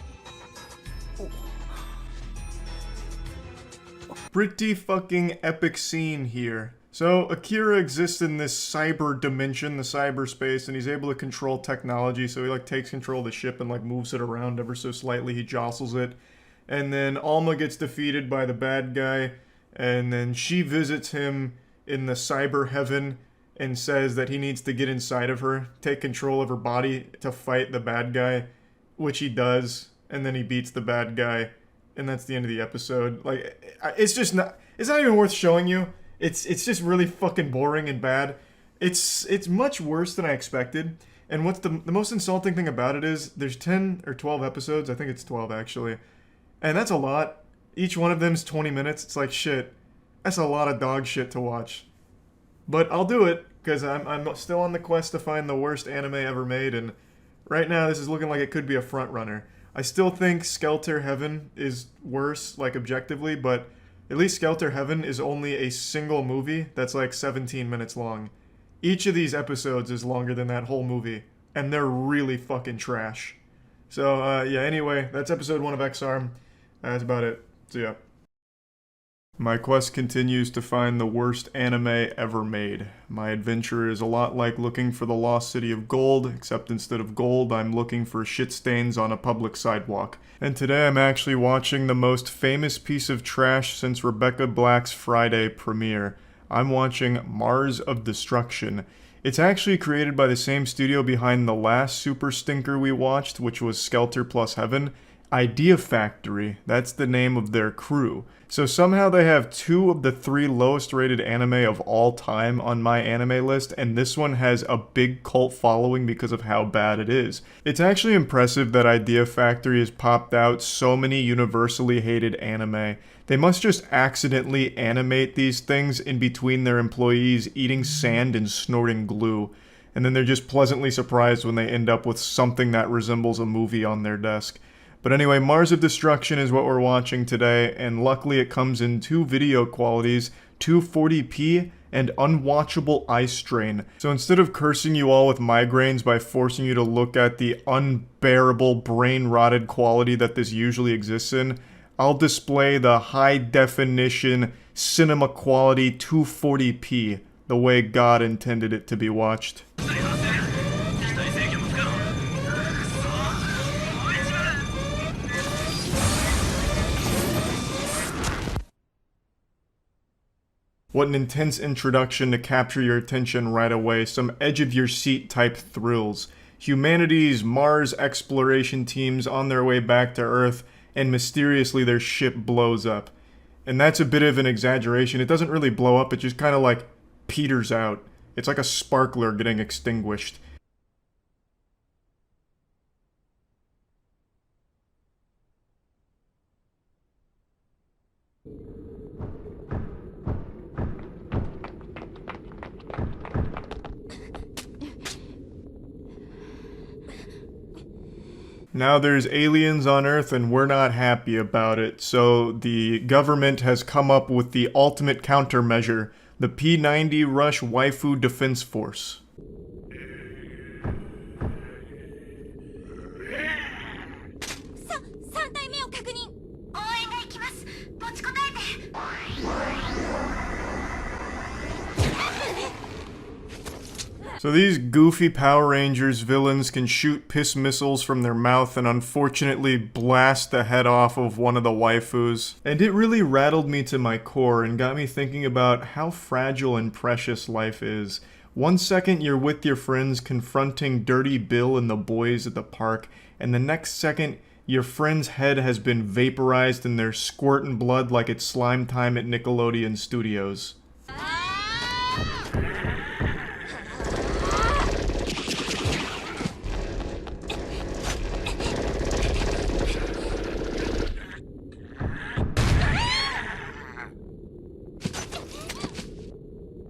Speaker 1: Pretty fucking epic scene here. So, Akira exists in this cyber dimension, the cyberspace, and he's able to control technology, so he, like, takes control of the ship and, like, moves it around ever so slightly. He jostles it. And then Alma gets defeated by the bad guy, and then she visits him in the cyber heaven and says that he needs to get inside of her, take control of her body to fight the bad guy, which he does, and then he beats the bad guy, and that's the end of the episode. Like, it's not even worth showing you. It's just really fucking boring and bad. It's much worse than I expected. And what's the most insulting thing about it is there's 10 or 12 episodes. I think it's 12 actually. And that's a lot. Each one of them's 20 minutes. It's like shit. That's a lot of dog shit to watch. But I'll do it because I'm still on the quest to find the worst anime ever made, and right now this is looking like it could be a front runner. I still think Skelter Heaven is worse, like objectively, but at least Skelter Heaven is only a single movie that's like 17 minutes long. Each of these episodes is longer than that whole movie, and they're really fucking trash. So, yeah, anyway, that's episode 1 of X-Arm. That's about it. See ya. My quest continues to find the worst anime ever made. My adventure is a lot like looking for the lost city of gold, except instead of gold, I'm looking for shit stains on a public sidewalk. And today I'm actually watching the most famous piece of trash since Rebecca Black's Friday premiere. I'm watching Mars of Destruction. It's actually created by the same studio behind the last super stinker we watched, which was Skelter plus Heaven. Idea Factory, that's the name of their crew. So somehow they have 2 of the 3 lowest rated anime of all time on my anime list, and this one has a big cult following because of how bad it is. It's actually impressive that Idea Factory has popped out so many universally hated anime. They must just accidentally animate these things in between their employees eating sand and snorting glue, and then they're just pleasantly surprised when they end up with something that resembles a movie on their desk. But anyway, Mars of Destruction is what we're watching today, and luckily it comes in 2 video qualities, 240p and unwatchable eye strain. So instead of cursing you all with migraines by forcing you to look at the unbearable brain-rotted quality that this usually exists in, I'll display the high-definition, cinema-quality 240p, the way God intended it to be watched. What an intense introduction to capture your attention right away, some edge-of-your-seat type thrills. Humanity's Mars exploration team's on their way back to Earth, and mysteriously their ship blows up. And that's a bit of an exaggeration. It doesn't really blow up, it just kind of like peters out. It's like a sparkler getting extinguished. Now there's aliens on Earth and we're not happy about it, so the government has come up with the ultimate countermeasure, the P-90 Rush Waifu Defense Force. So these goofy Power Rangers villains can shoot piss missiles from their mouth and unfortunately blast the head off of one of the waifus. And it really rattled me to my core and got me thinking about how fragile and precious life is. One second you're with your friends confronting Dirty Bill and the boys at the park, and the next second
Speaker 2: Your friend's head has been vaporized and they're squirting blood like it's slime time at Nickelodeon Studios.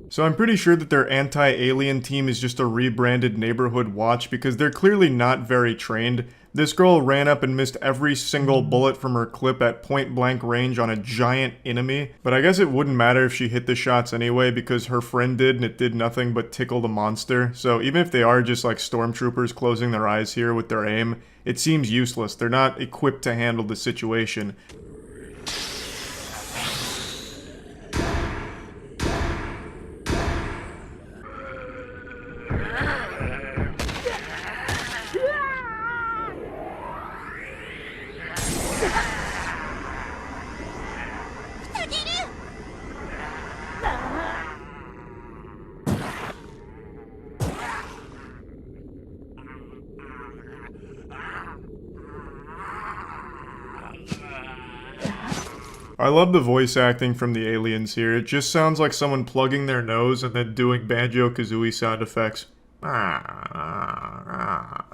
Speaker 2: So I'm pretty sure that their anti-alien team is just a rebranded neighborhood watch because they're clearly not very trained. This girl ran up and missed every single bullet from her clip at point blank range on a giant enemy. But I guess it wouldn't matter if she hit the shots anyway because her friend did and it did nothing but tickle the monster. So even if they are just like stormtroopers closing their eyes here with their aim, it seems useless. They're not equipped to handle the situation. I love the voice acting from the aliens here. It just sounds like someone plugging their nose and then doing Banjo-Kazooie sound effects.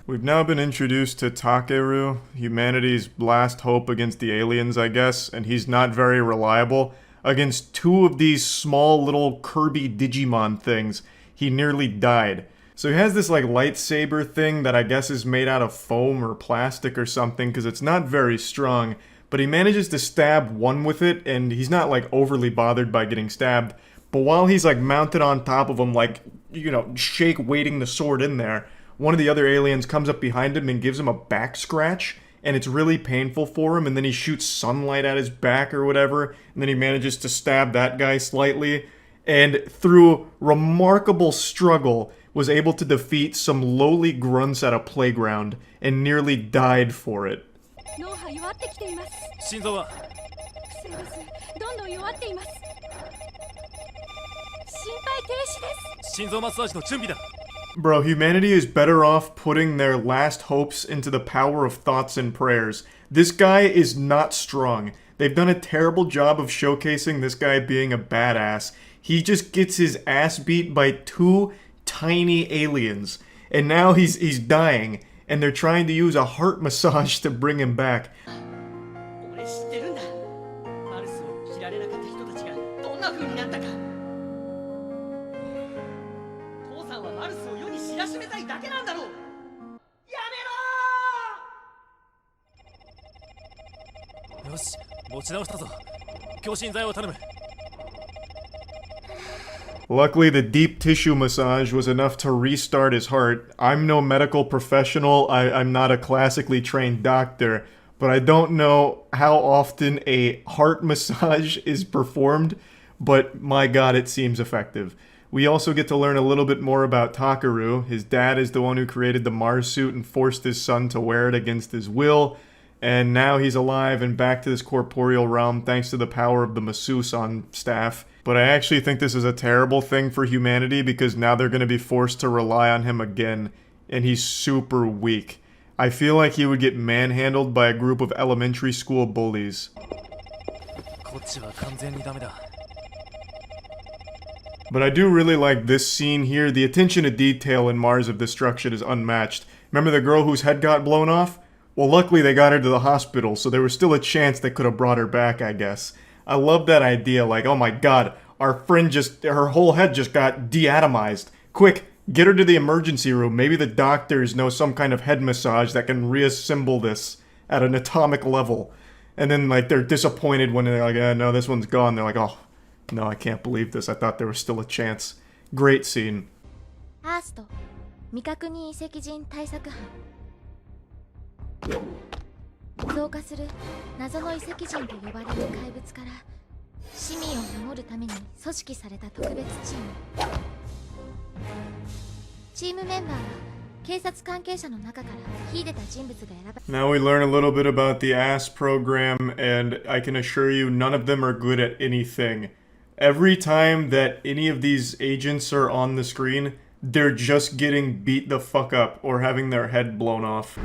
Speaker 2: We've now been introduced to Takeru, humanity's last hope against the aliens, I guess, and he's not very reliable. Against two of these small little Kirby Digimon things, he nearly died. So he has this like lightsaber thing that I guess is made out of foam or plastic or something because it's not very strong. But he manages to stab one with it, and he's not, like, overly bothered by getting stabbed. But while he's, like, mounted on top of him, like, you know, shake weighting the sword in there, one of the other aliens comes up behind him and gives him a back scratch, and it's really painful for him, and then he shoots sunlight at his back or whatever, and then he manages to stab that guy slightly, and through remarkable struggle, was able to defeat some lowly grunts at a playground, and nearly died for it.
Speaker 19: 脳波弱ってきています。
Speaker 13: 心臓は
Speaker 19: 不正です。どんどん弱っています。心肺停止です。
Speaker 13: 心臓マッサージの準備だ。
Speaker 2: Bro, humanity is better off putting their last hopes into the power of thoughts and prayers. This guy is not strong. They've done a terrible job of showcasing this guy being a badass. He just gets his ass beat by two tiny aliens. And now he's dying. And they're trying to use a heart massage to bring him back. Luckily, the deep tissue massage was enough to restart his heart. I'm no medical professional, I'm not a classically trained doctor, but I don't know how often a heart massage is performed, but my god, it seems effective. We also get to learn a little bit more about Takeru. His dad is the one who created the Mars suit and forced his son to wear it against his will, and now he's alive and back to this corporeal realm thanks to the power of the masseuse on staff. But I actually think this is a terrible thing for humanity because now they're going to be forced to rely on him again, and he's super weak. I feel like he would get manhandled by a group of elementary school bullies. But I do really like this scene here. The attention to detail in Mars of Destruction is unmatched. Remember the girl whose head got blown off? Well, luckily they got her to the hospital, so there was still a chance they could have brought her back, I guess. I love that idea, like, oh my god, our friend her whole head just got deatomized. Quick, get her to the emergency room. Maybe the doctors know some kind of head massage that can reassemble this at an atomic level. And then, like, they're disappointed when they're like, no, this one's gone. They're like, oh, no, I can't believe this. I thought there was still a chance. Great scene.
Speaker 6: アースト未確認遺跡人対策班増加する謎の遺跡人と呼ばれる怪物から市民を守るために組織された特別チームメンバーは警察関係者の中から秀でた人物が選ばれ
Speaker 2: Now we learn a little bit about the ASS program, and I can assure you none of them are good at anything. Every time that any of these agents are on the screen, they're just getting beat the fuck up or having their head blown off.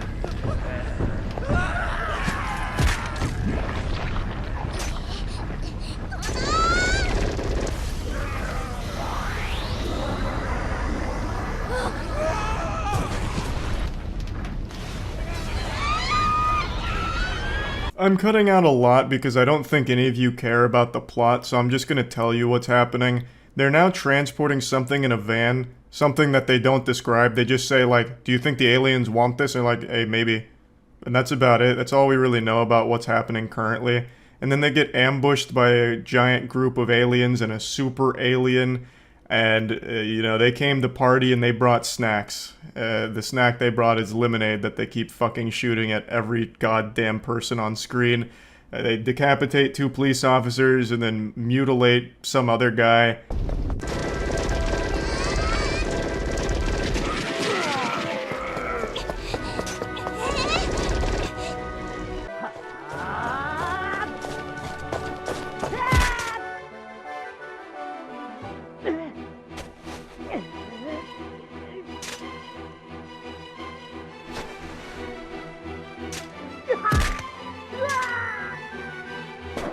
Speaker 1: I'm cutting out a lot because I don't think any of you care about the plot, so I'm just gonna tell you what's happening. They're now transporting something in a van, something that they don't describe. They just say, like, do you think the aliens want this? And like, hey, maybe. And that's about it. That's all we really know about what's happening currently. And then they get ambushed by a giant group of aliens and a super alien. And, you know, they came to party and they brought snacks. The snack they brought is lemonade that they keep fucking shooting at every goddamn person on screen. They decapitate 2 police officers and then mutilate some other guy.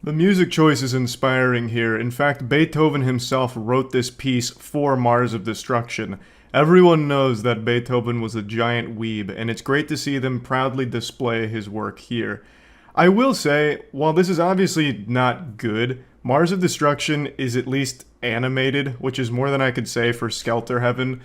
Speaker 1: The music choice is inspiring here. In fact, Beethoven himself wrote this piece for Mars of Destruction. Everyone knows that Beethoven was a giant weeb, and it's great to see them proudly display his work here. I will say, while this is obviously not good, Mars of Destruction is at least animated, which is more than I could say for Skelter Heaven.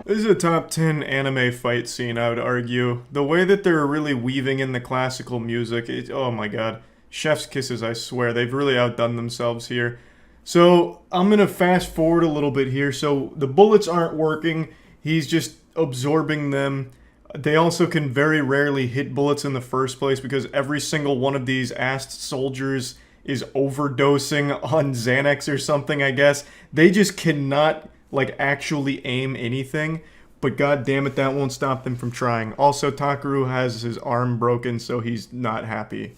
Speaker 1: This is a top 10 anime fight scene, I would argue. The way that they're really weaving in the classical music, oh my god. Chef's kisses, I swear. They've really outdone themselves here. So, I'm gonna fast forward a little bit here. So, the bullets aren't working. He's just absorbing them. They also can very rarely hit bullets in the first place because every single one of these assed soldiers is overdosing on Xanax or something, I guess. They just cannot, like, actually aim anything, but god damn it, that won't stop them from trying. Also, Takaru has his arm broken, so he's not happy.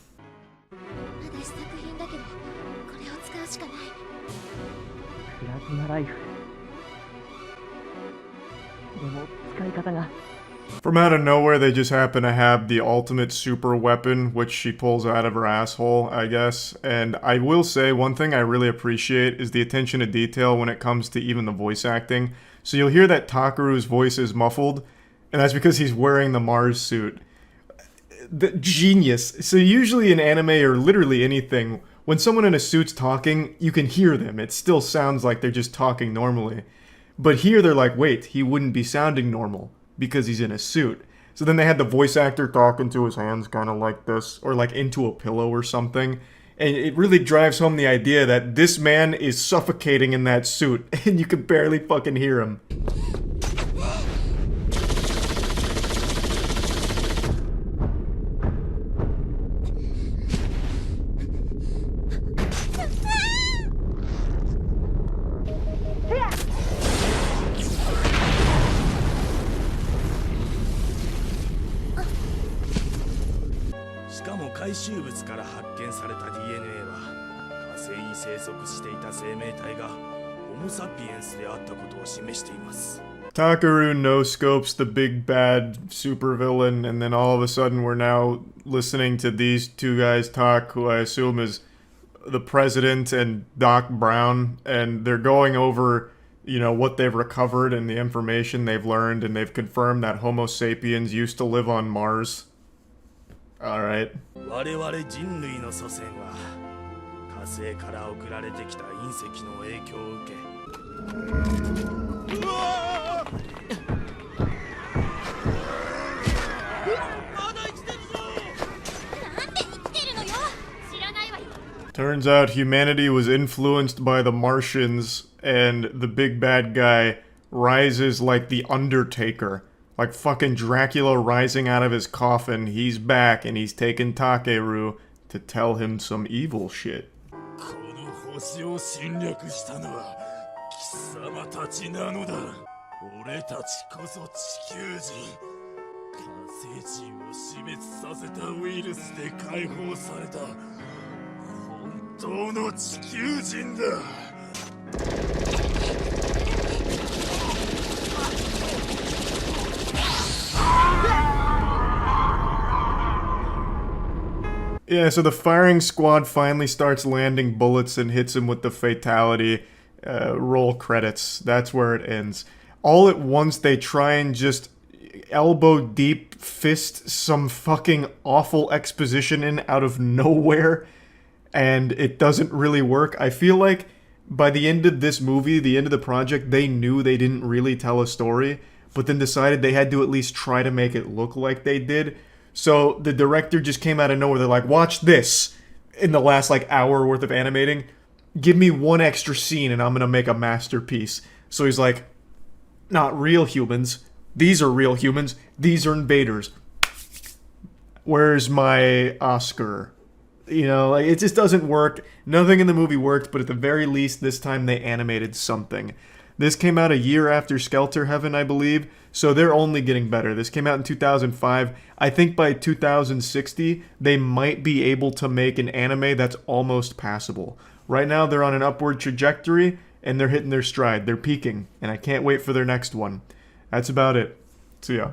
Speaker 1: From out of nowhere, they just happen to have the ultimate super weapon, which she pulls out of her asshole, I guess. And I will say, one thing I really appreciate is the attention to detail when it comes to even the voice acting. So you'll hear that Takaru's voice is muffled, and that's because he's wearing the Mars suit. Genius. So usually in anime or literally anything, when someone in a suit's talking, you can hear them. It still sounds like they're just talking normally. But here they're like, wait, he wouldn't be sounding normal because he's in a suit. So then they had the voice actor talk into his hands kind of like this, or like into a pillow or something. And it really drives home the idea that this man is suffocating in that suit, and you can barely fucking hear him. Takaru no-scopes the big bad supervillain, and then all of a sudden we're now listening to these two guys talk, who I assume is the President and Doc Brown, and they're going over, you know, what they've recovered and the information they've learned, and they've confirmed that Homo sapiens used to live on Mars. Alright. Turns out humanity was influenced by the Martians, and the big bad guy rises like the Undertaker. Like fucking Dracula rising out of his coffin. He's back, and he's taking Takeru to tell him some evil shit. Yeah, so the firing squad finally starts landing bullets and hits him with the fatality. Roll credits. That's where it ends. All at once, they try and just elbow deep fist some fucking awful exposition in out of nowhere, and it doesn't really work. I feel like by the end of this movie, the end of the project, they knew they didn't really tell a story, but then decided they had to at least try to make it look like they did. So the director just came out of nowhere. They're like, watch this. In the last like hour worth of animating, give me one extra scene and I'm gonna make a masterpiece. So he's like, not real humans. These are real humans. These are invaders. Where's my Oscar? You know, like, it just doesn't work. Nothing in the movie worked, but at the very least, this time they animated something. This came out a year after Skelter Heaven, I believe, so they're only getting better. This came out in 2005. I think by 2060, they might be able to make an anime that's almost passable. Right now, they're on an upward trajectory, and they're hitting their stride. They're peaking, and I can't wait for their next one. That's about it. See ya.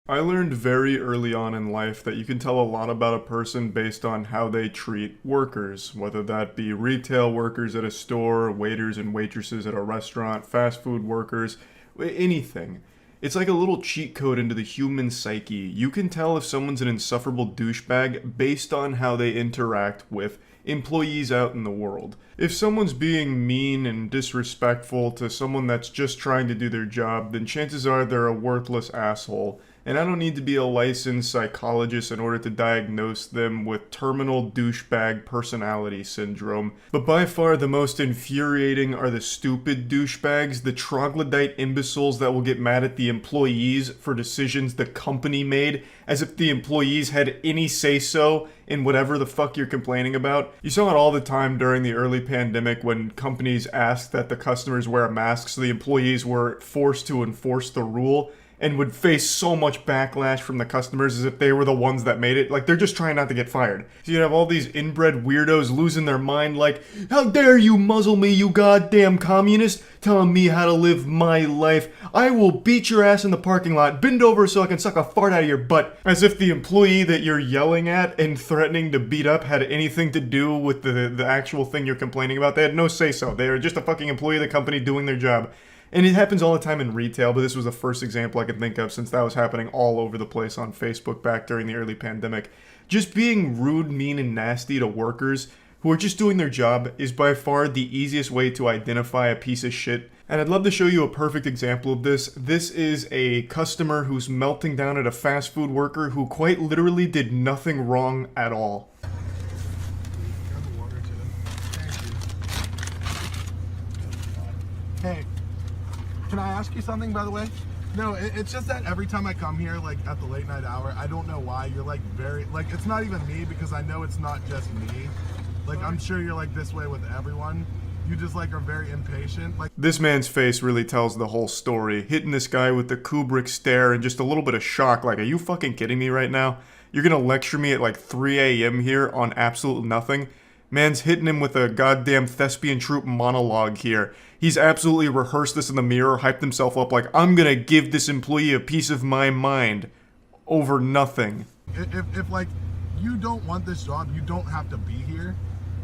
Speaker 1: I learned very early on in life that you can tell a lot about a person based on how they treat workers, whether that be retail workers at a store, waiters and waitresses at a restaurant, fast food workers, anything. It's like a little cheat code into the human psyche. You can tell if someone's an insufferable douchebag based on how they interact with employees out in the world. If someone's being mean and disrespectful to someone that's just trying to do their job, then chances are they're a worthless asshole. And I don't need to be a licensed psychologist in order to diagnose them with terminal douchebag personality syndrome. But by far the most infuriating are the stupid douchebags, the troglodyte imbeciles that will get mad at the employees for decisions the company made, as if the employees had any say-so in whatever the fuck you're complaining about. You saw it all the time during the early pandemic when companies asked that the customers wear a mask, so the employees were forced to enforce the rule, and would face so much backlash from the customers as if they were the ones that made it. Like, they're just trying not to get fired. So you have all these inbred weirdos losing their mind like, how dare you muzzle me, you goddamn communist, telling me how to live my life. I will beat your ass in the parking lot, bend over so I can suck a fart out of your butt. As if the employee that you're yelling at and threatening to beat up had anything to do with the actual thing you're complaining about. They had no say-so. They were just a fucking employee of the company doing their job. And it happens all the time in retail, but this was the first example I could think of since that was happening all over the place on Facebook back during the early pandemic. Just being rude, mean, and nasty to workers who are just doing their job is by far the easiest way to identify a piece of shit. And I'd love to show you a perfect example of this. This is a customer who's melting down at a fast food worker who quite literally did nothing wrong at all.
Speaker 9: Hey. Can I ask you something, by the way? No, it's just that every time I come here, like, at the late night hour, I don't know why, you're, like, very, like, it's not even me, because I know it's not just me. Like, I'm sure you're, like, this way with everyone. You just, like, are very impatient. Like,
Speaker 1: this man's face really tells the whole story. Hitting this guy with the Kubrick stare and just a little bit of shock, like, are you fucking kidding me right now? You're gonna lecture me at, like, 3 a.m. here on absolute nothing? Man's hitting him with a goddamn thespian troupe monologue here. He's absolutely rehearsed this in the mirror, hyped himself up like, I'm gonna give this employee a piece of my mind over nothing.
Speaker 9: If like, you don't want this job, you don't have to be here.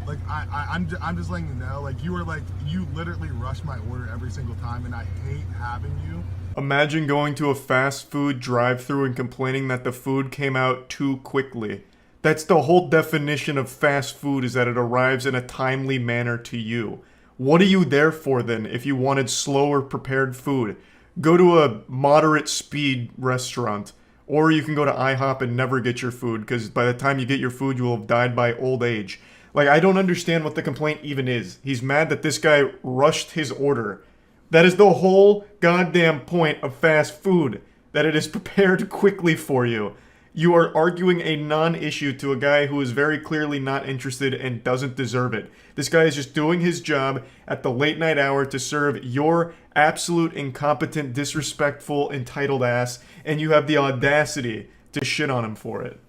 Speaker 9: Like, I'm just letting you know, like, you literally rush my order every single time, and I hate having you.
Speaker 1: Imagine going to a fast food drive-thru and complaining that the food came out too quickly. That's the whole definition of fast food, is that it arrives in a timely manner to you. What are you there for then if you wanted slower prepared food? Go to a moderate speed restaurant. Or you can go to IHOP and never get your food, because by the time you get your food, you will have died by old age. Like, I don't understand what the complaint even is. He's mad that this guy rushed his order. That is the whole goddamn point of fast food. That it is prepared quickly for you. You are arguing a non-issue to a guy who is very clearly not interested and doesn't deserve it. This guy is just doing his job at the late night hour to serve your absolute incompetent, disrespectful, entitled ass, and you have the audacity to shit on him for it.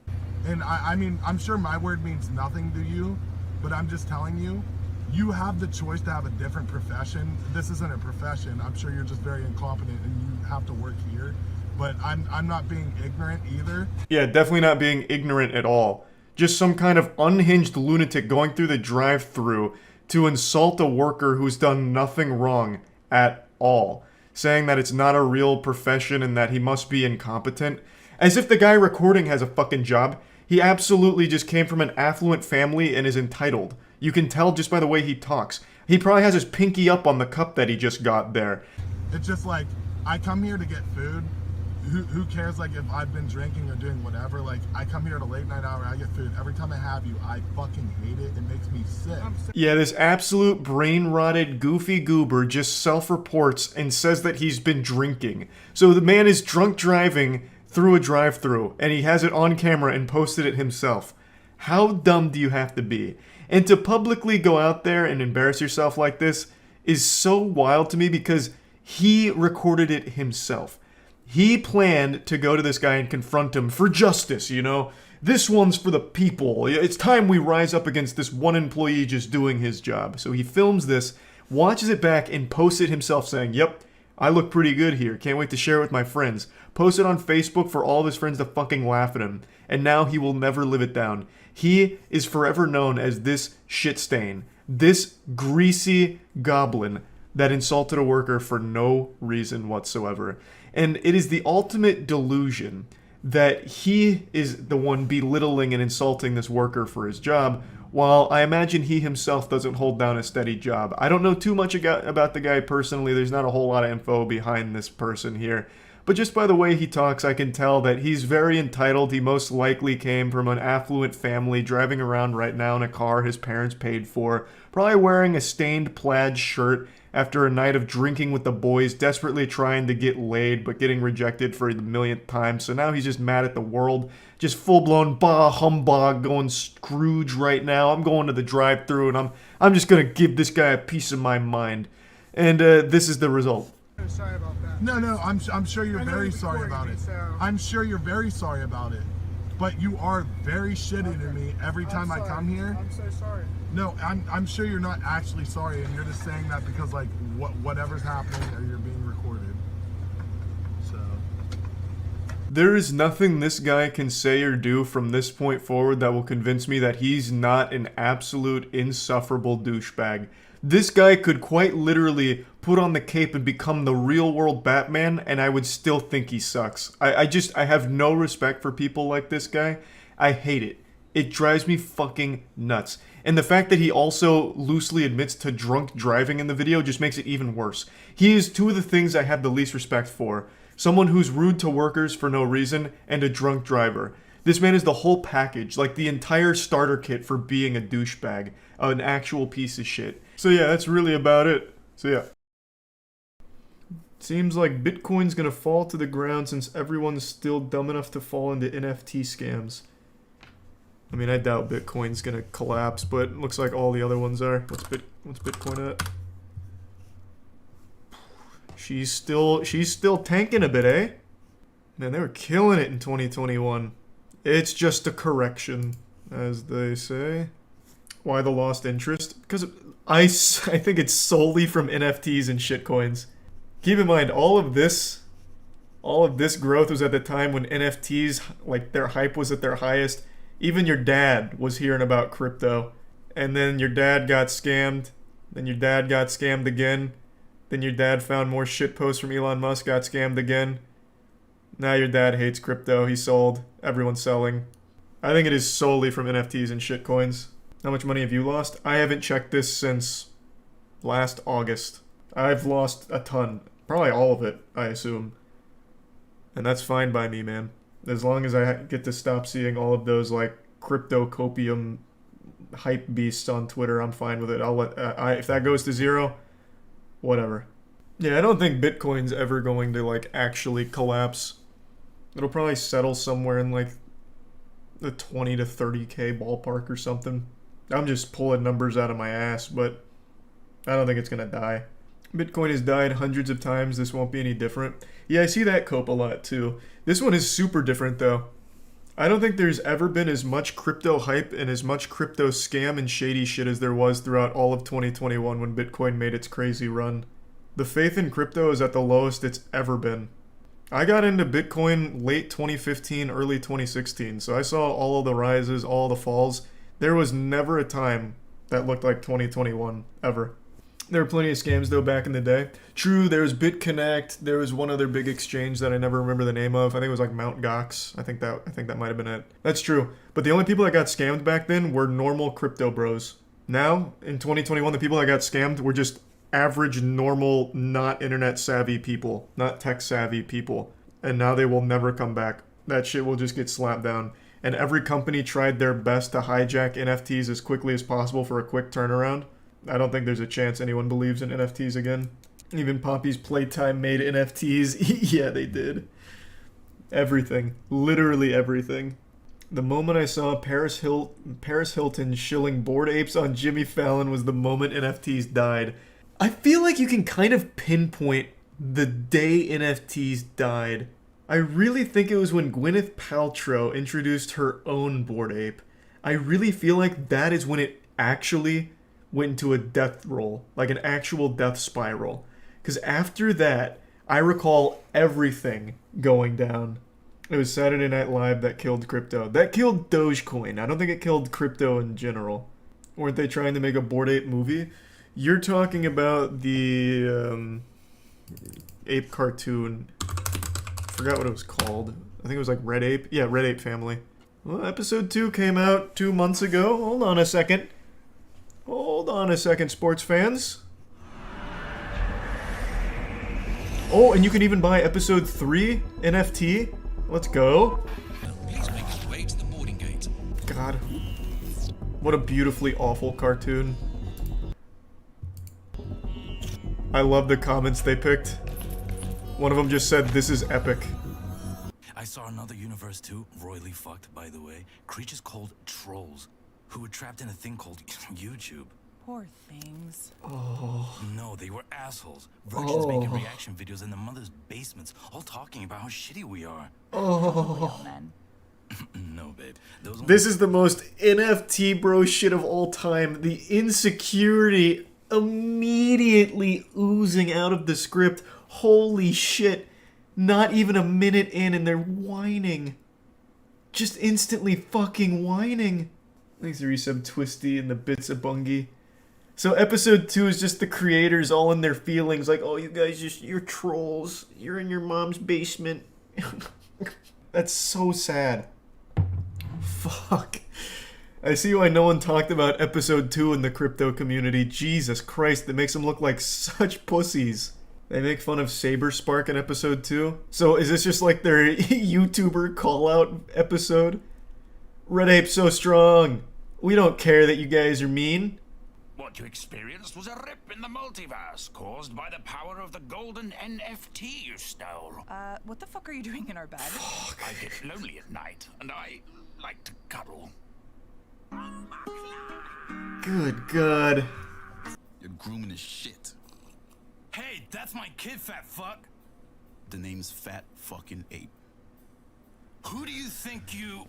Speaker 9: And I mean, I'm sure my word means nothing to you, but I'm just telling you, you have the choice to have a different profession. This isn't a profession. I'm sure you're just very incompetent and you have to work here. But I'm not being ignorant either.
Speaker 1: Yeah, definitely not being ignorant at all.
Speaker 2: Just some kind of unhinged lunatic going through the drive-thru to insult a worker who's done nothing wrong at all, saying that it's not a real profession and that he must be incompetent. As if the guy recording has a fucking job. He absolutely just came from an affluent family and is entitled. You can tell just by the way he talks. He probably has his pinky up on the cup that he just got there.
Speaker 9: It's just like, I come here to get food. Who cares, like, if I've been drinking or doing whatever? Like, I come here at a late night hour, I get food. Every time I have you, I fucking hate it. It makes me sick.
Speaker 2: Yeah, this absolute brain-rotted, goofy goober just self-reports and says that he's been drinking. So the man is drunk driving through a drive-thru, and he has it on camera and posted it himself. How dumb do you have to be? And to publicly go out there and embarrass yourself like this is so wild to me because he recorded it himself. He planned to go to this guy and confront him for justice, you know? This one's for the people. It's time we rise up against this one employee just doing his job. So he films this, watches it back, and posts it himself saying, yep, I look pretty good here. Can't wait to share it with my friends. Post it on Facebook for all of his friends to fucking laugh at him. And now he will never live it down. He is forever known as this shit stain. This greasy goblin that insulted a worker for no reason whatsoever. And it is the ultimate delusion that he is the one belittling and insulting this worker for his job, while I imagine he himself doesn't hold down a steady job. I don't know too much about the guy personally. There's not a whole lot of info behind this person here. But just by the way he talks, I can tell that he's very entitled. He most likely came from an affluent family, driving around right now in a car his parents paid for, probably wearing a stained plaid shirt after a night of drinking with the boys, desperately trying to get laid, but getting rejected for the millionth time. So now he's just mad at the world. Just full-blown bah humbug, going Scrooge right now. I'm going to the drive-thru and I'm just gonna give this guy a piece of my mind. And this is the result.
Speaker 9: Sorry about that. No, I'm sure you're very sorry about it. I'm sure you're very sorry about it. But you are very shitty to me every time I come here.
Speaker 4: I'm so sorry.
Speaker 9: No, I'm sure you're not actually sorry, and you're just saying that because like whatever's happening or you're being recorded. So
Speaker 2: there is nothing this guy can say or do from this point forward that will convince me that he's not an absolute insufferable douchebag. This guy could quite literally put on the cape and become the real world Batman, and I would still think he sucks. I have no respect for people like this guy. I hate it. It drives me fucking nuts. And the fact that he also loosely admits to drunk driving in the video just makes it even worse. He is two of the things I have the least respect for. Someone who's rude to workers for no reason, and a drunk driver. This man is the whole package, like the entire starter kit for being a douchebag. An actual piece of shit. So yeah, that's really about it. So yeah. Seems like Bitcoin's gonna fall to the ground since everyone's still dumb enough to fall into NFT scams. I mean, I doubt Bitcoin's gonna collapse, but it looks like all the other ones are. What's Bitcoin at? She's still tanking a bit, eh? Man, they were killing it in 2021. It's just a correction, as they say. Why the lost interest? Because I think it's solely from NFTs and shitcoins. Keep in mind, all of this growth was at the time when NFTs, like, their hype was at their highest. Even your dad was hearing about crypto. And then your dad got scammed. Then your dad got scammed again. Then your dad found more shitposts from Elon Musk, got scammed again. Now your dad hates crypto. He sold. Everyone's selling. I think it is solely from NFTs and shitcoins. How much money have you lost? I haven't checked this since last August. I've lost a ton. Probably all of it, I assume. And that's fine by me, man. As long as I get to stop seeing all of those, like, crypto copium hype beasts on Twitter, I'm fine with it. I'll let, if that goes to zero, whatever. Yeah, I don't think Bitcoin's ever going to, like, actually collapse. It'll probably settle somewhere in, like, the 20 to 30k ballpark or something. I'm just pulling numbers out of my ass, but I don't think it's gonna die. Bitcoin has died hundreds of times. This won't be any different. Yeah, I see that cope a lot too. This one is super different though. I don't think there's ever been as much crypto hype and as much crypto scam and shady shit as there was throughout all of 2021 when Bitcoin made its crazy run. The faith in crypto is at the lowest it's ever been. I got into Bitcoin late 2015, early 2016, so I saw all of the rises, all the falls. There was never a time that looked like 2021, ever. There were plenty of scams, though, back in the day. True, there was BitConnect. There was one other big exchange that I never remember the name of. I think it was like Mt. Gox. I think that might have been it. That's true. But the only people that got scammed back then were normal crypto bros. Now, in 2021, the people that got scammed were just average, normal, not internet-savvy people. Not tech-savvy people. And now they will never come back. That shit will just get slapped down. And every company tried their best to hijack NFTs as quickly as possible for a quick turnaround. I don't think there's a chance anyone believes in NFTs again. Even Poppy's Playtime made NFTs. Yeah, they did. Everything. Literally everything. The moment I saw Paris Hilton shilling Bored Apes on Jimmy Fallon was the moment NFTs died. I feel like you can kind of pinpoint the day NFTs died. I really think it was when Gwyneth Paltrow introduced her own Bored Ape. I really feel like that is when it actually went into a death roll, like an actual death spiral. Because after that, I recall everything going down. It was Saturday Night Live that killed crypto. That killed Dogecoin. I don't think it killed crypto in general. Weren't they trying to make a Bored Ape movie? You're talking about the ape cartoon. I forgot what it was called. I think it was like Red Ape. Yeah, Red Ape Family. Well, episode 2 came out 2 months ago. Hold on a second. Hold on a second, sports fans. Oh, and you can even buy episode 3 NFT. Let's go.
Speaker 4: Please make his way to the boarding gate.
Speaker 2: God. What a beautifully awful cartoon. I love the comments they picked. One of them just said, "This is epic."
Speaker 4: I saw another universe too, royally fucked, by the way. Creatures called trolls, who were trapped in a thing called YouTube.
Speaker 16: Poor things.
Speaker 2: Oh.
Speaker 4: No, they were assholes. Virgins making reaction videos in their mother's basements, all talking about how shitty we are.
Speaker 2: Oh.
Speaker 4: No, babe.
Speaker 2: This is the most NFT bro shit of all time. The insecurity immediately oozing out of the script. Holy shit. Not even a minute in and they're whining. Just instantly fucking whining. Thanks to resub Twisty and the bits of Bungie. So episode 2 is just the creators all in their feelings, like, oh, you guys you're trolls. You're in your mom's basement. That's so sad. Fuck. I see why no one talked about episode 2 in the crypto community. Jesus Christ, that makes them look like such pussies. They make fun of Saberspark in episode 2. So is this just like their YouTuber call-out episode? Red Ape so strong. We don't care that you guys are mean.
Speaker 4: What you experienced was a rip in the multiverse caused by the power of the golden NFT you stole.
Speaker 16: What the fuck are you doing in our bed?
Speaker 4: I get lonely at night, and I like to cuddle.
Speaker 2: Good God.
Speaker 4: You're grooming his shit. Hey, that's my kid, fat fuck. The name's Fat Fucking Ape. Who do you think you...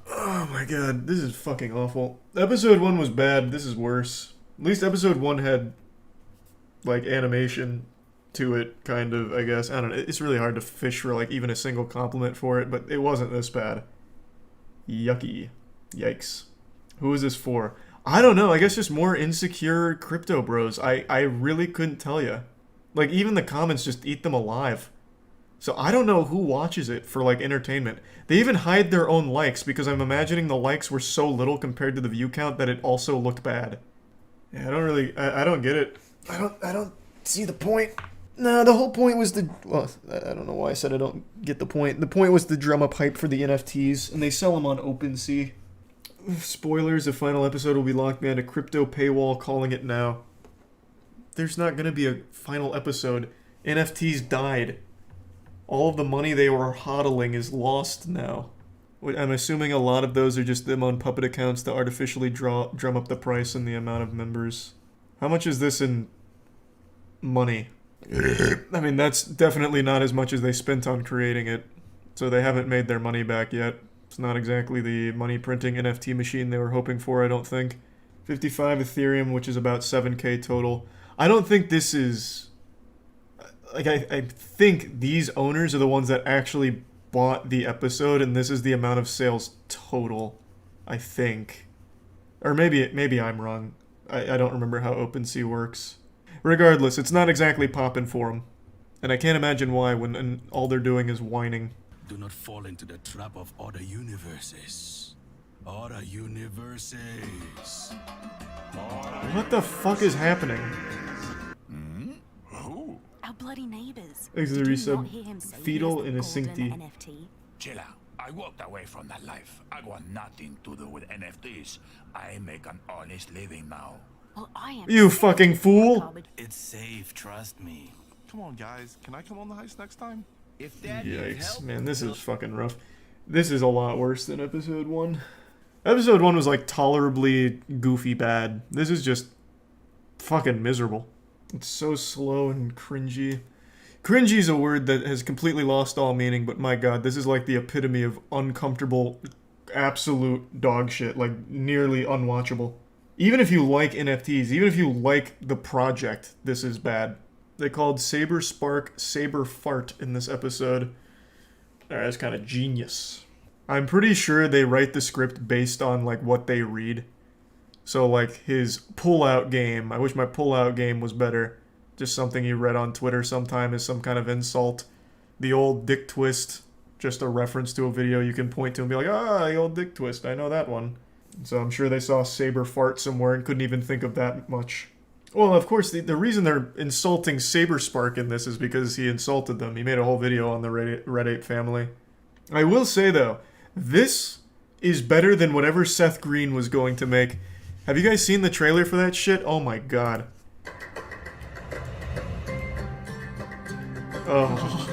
Speaker 2: Oh my god, this is fucking awful. Episode 1 was bad, this is worse. At least episode 1 had, like, animation to it, kind of, I guess. I don't know, it's really hard to fish for, like, even a single compliment for it, but it wasn't this bad. Yucky. Yikes. Who is this for? I don't know, I guess just more insecure crypto bros. I really couldn't tell you. Like, even the comments just eat them alive. So I don't know who watches it for, like, entertainment. They even hide their own likes because I'm imagining the likes were so little compared to the view count that it also looked bad. Yeah, I don't get it. I don't see the point. No, the whole point was well, I don't know why I said I don't get the point. The point was to drum up hype for the NFTs, and they sell them on OpenSea. Spoilers, the final episode will be locked behind a crypto paywall, calling it now. There's not gonna be a final episode. NFTs died. All of the money they were hodling is lost now. I'm assuming a lot of those are just them on puppet accounts to artificially drum up the price and the amount of members. How much is this in money? I mean, that's definitely not as much as they spent on creating it. So they haven't made their money back yet. It's not exactly the money printing NFT machine they were hoping for, I don't think. 55 Ethereum, which is about 7k total. I don't think this is... like I think these owners are the ones that actually bought the episode, and this is the amount of sales total, I think. Or maybe I'm wrong. I don't remember how OpenSea works. Regardless, it's not exactly popping for them. And I can't imagine why when all they're doing is whining.
Speaker 4: Do not fall into the trap of other universes. Other universes.
Speaker 2: What the fuck is happening?
Speaker 5: Our bloody neighbors.
Speaker 2: Auxiliary sub fetal in a syncty.
Speaker 20: Chill out. I walked away from that life. I want nothing to do with NFTs. I make an honest living now.
Speaker 5: Well, I am.
Speaker 2: You fucking fool!
Speaker 4: It's safe, trust me.
Speaker 9: Come on, guys. Can I come on the heist next time?
Speaker 20: If that
Speaker 2: Yikes, man, this is fucking rough. This is a lot worse than episode 1. Episode 1 was like tolerably goofy bad. This is just fucking miserable. It's so slow and cringy. Cringy is a word that has completely lost all meaning, but my god, this is like the epitome of uncomfortable, absolute dog shit, like nearly unwatchable. Even if you like NFTs, even if you like the project, this is bad. They called Saber Spark Saber Fart in this episode. That's kind of genius. I'm pretty sure they write the script based on like what they read. So like his pull-out game, I wish my pull-out game was better. Just something you read on Twitter sometime is some kind of insult. The old dick twist, just a reference to a video you can point to and be like, ah, the old dick twist, I know that one. So I'm sure they saw Saber Fart somewhere and couldn't even think of that much. Well, of course, the reason they're insulting Saber Spark in this is because he insulted them. He made a whole video on the Red Ape family. I will say, though, this is better than whatever Seth Green was going to make. Have you guys seen the trailer for that shit? Oh my god. Oh.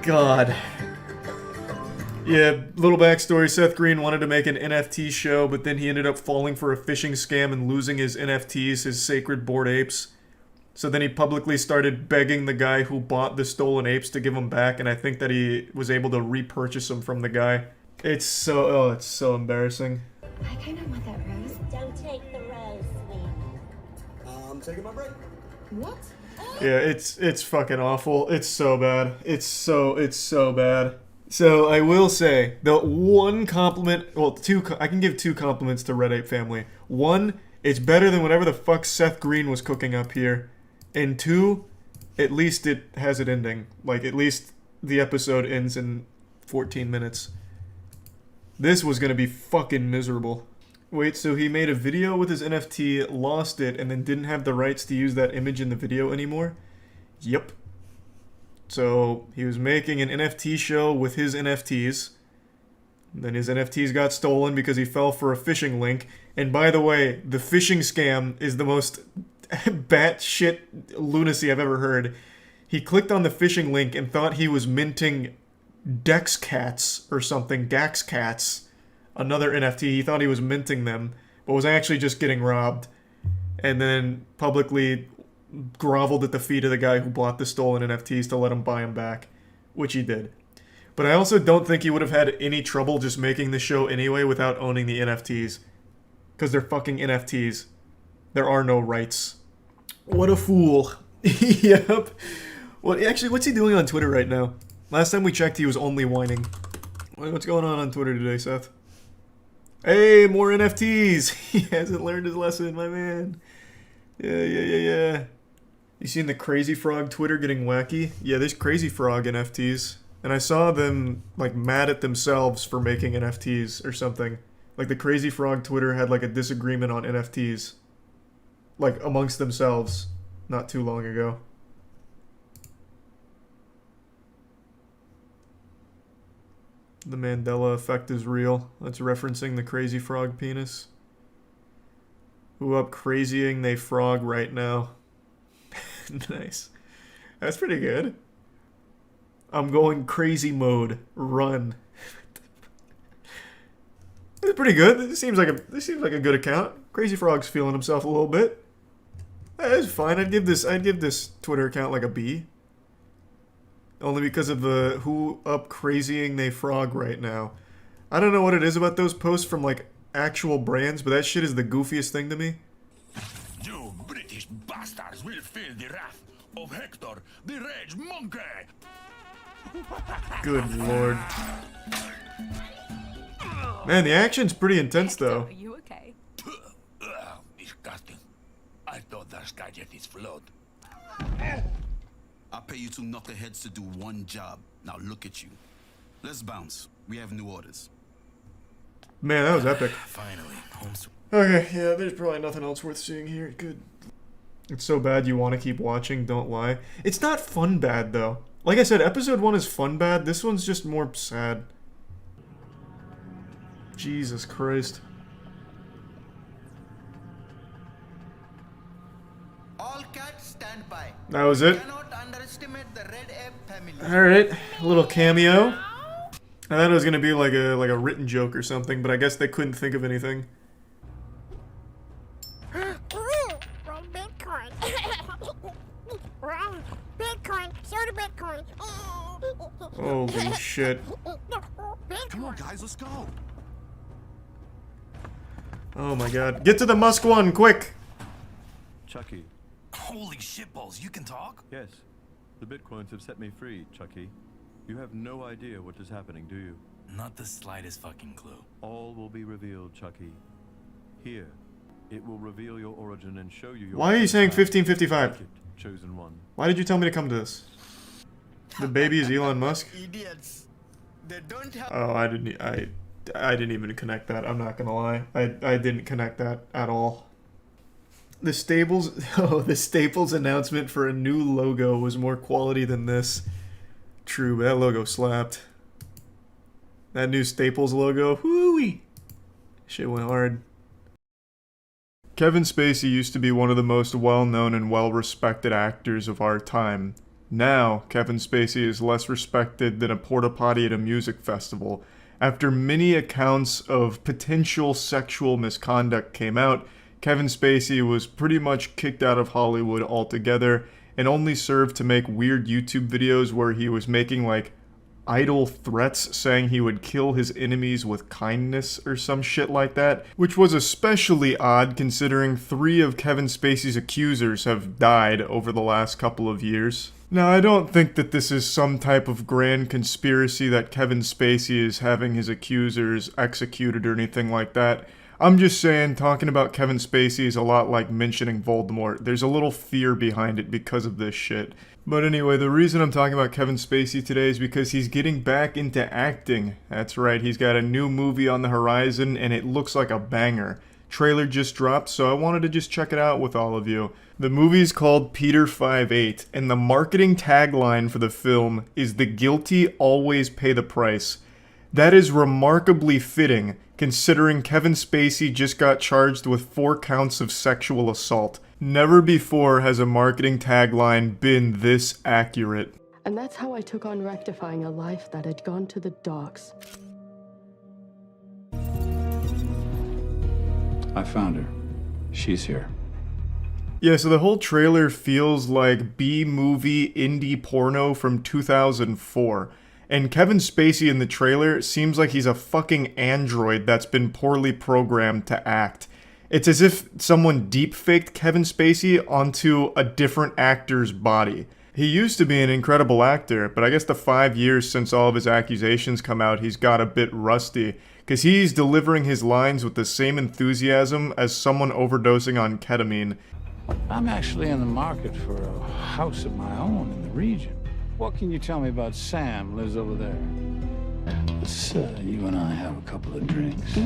Speaker 2: God. Yeah, little backstory, Seth Green wanted to make an NFT show, but then he ended up falling for a phishing scam and losing his NFTs, his sacred bored apes. So then he publicly started begging the guy who bought the stolen apes to give them back, and I think that he was able to repurchase them from the guy. It's so embarrassing.
Speaker 19: I kind of want that rose. Don't take the rose, sweet.
Speaker 21: I'm taking my break.
Speaker 19: What?
Speaker 2: Yeah, it's fucking awful. It's so bad. It's so bad. So I will say, the one compliment, well, I can give 2 compliments to Red Ape family. 1, it's better than whatever the fuck Seth Green was cooking up here. And 2, at least it has an ending. Like, at least the episode ends in 14 minutes. This was gonna be fucking miserable. Wait, so he made a video with his NFT, lost it, and then didn't have the rights to use that image in the video anymore? Yep. So he was making an NFT show with his NFTs. Then his NFTs got stolen because he fell for a phishing link. And by the way, the phishing scam is the most batshit lunacy I've ever heard. He clicked on the phishing link and thought he was minting Dex Cats or something, Dax Cats, another NFT. He thought he was minting them, but was actually just getting robbed. And then publicly groveled at the feet of the guy who bought the stolen NFTs to let him buy them back, which he did. But I also don't think he would have had any trouble just making the show anyway without owning the NFTs. Because they're fucking NFTs. There are no rights. What a fool. Yep. Well, actually, what's he doing on Twitter right now? Last time we checked, he was only whining. What's going on Twitter today, Seth? Hey, more NFTs! He hasn't learned his lesson, my man. Yeah. You seen the Crazy Frog Twitter getting wacky? Yeah, there's Crazy Frog NFTs. And I saw them, like, mad at themselves for making NFTs or something. Like, the Crazy Frog Twitter had, like, a disagreement on NFTs. Like, amongst themselves. Not too long ago. The Mandela effect is real. That's referencing the Crazy Frog penis. Who up crazying they frog right now. Nice. That's pretty good. I'm going crazy mode. Run. It's pretty good. This seems like a good account. Crazy Frog's feeling himself a little bit. That's fine. I'd give this Twitter account like a B. Only because of the who up crazying they frog right now. I don't know what it is about those posts from like actual brands, but that shit is the goofiest thing to me.
Speaker 20: You British bastards will feel the wrath of Hector, the rage monkey.
Speaker 2: Good lord. Man, the action's pretty intense though.
Speaker 16: Are you okay?
Speaker 20: Disgusting. I thought that gadget is float.
Speaker 4: I pay you two knuckleheads to do one job. Now look at you. Let's bounce. We have new orders.
Speaker 2: Man, that was epic.
Speaker 4: Finally, home.
Speaker 2: Okay, yeah, there's probably nothing else worth seeing here. Good. It's so bad you want to keep watching, don't lie. It's not fun bad, though. Like I said, episode 1 is fun bad. This one's just more sad. Jesus Christ.
Speaker 21: All cats stand by.
Speaker 2: That was it?
Speaker 21: Cannot underestimate the red ape family.
Speaker 2: Alright, a little cameo. I thought it was gonna be like a written joke or something, but I guess they couldn't think of anything.
Speaker 22: From Bitcoin. Bitcoin. Soda Bitcoin.
Speaker 2: Holy shit.
Speaker 21: Come on, guys, let's go.
Speaker 2: Oh my god. Get to the Musk one, quick!
Speaker 18: Chucky.
Speaker 4: Holy shitballs, you can talk?
Speaker 18: Yes. The Bitcoins have set me free, Chucky. You have no idea what is happening, do you?
Speaker 4: Not the slightest fucking clue.
Speaker 18: All will be revealed, Chucky. Here, it will reveal your origin and show you your...
Speaker 2: Why are you saying 1555?
Speaker 18: Chosen one.
Speaker 2: Why did you tell me to come to this? The baby is Elon Musk?
Speaker 21: Idiots. They don't have...
Speaker 2: Oh, I didn't even connect that. I'm not gonna lie. I didn't connect that at all. The Staples announcement for a new logo was more quality than this. True, but that logo slapped. That new Staples logo, whoo-wee. Shit went hard. Kevin Spacey used to be one of the most well-known and well-respected actors of our time. Now, Kevin Spacey is less respected than a porta potty at a music festival. After many accounts of potential sexual misconduct came out, Kevin Spacey was pretty much kicked out of Hollywood altogether and only served to make weird YouTube videos where he was making like idle threats saying he would kill his enemies with kindness or some shit like that, which was especially odd considering 3 of Kevin Spacey's accusers have died over the last couple of years. Now, I don't think that this is some type of grand conspiracy that Kevin Spacey is having his accusers executed or anything like that. I'm just saying, talking about Kevin Spacey is a lot like mentioning Voldemort. There's a little fear behind it because of this shit. But anyway, the reason I'm talking about Kevin Spacey today is because he's getting back into acting. That's right, he's got a new movie on the horizon, and it looks like a banger. Trailer just dropped, so I wanted to just check it out with all of you. The movie's called Peter 5'8", and the marketing tagline for the film is "The guilty always pay the price." That is remarkably fitting, considering Kevin Spacey just got charged with 4 counts of sexual assault. Never before has a marketing tagline been this accurate.
Speaker 23: And that's how I took on rectifying a life that had gone to the dogs.
Speaker 24: I found her. She's here.
Speaker 2: Yeah, so the whole trailer feels like B-movie indie porno from 2004. And Kevin Spacey in the trailer seems like he's a fucking android that's been poorly programmed to act. It's as if someone deep-faked Kevin Spacey onto a different actor's body. He used to be an incredible actor, but I guess the 5 years since all of his accusations come out, he's got a bit rusty. Because he's delivering his lines with the same enthusiasm as someone overdosing on ketamine.
Speaker 24: I'm actually in the market for a house of my own in the region. What can you tell me about Sam, lives over there? Let's, you and I have a couple of drinks.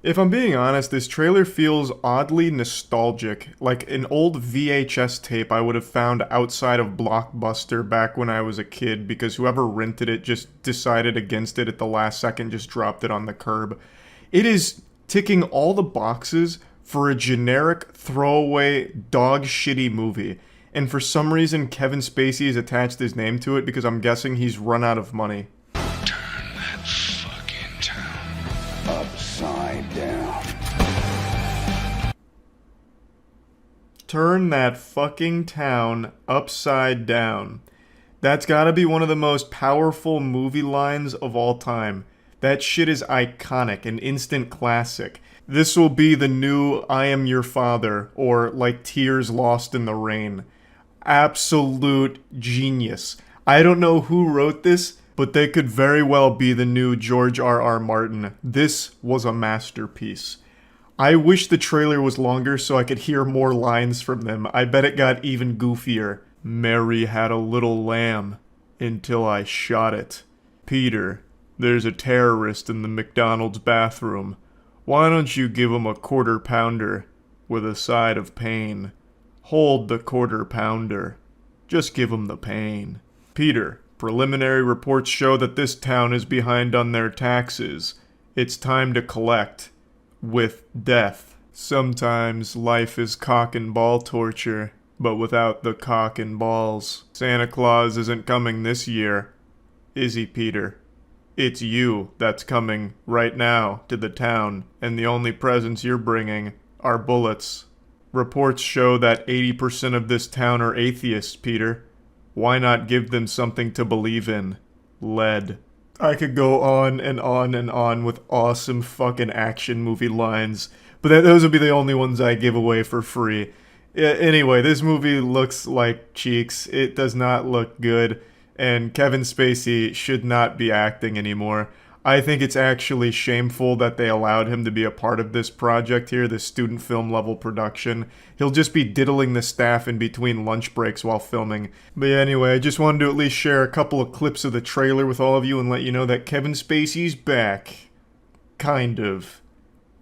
Speaker 2: If I'm being honest, this trailer feels oddly nostalgic, like an old VHS tape I would have found outside of Blockbuster back when I was a kid because whoever rented it just decided against it at the last second, just dropped it on the curb. It is ticking all the boxes for a generic, throwaway, dog-shitty movie. And for some reason, Kevin Spacey has attached his name to it because I'm guessing he's run out of money.
Speaker 24: Turn that fucking town upside down.
Speaker 2: Turn that fucking town upside down. That's gotta be one of the most powerful movie lines of all time. That shit is iconic, an instant classic.
Speaker 1: This will be the new I Am Your Father, or like Tears Lost in the Rain. Absolute genius. I don't know who wrote this, but they could very well be the new George R.R. Martin. This was a masterpiece. I wish the trailer was longer so I could hear more lines from them. I bet it got even goofier. Mary had a little lamb until I shot it. Peter, there's a terrorist in the McDonald's bathroom. Why don't you give him a quarter pounder with a side of pain? Hold the quarter pounder. Just give him the pain. Peter, preliminary reports show that this town is behind on their taxes. It's time to collect. With death. Sometimes life is cock and ball torture, but without the cock and balls. Santa Claus isn't coming this year, is he, Peter? It's you that's coming right now to the town, and the only presents you're bringing are bullets. Reports show that 80% of this town are atheists, Peter. Why not give them something to believe in? Lead. I could go on and on and on with awesome fucking action movie lines, but those would be the only ones I give away for free. Anyway, this movie looks like cheeks. It does not look good, and Kevin Spacey should not be acting anymore. I think it's actually shameful that they allowed him to be a part of this project here, this student film level production. He'll just be diddling the staff in between lunch breaks while filming. But yeah, anyway, I just wanted to at least share a couple of clips of the trailer with all of you and let you know that Kevin Spacey's back. Kind of.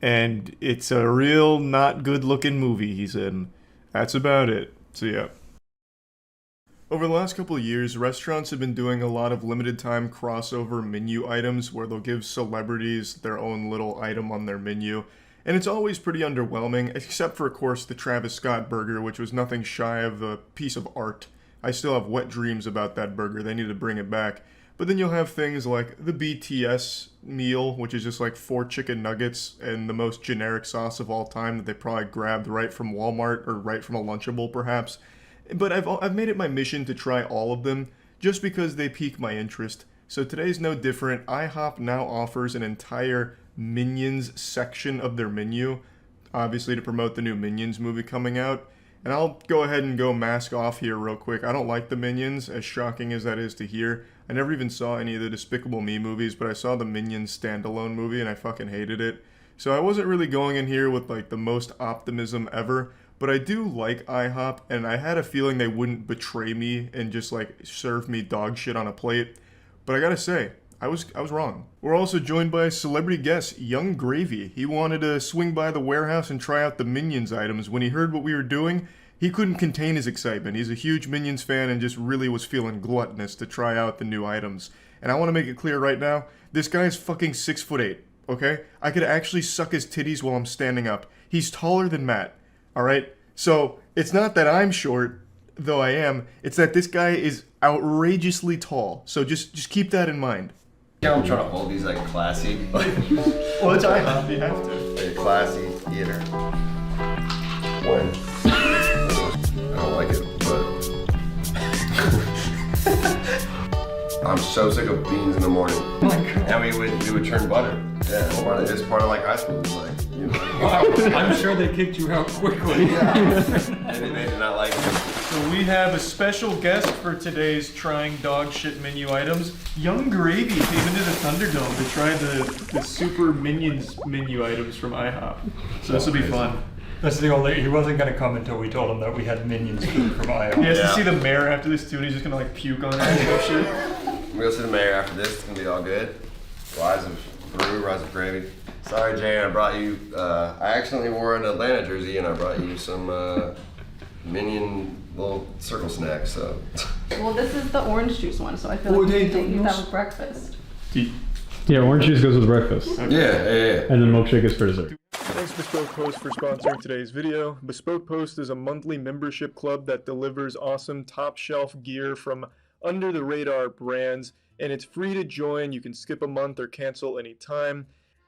Speaker 1: And it's a real not good looking movie he's in. That's about it. So yeah. Over the last couple of years, restaurants have been doing a lot of limited time crossover menu items where they'll give celebrities their own little item on their menu. And it's always pretty underwhelming, except for, of course, the Travis Scott burger, which was nothing shy of a piece of art. I still have wet dreams about that burger. They need to bring it back. But then you'll have things like the BTS meal, which is just like 4 chicken nuggets and the most generic sauce of all time that they probably grabbed right from Walmart or right from a Lunchable, perhaps. But I've made it my mission to try all of them, just because they pique my interest. So today's no different. IHOP now offers an entire Minions section of their menu, obviously to promote the new Minions movie coming out. And I'll go ahead and go mask off here real quick. I don't like the Minions, as shocking as that is to hear. I never even saw any of the Despicable Me movies, but I saw the Minions standalone movie and I fucking hated it. So I wasn't really going in here with like the most optimism ever. But I do like IHOP, and I had a feeling they wouldn't betray me and just like serve me dog shit on a plate. But I gotta say, I was wrong. We're also joined by a celebrity guest, Young Gravy. He wanted to swing by the warehouse and try out the Minions items. When he heard what we were doing, he couldn't contain his excitement. He's a huge Minions fan and just really was feeling gluttonous to try out the new items. And I want to make it clear right now, this guy's fucking 6'8", okay? I could actually suck his titties while I'm standing up. He's taller than Matt. Alright? So, it's not that I'm short, though I am, it's that this guy is outrageously tall. So just keep that in mind.
Speaker 7: Yeah, I'm trying to hold these like classy.
Speaker 1: Well, it's IHOP, you have to.
Speaker 7: Like classy theater. When? I don't like it, but... I'm so sick of beans in the morning. And we would churn butter. Yeah, it's part of like high school. Like, you know.
Speaker 10: Wow, I'm sure they kicked you out quickly.
Speaker 7: Yeah. They did not like it.
Speaker 1: So we have a special guest for today's trying dog shit menu items. Young Gravy came into the Thunderdome to try the Super Minions menu items from IHOP. So this will be fun.
Speaker 10: That's the only. He wasn't gonna come until we told him that we had Minions food from IHOP.
Speaker 1: He has to see the mayor after this too, and he's just gonna like puke on it and shit.
Speaker 7: We'll go see the mayor after this. It's gonna be all good. Rise of Brew, Rise of Gravy. Sorry, Jane, I brought you. I accidentally wore an Atlanta jersey, and I brought you some Minion little circle snacks. So.
Speaker 11: Well, this is the orange juice one, so I feel like you can eat that with breakfast.
Speaker 14: Yeah, orange juice goes with breakfast.
Speaker 7: Okay. Yeah.
Speaker 14: And then milkshake is for dessert.
Speaker 1: Thanks Bespoke Post for sponsoring today's video. Bespoke Post is a monthly membership club that delivers awesome top shelf gear from under the radar brands, and it's free to join. You can skip a month or cancel anytime.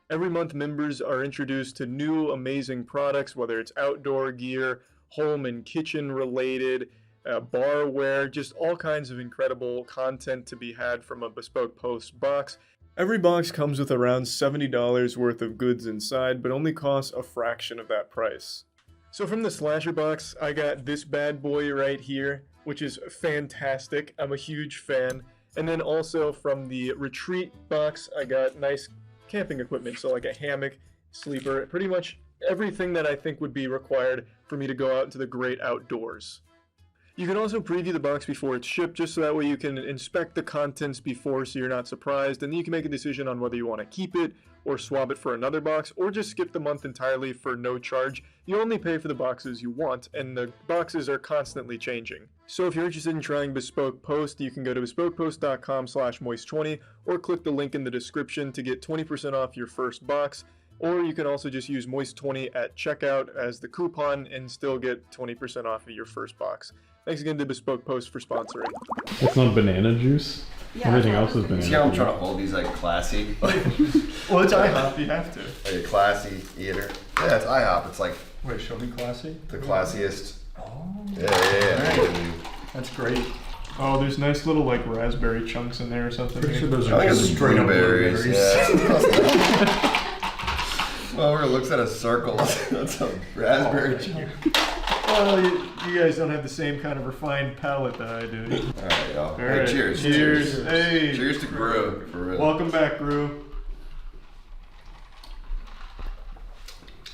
Speaker 1: Every month members are introduced to new amazing products, whether it's outdoor gear, home and kitchen related, barware, just all kinds of incredible content to be had from a Bespoke Post box. Every box comes with around $70 worth of goods inside, but only costs a fraction of that price. So from the slasher box, I got this bad boy right here, which is fantastic. I'm a huge fan. And then also from the retreat box, I got nice camping equipment, so like a hammock, sleeper, pretty much everything that I think would be required for me to go out into the great outdoors. You can also preview the box before it's shipped, just so that way you can inspect the contents before so you're not surprised, and then you can make a decision on whether you want to keep it, or swap it for another box, or just skip the month entirely for no charge. You only pay for the boxes you want, and the boxes are constantly changing. So if you're interested in trying Bespoke Post, you can go to bespokepost.com/moist20, or click the link in the description to get 20% off your first box, or you can also just use moist20 at checkout as the coupon and still get 20% off of your first box. Thanks again to Bespoke Post for sponsoring.
Speaker 14: It's not banana juice?
Speaker 11: Yeah,
Speaker 14: Everything else is banana
Speaker 7: See how I'm
Speaker 14: juice.
Speaker 7: trying to hold these like classy?
Speaker 1: Well, it's IHOP, you have to.
Speaker 7: Like a classy eater. Yeah, it's IHOP. It's like
Speaker 10: Wait, show me classy?
Speaker 7: the classiest.
Speaker 10: Oh.
Speaker 7: Yeah.
Speaker 10: That's great.
Speaker 1: Oh, there's nice little like raspberry chunks in there or something.
Speaker 10: Pretty sure those
Speaker 7: I
Speaker 10: are
Speaker 7: think
Speaker 10: just
Speaker 7: it's
Speaker 10: straight up
Speaker 7: blueberries.
Speaker 10: blueberries.
Speaker 7: Yeah. Whoever looks at a circle, that's a raspberry chunk.
Speaker 1: Well, you guys don't have the same kind of refined palate that I do.
Speaker 7: Alright, y'all.
Speaker 1: All
Speaker 7: Hey,
Speaker 1: right.
Speaker 7: cheers.
Speaker 1: Cheers. Hey.
Speaker 7: Cheers to Gru, for real.
Speaker 1: Welcome back, Gru.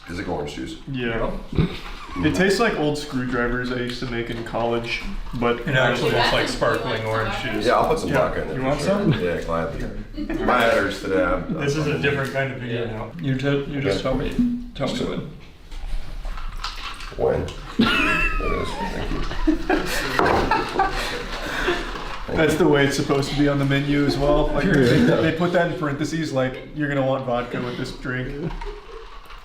Speaker 7: Is it orange juice?
Speaker 1: Yeah. It tastes like old screwdrivers I used to make in college, but
Speaker 10: It actually looks like sparkling orange juice.
Speaker 7: Yeah, I'll put some vodka in it.
Speaker 10: You
Speaker 7: for
Speaker 10: want
Speaker 7: sure.
Speaker 10: some?
Speaker 7: Yeah, gladly. My headers today.
Speaker 10: This is a different kind of video now. You just tell me when.
Speaker 7: When? It is. Thank you.
Speaker 1: that's the way it's supposed to be on the menu as well. Like they put that in parentheses, like you're gonna want vodka with this drink.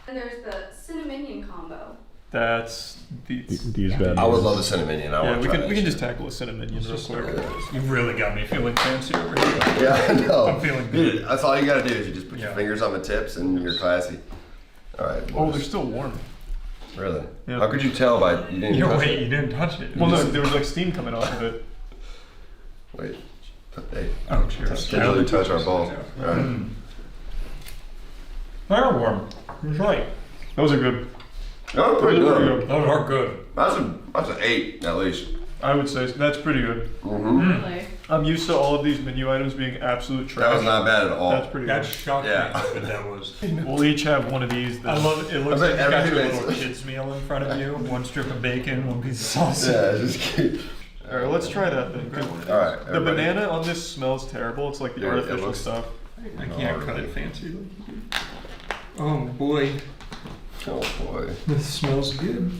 Speaker 11: And there's the cinnamon combo.
Speaker 1: That's
Speaker 14: these bad
Speaker 7: I would
Speaker 14: boys.
Speaker 7: love the cinnamon.
Speaker 1: Yeah, we can just tackle a cinnamon real quick.
Speaker 10: You really got me feeling fancy over here.
Speaker 7: Yeah, I know.
Speaker 10: I'm feeling good.
Speaker 7: Dude, that's all you gotta do is you just put your fingers on the tips and you're classy. All right.
Speaker 1: Oh, they're still warm.
Speaker 7: Really?
Speaker 1: Yeah.
Speaker 7: How could you tell by you didn't touch it?
Speaker 10: You didn't touch it.
Speaker 1: Well, no, there was like steam coming off of it.
Speaker 7: Wait. Hey.
Speaker 10: Oh, cheers.
Speaker 7: Gingerly touch our balls. All right.
Speaker 10: They're warm. That's right.
Speaker 1: Those are good.
Speaker 7: Oh, pretty good.
Speaker 10: Those are good.
Speaker 7: That's an 8 at least.
Speaker 1: I would say that's pretty good.
Speaker 7: Mm-hmm.
Speaker 11: Really?
Speaker 1: I'm used to all of these menu items being absolute trash.
Speaker 7: That was not bad at all.
Speaker 1: That's pretty
Speaker 10: That
Speaker 1: good.
Speaker 10: shocked
Speaker 7: Yeah.
Speaker 10: me that that was.
Speaker 1: We'll each have one of these.
Speaker 10: I love it. It looks
Speaker 7: I
Speaker 10: like
Speaker 7: bet
Speaker 10: you got your
Speaker 7: everything
Speaker 10: little
Speaker 7: is-
Speaker 10: kid's meal in front of you. One strip of bacon, one piece of sausage.
Speaker 7: Yeah, just keep.
Speaker 1: All right, let's try that then.
Speaker 7: All right.
Speaker 1: The banana on this smells terrible. It's like the
Speaker 7: Yeah, it
Speaker 1: artificial
Speaker 7: looks-
Speaker 1: stuff.
Speaker 10: I can't cut it fancy like you do. Oh boy.
Speaker 7: Oh boy.
Speaker 10: This smells good.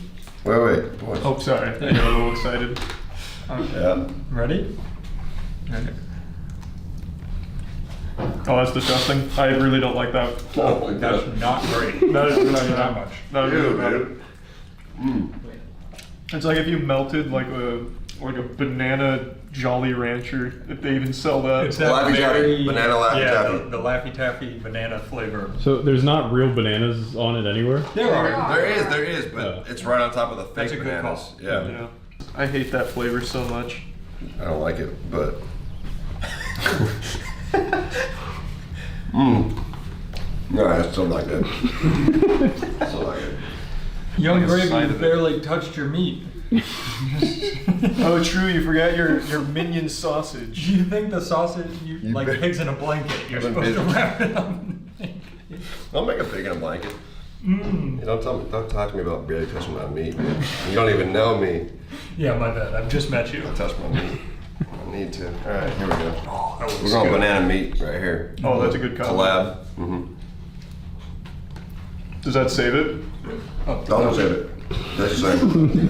Speaker 7: Wait. Boy.
Speaker 1: Oh, sorry. I got a little excited.
Speaker 7: Yeah.
Speaker 10: Ready? Okay.
Speaker 1: Oh, that's disgusting. I really don't like that.
Speaker 7: Oh my
Speaker 10: That's
Speaker 7: god.
Speaker 10: not great.
Speaker 1: That is
Speaker 10: Not that much.
Speaker 1: That is
Speaker 7: Ew,
Speaker 1: really bad.
Speaker 7: dude. Mm.
Speaker 1: It's like if you melted like a banana Jolly Rancher, if they even sell that.
Speaker 10: It's that
Speaker 7: Laffy Taffy.
Speaker 10: very,
Speaker 7: Banana Laffy
Speaker 10: yeah,
Speaker 7: Taffy.
Speaker 10: the Laffy Taffy banana flavor.
Speaker 14: So there's not real bananas on it anywhere?
Speaker 10: There are.
Speaker 7: There is, but it's right on top of the
Speaker 10: That's
Speaker 7: fake
Speaker 10: a good
Speaker 7: bananas.
Speaker 10: call.
Speaker 7: Yeah.
Speaker 1: Yeah. I hate that flavor so much.
Speaker 7: I don't like it, but. No, it's still not good. Still not good.
Speaker 10: Young
Speaker 1: Like a
Speaker 10: Gravy,
Speaker 1: side
Speaker 10: you
Speaker 1: of it.
Speaker 10: barely touched your meat.
Speaker 1: Oh, true. You forgot your minion sausage.
Speaker 10: You think the sausage, like pigs in a blanket, you're
Speaker 7: I've been
Speaker 10: supposed to
Speaker 7: busy.
Speaker 10: wrap it up.
Speaker 7: I'll make a pig in a blanket.
Speaker 10: Mm.
Speaker 7: You don't talk to me about barely touching my meat, man. You don't even know me.
Speaker 10: Yeah, my bad. I've just met you.
Speaker 7: I touch my meat. I need to. All right, here we go.
Speaker 10: Oh, that looks
Speaker 7: We're going
Speaker 10: good.
Speaker 7: banana meat right here.
Speaker 1: Oh, that's a good combo.
Speaker 7: Collab. Mm-hmm.
Speaker 1: Does that save it?
Speaker 7: Don't save it. That's the same.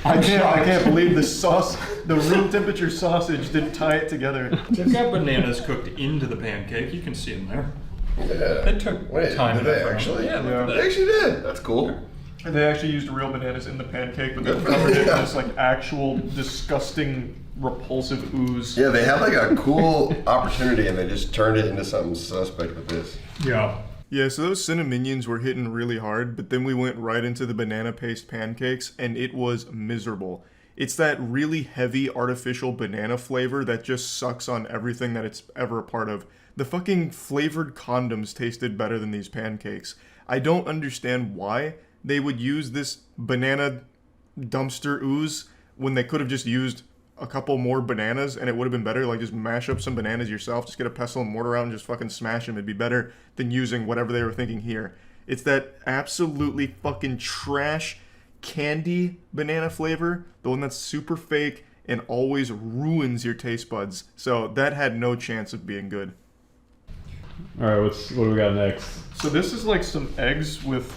Speaker 1: I can't believe the room temperature sausage didn't tie it together.
Speaker 10: They've got bananas cooked into the pancake. You can see them there.
Speaker 7: Yeah.
Speaker 10: It took
Speaker 7: Wait,
Speaker 10: time.
Speaker 7: did
Speaker 10: and
Speaker 7: they
Speaker 10: effort.
Speaker 7: actually?
Speaker 10: Yeah, look
Speaker 1: Yeah.
Speaker 10: at
Speaker 7: They
Speaker 10: that.
Speaker 7: actually did. That's cool.
Speaker 1: They actually used real bananas in the pancake, but they
Speaker 7: Good for
Speaker 1: covered it in
Speaker 7: them.
Speaker 1: this like actual disgusting, repulsive ooze.
Speaker 7: Yeah, they had like a cool opportunity and they just turned it into something suspect with this.
Speaker 10: Yeah.
Speaker 1: Yeah, so those cinnamonians were hitting really hard, but then we went right into the banana paste pancakes, and it was miserable. It's that really heavy artificial banana flavor that just sucks on everything that it's ever a part of.
Speaker 2: The fucking flavored condoms tasted better than these pancakes. I don't understand why they would use this banana dumpster ooze when they could have just used a couple more bananas and it would have been better. Like, just mash up some bananas yourself, just get a pestle and mortar out and just fucking smash them. It'd be better than using whatever they were thinking here. It's that absolutely fucking trash candy banana flavor, the one that's super fake and always ruins your taste buds. So that had no chance of being good.
Speaker 14: All right, what do we got next?
Speaker 2: So this is like some eggs with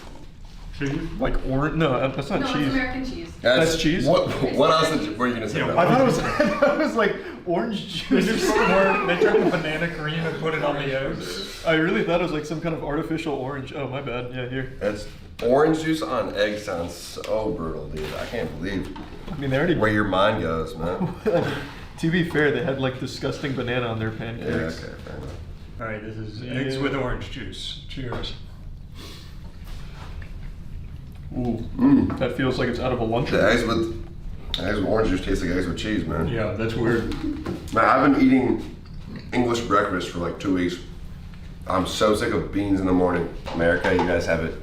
Speaker 2: cheese, like orange. No, that's not cheese.
Speaker 11: No, it's American cheese.
Speaker 2: That's cheese.
Speaker 7: What else were you gonna say?
Speaker 2: I thought it was like orange juice.
Speaker 10: They took the banana cream and put it on the eggs.
Speaker 2: I really thought it was like some kind of artificial orange. Oh, my bad. Yeah, here.
Speaker 7: That's orange juice on egg sounds so brutal, dude. I can't believe.
Speaker 2: I mean, they already
Speaker 7: where your mind goes, man.
Speaker 2: To be fair, they had like disgusting banana on their pancakes.
Speaker 7: Yeah, okay, fair enough.
Speaker 10: All right, this is eggs with orange juice. Cheers.
Speaker 2: Ooh, that feels like it's out of a lunch.
Speaker 7: The eggs with orange juice taste like eggs with cheese, man.
Speaker 10: Yeah, that's weird.
Speaker 7: Man, I've been eating English breakfast for like 2 weeks. I'm so sick of beans in the morning. America, you guys have it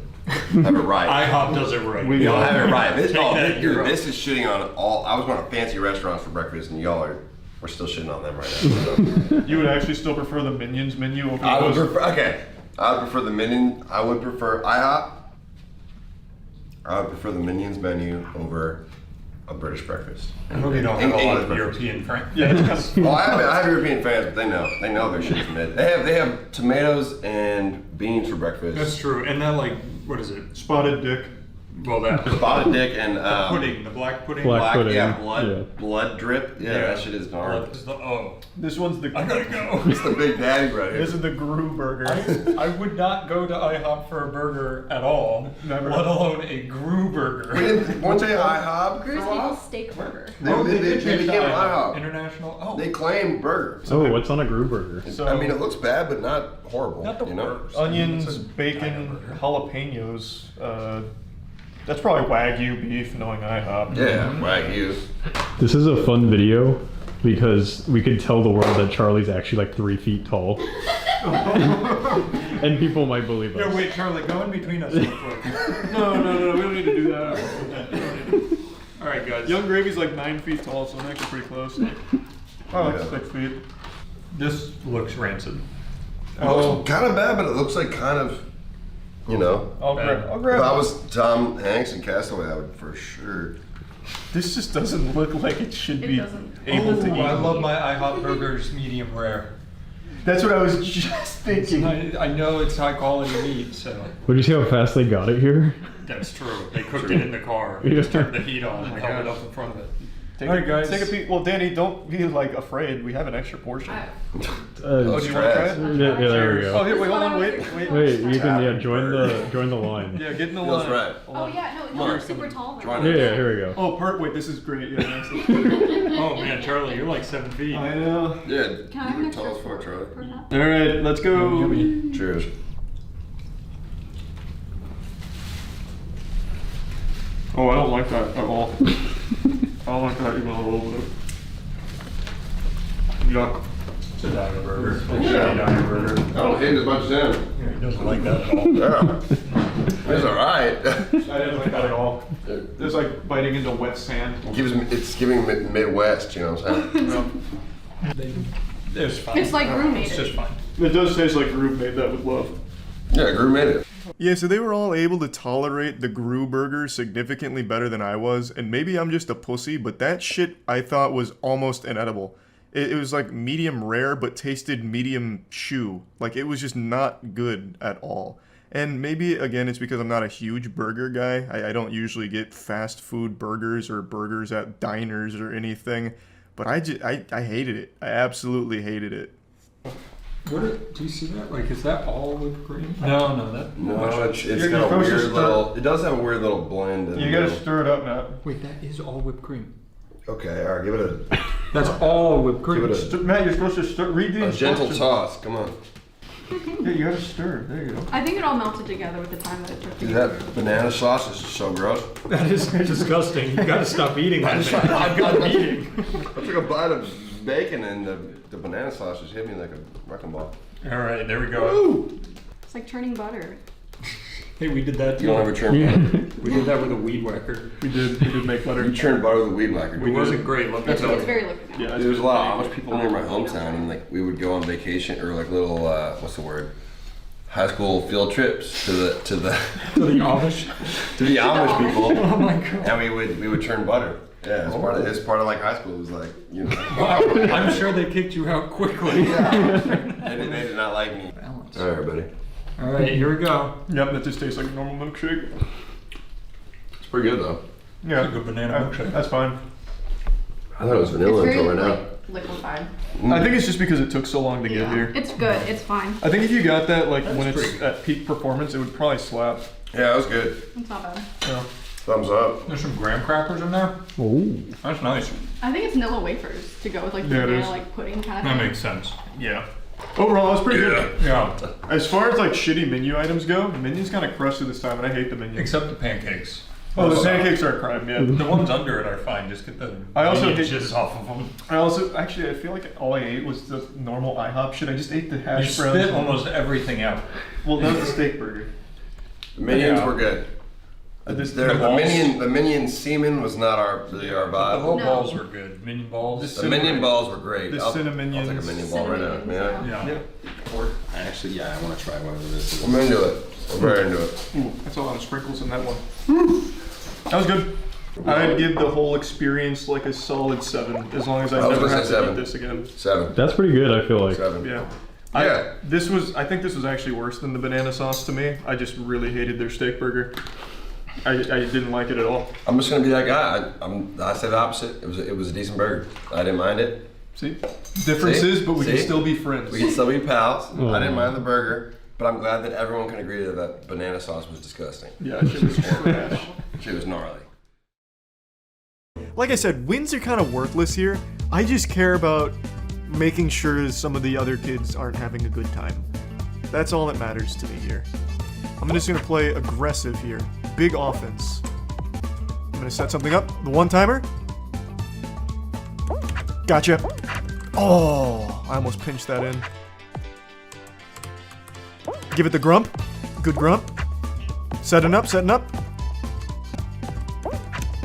Speaker 7: right.
Speaker 10: IHOP does it right.
Speaker 7: Y'all have it right. This is shitting on all. I was going to fancy restaurants for breakfast, and we're still shitting on them right now.
Speaker 2: You would actually still prefer the Minions menu over
Speaker 7: I would prefer the Minion. I would prefer IHOP. I would prefer the Minions menu over a British breakfast.
Speaker 10: I hope you don't have a lot of European friends.
Speaker 2: Yeah.
Speaker 7: Well, I have European fans, but they know their shit's mid. They have tomatoes and beans for breakfast.
Speaker 10: That's true. And that, like, what is it?
Speaker 2: Spotted dick.
Speaker 10: Well, that
Speaker 7: spotted dick and
Speaker 10: pudding, the black pudding.
Speaker 14: Black pudding.
Speaker 7: Yeah, blood drip. Yeah, that shit is gnarly.
Speaker 2: This one's the.
Speaker 10: I gotta go.
Speaker 7: It's the Big Daddy right here.
Speaker 2: This is the Gru burger.
Speaker 10: I would not go to IHOP for a burger at all, let alone a Gru burger.
Speaker 7: Weren't they IHOP?
Speaker 11: Gru's Eagle Steak Burger.
Speaker 7: They became IHOP.
Speaker 10: International. Oh.
Speaker 7: They claim burger.
Speaker 14: Oh, what's on a Gru burger?
Speaker 7: So, I mean, it looks bad, but not horrible.
Speaker 10: Not the
Speaker 7: worst.
Speaker 2: Onions, bacon, jalapenos. That's probably Wagyu beef, knowing IHOP.
Speaker 7: Yeah, Wagyu.
Speaker 14: This is a fun video because we could tell the world that Charlie's actually like 3 feet tall. And people might believe us.
Speaker 10: Yeah, wait, Charlie, go in between us real quick.
Speaker 2: No, we don't need to do that.
Speaker 10: All right, guys.
Speaker 2: Young Gravy's like 9 feet tall, so I'm actually pretty close. Oh, that's 6 feet.
Speaker 10: This looks rancid.
Speaker 7: It looks kind of bad, but it looks like kind of, you know.
Speaker 2: I'll grab
Speaker 7: If I was Tom Hanks in Castaway, I would for sure.
Speaker 2: This just doesn't look like it should be able to eat.
Speaker 10: I love my IHOP burgers medium rare.
Speaker 2: That's what I was just thinking.
Speaker 10: I know it's high quality meat, so.
Speaker 14: Would you see how fast they got it here?
Speaker 10: That's true. They cooked it in the car. They just turned the heat on and held it up in front of it.
Speaker 2: Alright, guys. Take a peek. Well, Danny, don't be like afraid. We have an extra portion.
Speaker 14: Oh,
Speaker 2: do you want to try it?
Speaker 14: Yeah, there we go.
Speaker 2: Oh, here, wait, hold on, wait.
Speaker 14: Wait, you can join the line.
Speaker 2: Yeah, get in the
Speaker 7: Feels
Speaker 2: line.
Speaker 7: right.
Speaker 11: Oh yeah, no, you're super tall.
Speaker 14: Yeah, here we go.
Speaker 2: Oh, wait, this is great. Yeah, nice.
Speaker 10: Oh man, Charlie, you're like 7 feet.
Speaker 2: I know.
Speaker 7: Yeah,
Speaker 11: Can I have an
Speaker 7: you're tall
Speaker 11: extra
Speaker 7: as fuck, Charlie.
Speaker 11: for that?
Speaker 2: Alright, let's go.
Speaker 7: Cheers.
Speaker 2: Oh, I don't like that at all. I don't like that even a little bit. Yuck.
Speaker 10: It's a diner burger.
Speaker 7: Yeah.
Speaker 10: Diner burger.
Speaker 7: I don't hate it as much as him.
Speaker 10: Yeah, he doesn't like that at all.
Speaker 7: Yeah. It's alright.
Speaker 2: I didn't like that at all. It's like biting into wet sand.
Speaker 7: It's giving Midwest, you know what I'm saying?
Speaker 10: It's fine.
Speaker 11: It's like Gru made
Speaker 10: It's
Speaker 11: it.
Speaker 10: just fine.
Speaker 2: It does taste like Gru made that with love.
Speaker 7: Yeah, Gru made it.
Speaker 2: Yeah, so they were all able to tolerate the Gru burger significantly better than I was, and maybe I'm just a pussy, but that shit I thought was almost inedible. It was like medium rare, but tasted medium chew. Like, it was just not good at all. And maybe, again, it's because I'm not a huge burger guy. I don't usually get fast food burgers or burgers at diners or anything, but I hated it. I absolutely hated it.
Speaker 10: Do you see that? Like, is that all whipped cream? No, that.
Speaker 7: No, it's got a weird little. It does have a weird little blend.
Speaker 2: You gotta stir it up, Matt.
Speaker 10: Wait, that is all whipped cream.
Speaker 7: Okay, alright, give it a.
Speaker 10: That's all whipped cream.
Speaker 7: Give it
Speaker 2: Matt, you're supposed to stir. Read the
Speaker 7: a gentle
Speaker 2: instructions.
Speaker 7: toss. Come on.
Speaker 2: Yeah, you gotta stir. There you go.
Speaker 11: I think it all melted together with the time that it took to
Speaker 7: Dude,
Speaker 11: get
Speaker 7: that
Speaker 11: through.
Speaker 7: banana sauce is so gross.
Speaker 10: That is disgusting. You gotta stop eating that. I've got eating.
Speaker 7: I took a bite of bacon and the banana sauce just hit me like a wrecking ball.
Speaker 10: All right, there we go.
Speaker 11: It's like churning butter.
Speaker 10: Hey, we did that too.
Speaker 7: You don't ever churn butter?
Speaker 10: We did that with a weed whacker.
Speaker 2: We did make butter.
Speaker 7: You churned butter with a weed whacker.
Speaker 10: It wasn't great. Let me tell you.
Speaker 11: It's very liquid now.
Speaker 2: Yeah,
Speaker 7: There's a lot of Amish people near my hometown, and like we would go on vacation or like little what's the word? High school field trips to the
Speaker 10: To the Amish?
Speaker 7: to the Amish people.
Speaker 10: Oh my god.
Speaker 7: And we would churn butter. Yeah, it's part of like high school. It was like, you know.
Speaker 10: Wow, I'm sure they kicked you out quickly.
Speaker 7: They did not like me.
Speaker 10: Balance.
Speaker 7: All right, buddy.
Speaker 10: All right, here we go.
Speaker 2: Yep, that just tastes like a normal milkshake.
Speaker 7: It's pretty good though.
Speaker 2: Yeah,
Speaker 10: It's a good banana milkshake.
Speaker 2: That's fine.
Speaker 7: I thought it was vanilla
Speaker 11: It's
Speaker 7: until
Speaker 11: very
Speaker 7: right now.
Speaker 11: liquefied.
Speaker 2: I think it's just because it took so long to get here.
Speaker 11: It's good. It's fine.
Speaker 2: I think if you got that like
Speaker 10: That's
Speaker 2: when it's
Speaker 10: pretty
Speaker 2: at peak performance, it would probably slap.
Speaker 7: Yeah, it was good.
Speaker 11: It's not bad.
Speaker 2: Yeah.
Speaker 7: Thumbs up.
Speaker 10: There's some graham crackers in there.
Speaker 14: Oh.
Speaker 10: That's nice.
Speaker 11: I think it's Nilla wafers to go with like the
Speaker 2: Yeah, it
Speaker 11: banana
Speaker 2: is.
Speaker 11: like pudding kind of
Speaker 10: That
Speaker 11: thing.
Speaker 10: makes sense.
Speaker 2: Yeah. Overall, it's pretty good.
Speaker 10: Yeah.
Speaker 2: As far as like shitty menu items go, the menu's kind of crusty this time, and I hate the menu.
Speaker 10: Except the pancakes.
Speaker 2: Oh, the pancakes are a crime. Yeah.
Speaker 10: The ones under it are fine. Just get the
Speaker 2: I also
Speaker 10: jizz off of them.
Speaker 2: I also actually I feel like all I ate was the normal IHOP shit. I just ate the hash
Speaker 10: You
Speaker 2: browns.
Speaker 10: spit almost everything out.
Speaker 2: Well, that was the steak burger.
Speaker 7: The minions
Speaker 10: Yeah.
Speaker 7: were good. The
Speaker 10: balls?
Speaker 7: minion semen was not really our
Speaker 10: The
Speaker 7: vibe.
Speaker 10: little
Speaker 11: No.
Speaker 10: balls were good. Minion balls.
Speaker 7: The minion balls were great.
Speaker 2: The
Speaker 7: I'll take a
Speaker 2: cinnamonians.
Speaker 7: minion ball right now.
Speaker 11: Cinnamonians,
Speaker 7: Yeah.
Speaker 10: Yeah.
Speaker 3: Actually, yeah, I want to try whatever this is.
Speaker 7: I'm into it. I'm very into it.
Speaker 2: Ooh, that's a lot of sprinkles in that one. That was good. I'd give the whole experience like a solid 7, as long as I
Speaker 7: was
Speaker 2: never
Speaker 7: gonna
Speaker 2: have
Speaker 7: say
Speaker 2: to
Speaker 7: 7.
Speaker 2: eat this again.
Speaker 7: 7.
Speaker 14: That's pretty good, I feel like.
Speaker 7: 7.
Speaker 2: Yeah.
Speaker 7: Yeah.
Speaker 2: I think this was actually worse than the banana sauce to me. I just really hated their steak burger. I didn't like it at all.
Speaker 7: I'm just gonna be that guy. I said the opposite. It was a decent burger. I didn't mind it.
Speaker 2: See? Differences, but we can
Speaker 7: See?
Speaker 2: still be friends.
Speaker 7: We can still be pals.
Speaker 14: Oh.
Speaker 7: I didn't mind the burger, but I'm glad that everyone can agree that banana sauce was disgusting.
Speaker 2: Yeah, shit was trash.
Speaker 7: Shit was gnarly.
Speaker 2: Like I said, wins are kind of worthless here. I just care about making sure some of the other kids aren't having a good time. That's all that matters to me here. I'm just gonna play aggressive here. Big offense. I'm gonna set something up. The one-timer. Gotcha. Oh, I almost pinched that in. Give it the grump. Good grump. Setting up, setting up.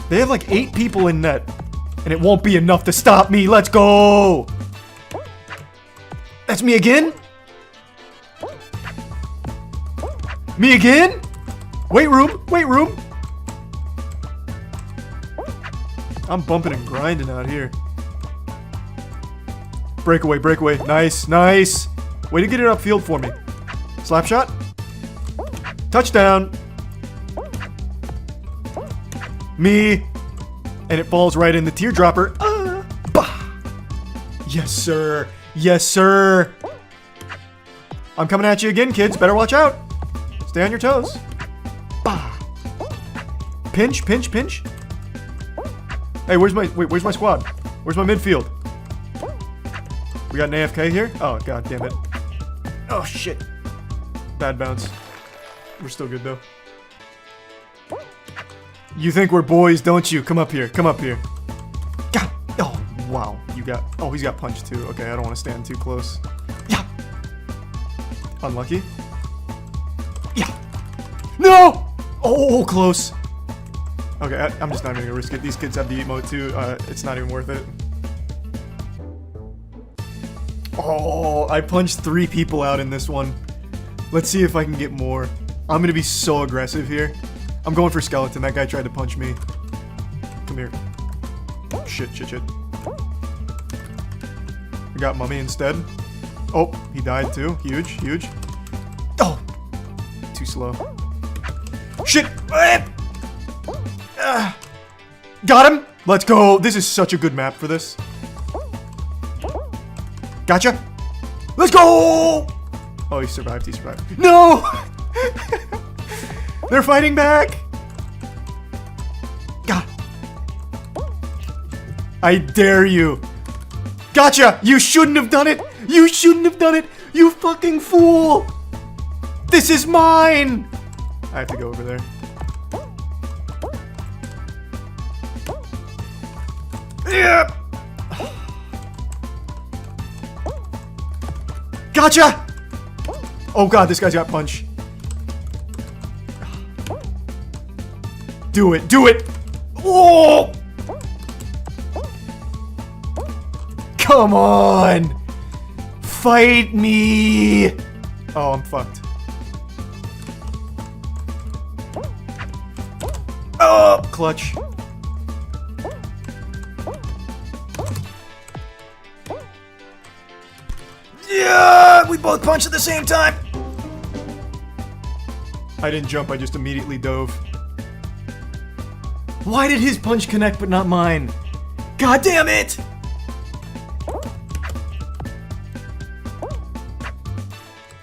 Speaker 2: They have like 8 people in net, and it won't be enough to stop me. Let's go! That's me again? Me again? Weight room, weight room. I'm bumping and grinding out here. Breakaway, breakaway. Nice, nice. Way to get it upfield for me. Slap shot. Touchdown. Me. And it falls right in the teardropper. Bah. Yes, sir. Yes, sir. I'm coming at you again, kids. Better watch out. Stay on your toes. Bah. Pinch, pinch, pinch. Hey, where's my squad? Where's my midfield? We got an AFK here? Oh, god damn it. Oh, shit. Bad bounce. We're still good, though. You think we're boys, don't you? Come up here. Come up here. God. Oh, wow. You got... Oh, he's got punch, too. Okay, I don't want to stand too close. Yeah. Unlucky. Yeah. No! Oh, close. Okay, I'm just not even gonna risk it. These kids have the emote, too. It's not even worth it. Oh, I punched 3 people out in this one. Let's see if I can get more. I'm gonna be so aggressive here. I'm going for skeleton. That guy tried to punch me. Come here. Shit, shit, shit. I got mummy instead. Oh, he died too. Huge, huge. Oh! Too slow. Shit! Got him! Let's go! This is such a good map for this. Gotcha! Let's go! Oh, he survived, he survived. No! They're fighting back! God. I dare you. Gotcha! You shouldn't have done it! You shouldn't have done it! You fucking fool! This is mine! I have to go over there. Yeah! Gotcha! Oh god, this guy's got punch. Do it, do it! Whoa! Come on! Fight me! Oh, I'm fucked. Oh, clutch. Yeah, we both punched at the same time. I didn't jump, I just immediately dove. Why did his punch connect but not mine? God damn it!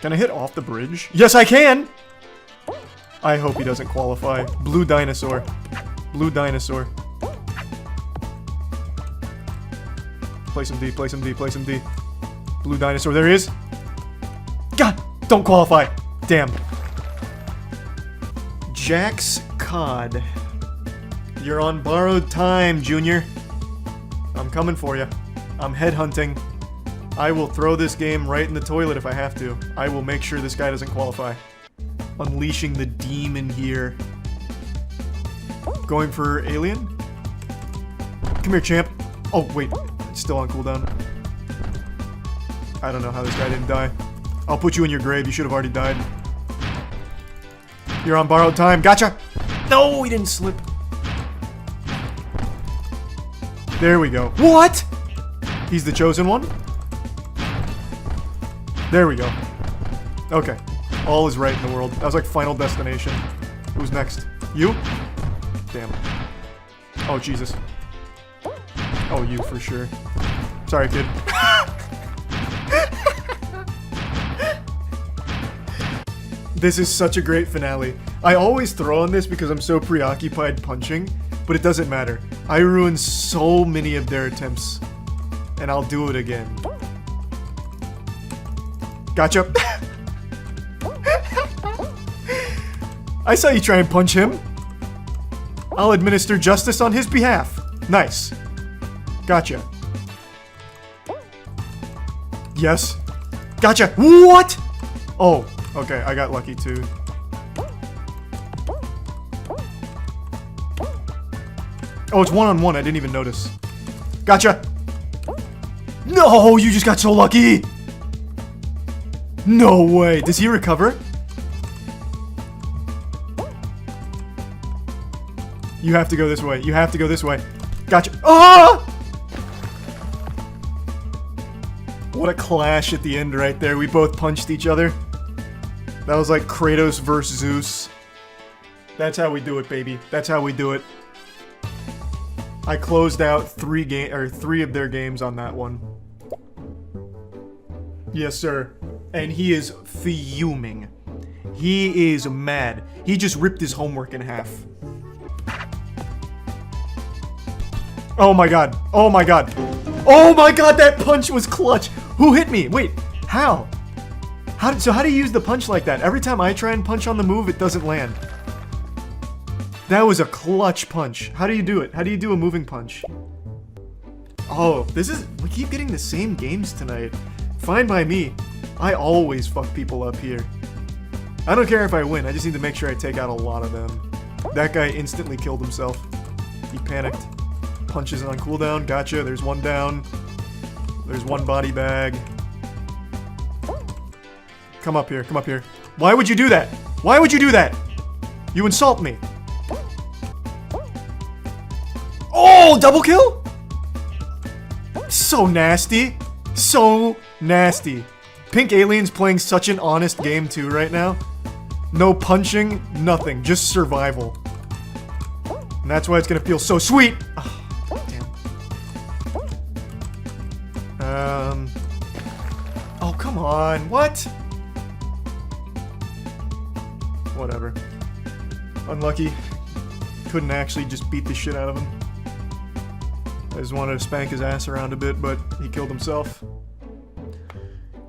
Speaker 2: Can I hit off the bridge? Yes, I can! I hope he doesn't qualify. Blue dinosaur. Blue dinosaur. Play some D, play some D, play some D. Blue dinosaur, there he is. God, don't qualify. Damn. Jax Cod. You're on borrowed time, Junior. I'm coming for you. I'm headhunting. I will throw this game right in the toilet if I have to. I will make sure this guy doesn't qualify. Unleashing the demon here. Going for alien? Come here, champ. Oh, wait. It's still on cooldown. I don't know how this guy didn't die. I'll put you in your grave. You should have already died. You're on borrowed time. Gotcha! No, he didn't slip. There we go. What? He's the chosen one? There we go. Okay. All is right in the world. That was like Final Destination. Who's next? You? Damn. Oh, Jesus. Oh, you for sure. Sorry, kid. This is such a great finale. I always throw on this because I'm so preoccupied punching, but it doesn't matter. I ruined so many of their attempts, and I'll do it again. Gotcha. I saw you try and punch him. I'll administer justice on his behalf. Nice. Gotcha. Yes. Gotcha. What? Oh, okay. I got lucky too. Oh, it's one-on-one. I didn't even notice. Gotcha. No, you just got so lucky. No way. Does he recover? You have to go this way. You have to go this way. Gotcha. Ah! What a clash at the end right there. We both punched each other. That was like Kratos versus Zeus. That's how we do it, baby. That's how we do it. I closed out three of their games on that one. Yes, sir. And he is fuming. He is mad. He just ripped his homework in half. Oh my god. Oh my god. Oh my god, that punch was clutch. Who hit me? Wait, how? So how do you use the punch like that? Every time I try and punch on the move, it doesn't land. That was a clutch punch. How do you do it? How do you do a moving punch? Oh, we keep getting the same games tonight. Fine by me. I always fuck people up here. I don't care if I win, I just need to make sure I take out a lot of them. That guy instantly killed himself. He panicked. Punches on cooldown. Gotcha. There's one down. There's one body bag. Come up here. Come up here. Why would you do that? Why would you do that? You insult me. Oh, double kill? So nasty. So nasty. Pink Alien's playing such an honest game too right now. No punching, nothing. Just survival. And that's why it's gonna feel so sweet. Oh, damn. Oh, come on. What? Whatever. Unlucky. Couldn't actually just beat the shit out of him. I just wanted to spank his ass around a bit, but he killed himself.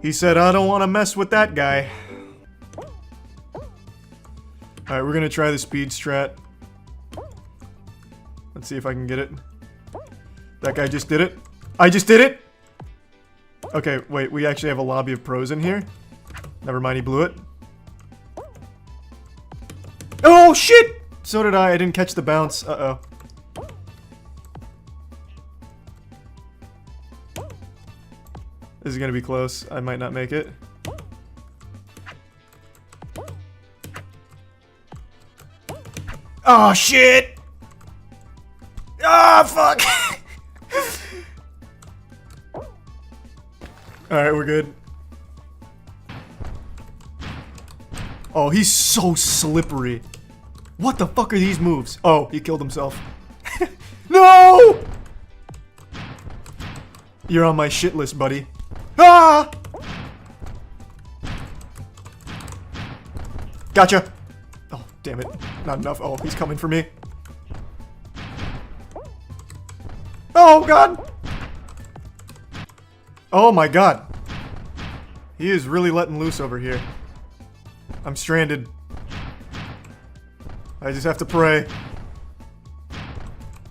Speaker 2: He said, I don't want to mess with that guy. Alright, we're gonna try the speed strat. Let's see if I can get it. That guy just did it. I just did it! Okay, wait, we actually have a lobby of pros in here. Never mind, he blew it. Oh, shit! So did I. I didn't catch the bounce. Uh-oh. This is gonna be close. I might not make it. Oh, shit! Ah, fuck! Alright, we're good. Oh, he's so slippery. What the fuck are these moves? Oh, he killed himself. No! You're on my shit list, buddy. Ah! Gotcha. Oh, damn it. Not enough. Oh, he's coming for me. Oh, God. Oh, my God. He is really letting loose over here. I'm stranded. I just have to pray.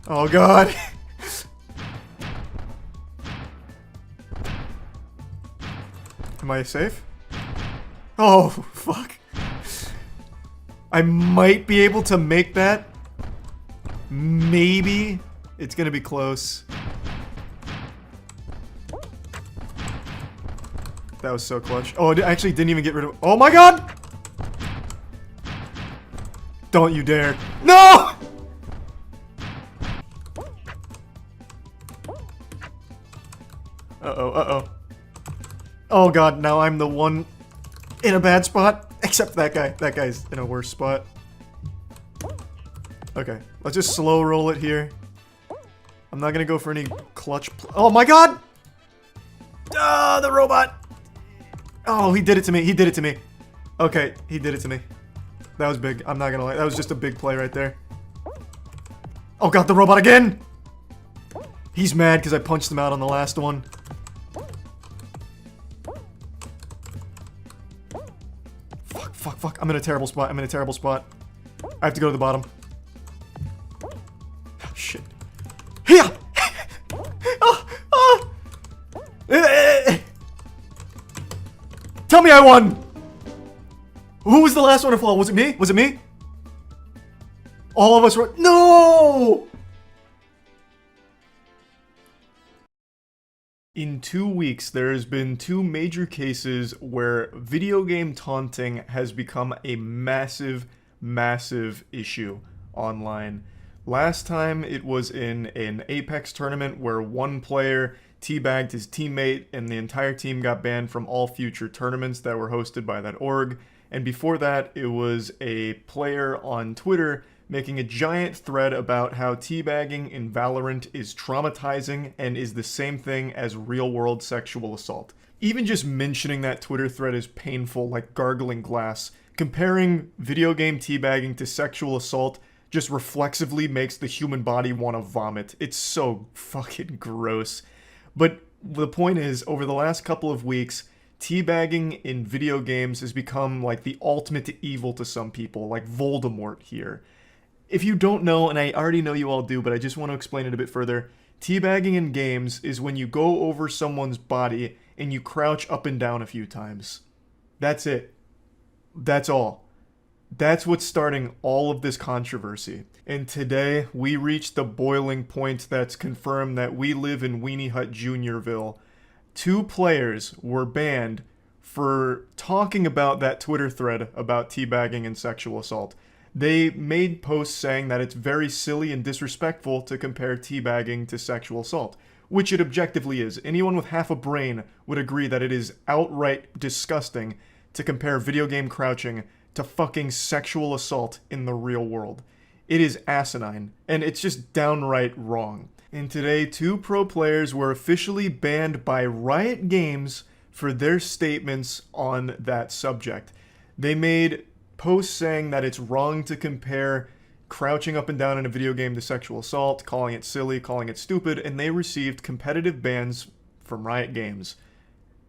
Speaker 2: Oh, God. Am I safe? Oh, fuck. I might be able to make that. Maybe. It's gonna be close. That was so clutch. Oh, I actually didn't even get rid of... Oh my God! Don't you dare. No! Uh-oh, uh-oh. Oh God, now I'm the one in a bad spot. Except that guy. That guy's in a worse spot. Okay, let's just slow roll it here. I'm not gonna go for any clutch. Oh my God! Ah, the robot! Oh, he did it to me. He did it to me. Okay, he did it to me. That was big. I'm not gonna lie. That was just a big play right there. Oh God, the robot again! He's mad because I punched him out on the last one. Fuck, fuck, fuck. I'm in a terrible spot. I'm in a terrible spot. I have to go to the bottom. Oh, shit. Here! Oh, oh. Tell me I won! Who was the last one to fall? Was it me? Was it me? All of us were... No! In 2 weeks, there has been 2 major cases where video game taunting has become a massive, massive issue online. Last time, it was in an Apex tournament where one player teabagged his teammate and the entire team got banned from all future tournaments that were hosted by that org. And before that, it was a player on Twitter making a giant thread about how teabagging in Valorant is traumatizing and is the same thing as real-world sexual assault. Even just mentioning that Twitter thread is painful, like gargling glass. Comparing video game teabagging to sexual assault just reflexively makes the human body want to vomit. It's so fucking gross. But the point is, over the last couple of weeks, teabagging in video games has become like the ultimate evil to some people, like Voldemort here. If you don't know, and I already know you all do, but I just want to explain it a bit further, teabagging in games is when you go over someone's body and you crouch up and down a few times. That's it. That's all. That's what's starting all of this controversy. And today, we reached the boiling point that's confirmed that we live in Weenie Hut Juniorville. 2 players were banned for talking about that Twitter thread about teabagging and sexual assault. They made posts saying that it's very silly and disrespectful to compare teabagging to sexual assault, which it objectively is. Anyone with half a brain would agree that it is outright disgusting to compare video game crouching to fucking sexual assault in the real world. It is asinine, and it's just downright wrong. And today, 2 pro players were officially banned by Riot Games for their statements on that subject. They made posts saying that it's wrong to compare crouching up and down in a video game to sexual assault, calling it silly, calling it stupid, and they received competitive bans from Riot Games.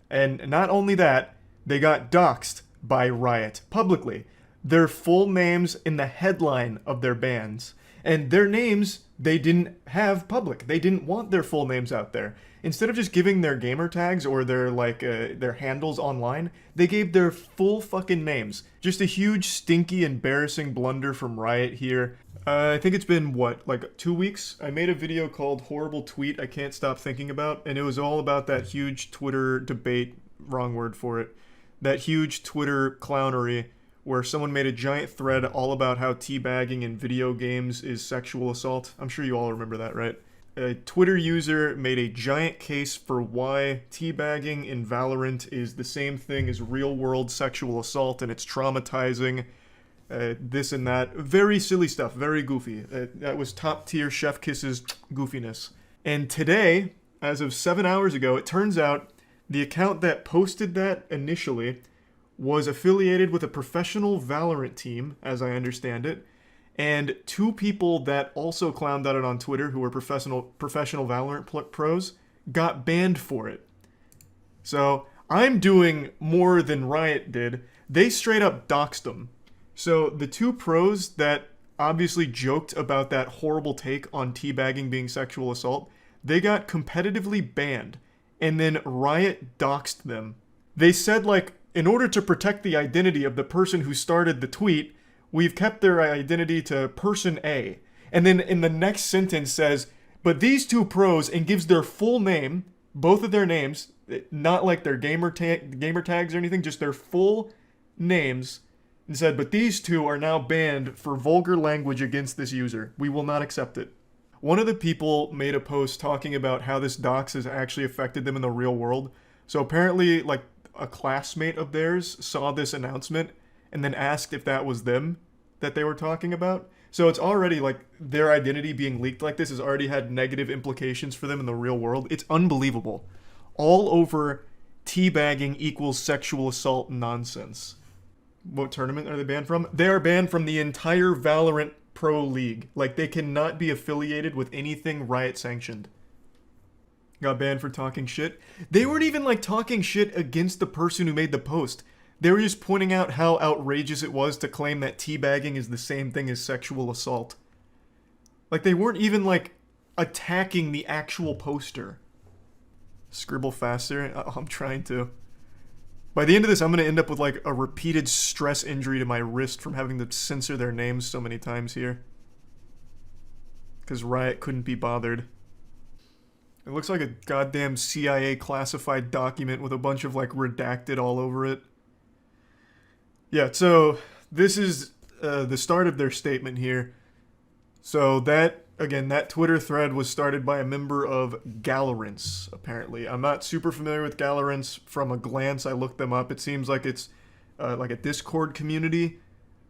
Speaker 2: And not only that, they got doxxed by Riot publicly. Their full names in the headline of their bans. And their names, they didn't have public. They didn't want their full names out there. Instead of just giving their gamer tags or their their handles online, they gave their full fucking names. Just a huge, stinky, embarrassing blunder from Riot here. I think it's been, what, like 2 weeks? I made a video called Horrible Tweet I Can't Stop Thinking About, and it was all about that huge Twitter debate, wrong word for it, that huge Twitter clownery where someone made a giant thread all about how teabagging in video games is sexual assault. I'm sure you all remember that, right? A Twitter user made a giant case for why teabagging in Valorant is the same thing as real-world sexual assault, and it's traumatizing, this and that. Very silly stuff, very goofy. That was top-tier Chef Kiss's goofiness. And today, as of 7 hours ago, it turns out the account that posted that initially was affiliated with a professional Valorant team, as I understand it, and 2 people that also clowned at it on Twitter, who were professional Valorant pros, got banned for it. So I'm doing more than Riot did. They straight up doxed them. So the 2 pros that obviously joked about that horrible take on teabagging being sexual assault, they got competitively banned, and then Riot doxed them. They said, like, in order to protect the identity of the person who started the tweet, we've kept their identity to person A. And then in the next sentence says, but these 2 pros, and gives their full name, both of their names, not like their gamer tags or anything, just their full names, and said, but these 2 are now banned for vulgar language against this user. We will not accept it. One of the people made a post talking about how this dox has actually affected them in the real world. So apparently, like, a classmate of theirs saw this announcement and then asked if that was them that they were talking about. So it's already like their identity being leaked like this has already had negative implications for them in the real world. It's unbelievable. All over teabagging equals sexual assault nonsense. What tournament are they banned from? They are banned from the entire Valorant Pro League. Like, they cannot be affiliated with anything Riot sanctioned. Got banned for talking shit. They weren't even like talking shit against the person who made the post. They were just pointing out how outrageous it was to claim that teabagging is the same thing as sexual assault. Like, they weren't even like attacking the actual poster. Scribble faster. I'm trying to. By the end of this, I'm going to end up with like a repeated stress injury to my wrist from having to censor their names so many times here. Because Riot couldn't be bothered. It looks like a goddamn CIA classified document with a bunch of, like, redacted all over it. Yeah, so this is the start of their statement here. So that, again, that Twitter thread was started by a member of Galorants, apparently. I'm not super familiar with Galorants. From a glance, I looked them up. It seems like it's like a Discord community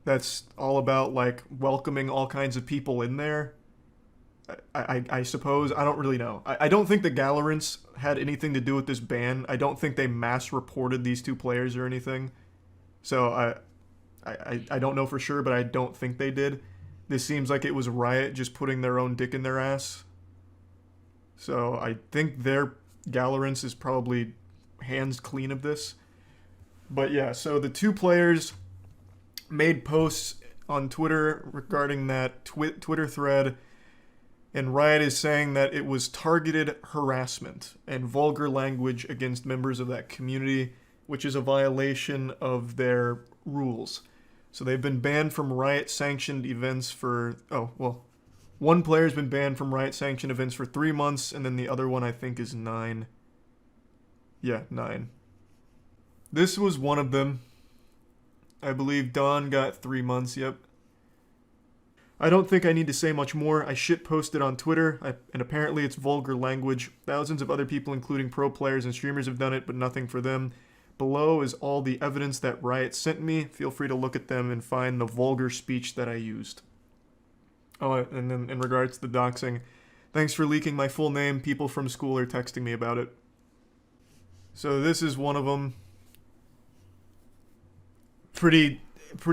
Speaker 2: that's all about, like, welcoming all kinds of people in there. I suppose. I don't really know. I don't think the Galorants had anything to do with this ban. I don't think they mass reported these 2 players or anything. So I don't know for sure, but I don't think they did. This seems like it was Riot just putting their own dick in their ass. So I think their Galorants is probably hands clean of this. But yeah, so the 2 players made posts on Twitter regarding that Twitter thread. And Riot is saying that it was targeted harassment and vulgar language against members of that community, which is a violation of their rules. So they've been banned from Riot-sanctioned events for... Oh, well, one player's been banned from Riot-sanctioned events for 3 months, and then the other one I think is 9. Yeah, 9. This was one of them. I believe Don got 3 months, yep. I don't think I need to say much more. I shitposted on Twitter, and apparently it's vulgar language. Thousands of other people, including pro players and streamers, have done it, but nothing for them. Below is all the evidence that Riot sent me. Feel free to look at them and find the vulgar speech that I used. Oh, and then in regards to the doxing, thanks for leaking my full name. People from school are texting me about it. So this is one of them. Pretty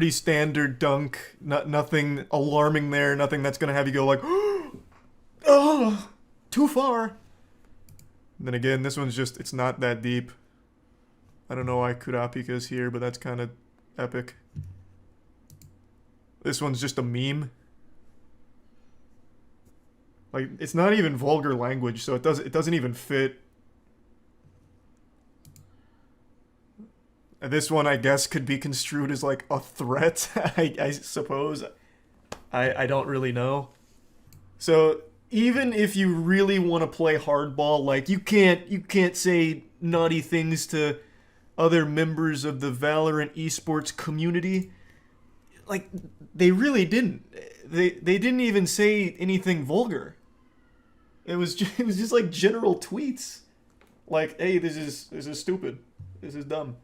Speaker 2: standard dunk. Nothing alarming there. Nothing that's gonna have you go like, oh, too far. And then again, this one's just, it's not that deep. I don't know why Kurapika's here, but that's kind of epic. This one's just a meme. Like, it's not even vulgar language, so it doesn't even fit. And this one, I guess, could be construed as like a threat. I suppose. I don't really know. So even if you really want to play hardball, like you can't say naughty things to other members of the Valorant esports community. Like, they really didn't. They didn't even say anything vulgar. It was just like general tweets, like, "Hey, this is stupid. This is dumb."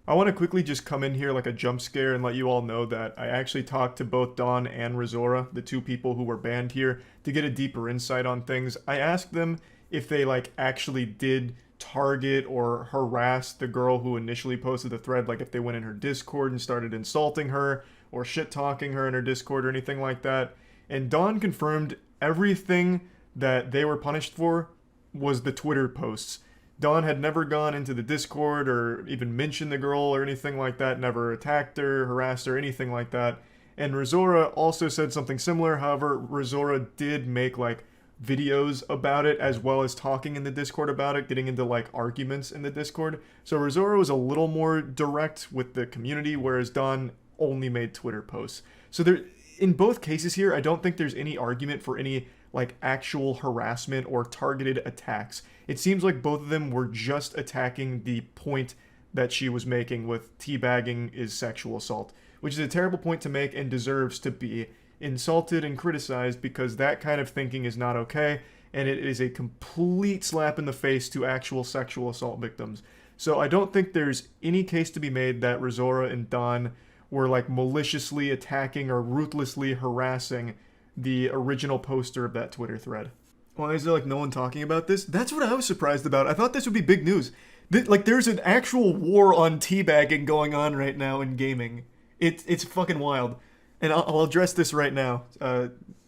Speaker 2: I want to quickly just come in here like a jump scare and let you all know that I actually talked to both Dawn and Razora, the two people who were banned here, to get a deeper insight on things. I asked them if they like actually did target or harass the girl who initially posted the thread, like if they went in her Discord and started insulting her or shit-talking her in her Discord or anything like that. And Dawn confirmed everything that they were punished for was the Twitter posts. Dawn had never gone into the Discord or even mentioned the girl or anything like that, never attacked her, harassed her, anything like that. And Razora also said something similar. However, Razora did make like videos about it as well as talking in the Discord about it, getting into like arguments in the Discord. So Razora was a little more direct with the community, whereas Dawn only made Twitter posts. So there, in both cases here, I don't think there's any argument for any like actual harassment or targeted attacks. It seems like both of them were just attacking the point that she was making with teabagging is sexual assault, which is a terrible point to make and deserves to be insulted and criticized, because that kind of thinking is not okay, and it is a complete slap in the face to actual sexual assault victims. So I don't think there's any case to be made that Razora and Dawn were like maliciously attacking or ruthlessly harassing the original poster of that Twitter thread. Why is there like no one talking about this? That's what I was surprised about. I thought this would be big news. Like, there's an actual war on teabagging going on right now in gaming. It's fucking wild. And I'll address this right now,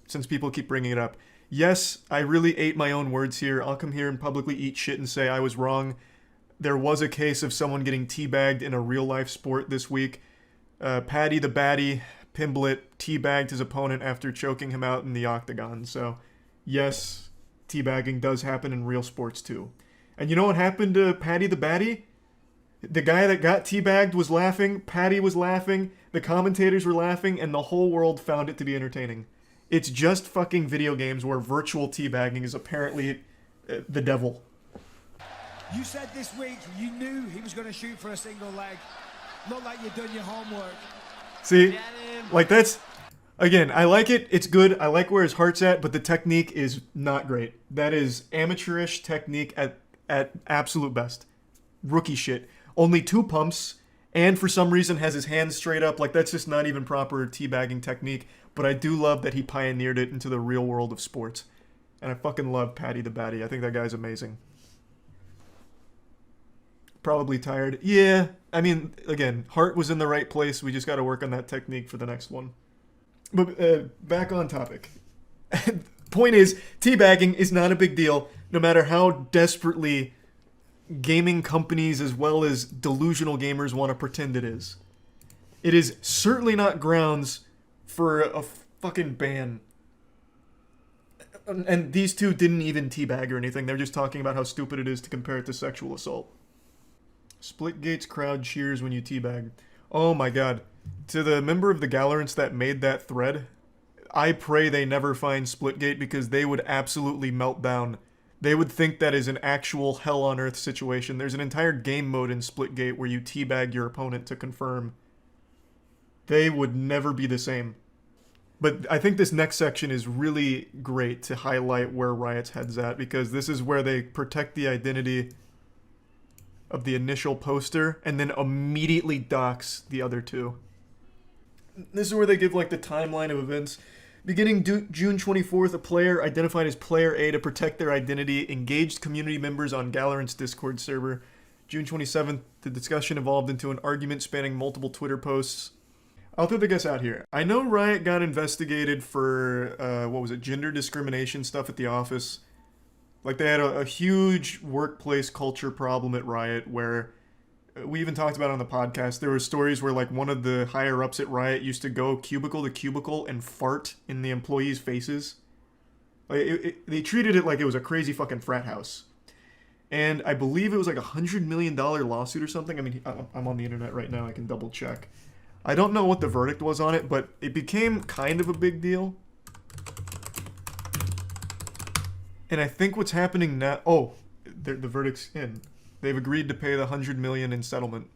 Speaker 2: since people keep bringing it up. Yes, I really ate my own words here. I'll come here and publicly eat shit and say I was wrong. There was a case of someone getting teabagged in a real-life sport this week. Paddy the Batty Pimblett teabagged his opponent after choking him out in the octagon. So, yes, teabagging does happen in real sports too. And you know what happened to Paddy the Batty? The guy that got teabagged was laughing, Paddy was laughing, the commentators were laughing, and the whole world found it to be entertaining. It's just fucking video games where virtual teabagging is apparently the devil.
Speaker 8: You said this week you knew he was going to shoot for a single leg. Looked like you'd done your homework.
Speaker 2: See, like that's, again, I like it, it's good, I like where his heart's at, but the technique is not great. That is amateurish technique at absolute best. Rookie shit. Only 2 pumps, and for some reason has his hands straight up. Like, that's just not even proper teabagging technique, but I do love that he pioneered it into the real world of sports. And I fucking love Paddy the Batty. I think that guy's amazing. Probably tired. Yeah, I mean, again, heart was in the right place. We just got to work on that technique for the next one. But back on topic. Point is, teabagging is not a big deal, no matter how desperately gaming companies as well as delusional gamers want to pretend it is. It is certainly not grounds for a fucking ban. And these two didn't even teabag or anything. They're just talking about how stupid it is to compare it to sexual assault. Splitgate's crowd cheers when you teabag. Oh my god. To the member of the Gallerants that made that thread, I pray they never find Splitgate, because they would absolutely melt down. They would think that is an actual hell on earth situation. There's an entire game mode in Splitgate where you teabag your opponent to confirm. They would never be the same. But I think this next section is really great to highlight where Riot's head's at, because this is where they protect the identity of the initial poster and then immediately dox the other two. This is where they give like the timeline of events. Beginning June 24th, a player identified as Player A to protect their identity engaged community members on Gallerant's Discord server. June 27th, the discussion evolved into an argument spanning multiple Twitter posts. I'll throw the guess out here. I know Riot got investigated for, gender discrimination stuff at the office. Like, they had a huge workplace culture problem at Riot where, we even talked about it on the podcast, there were stories where, like, one of the higher-ups at Riot used to go cubicle to cubicle and fart in the employees' faces. Like, they treated it like it was a crazy fucking frat house. And I believe it was like $100 million lawsuit or something. I mean, I'm on the internet right now. I can double check. I don't know what the verdict was on it, but it became kind of a big deal. And I think what's happening now... Oh, the verdict's in. They've agreed to pay the $100 million in settlement.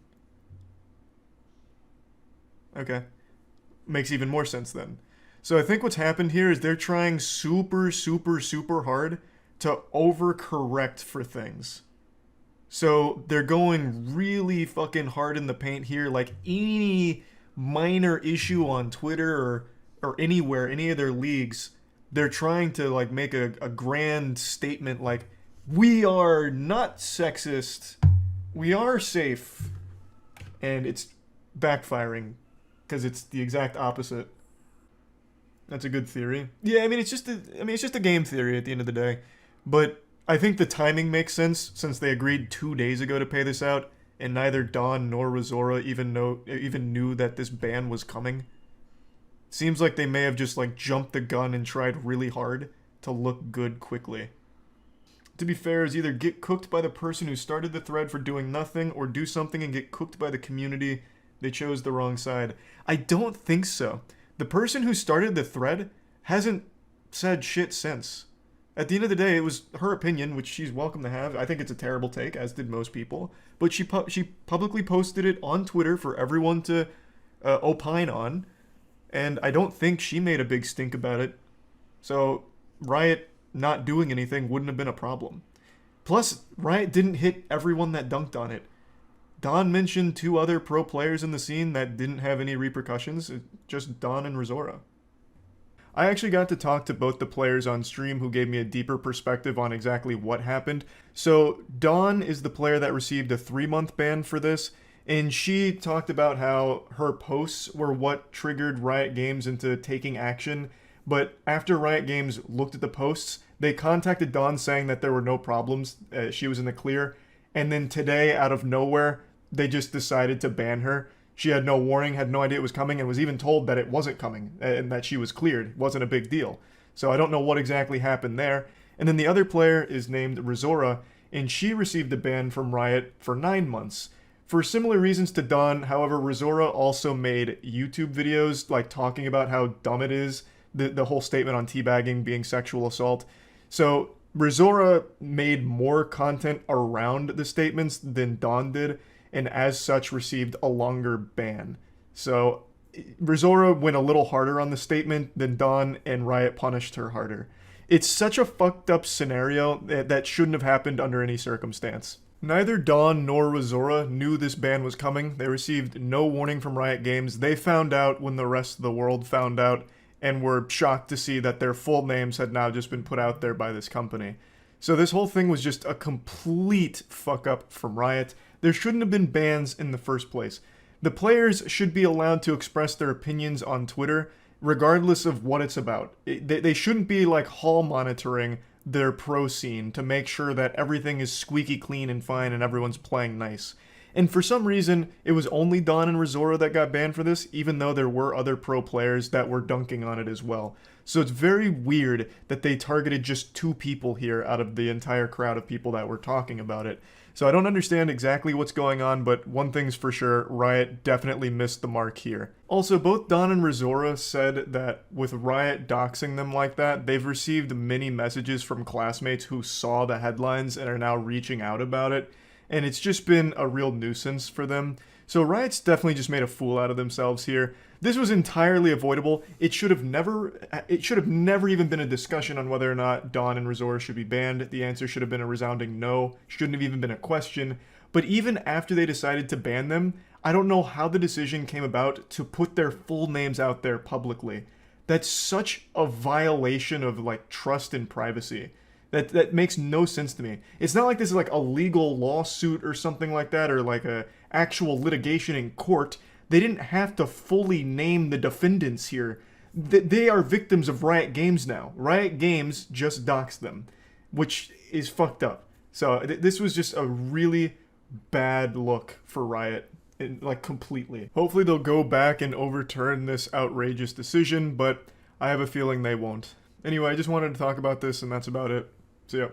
Speaker 2: Okay. Makes even more sense then. So I think what's happened here is they're trying super, super, super hard to overcorrect for things. So they're going really fucking hard in the paint here. Like any minor issue on Twitter or anywhere, any of their leagues, they're trying to like make a grand statement like, we are not sexist, we are safe. And it's backfiring because it's the exact opposite. That's a good theory. Yeah, I mean it's just a game theory at the end of the day. But I think the timing makes sense since they agreed 2 days ago to pay this out, and neither Don nor Razora even knew that this ban was coming. Seems like they may have just like jumped the gun and tried really hard to look good quickly. To be fair, is either get cooked by the person who started the thread for doing nothing, or do something and get cooked by the community. They chose the wrong side. I don't think so. The person who started the thread hasn't said shit since. At the end of the day, it was her opinion, which she's welcome to have. I think it's a terrible take, as did most people. But she publicly posted it on Twitter for everyone to opine on. And I don't think she made a big stink about it. So Riot not doing anything wouldn't have been a problem. Plus, Riot didn't hit everyone that dunked on it. Don mentioned 2 other pro players in the scene that didn't have any repercussions. Just Don and Razora. I actually got to talk to both the players on stream who gave me a deeper perspective on exactly what happened. So Dawn is the player that received a 3-month ban for this, and she talked about how her posts were what triggered Riot Games into taking action. But after Riot Games looked at the posts, they contacted Dawn saying that there were no problems, she was in the clear, and then today, out of nowhere, they just decided to ban her. She had no warning, had no idea it was coming, and was even told that it wasn't coming, and that she was cleared. It wasn't a big deal. So I don't know what exactly happened there. And then the other player is named Razora, and she received a ban from Riot for 9 months. For similar reasons to Dawn, however, Razora also made YouTube videos, like talking about how dumb it is, the whole statement on teabagging being sexual assault. So Razora made more content around the statements than Dawn did, and as such received a longer ban. So Razora went a little harder on the statement than Dawn, and Riot punished her harder. It's such a fucked up scenario that shouldn't have happened under any circumstance. Neither Dawn nor Razora knew this ban was coming. They received no warning from Riot Games. They found out when the rest of the world found out, and were shocked to see that their full names had now just been put out there by this company. So this whole thing was just a complete fuck up from Riot. There shouldn't have been bans in the first place. The players should be allowed to express their opinions on Twitter, regardless of what it's about. They shouldn't be like hall monitoring their pro scene to make sure that everything is squeaky clean and fine and everyone's playing nice. And for some reason, it was only Dawn and Razora that got banned for this, even though there were other pro players that were dunking on it as well. So it's very weird that they targeted just 2 people here out of the entire crowd of people that were talking about it. So I don't understand exactly what's going on, but one thing's for sure, Riot definitely missed the mark here. Also, both Dawn and Razora said that with Riot doxing them like that, they've received many messages from classmates who saw the headlines and are now reaching out about it, and it's just been a real nuisance for them. So Riot's definitely just made a fool out of themselves here. This was entirely avoidable. It should have never even been a discussion on whether or not Dawn and Razora should be banned. The answer should have been a resounding no. Shouldn't have even been a question. But even after they decided to ban them, I don't know how the decision came about to put their full names out there publicly. That's such a violation of like trust and privacy. That makes no sense to me. It's not like this is like a legal lawsuit or something like that, or like a actual litigation in court. They didn't have to fully name the defendants here. They are victims of Riot Games now. Riot Games just doxed them, which is fucked up. So this was just a really bad look for Riot, like completely. Hopefully they'll go back and overturn this outrageous decision, but I have a feeling they won't. Anyway, I just wanted to talk about this, and that's about it. So yeah.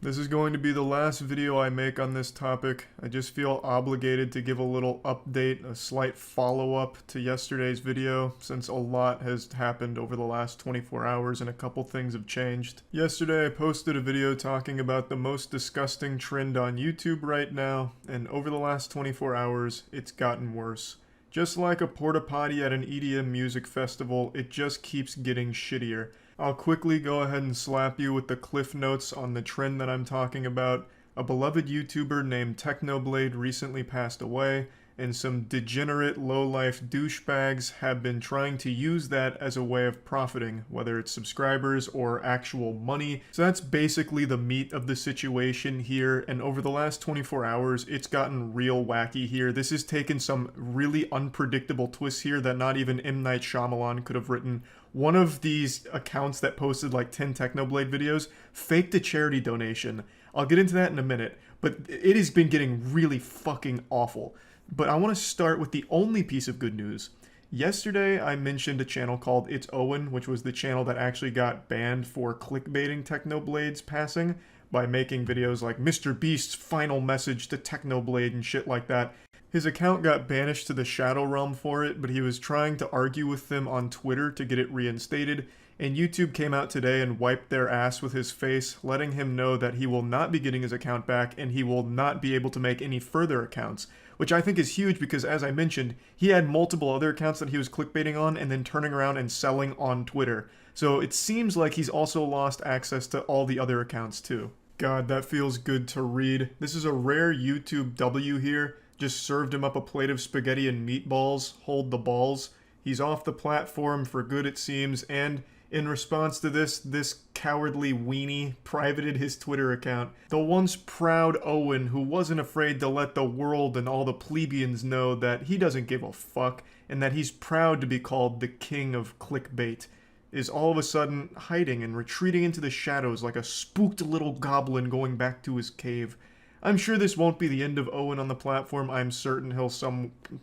Speaker 2: This is going to be the last video I make on this topic. I just feel obligated to give a little update, a slight follow-up to yesterday's video, since a lot has happened over the last 24 hours and a couple things have changed. Yesterday I posted a video talking about the most disgusting trend on YouTube right now, and over the last 24 hours, it's gotten worse. Just like a porta potty at an EDM music festival, it just keeps getting shittier. I'll quickly go ahead and slap you with the cliff notes on the trend that I'm talking about. A beloved YouTuber named Technoblade recently passed away, and some degenerate low-life douchebags have been trying to use that as a way of profiting, whether it's subscribers or actual money. So that's basically the meat of the situation here, and over the last 24 hours, it's gotten real wacky here. This has taken some really unpredictable twists here that not even M. Night Shyamalan could have written. One of these accounts that posted like 10 Technoblade videos faked a charity donation. I'll get into that in a minute, but it has been getting really fucking awful. But I want to start with the only piece of good news. Yesterday, I mentioned a channel called It's Owen, which was the channel that actually got banned for clickbaiting Technoblade's passing by making videos like Mr. Beast's final message to Technoblade and shit like that. His account got banished to the Shadow Realm for it, but he was trying to argue with them on Twitter to get it reinstated, and YouTube came out today and wiped their ass with his face, letting him know that he will not be getting his account back and he will not be able to make any further accounts, which I think is huge because, as I mentioned, he had multiple other accounts that he was clickbaiting on and then turning around and selling on Twitter. So it seems like he's also lost access to all the other accounts too. God, that feels good to read. This is a rare YouTube W here. Just served him up a plate of spaghetti and meatballs. Hold the balls. He's off the platform for good, it seems, and in response to this cowardly weenie privated his Twitter account. The once proud Owen, who wasn't afraid to let the world and all the plebeians know that he doesn't give a fuck, and that he's proud to be called the king of clickbait, is all of a sudden hiding and retreating into the shadows like a spooked little goblin going back to his cave. I'm sure this won't be the end of Owen on the platform. I'm certain he'll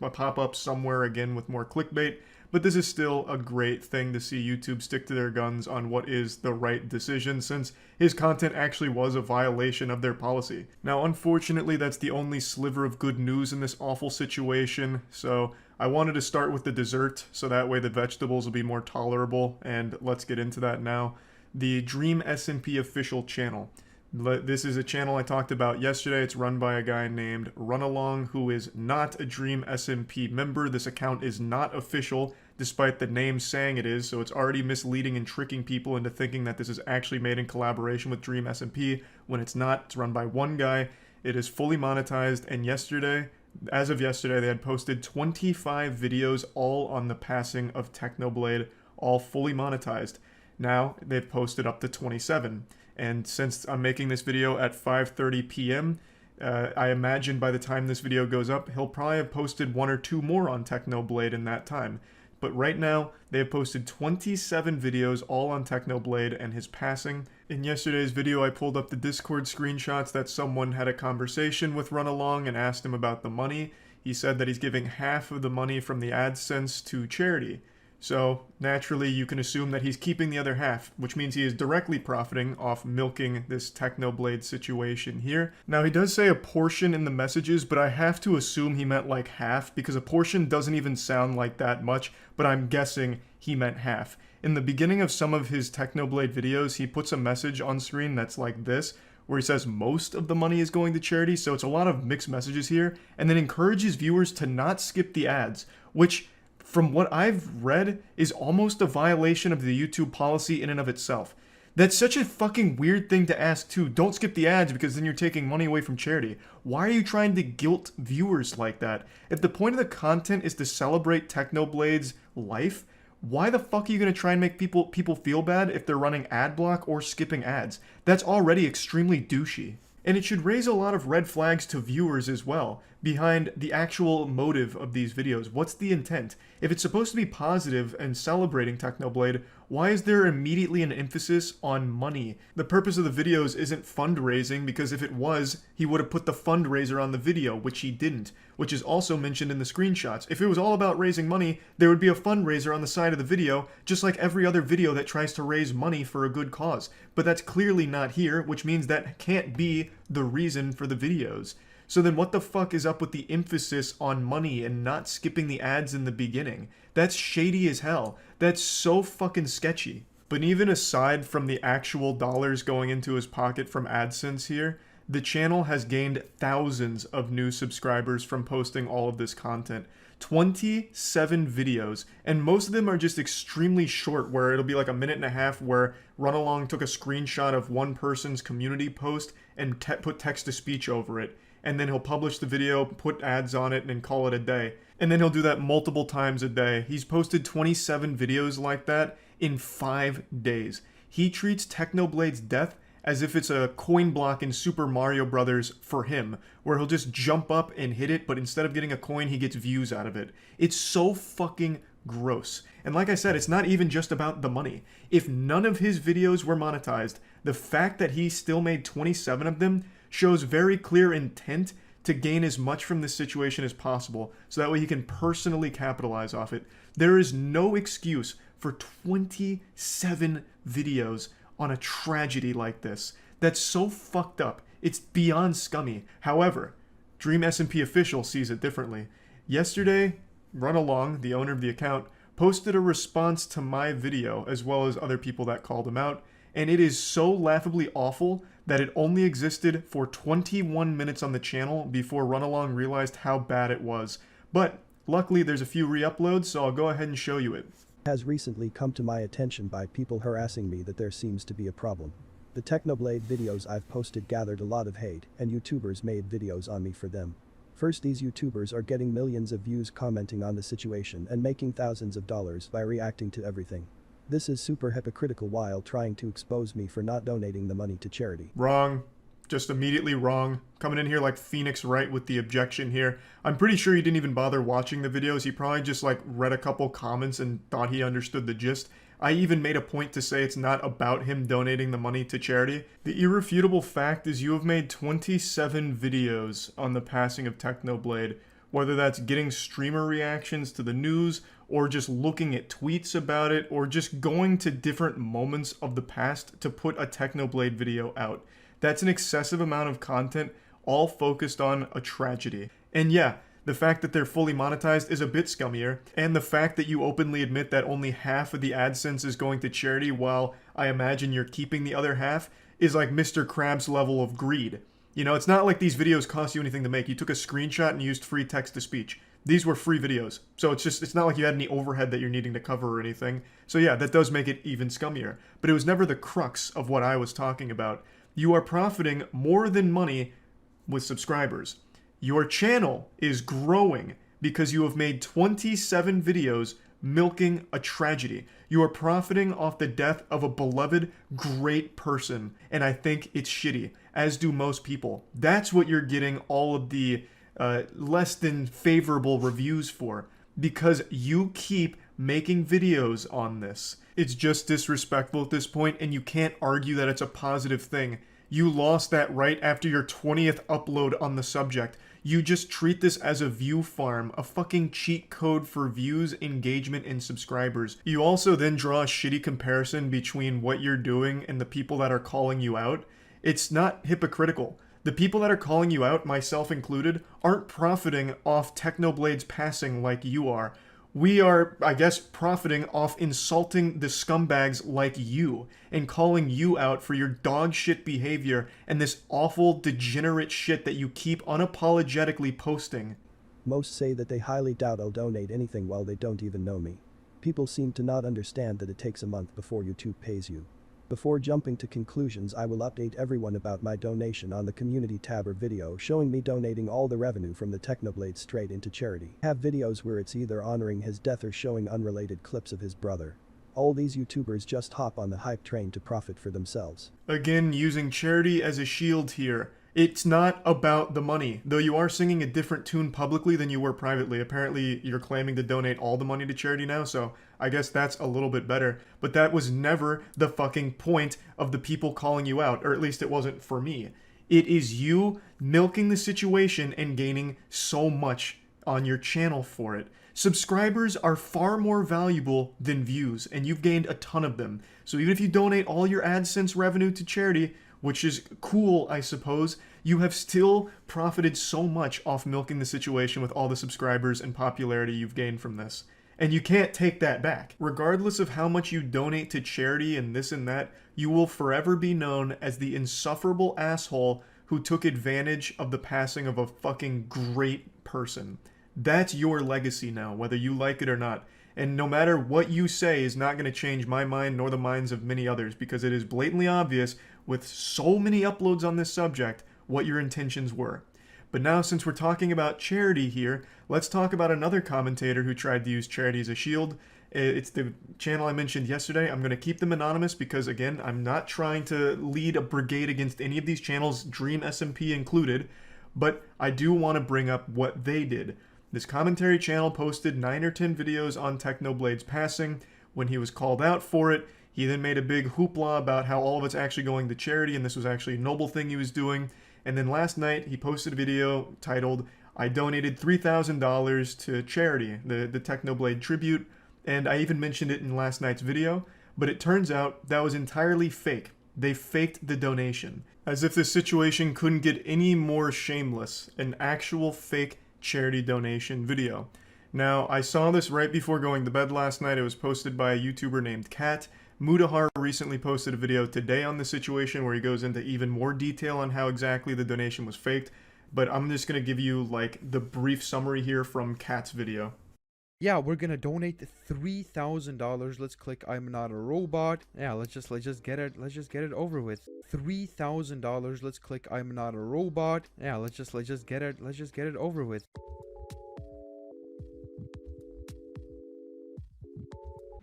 Speaker 2: pop up somewhere again with more clickbait, but this is still a great thing to see YouTube stick to their guns on what is the right decision, since his content actually was a violation of their policy. Now, unfortunately, that's the only sliver of good news in this awful situation, so I wanted to start with the dessert, so that way the vegetables will be more tolerable, and let's get into that now. The Dream SMP official channel. This is a channel I talked about yesterday. It's run by a guy named Runalong, who is not a Dream SMP member. This account is not official, despite the name saying it is, so it's already misleading and tricking people into thinking that this is actually made in collaboration with Dream SMP, when it's not. It's run by one guy. It is fully monetized, and as of yesterday, they had posted 25 videos all on the passing of Technoblade, all fully monetized. Now, they've posted up to 27. And since I'm making this video at 5:30 p.m., I imagine by the time this video goes up, he'll probably have posted 1 or 2 more on Technoblade in that time. But right now, they have posted 27 videos all on Technoblade and his passing. In yesterday's video, I pulled up the Discord screenshots that someone had a conversation with Runalong and asked him about the money. He said that he's giving half of the money from the AdSense to charity. So, naturally, you can assume that he's keeping the other half, which means he is directly profiting off milking this Technoblade situation here. Now, he does say a portion in the messages, but I have to assume he meant like half, because a portion doesn't even sound like that much, but I'm guessing he meant half. In the beginning of some of his Technoblade videos, he puts a message on screen that's like this, where he says most of the money is going to charity, so it's a lot of mixed messages here, and then encourages viewers to not skip the ads, which, from what I've read, is almost a violation of the YouTube policy in and of itself. That's such a fucking weird thing to ask too. Don't skip the ads because then you're taking money away from charity. Why are you trying to guilt viewers like that? If the point of the content is to celebrate Technoblade's life, why the fuck are you going to try and make people feel bad if they're running ad block or skipping ads? That's already extremely douchey. And it should raise a lot of red flags to viewers as well, behind the actual motive of these videos. What's the intent? If it's supposed to be positive and celebrating Technoblade,
Speaker 1: Why is there immediately an emphasis on money? The purpose of the videos isn't fundraising, because if it was, he would have put the fundraiser on the video, which he didn't, which is also mentioned in the screenshots. If it was all about raising money, there would be a fundraiser on the side of the video, just like every other video that tries to raise money for a good cause. But that's clearly not here, which means that can't be the reason for the videos. So then what the fuck is up with the emphasis on money and not skipping the ads in the beginning? That's shady as hell. That's so fucking sketchy. But even aside from the actual dollars going into his pocket from AdSense here, the channel has gained thousands of new subscribers from posting all of this content. 27 videos, and most of them are just extremely short, where it'll be like a minute and a half, where Run Along took a screenshot of one person's community post and put text-to-speech over it. And then he'll publish the video, put ads on it, and then call it a day. And then he'll do that multiple times a day. He's posted 27 videos like that in 5 days. He treats Technoblade's death as if it's a coin block in Super Mario Brothers for him, where he'll just jump up and hit it, but instead of getting a coin, he gets views out of it. It's so fucking gross. And like I said, it's not even just about the money. If none of his videos were monetized, the fact that he still made 27 of them shows very clear intent to gain as much from this situation as possible, so that way he can personally capitalize off it. There is no excuse for 27 videos on a tragedy like this. That's so fucked up. It's beyond scummy. However, Dream SMP Official sees it differently. Yesterday, Run Along, the owner of the account, posted a response to my video, as well as other people that called him out, and it is so laughably awful that it only existed for 21 minutes on the channel before Run Along realized how bad it was. But luckily there's a few re-uploads, so I'll go ahead and show you it.
Speaker 12: Has recently come to my attention by people harassing me that there seems to be a problem. The Technoblade videos I've posted gathered a lot of hate, and YouTubers made videos on me for them. First, these YouTubers are getting millions of views commenting on the situation and making thousands of dollars by reacting to everything. This is super hypocritical while trying to expose me for not donating the money to charity.
Speaker 1: Wrong. Just immediately wrong. Coming in here like Phoenix Wright with the objection here. I'm pretty sure he didn't even bother watching the videos. He probably just like read a couple comments and thought he understood the gist. I even made a point to say it's not about him donating the money to charity. The irrefutable fact is you have made 27 videos on the passing of Technoblade, whether that's getting streamer reactions to the news, or just looking at tweets about it, or just going to different moments of the past to put a Technoblade video out. That's an excessive amount of content, all focused on a tragedy. And yeah, the fact that they're fully monetized is a bit scummier, and the fact that you openly admit that only half of the AdSense is going to charity, while I imagine you're keeping the other half, is like Mr. Krabs level of greed. You know, it's not like these videos cost you anything to make. You took a screenshot and used free text-to-speech. These were free videos. So it's not like you had any overhead that you're needing to cover or anything. So yeah, that does make it even scummier. But it was never the crux of what I was talking about. You are profiting more than money with subscribers. Your channel is growing because you have made 27 videos milking a tragedy. You are profiting off the death of a beloved, great person. And I think it's shitty, as do most people. That's what you're getting all of the less than favorable reviews for, because you keep making videos on this. It's just disrespectful at this point, and you can't argue that it's a positive thing. You lost that right after your 20th upload on the subject. You just treat this as a view farm, a fucking cheat code for views, engagement, and subscribers. You also then draw a shitty comparison between what you're doing and the people that are calling you out. It's not hypocritical. The people that are calling you out, myself included, aren't profiting off Technoblade's passing like you are. We are, I guess, profiting off insulting the scumbags like you and calling you out for your dog shit behavior and this awful, degenerate shit that you keep unapologetically posting.
Speaker 12: Most say that they highly doubt I'll donate anything while they don't even know me. People seem to not understand that it takes a month before YouTube pays you. Before jumping to conclusions, I will update everyone about my donation on the community tab or video showing me donating all the revenue from the Technoblade straight into charity. Have videos where it's either honoring his death or showing unrelated clips of his brother. All these YouTubers just hop on the hype train to profit for themselves.
Speaker 1: Again, using charity as a shield here. It's not about the money, though you are singing a different tune publicly than you were privately. Apparently, you're claiming to donate all the money to charity now, so I guess that's a little bit better. But that was never the fucking point of the people calling you out, or at least it wasn't for me. It is you milking the situation and gaining so much on your channel for it. Subscribers are far more valuable than views, and you've gained a ton of them. So even if you donate all your AdSense revenue to charity, which is cool, I suppose, you have still profited so much off milking the situation with all the subscribers and popularity you've gained from this. And you can't take that back. Regardless of how much you donate to charity and this and that, you will forever be known as the insufferable asshole who took advantage of the passing of a fucking great person. That's your legacy now, whether you like it or not. And no matter what you say is not going to change my mind nor the minds of many others, because it is blatantly obvious with so many uploads on this subject what your intentions were. But now, since we're talking about charity here, let's talk about another commentator who tried to use charity as a shield. It's the channel I mentioned yesterday. I'm going to keep them anonymous because, again, I'm not trying to lead a brigade against any of these channels, Dream SMP included, but I do want to bring up what they did. This commentary channel posted 9 or 10 videos on Technoblade's passing. When he was called out for it, he then made a big hoopla about how all of it's actually going to charity and this was actually a noble thing he was doing. And then last night, he posted a video titled, "I donated $3,000 to charity," the Technoblade tribute, and I even mentioned it in last night's video, but it turns out that was entirely fake. They faked the donation. As if this situation couldn't get any more shameless, an actual fake charity donation video. Now, I saw this right before going to bed last night. It was posted by a YouTuber named Kat. Mudahar recently posted a video today on the situation where he goes into even more detail on how exactly the donation was faked, but I'm just going to give you like the brief summary here from Kat's video.
Speaker 6: Yeah, we're gonna donate $3,000. Let's click I'm not a robot. Yeah, let's just get it over with. $3,000. Let's click I'm not a robot. Yeah, let's just get it over with.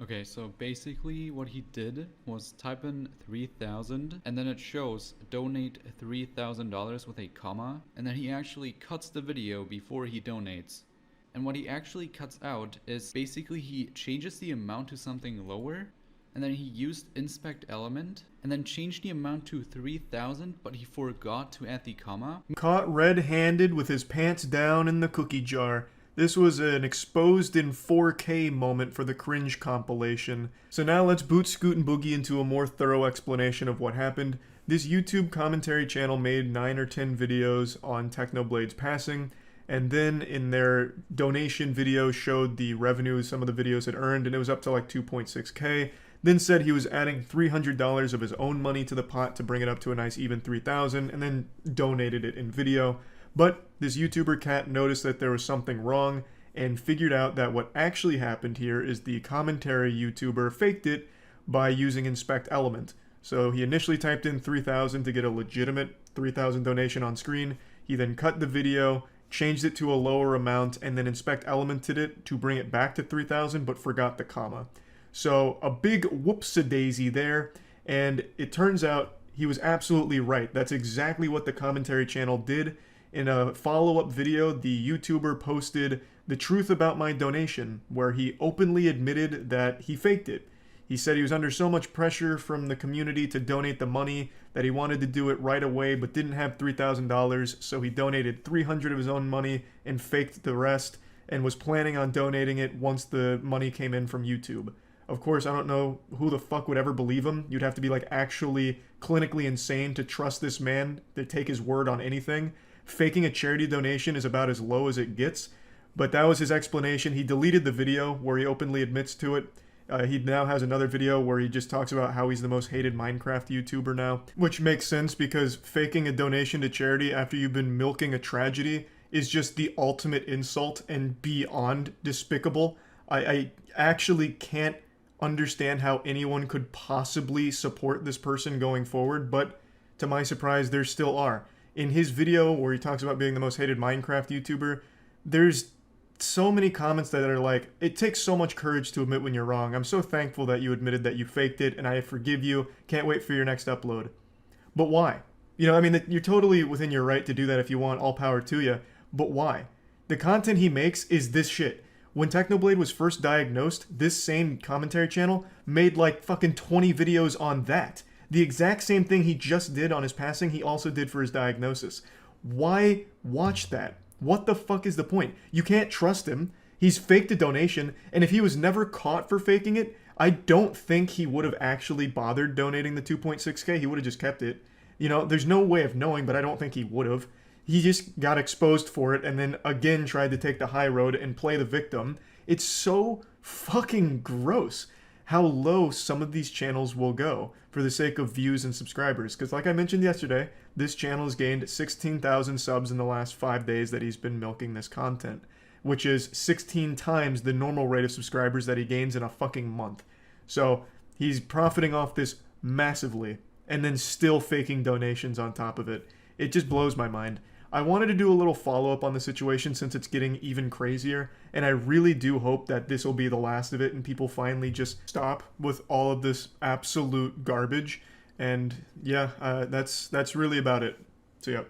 Speaker 13: Okay, so basically what he did was type in 3,000 and then it shows donate $3,000 with a comma, and then he actually cuts the video before he donates. And what he actually cuts out is basically he changes the amount to something lower, and then he used inspect element and then changed the amount to 3,000, but he forgot to add the comma.
Speaker 1: Caught red-handed with his pants down in the cookie jar. This was an exposed in 4K moment for the cringe compilation. So now let's boot Scoot and Boogie into a more thorough explanation of what happened. This YouTube commentary channel made 9 or 10 videos on Technoblade's passing, and then in their donation video showed the revenue some of the videos had earned, and it was up to like 2.6K. Then said he was adding $300 of his own money to the pot to bring it up to a nice even 3,000, and then donated it in video. But this YouTuber Cat noticed that there was something wrong and figured out that what actually happened here is the commentary YouTuber faked it by using inspect element. So he initially typed in 3,000 to get a legitimate 3,000 donation on screen. He then cut the video, changed it to a lower amount, and then inspect elemented it to bring it back to 3,000, but forgot the comma. So a big whoopsie-daisy there, and it turns out he was absolutely right. That's exactly what the commentary channel did. In a follow-up video, the YouTuber posted the truth about my donation, where he openly admitted that he faked it. He said he was under so much pressure from the community to donate the money that he wanted to do it right away but didn't have $3,000, so he donated $300 of his own money and faked the rest and was planning on donating it once the money came in from YouTube. Of course, I don't know who the fuck would ever believe him. You'd have to be like actually clinically insane to trust this man, to take his word on anything. Faking a charity donation is about as low as it gets, but that was his explanation. He deleted the video where he openly admits to it. He now has another video where he just talks about how he's the most hated Minecraft YouTuber now, which makes sense because faking a donation to charity after you've been milking a tragedy is just the ultimate insult and beyond despicable. I actually can't understand how anyone could possibly support this person going forward, but to my surprise, there still are. In his video where he talks about being the most hated Minecraft YouTuber, there's so many comments that are like, it takes so much courage to admit when you're wrong. I'm so thankful that you admitted that you faked it, and I forgive you. Can't wait for your next upload. But why? You know, I mean, you're totally within your right to do that if you want, all power to you. But why? The content he makes is this shit. When Technoblade was first diagnosed, this same commentary channel made like fucking 20 videos on that. The exact same thing he just did on his passing, he also did for his diagnosis. Why watch that? What the fuck is the point? You can't trust him. He's faked a donation, and if he was never caught for faking it, I don't think he would have actually bothered donating the 2.6k. He would have just kept it. You know, there's no way of knowing, but I don't think he would have. He just got exposed for it and then again tried to take the high road and play the victim. It's so fucking gross how low some of these channels will go for the sake of views and subscribers. Because like I mentioned yesterday, this channel has gained 16,000 subs in the last 5 days that he's been milking this content, which is 16 times the normal rate of subscribers that he gains in a fucking month. So he's profiting off this massively and then still faking donations on top of it. It just blows my mind. I wanted to do a little follow-up on the situation since it's getting even crazier, and I really do hope that this will be the last of it and people finally just stop with all of this absolute garbage. And yeah, that's really about it. So yeah.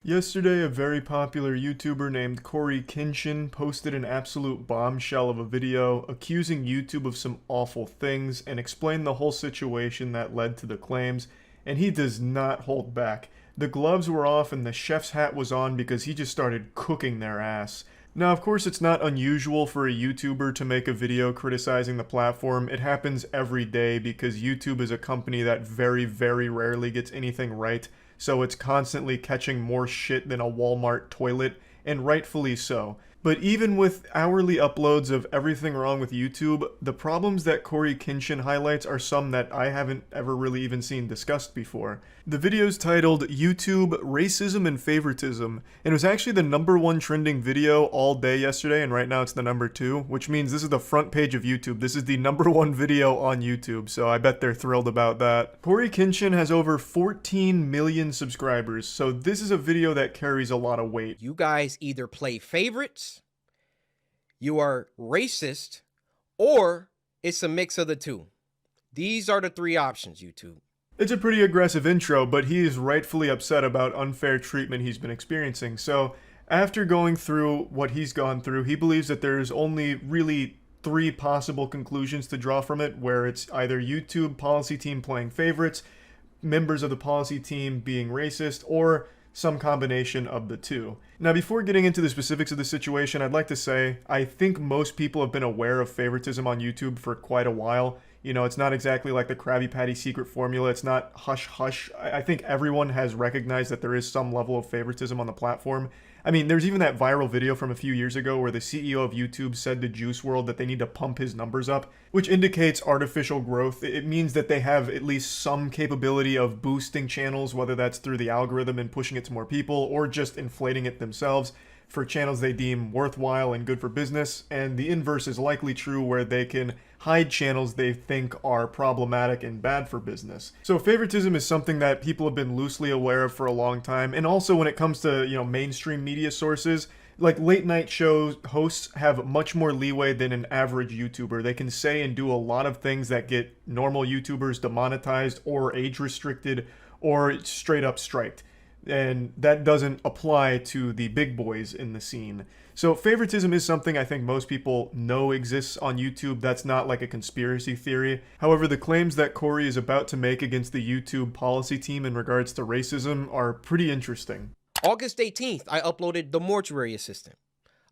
Speaker 1: Yesterday, a very popular YouTuber named Corey Kinshin posted an absolute bombshell of a video accusing YouTube of some awful things and explained the whole situation that led to the claims, and he does not hold back. The gloves were off and the chef's hat was on because he just started cooking their ass. Now, of course, it's not unusual for a YouTuber to make a video criticizing the platform. It happens every day because YouTube is a company that very, very rarely gets anything right, so it's constantly catching more shit than a Walmart toilet, and rightfully so. But even with hourly uploads of everything wrong with YouTube, the problems that Corey Kinshin highlights are some that I haven't ever really even seen discussed before. The video's titled YouTube Racism and Favoritism, and it was actually the #1 trending video all day yesterday, and right now it's the #2, which means this is the front page of YouTube. This is the #1 video on YouTube, so I bet they're thrilled about that. Corey Kinshin has over 14 million subscribers, so this is a video that carries a lot of weight.
Speaker 5: You guys either play favorites, you are racist, or it's a mix of the two. These are the three options, YouTube.
Speaker 1: It's a pretty aggressive intro, but he is rightfully upset about unfair treatment he's been experiencing. So after going through what he's gone through, he believes that there's only really 3 possible conclusions to draw from it, where it's either YouTube policy team playing favorites, members of the policy team being racist, or some combination of the two. Now, before getting into the specifics of the situation, I'd like to say I think most people have been aware of favoritism on YouTube for quite a while. You know, it's not exactly like the Krabby Patty secret formula. It's not hush hush. I think everyone has recognized that there is some level of favoritism on the platform. I mean, there's even that viral video from a few years ago where the CEO of YouTube said to Juice WRLD that they need to pump his numbers up, which indicates artificial growth. It means that they have at least some capability of boosting channels, whether that's through the algorithm and pushing it to more people, or just inflating it themselves for channels they deem worthwhile and good for business. And the inverse is likely true, where they can hide channels they think are problematic and bad for business. So favoritism is something that people have been loosely aware of for a long time. And also when it comes to, you know, mainstream media sources, like late night show hosts have much more leeway than an average YouTuber. They can say and do a lot of things that get normal YouTubers demonetized or age restricted or straight up striked. And that doesn't apply to the big boys in the scene. So favoritism is something I think most people know exists on YouTube. That's not like a conspiracy theory. However, the claims that Corey is about to make against the YouTube policy team in regards to racism are pretty interesting.
Speaker 5: August 18th, I uploaded The Mortuary Assistant.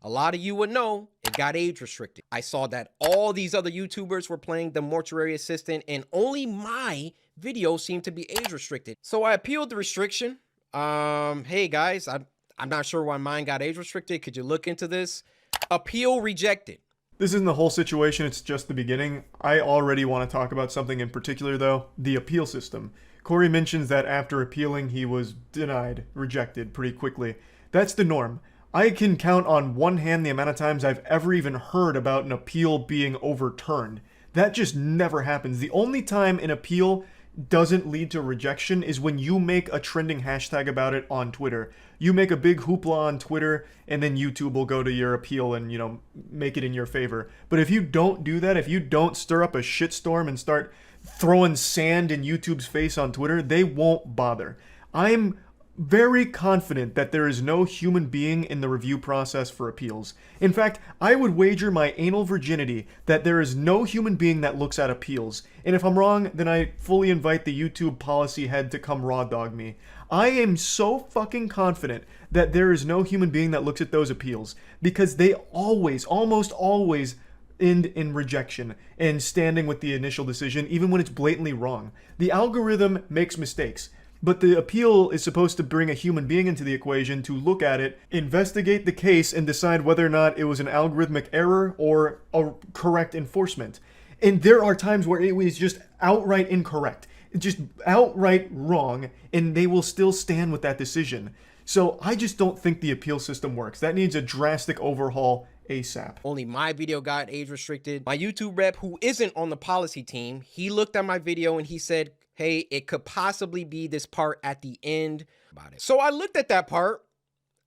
Speaker 5: A lot of you would know it got age restricted. I saw that all these other YouTubers were playing The Mortuary Assistant and only my video seemed to be age restricted. So I appealed the restriction. Hey guys, I'm not sure why mine got age restricted. Could you look into this? Appeal rejected.
Speaker 1: This isn't the whole situation, it's just the beginning. I already want to talk about something in particular though, the appeal system. Corey mentions that after appealing, he was denied, rejected pretty quickly. That's the norm. I can count on one hand the amount of times I've ever even heard about an appeal being overturned. That just never happens. The only time an appeal doesn't lead to rejection is when you make a trending hashtag about it on Twitter. You make a big hoopla on Twitter and then YouTube will go to your appeal and, you know, make it in your favor. But if you don't do that, if you don't stir up a shitstorm and start throwing sand in YouTube's face on Twitter, they won't bother.
Speaker 2: I'm very confident that there is no human being in the review process for appeals. In fact, I would wager my anal virginity that there is no human being that looks at appeals. And if I'm wrong, then I fully invite the YouTube policy head to come raw dog me. I am so fucking confident that there is no human being that looks at those appeals, because they always, almost always, end in rejection and standing with the initial decision, even when it's blatantly wrong. The algorithm makes mistakes, but the appeal is supposed to bring a human being into the equation to look at it, investigate the case, and decide whether or not it was an algorithmic error or a correct enforcement. And there are times where it was just outright incorrect, just outright wrong, and they will still stand with that decision. So I just don't think the appeal system works. That needs a drastic overhaul ASAP.
Speaker 5: Only my video got age restricted. My YouTube rep, who isn't on the policy team, he looked at my video and he said, hey, it could possibly be this part at the end about it. So I looked at that part.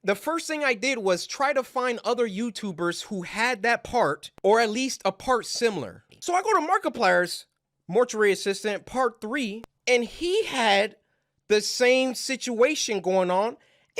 Speaker 5: The first thing I did was try to find other YouTubers who had that part, or at least a part similar. So I go to Markiplier's Mortuary Assistant Part 3, and he had the same situation going on,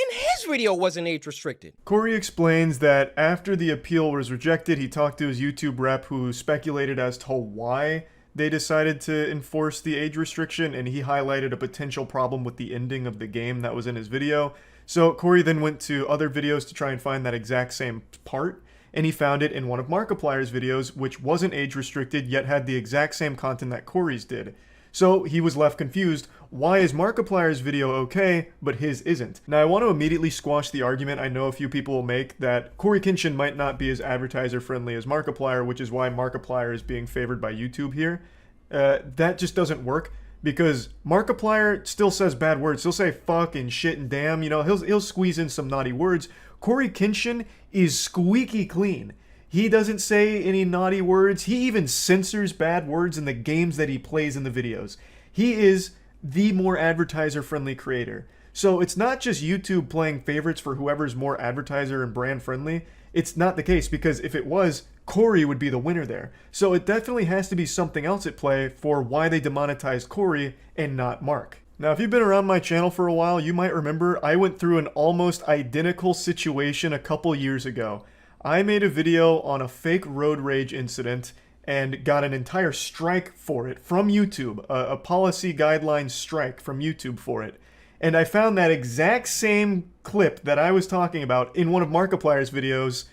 Speaker 5: and his video wasn't age restricted.
Speaker 2: Corey explains that after the appeal was rejected, he talked to his YouTube rep who speculated as to why they decided to enforce the age restriction, and he highlighted a potential problem with the ending of the game that was in his video. So Corey then went to other videos to try and find that exact same part, and he found it in one of Markiplier's videos, which wasn't age restricted yet had the exact same content that Corey's did. So he was left confused. Why is Markiplier's video okay, but his isn't? Now I want to immediately squash the argument I know a few people will make that Corey Kenshin might not be as advertiser friendly as Markiplier, which is why Markiplier is being favored by YouTube here. That just doesn't work, because Markiplier still says bad words. He'll say fuck and shit and damn, you know, he'll squeeze in some naughty words. Corey Kenshin is squeaky clean. He doesn't say any naughty words. He even censors bad words in the games that he plays in the videos. He is the more advertiser-friendly creator. So it's not just YouTube playing favorites for whoever's more advertiser and brand friendly. It's not the case, because if it was, Corey would be the winner there. So it definitely has to be something else at play for why they demonetized Corey and not Mark. Now, if you've been around my channel for a while, you might remember I went through an almost identical situation a couple years ago. I made a video on a fake road rage incident and got an entire strike for it from YouTube, a policy guidelines strike from YouTube for it. And I found that exact same clip that I was talking about in one of Markiplier's videos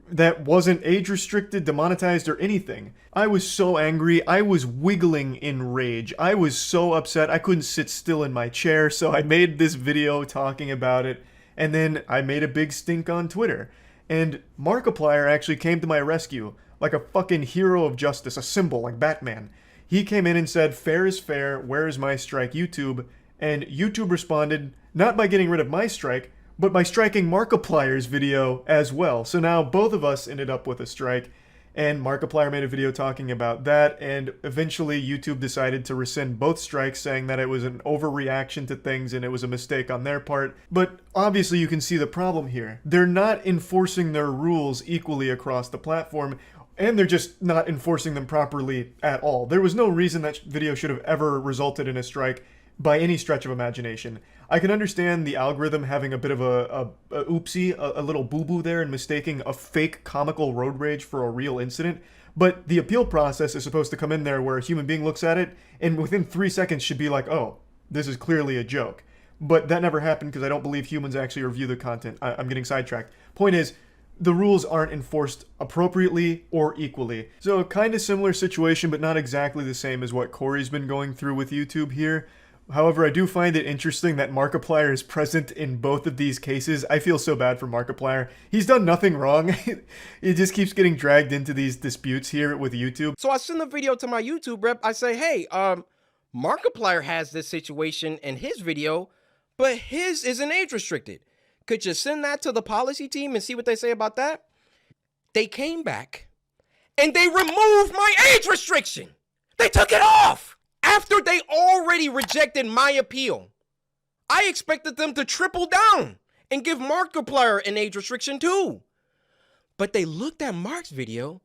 Speaker 2: that wasn't age restricted, demonetized, or anything. I was so angry. I was wiggling in rage. I was so upset I couldn't sit still in my chair, so I made this video talking about it, and then I made a big stink on Twitter. And Markiplier actually came to my rescue, like a fucking hero of justice, a symbol, like Batman. He came in and said, fair is fair, where is my strike, YouTube? And YouTube responded, not by getting rid of my strike, but by striking Markiplier's video as well. So now both of us ended up with a strike, and Markiplier made a video talking about that, and eventually YouTube decided to rescind both strikes, saying that it was an overreaction to things and it was a mistake on their part. But obviously you can see the problem here. They're not enforcing their rules equally across the platform, and they're just not enforcing them properly at all. There was no reason that video should have ever resulted in a strike by any stretch of imagination. I can understand the algorithm having a bit of a oopsie, a little boo-boo there, and mistaking a fake comical road rage for a real incident, but the appeal process is supposed to come in there where a human being looks at it and within 3 seconds should be like, oh, this is clearly a joke. But that never happened because I don't believe humans actually review the content. I'm getting sidetracked. Point is, the rules aren't enforced appropriately or equally. So a kind of similar situation, but not exactly the same as what Corey's been going through with YouTube here. However, I do find it interesting that Markiplier is present in both of these cases. I feel so bad for Markiplier. He's done nothing wrong. He just keeps getting dragged into these disputes here with YouTube.
Speaker 5: So I send the video to my YouTube rep. I say, hey, Markiplier has this situation in his video, but his isn't age restricted. Could you send that to the policy team and see what they say about that? They came back and they removed my age restriction. They took it off. After they already rejected my appeal. I expected them to triple down and give Markiplier an age restriction too. But they looked at Mark's video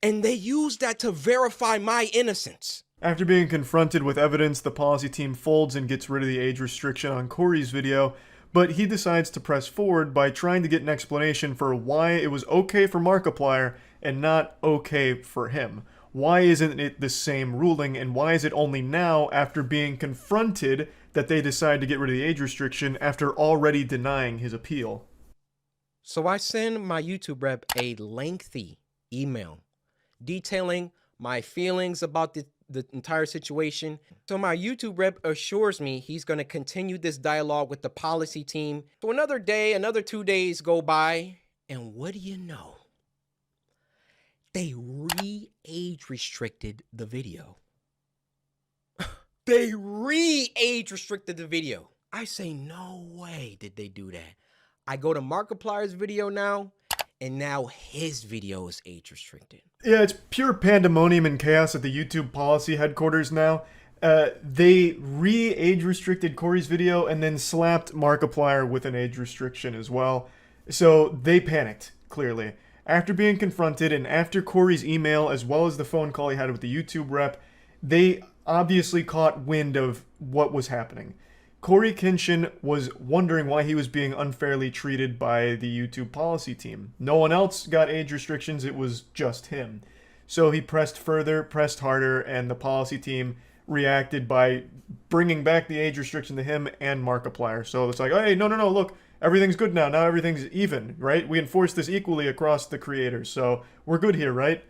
Speaker 5: and they used that to verify my innocence.
Speaker 2: After being confronted with evidence, the policy team folds and gets rid of the age restriction on Corey's video, but he decides to press forward by trying to get an explanation for why it was okay for Markiplier and not okay for him. Why isn't it the same ruling, and why is it only now, after being confronted, that they decide to get rid of the age restriction after already denying his appeal?
Speaker 5: So I send my YouTube rep a lengthy email detailing my feelings about the entire situation. So my YouTube rep assures me he's going to continue this dialogue with the policy team. So another day, another 2 days go by, and what do you know? They re-age restricted the video. They re-age restricted the video. I say, no way did they do that. I go to Markiplier's video now, and now his video is age restricted.
Speaker 2: Yeah, it's pure pandemonium and chaos at the YouTube policy headquarters now. They re-age restricted Corey's video and then slapped Markiplier with an age restriction as well. So they panicked, clearly. After being confronted and after Corey's email as well as the phone call he had with the YouTube rep, they obviously caught wind of what was happening. Corey Kenshin was wondering why he was being unfairly treated by the YouTube policy team. No one else got age restrictions, it was just him. So he pressed further, pressed harder, and the policy team reacted by bringing back the age restriction to him and Markiplier. So it's like, hey, no, look, everything's good now. Now everything's even, right? We enforce this equally across the creators, so we're good here, right?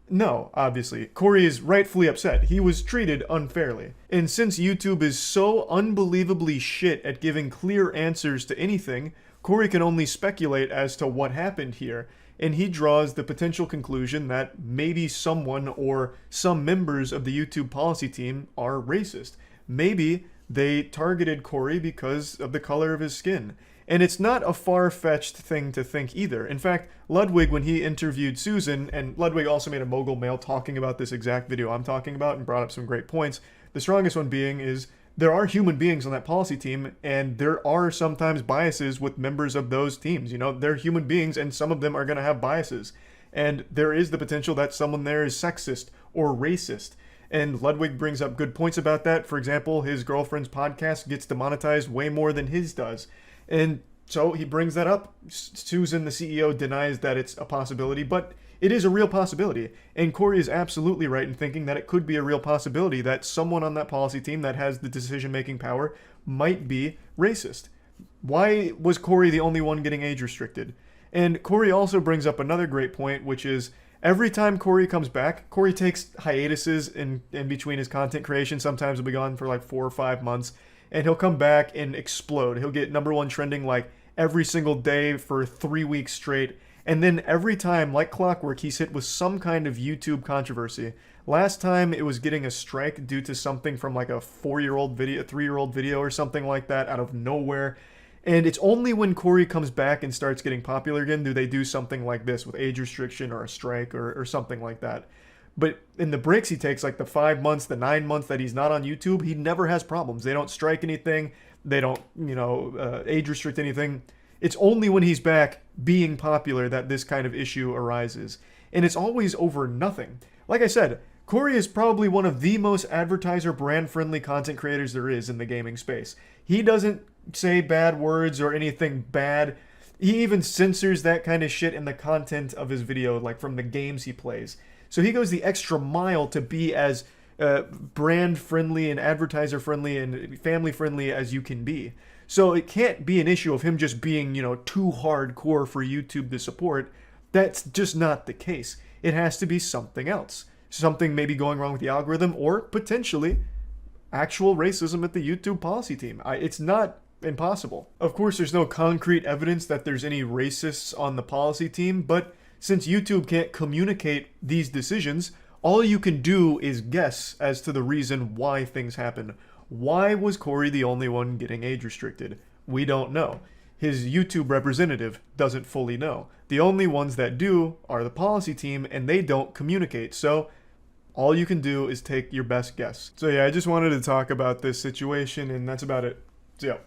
Speaker 2: No, obviously. Corey is rightfully upset. He was treated unfairly. And since YouTube is so unbelievably shit at giving clear answers to anything, Corey can only speculate as to what happened here. And he draws the potential conclusion that maybe someone or some members of the YouTube policy team are racist. Maybe they targeted Corey because of the color of his skin. And it's not a far-fetched thing to think either. In fact, Ludwig, when he interviewed Susan, and Ludwig also made a Mogul Mail talking about this exact video I'm talking about and brought up some great points, the strongest one being is there are human beings on that policy team, and there are sometimes biases with members of those teams. You know, they're human beings, and some of them are going to have biases. And there is the potential that someone there is sexist or racist. And Ludwig brings up good points about that. For example, his girlfriend's podcast gets demonetized way more than his does. And so he brings that up. Susan, the CEO, denies that it's a possibility, but it is a real possibility. And Corey is absolutely right in thinking that it could be a real possibility that someone on that policy team that has the decision-making power might be racist. Why was Corey the only one getting age restricted? And Corey also brings up another great point, which is every time Corey comes back, Corey takes hiatuses in between his content creation. Sometimes he'll be gone for like 4 or 5 months. And he'll come back and explode. He'll get #1 trending like every single day for 3 weeks straight. And then every time, like clockwork, he's hit with some kind of YouTube controversy. Last time it was getting a strike due to something from like a 4-year-old video, a 3-year-old video or something like that out of nowhere. And it's only when Corey comes back and starts getting popular again do they do something like this with age restriction or a strike or something like that. But in the breaks he takes, like the 5 months, the 9 months that he's not on YouTube, he never has problems. They don't strike anything. They don't, age restrict anything. It's only when he's back being popular that this kind of issue arises. And it's always over nothing. Like I said, Corey is probably one of the most advertiser brand-friendly content creators there is in the gaming space. He doesn't say bad words or anything bad. He even censors that kind of shit in the content of his video, like from the games he plays. So he goes the extra mile to be as brand-friendly and advertiser-friendly and family-friendly as you can be. So it can't be an issue of him just being, too hardcore for YouTube to support. That's just not the case. It has to be something else. Something maybe going wrong with the algorithm or potentially actual racism at the YouTube policy team. It's not impossible. Of course, there's no concrete evidence that there's any racists on the policy team, but since YouTube can't communicate these decisions, all you can do is guess as to the reason why things happen. Why was Corey the only one getting age restricted? We don't know. His YouTube representative doesn't fully know. The only ones that do are the policy team, and they don't communicate. So all you can do is take your best guess. So yeah, I just wanted to talk about this situation, and that's about it. So yeah.